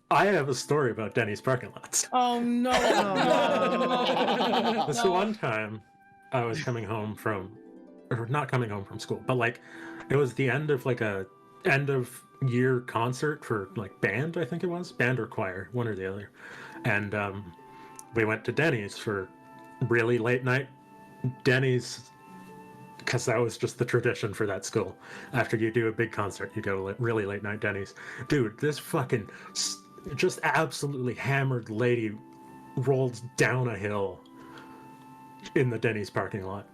I have a story about Denny's parking lots. Oh no. no. This one time I was coming home from, or not coming home from school, but like it was the end of like a end of year concert for like band, I think it was, band or choir, one or the other. And we went to Denny's for really late night Denny's, because that was just the tradition for that school. After you do a big concert, you go really late night Denny's. Dude, this fucking just absolutely hammered lady rolled down a hill in the Denny's parking lot.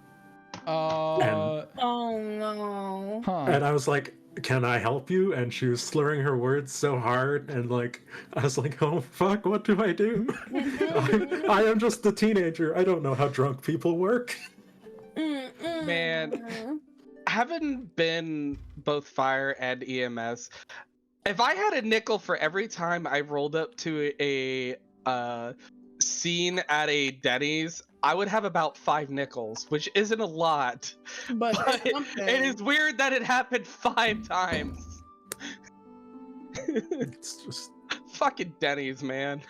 Oh no. Huh. And I was like, can I help you? And she was slurring her words so hard, and like I was like, oh fuck, what do I do? I am just a teenager. I don't know how drunk people work. Man, having been both fire and EMS, if I had a nickel for every time I rolled up to a scene at a Denny's, I would have about 5 nickels, which isn't a lot. But But it's something. it is weird that it happened 5 times. It's just Fucking Denny's, man.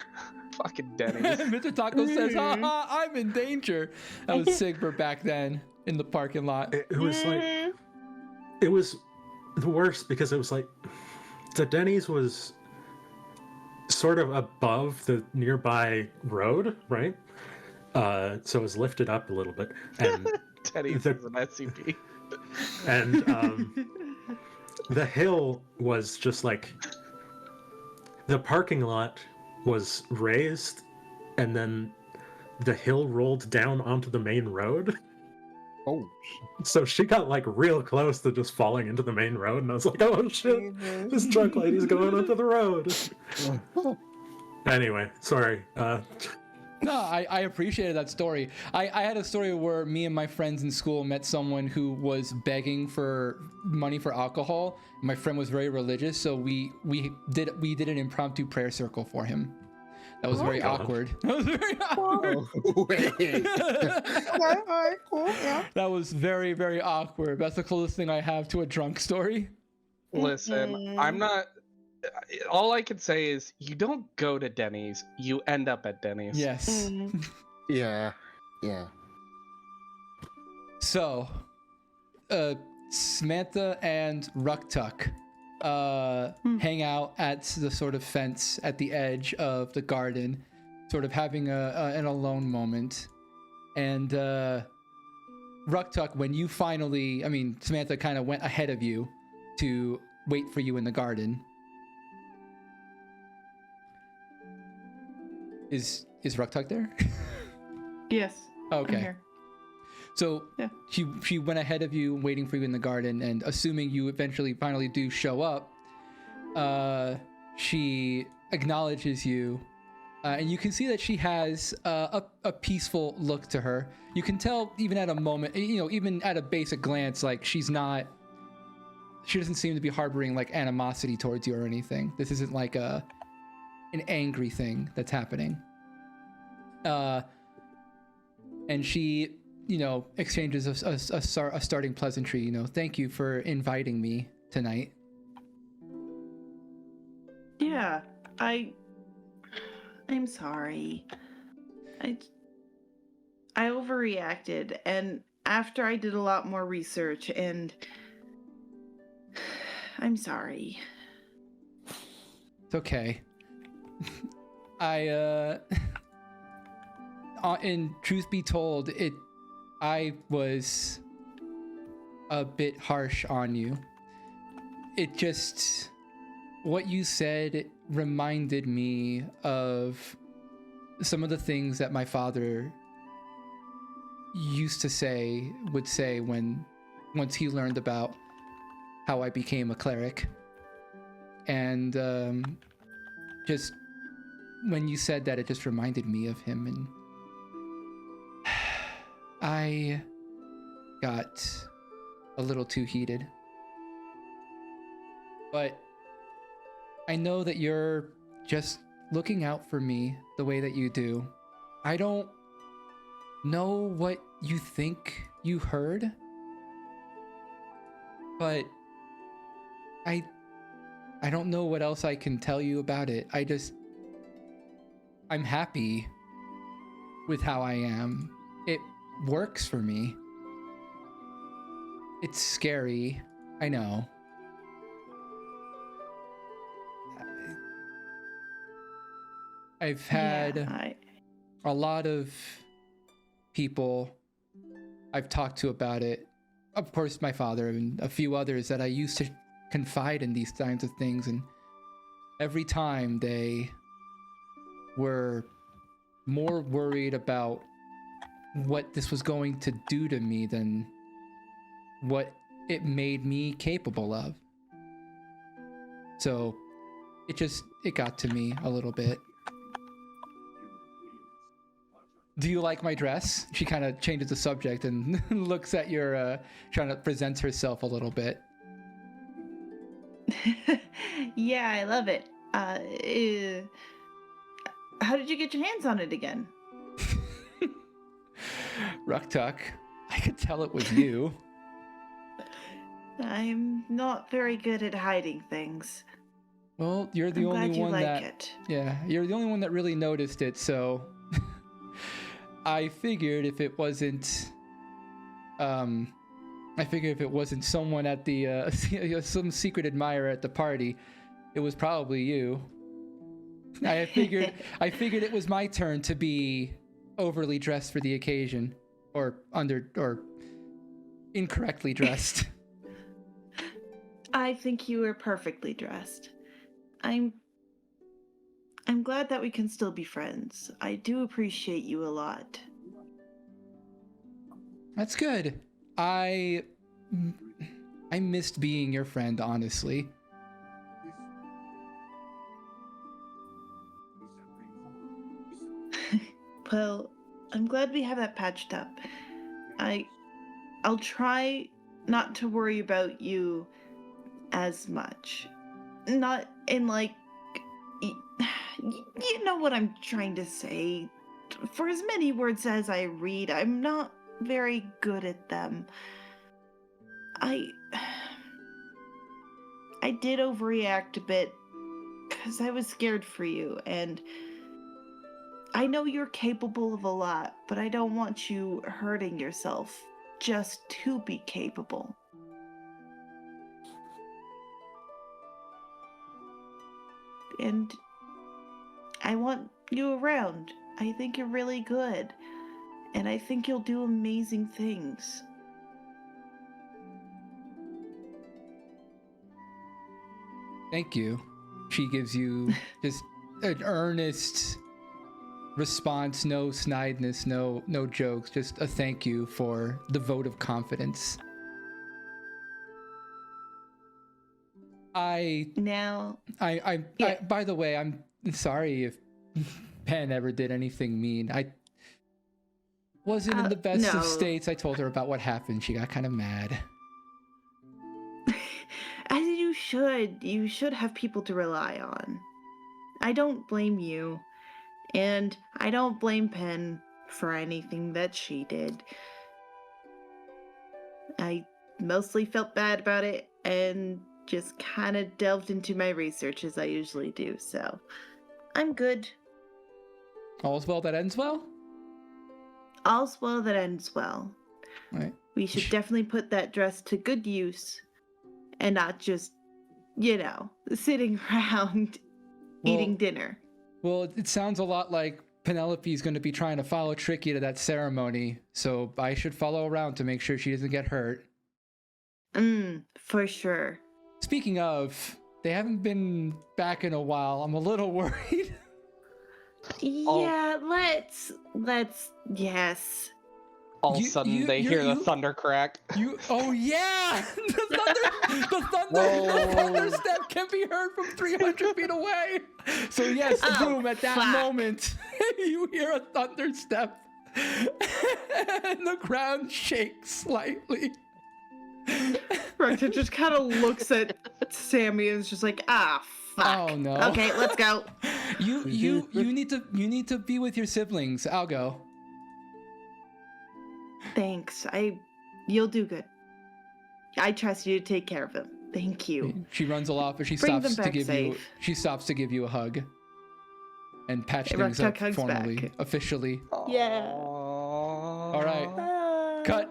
Fucking Denny's. Mr. Taco says, haha, I'm in danger. That was Sigbur back then in the parking lot. it was like it was the worst because it was like the Denny's was sort of above the nearby road, right? So it was lifted up a little bit, and Denny's The- is an SCP. and the hill was just like the parking lot was raised, and then the hill rolled down onto the main road. oh, So she got like real close to just falling into the main road, and I was like, "Oh shit, this drunk lady's going onto the road." Anyway, sorry. No, I appreciated that story. I had a story where me and my friends in school met someone who was begging for money for alcohol. My friend was very religious, so we did an impromptu prayer circle for him. That was very God. awkward. That was very awkward. oh, wait. Okay, all right, cool, yeah. That was very, very awkward. That's the closest thing I have to a drunk story. Listen, I'm not all I can say is you don't go to Denny's, you end up at Denny's. Yes. Yeah. Yeah. So, Samantha and Ruktuk hang out at the sort of fence at the edge of the garden, sort of having an alone moment. And Ruktuk, when you finally, Samantha kind of went ahead of you to wait for you in the garden. Is Ruktuk there? Yes. Okay. I'm here. So yeah. she went ahead of you, waiting for you in the garden, and assuming you eventually finally do show up, she acknowledges you, and you can see that she has a peaceful look to her. You can tell even at a moment, even at a basic glance, like she doesn't seem to be harboring like animosity towards you or anything. This isn't like an angry thing that's happening. And she, exchanges a starting pleasantry. Thank you for inviting me tonight. Yeah, I'm sorry. I overreacted, and after I did a lot more research, and I'm sorry. It's okay. In truth be told, I was a bit harsh on you. What you said reminded me of some of the things that my father would say once he learned about how I became a cleric. And just when you said that, it just reminded me of him, and I got a little too heated. But I know that you're just looking out for me the way that you do. I don't know what you think you heard, but I don't know what else I can tell you about it. I'm happy with how I am. It works for me. It's scary, I know. I've had a lot of people I've talked to about it. Of course, my father and a few others that I used to confide in these kinds of things, and every time they were more worried about what this was going to do to me than what it made me capable of. So it got to me a little bit. Do you like my dress? She kind of changes the subject and looks at your trying to present herself a little bit. Yeah, I love it. How did you get your hands on it again? Ruktuk, I could tell it was you. I'm not very good at hiding things. Well, you're the only one that it. Yeah, you're the only one that really noticed it, so I figured if it wasn't someone at the some secret admirer at the party, it was probably you. I figured it was my turn to be overly dressed for the occasion, or incorrectly dressed. I think you were perfectly dressed. I'm glad that we can still be friends. I do appreciate you a lot. That's good. I missed being your friend, honestly. Well, I'm glad we have that patched up. I'll try not to worry about you as much. Not in like, you know what I'm trying to say. For as many words as I read, I'm not very good at them. I did overreact a bit because I was scared for you, and I know you're capable of a lot, but I don't want you hurting yourself just to be capable. And I want you around. I think you're really good, and I think you'll do amazing things. Thank you. She gives you just an earnest response, no snideness, no jokes, just a thank you for the vote of confidence. By the way, I'm sorry if Pen ever did anything mean. I wasn't in the best of states. I told her about what happened. She got kind of mad. As you should. You should have people to rely on. I don't blame you. And I don't blame Pen for anything that she did. I mostly felt bad about it and just kind of delved into my research as I usually do, so I'm good. All's well that ends well? All's well that ends well. Right. We should definitely put that dress to good use and not just, sitting around eating dinner. Well, it sounds a lot like Penelope's going to be trying to follow Tricky to that ceremony, so I should follow around to make sure she doesn't get hurt. For sure. Speaking of, they haven't been back in a while. I'm a little worried. Yeah, let's, yes. All of a sudden, they hear the thunder crack. Oh yeah! The thunder step can be heard from 300 feet away. So yes, boom, at that moment, you hear a thunder step. And the ground shakes slightly. Rector just kind of looks at Sammy and is just like, fuck. Oh no. Okay, let's go. You need to be with your siblings. I'll go. Thanks. You'll do good. I trust you to take care of him. Thank you. She runs off, but she Bring stops them to back give safe. you. She stops to give you a hug. And patch things up formally, officially. Yeah. All right.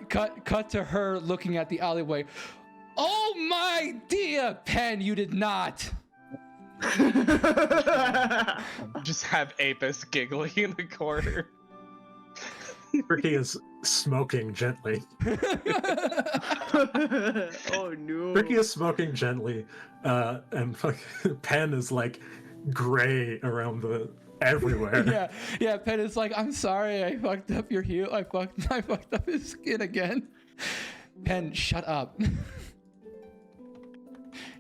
Cut to her looking at the alleyway. Oh my dear Pen, you did not. Just have Apis giggling in the corner. Ricky is smoking gently. Oh no. Ricky is smoking gently, and Pen is like gray around everywhere. Yeah. Pen is like, I'm sorry, I fucked up your heel. I fucked up his skin again. Pen, shut up.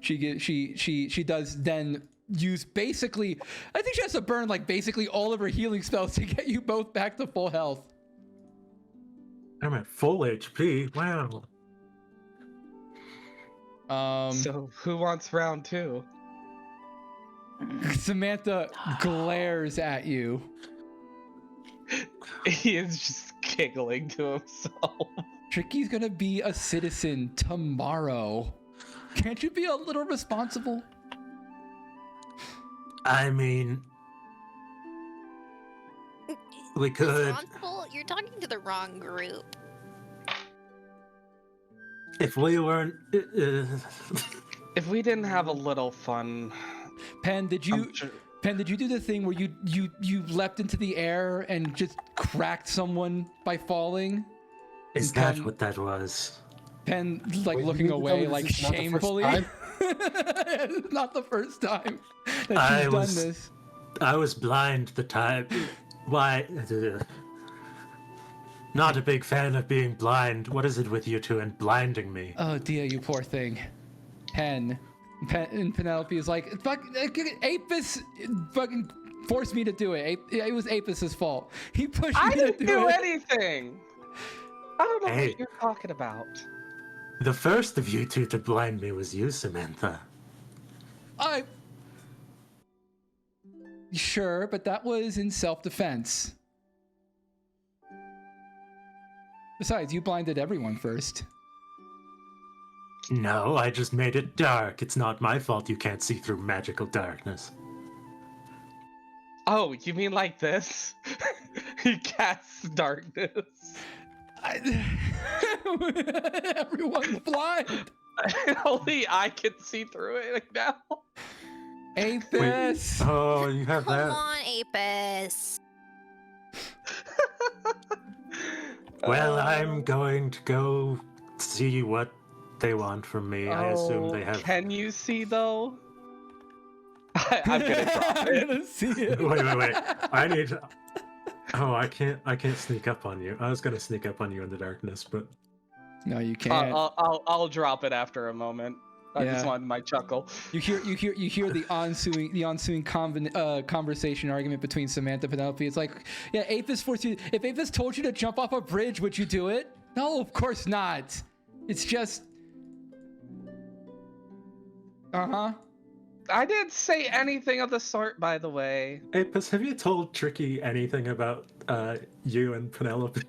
She does then use basically, I think she has to burn like basically all of her healing spells to get you both back to full health. I'm at full HP. Wow. So who wants round 2? Samantha glares at you. He is just giggling to himself. Tricky's gonna be a citizen tomorrow. Can't you be a little responsible? I mean, we could. Responsible? You're talking to the wrong group. If we weren't. If we didn't have a little fun. Pen, did you do the thing where you leapt into the air and just cracked someone by falling? Is that what that was? Pen like looking away like shamefully. Not the first time that she's done this. I was blind the time. Why? Not a big fan of being blind. What is it with you two and blinding me? Oh dear, you poor thing. Pen and Penelope is like, fuck, Apis fucking forced me to do it. It was Apis's fault. He pushed me to do it. I didn't do anything. I don't know what you're talking about. The first of you two to blind me was you, Samantha. Sure, but that was in self-defense. Besides, you blinded everyone first. No, I just made it dark. It's not my fault you can't see through magical darkness. Oh, you mean like this? He casts darkness. Everyone's blind. Only I can see through it now. Apis. Oh, you have Come that. on, Apis. Well, I'm going to go see what they want from me. I assume they have. Can you see though? I'm gonna drop I'm it. gonna see it. Wait. I need to... Oh, I can't sneak up on you. I was gonna sneak up on you in the darkness, but No, you can't. I'll drop it after a moment. I just Yeah. wanted my chuckle. You hear the ensuing conversation argument between Samantha and Penelope. It's like, yeah, Apis forced you. If Apis told you to jump off a bridge, would you do it? No, of course not. It's just. I didn't say anything of the sort, by the way. Apis, have you told Tricky anything about you and Penelope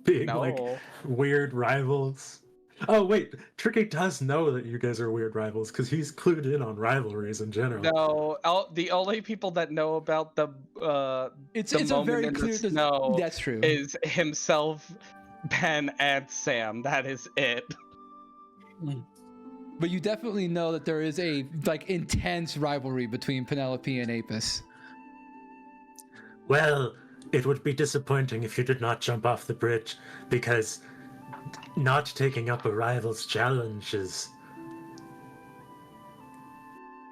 being like weird rivals? Oh wait, Tricky does know that you guys are weird rivals because he's clued in on rivalries in general. No, the only people that know about the It's the a moment very in the clear. snow That's true. is himself, Ben, and Sam. That is it. But you definitely know that there is a intense rivalry between Penelope and Apis. Well, it would be disappointing if you did not jump off the bridge, because not taking up a rival's challenge is...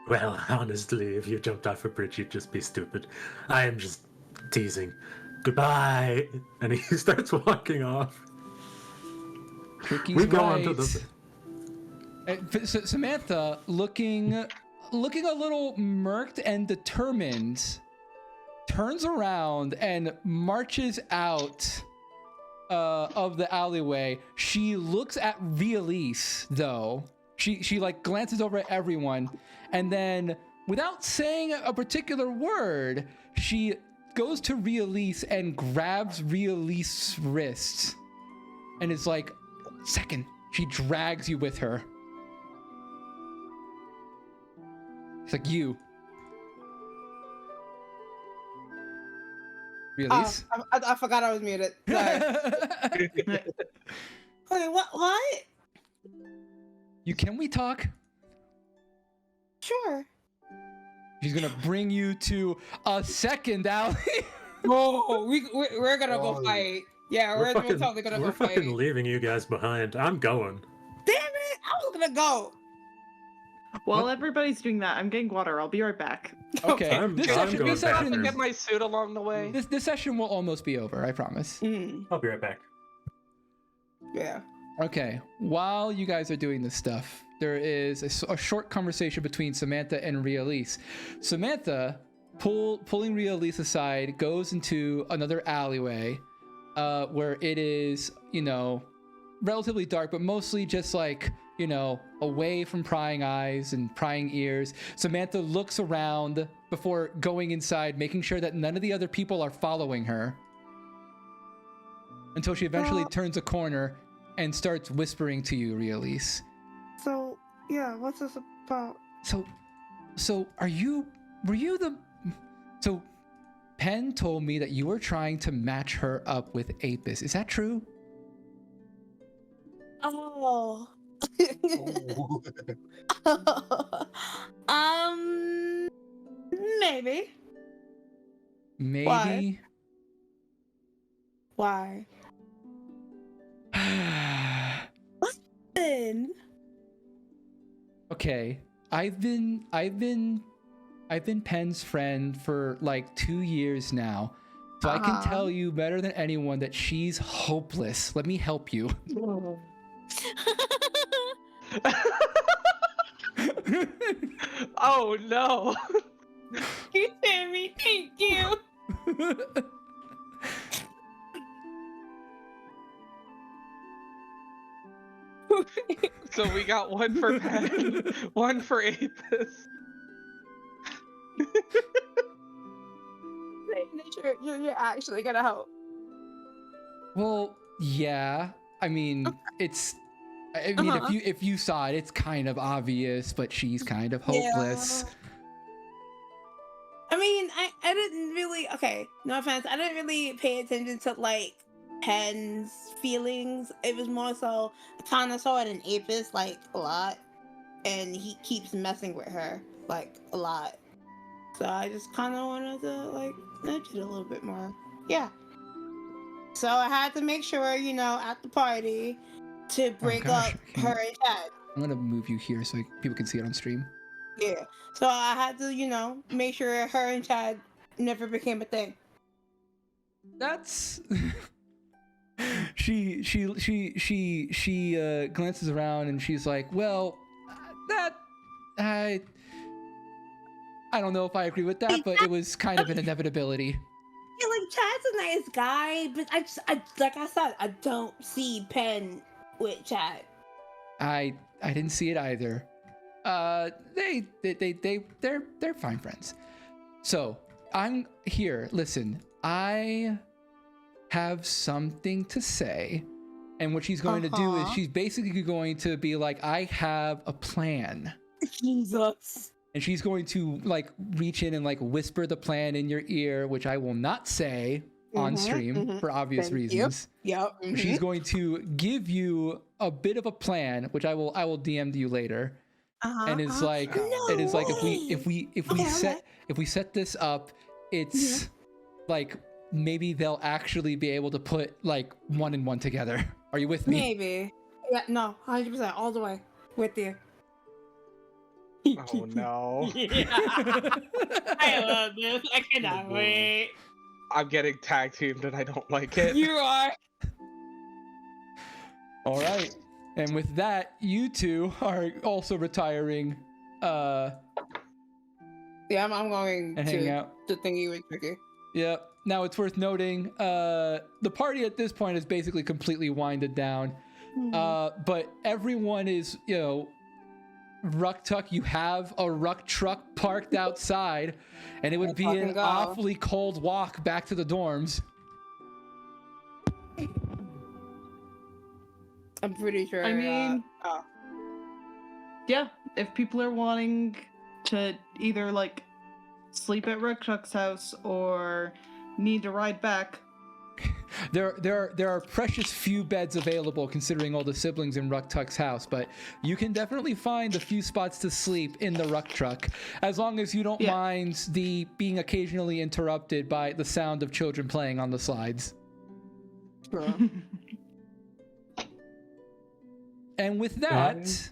Well, honestly, if you jumped off a bridge, you'd just be stupid. I am just teasing. Goodbye! And he starts walking off. Tricky's We go on right. to the... Samantha, looking a little murked and determined, turns around and marches out of the alleyway. She looks at Vysserae, though. She like glances over at everyone, and then, without saying a particular word, she goes to Vysserae and grabs Vysserae's wrist, and is like, "Second." She drags you with her. It's like, you. Vysserae? I forgot I was muted. Sorry. Wait, what? Can we talk? Sure. She's gonna bring you to a second alley. Oh, we're gonna go fight. Yeah, we're totally gonna go fight. We're fucking leaving you guys behind. I'm going. Damn it! I was gonna go. While everybody's doing that, I'm getting water. I'll be right back. Okay. I'm This going session, Get my suit along the way. this session will almost be over, I promise. I'll be right back. Yeah. Okay. While you guys are doing this stuff, there is a short conversation between Samantha and Vysserae. Samantha, pulling Vysserae aside, goes into another alleyway, where it is, relatively dark, but mostly just away from prying eyes and prying ears. Samantha looks around before going inside, making sure that none of the other people are following her, until she eventually turns a corner and starts whispering to you, Vysserae. So, yeah, what's this about? So Penn told me that you were trying to match her up with Apis. Is that true? Oh. Maybe. Maybe. Why? Then. Okay. I've been Penn's friend for like 2 years now. So I can tell you better than anyone that she's hopeless. Let me help you. Oh no. You sent me, thank you. So we got one for Penn, one for Apis. You're actually gonna help. Well, yeah. I mean, if you saw it, it's kind of obvious, but she's kind of hopeless. I mean, I didn't really. Okay, no offense. I didn't really pay attention to like Pen's feelings. It was more so I kind of saw it in Apis like a lot, and he keeps messing with her like a lot. So I just kind of wanted to like nudge it a little bit more. Yeah. So I had to make sure, you know, at the party to break up her and Chad. I'm gonna move you here so people can see it on stream. Yeah. So I had to, you know, make sure her and Chad never became a thing. That's she glances around and she's like, well, that I don't know if I agree with that, but it was kind of an inevitability. Yeah, like Chad's a nice guy, but I like I said, I don't see Pen with Chad. I didn't see it either. They're fine friends. So I'm here. Listen, I have something to say, and what she's going to do is she's basically going to be like, I have a plan. Jesus. And she's going to like reach in and like whisper the plan in your ear, which I will not say on stream for obvious reasons. Yep. She's going to give you a bit of a plan, which I will DM to you later. And it's like if we set this up, it's like maybe they'll actually be able to put like 1 and 1 together. Are you with me? Maybe. Yeah. No. 100% all the way with you. Oh no. I love this. I cannot wait. I'm getting tag teamed and I don't like it. You are. All right. And with that, you two are also retiring. Yeah, I'm going and hang out. The thingy with Tricky. Yep. Now it's worth noting, the party at this point is basically completely winded down. But everyone is, you know, Ruck Tuck, you have a Ruck truck parked outside, and it would be an awfully cold walk back to the dorms. I'm pretty sure. I mean, yeah, if people are wanting to either like sleep at Ruck Tuck's house or need to ride back, there are precious few beds available considering all the siblings in Ruck Tuck's house, but you can definitely find a few spots to sleep in the Ruck truck, as long as you don't mind the being occasionally interrupted by the sound of children playing on the slides. And with that,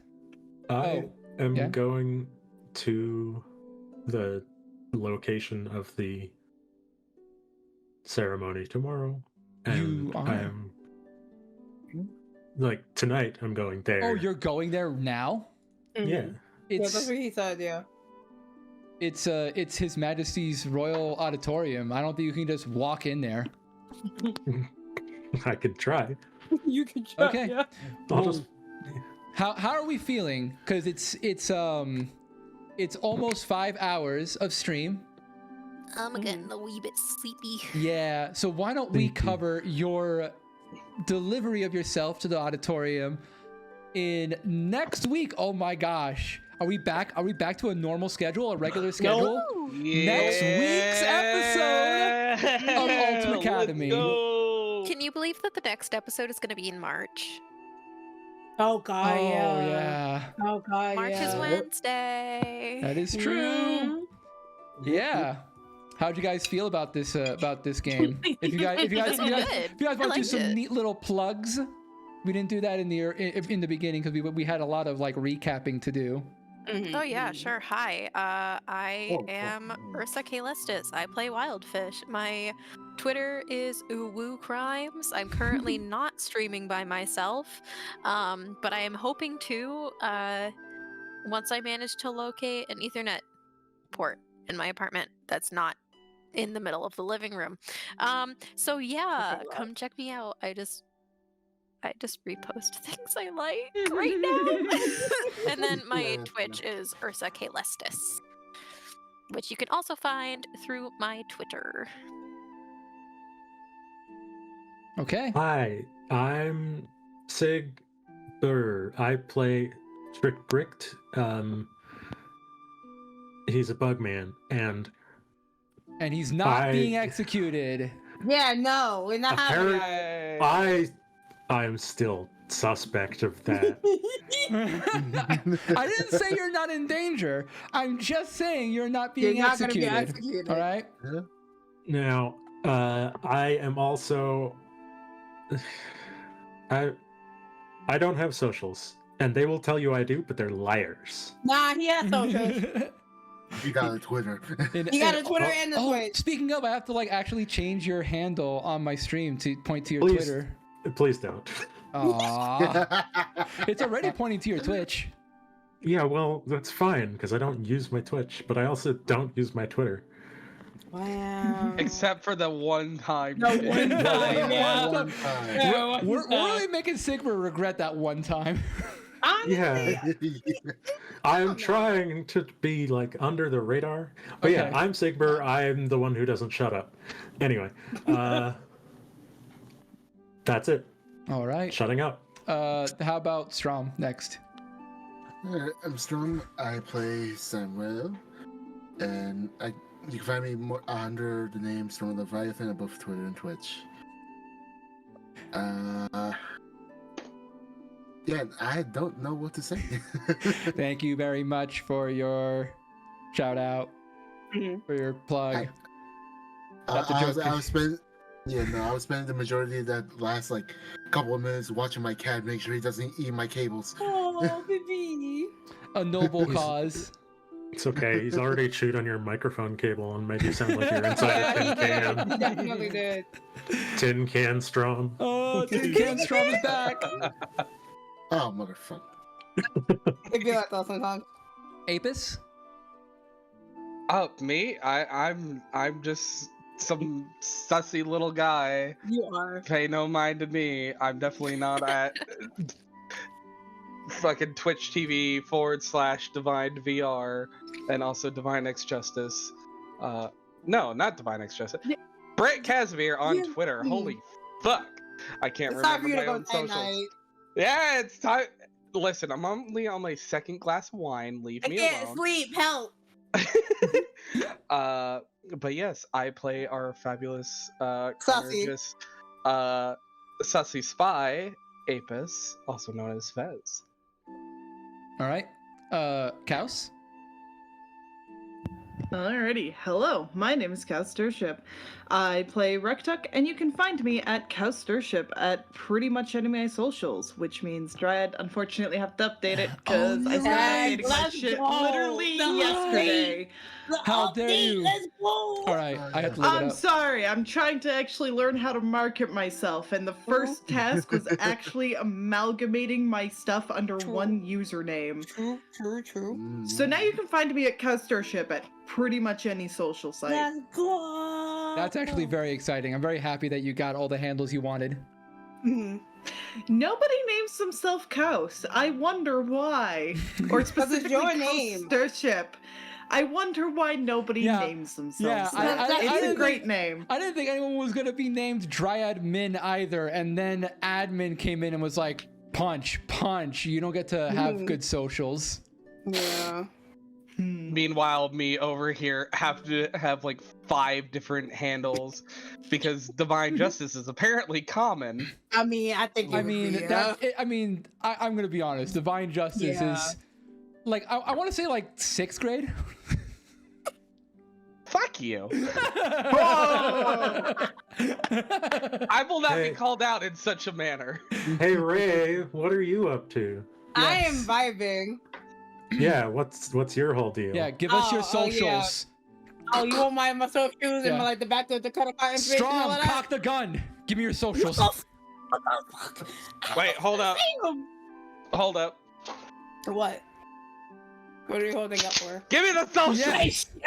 I am going to the location of the ceremony tomorrow. And I am like tonight I'm going there. Oh, you're going there now? Yeah. That's what he said, yeah. It's His Majesty's Royal Auditorium. I don't think you can just walk in there. I could try. You can try. Okay. Yeah. How are we feeling? Because it's almost 5 hours of stream. I'm getting a wee bit sleepy. Yeah, so why don't we cover your delivery of yourself to the auditorium in next week? Oh my gosh. Are we back to a normal schedule, a regular schedule? No. Next week's episode of Ultimacademy. Can you believe that the next episode is going to be in March? Oh god, yeah. Oh god, March is Wednesday. That is true. Yeah. How'd you guys feel about this game? If you guys want to do some neat little plugs, we didn't do that in the beginning because we had a lot of like recapping to do. Oh yeah, sure. Hi, I am Ursa Listis. I play Wildfish. My Twitter is uwoocrimes. I'm currently not streaming by myself, but I am hoping to once I manage to locate an Ethernet port in my apartment that's not in the middle of the living room. So yeah, come check me out. I just repost things I like right now. And then my Twitch is Ursa Listis, which you can also find through my Twitter. Okay. Hi, I'm Sigbur. I play Trick Bricked. He's a bug man, and And he's not being executed. Yeah, no, we're not having that. I am still suspect of that. I didn't say you're not in danger. I'm just saying you're not being executed. Gonna be executed. All right. Yeah. Now, I am also. I don't have socials, and they will tell you I do, but they're liars. Nah, he has socials. You got a Twitter. You got a Twitter and a Twitch. Speaking of, I have to like actually change your handle on my stream to point to your Please. Twitter. Please don't. Aww. It's already pointing to your Twitch. Yeah, well, that's fine, because I don't use my Twitch, but I also don't use my Twitter. Wow. Except for the one time. The one time, yeah. One time. Yeah, We're really making Sigbur regret that one time. Honestly, Yeah. I'm trying to be like under the radar. But yeah, Okay. I'm Sigbur. I'm the one who doesn't shut up. Anyway, that's it. All right. Shutting up. How about Strom next? I'm Strom. I play Samuel, and you can find me more under the name Strom the Leviathan on both Twitter and Twitch. Yeah, I don't know what to say. Thank you very much for your shout out, for your plug. I was spending the majority of that last like couple of minutes watching my cat, make sure he doesn't eat my cables. oh, baby. A noble cause. It's okay. He's already chewed on your microphone cable and made you sound like you're inside a tin He can. definitely did. Tin can Strom. Oh, Tin Can Strom is back. Oh, motherfucker. It'd be like that sometimes. Apis? Oh, me? I'm just some sussy little guy. You are. Pay no mind to me. I'm definitely not at fucking Twitch TV /Divine VR and also Divine X Justice. No, not Divine X Justice. Brett Casimir on Twitter. Holy fuck. I can't It's time remember for you my to go own socials. night. Yeah, it's time. Listen, I'm only on my second glass of wine. Leave I me can't alone. sleep. Help. But yes, I play our fabulous Sussy. courageous sussy spy, Apis, also known as Fez. All right. Kaus? Alrighty, hello, my name is Cow Starship. I play Rektuk, and you can find me at Cow Starship at pretty much any of my socials, which means Dryad unfortunately have to update it because I started updating my let's shit go. literally The yesterday. How dare you? Let's go. All right, I have to look it I'm up. sorry, I'm trying to actually learn how to market myself, and the first task was actually amalgamating my stuff under one username. True. So now you can find me at Cow Starship at pretty much any social site. Let's go. That's actually very exciting. I'm very happy that you got all the handles you wanted. Nobody names themselves Kaus. I wonder why. Or specifically your Kaus name. Starship. I wonder why nobody Yeah. names themselves Yeah, that. It's a didn't great think- name. I didn't think anyone was going to be named Dryadmin either. And then admin came in and was like, punch. You don't get to have good socials. Yeah. Meanwhile, me over here have to have like 5 different handles because Divine Justice is apparently common. I mean, I think. I'm going to be honest. Divine Justice Yeah. is like, I want to say like 6th grade. Fuck you. I will not be called out in such a manner. Hey Ray, what are you up to? I am Yes. vibing. Yeah, what's your whole deal? Yeah, give us your Oh, yeah. socials. Oh, you want my socials and Yeah. like the back of the cut of my information and all Strom, of that? cock the gun. Give me your socials. What the fuck? Wait, hold up. Damn. Hold up. What? What are you holding up for? Give me the social. Yes. You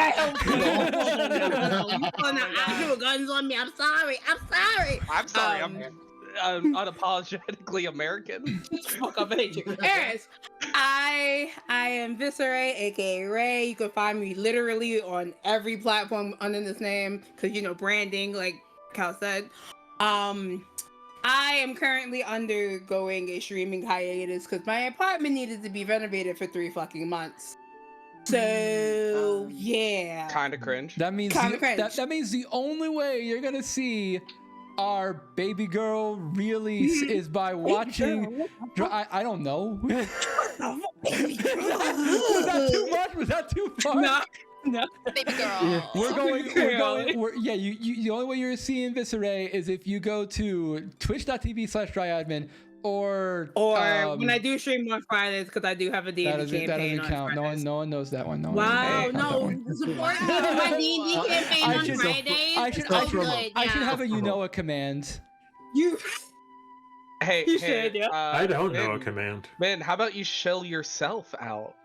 put guns on me. I'm sorry. I'm sorry. I'm unapologetically American. Fuck up, ain't you? Anyways, I am Vysserae, aka Ray. You can find me literally on every platform under this name, because branding, like Cal said. I am currently undergoing a streaming hiatus because my apartment needed to be renovated for 3 fucking months. So yeah. Kind of cringe. That means that means the only way you're gonna see our baby girl really is by watching. I don't know. Was that too much? Was that too far? No. Baby girl. We're going. The only way you're seeing Vysserae is if you go to twitch.tv/Dryadmin or when I do stream on Fridays because I do have a D&D campaign. That doesn't count. No one knows that one. Wow, support my D&D campaign on Fridays. I should have a a command. Hey, yeah. I don't know a command. Man, how about you shell yourself out?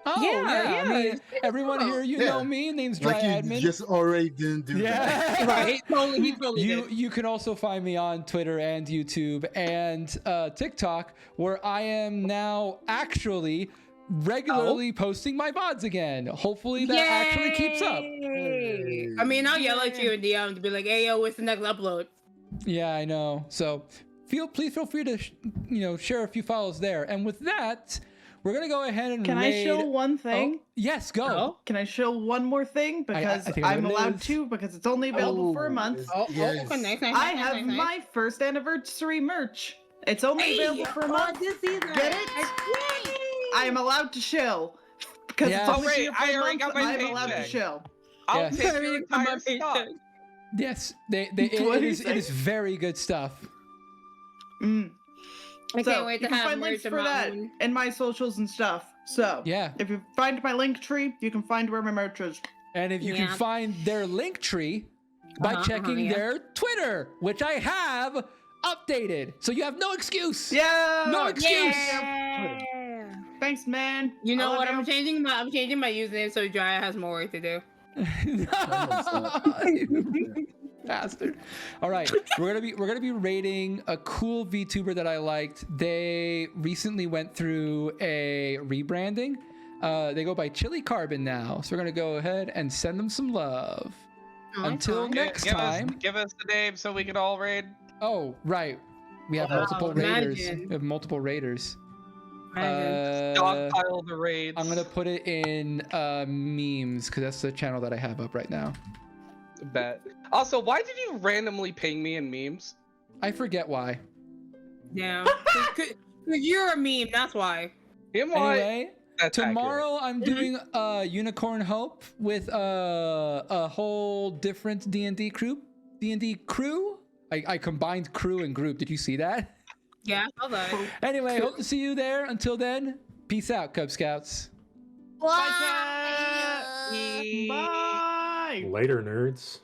Oh yeah. I mean, everyone here, know me. Name's Dryadmin. Like you just already didn't do that. Right. You can also find me on Twitter and YouTube and TikTok, where I am now actually regularly posting my VODs again. Hopefully that actually keeps up. I mean, I'll yell at you in DM to be like, "Hey, yo, what's the next upload?" Yeah, I know. So please feel free to share a few follows there. And with that, we're gonna go ahead and Can I show one thing? Oh, yes, go. Oh, can I show one more thing? Because I'm allowed to, because it's only available for a month. Yes. Nice, I have my first anniversary merch. It's only available for a month. Get it? I am allowed to shill. Because it's only here for a month, I am allowed to shill. I'll take your entire stock. Yes, it is very good stuff. I can't wait to you can have find links merch for of my that own. in my socials and stuff. So if you find my link tree, you can find where my merch is. And if you can find their link tree by checking their Twitter, which I have updated, so you have no excuse. Yeah, no excuse. Yeah. Thanks, man. You know what? I'm changing my username so Dry has more work to do. Bastard. All right, we're gonna be rating a cool VTuber that I liked. They recently went through a rebranding. They go by Chili Carbon now, so we're gonna go ahead and send them some love. Until next time, give us the name so we can all raid. Oh right, we have multiple raiders. We have multiple raiders. Stockpile the raids. I'm gonna put it in memes because that's the channel that I have up right now. Bet. Also, why did you randomly ping me in memes? I forget why. Yeah. You're a meme, that's why. Anyway, that's tomorrow I'm doing Unicorn Hope with a whole different D&D crew. D&D crew? I combined crew and group. Did you see that? Yeah, hold on. Anyway, hope to see you there. Until then, peace out, Cub Scouts. Bye. Later, nerds.